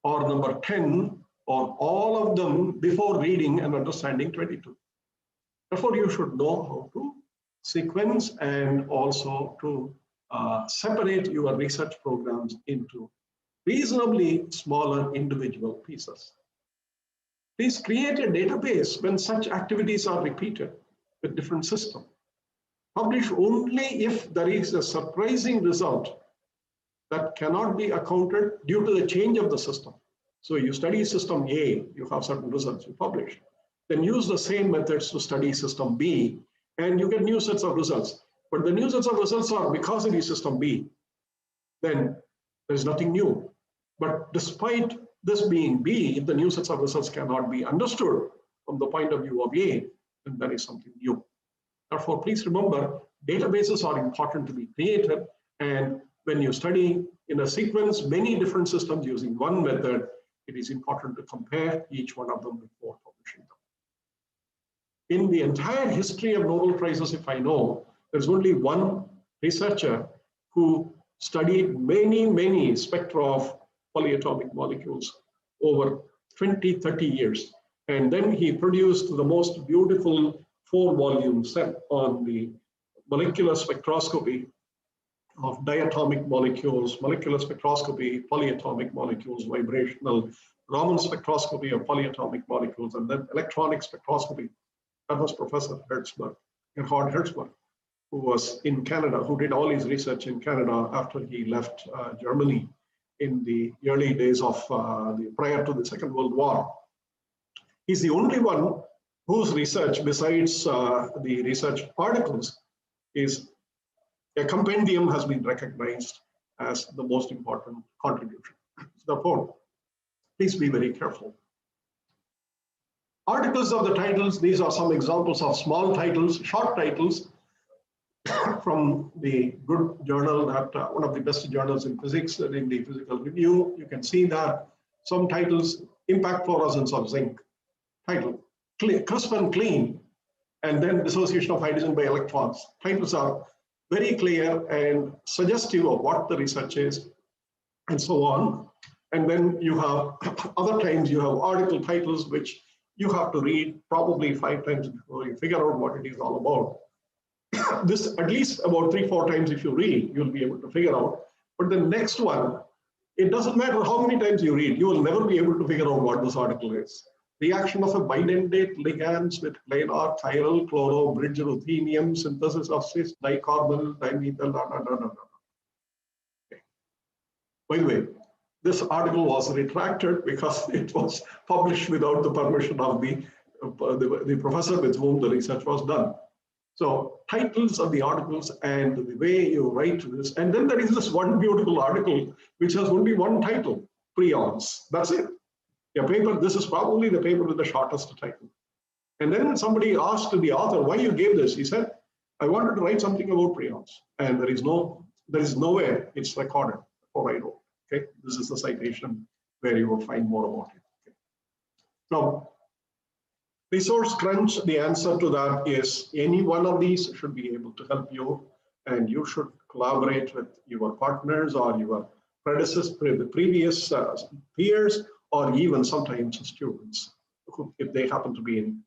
or number 10 or all of them before reading and understanding 22. Therefore, you should know how to sequence and also to separate your research programs into reasonably smaller individual pieces. Please create a database when such activities are repeated with different systems. Publish only if there is a surprising result that cannot be accounted due to the change of the system. So you study system A, you have certain results, you publish. Then use the same methods to study system B, and you get new sets of results. But the new sets of results are because it is system B, then there's nothing new. But despite this being B, if the new sets of results cannot be understood from the point of view of A, then that is something new. Therefore, please remember, databases are important to be created. And when you study in a sequence many different systems using one method, it is important to compare each one of them before publishing them. In the entire history of Nobel Prizes, if I know, there's only one researcher who studied many spectra of polyatomic molecules over 20, 30 years. And then he produced the most beautiful 4-volume set on the molecular spectroscopy of diatomic molecules, molecular spectroscopy, polyatomic molecules, vibrational Raman spectroscopy of polyatomic molecules, and then electronic spectroscopy. That was Professor Hertzberg, Gerhard Hertzberg, who was in Canada, who did all his research in Canada after he left Germany in the early days of prior to the Second World War. He's the only one whose research, besides the research articles, is a compendium has been recognized as the most important contribution. Therefore, please be very careful. Articles of the titles, these are some examples of small titles, short titles from the good journal, that one of the best journals in physics, in the Physical Review. You can see that some titles, impact fluorescence of zinc, title, crisp and clean, and then dissociation of hydrogen by electrons. Titles are very clear and suggestive of what the research is, and so on. And then you have, other times you have article titles, which you have to read probably 5 times before you figure out what it is all about. This, at least about 3-4 times if you read, you'll be able to figure out. But the next one, it doesn't matter how many times you read, you will never be able to figure out what this article is. Reaction of a bidentate ligands with planar chiral chloro bridge ruthenium, synthesis of cis dicarbonyl dimethyl. Okay. By the way, this article was retracted because it was published without the permission of the professor with whom the research was done. So titles of the articles and the way you write this, and then there is this one beautiful article which has only one title, prions. That's it. A paper, this is probably the paper with the shortest title. And then somebody asked the author, why you gave this? He said, I wanted to write something about prions, and there is nowhere it's recorded before I wrote. Okay, this is the citation where you will find more about it. Okay. Now, resource crunch, the answer to that is any one of these should be able to help you, and you should collaborate with your partners or your predecessors, the previous peers, or even sometimes students, if they happen to be in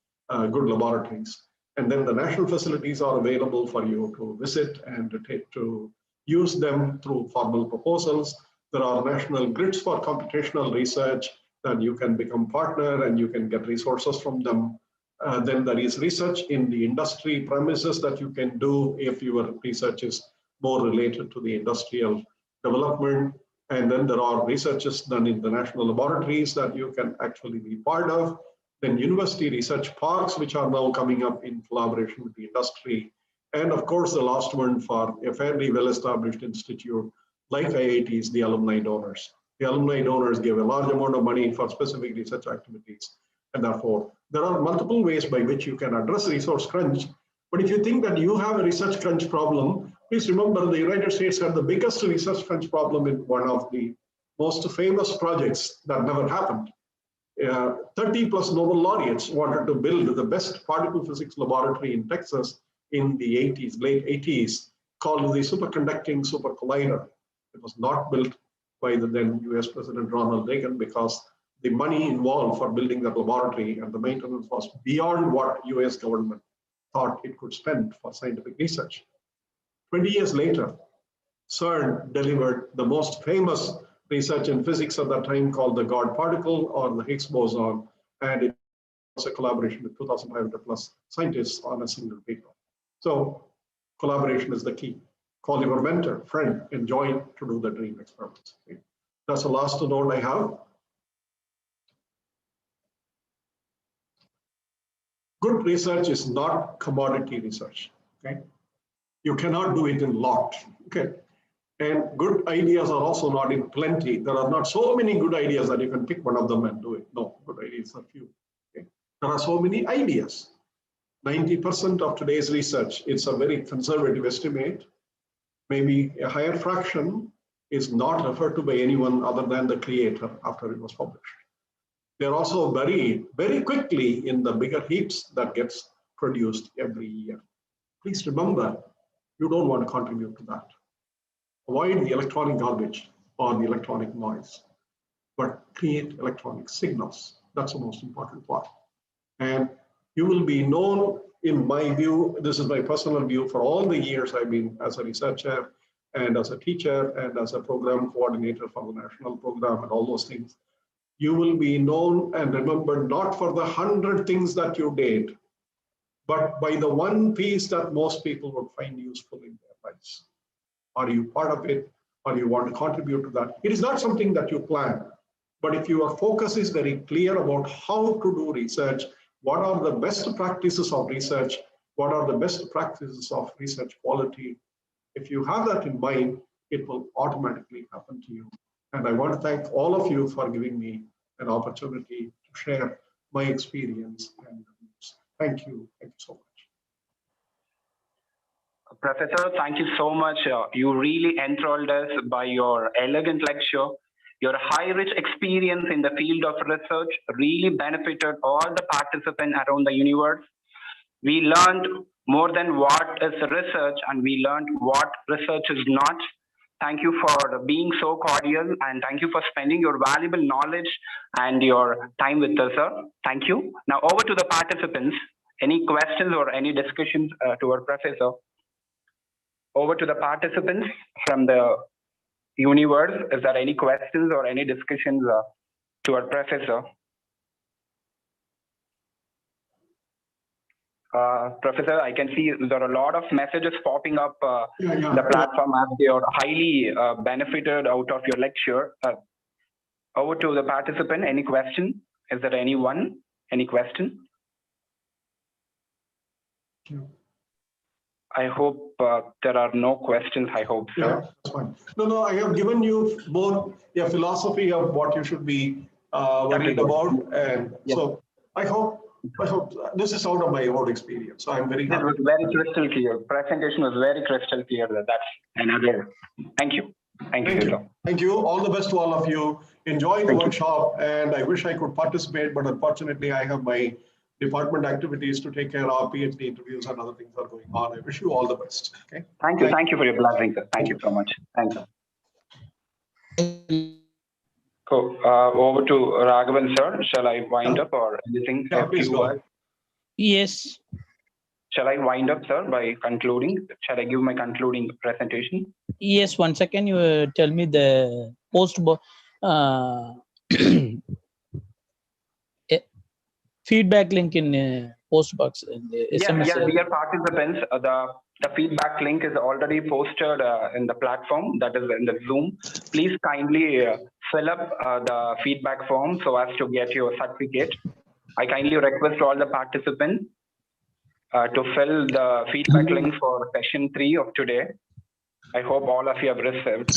good laboratories. And then the national facilities are available for you to visit and to use them through formal proposals. There are national grids for computational research that you can become partner and you can get resources from them. Then there is research in the industry premises that you can do if your research is more related to the industrial development. And then there are researches done in the national laboratories that you can actually be part of. Then university research parks, which are now coming up in collaboration with the industry. And of course, the last one for a fairly well-established institute like IITs, the alumni donors. The alumni donors give a large amount of money for specific research activities. And therefore, there are multiple ways by which you can address resource crunch. But if you think that you have a research crunch problem, please remember the United States had the biggest research crunch problem in one of the most famous projects that never happened. 30 plus Nobel laureates wanted to build the best particle physics laboratory in Texas in the 80s, late 80s, called the Superconducting Super Collider. It was not built by the then US President Ronald Reagan because the money involved for building that laboratory and the maintenance was beyond what US government thought it could spend for scientific research. 20 years later, CERN delivered the most famous research in physics at that time called the God particle or the Higgs boson, and it was a collaboration with 2,500 plus scientists on a single paper. So collaboration is the key. Call your mentor, friend, and join to do the dream experiments. Okay. That's the last note I have. Good research is not commodity research. Okay. You cannot do it in lot. Okay. And good ideas are also not in plenty. There are not so many good ideas that you can pick one of them and do it. No, good ideas are few. Okay. There are so many ideas. 90% of today's research, it's a very conservative estimate. Maybe a higher fraction is not referred to by anyone other than the creator after it was published. They're also buried very quickly in the bigger heaps that gets produced every year. Please remember, you don't want to contribute to that. Avoid the electronic garbage or the electronic noise, but create electronic signals. That's the most important part. And you will be known, in my view, this is my personal view, for all the years I've been as a researcher and as a teacher and as a program coordinator for the national program and all those things. You will be known and remembered not for the 100 things that you did, but by the one piece that most people would find useful in their lives. Are you part of it? or you want to contribute to that. It is not something that you plan, but if your focus is very clear about how to do research, what are the best practices of research, what are the best practices of research quality, if you have that in mind, it will automatically happen to you. And I want to thank all of you for giving me an opportunity to share my experience and views. Thank you so much. Professor, thank you so much. You really enthralled us by your elegant lecture. Your high-rich experience in the field of research really benefited all the participants around the universe. We learned more than what is research, and we learned what research is not. Thank you for being so cordial, and thank you for spending your valuable knowledge and your time with us, sir. Thank you. Now over to the participants. Any questions or any discussions to our professor? Over to the participants from the universe. Is there any questions or any discussions to our professor? Professor, I can see there are a lot of messages popping up the platform as they are highly benefited out of your lecture. Over to the participant, any question? Is there anyone? Any question? I hope there are no questions. I hope so. Yeah, that's fine. No, I have given you both a philosophy of what you should be worried about, and so I hope this is out of my own experience. So I'm very happy. It was very crystal clear. Presentation was very crystal clear. That's another. Thank you. Thank you. Thank you. All the best to all of you. Enjoy the workshop, and I wish I could participate, but unfortunately I have my department activities to take care of. PhD interviews and other things are going on. I wish you all the best. Okay. Thank you. Thank you for your blessing, sir. Thank you so much. Thank you. Cool. Over to Raghavan, sir. Shall I wind up or anything? Yeah, please go ahead. Yes. Shall I wind up, sir, by concluding? Shall I give my concluding presentation? Yes, 1 second. You tell me the feedback link in post box in the SMS. Yeah, dear participants, the feedback link is already posted in the platform, that is in the Zoom. Please kindly fill up the feedback form so as to get your certificate. I kindly request all the participants to fill the feedback link for session 3 of today. I hope all of you have received.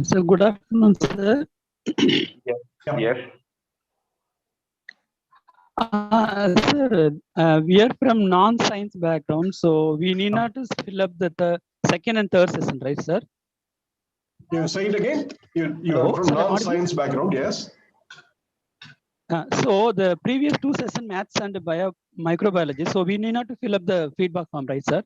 So good afternoon, sir. Yes. Sir, we are from non-science background, so we need not to fill up the second and third session, right, sir? You say it again. You are from non-science background, yes. So the previous 2 sessions, maths and microbiology. So we need not to fill up the feedback form, right, sir?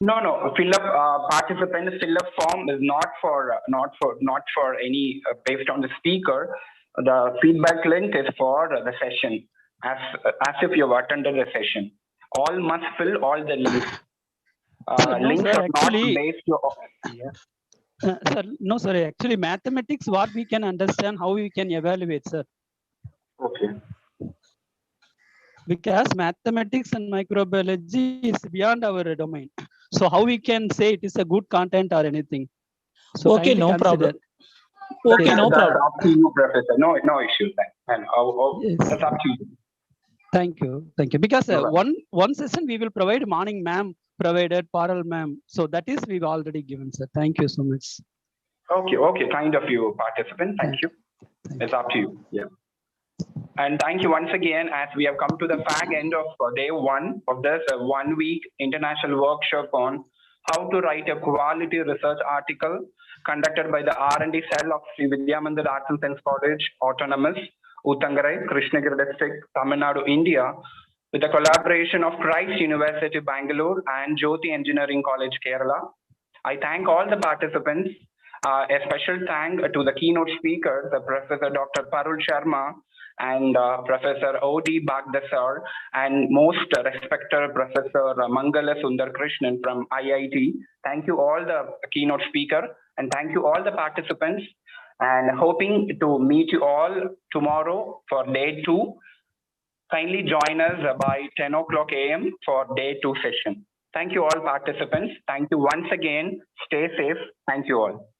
No. Fill up participant fill up form is not for any based on the speaker. The feedback link is for the session, as if you have attended the session. All must fill all the links. Links sir, are actually, not based on. Sir, no, sorry. Actually, mathematics, what we can understand, how we can evaluate, sir. Okay. Because mathematics and microbiology is beyond our domain. So how we can say it is a good content or anything? So okay, no problem. Okay, no problem. That's up to you, Professor. No issues then. And that's up to you. Thank you. Because one session we will provide morning ma'am provided, parallel ma'am. So that is we've already given, sir. Thank you so much. Okay. Kind of you, participant. Thank you. It's up to you. Yeah. And thank you once again, as we have come to the fag end of day 1 of this 1-week international workshop on how to write a quality research article conducted by the R&D cell of Sri Vidyamandir Arts and Science College, Autonomous, Uttangarai, Krishnagiri District, Tamil Nadu, India, with the collaboration of Christ University, Bangalore and Jyoti Engineering College, Kerala. I thank all the participants. A special thank to the keynote speakers, Professor Dr. Parul Sharma and Professor O.D. Bagdasar, and most respected Professor Mangala Sundar Krishnan from IIT. Thank you all the keynote speaker, and thank you all the participants, and hoping to meet you all tomorrow for day 2. Kindly join us by 10 o'clock a.m. for day 2 session. Thank you all participants. Thank you once again. Stay safe. Thank you all.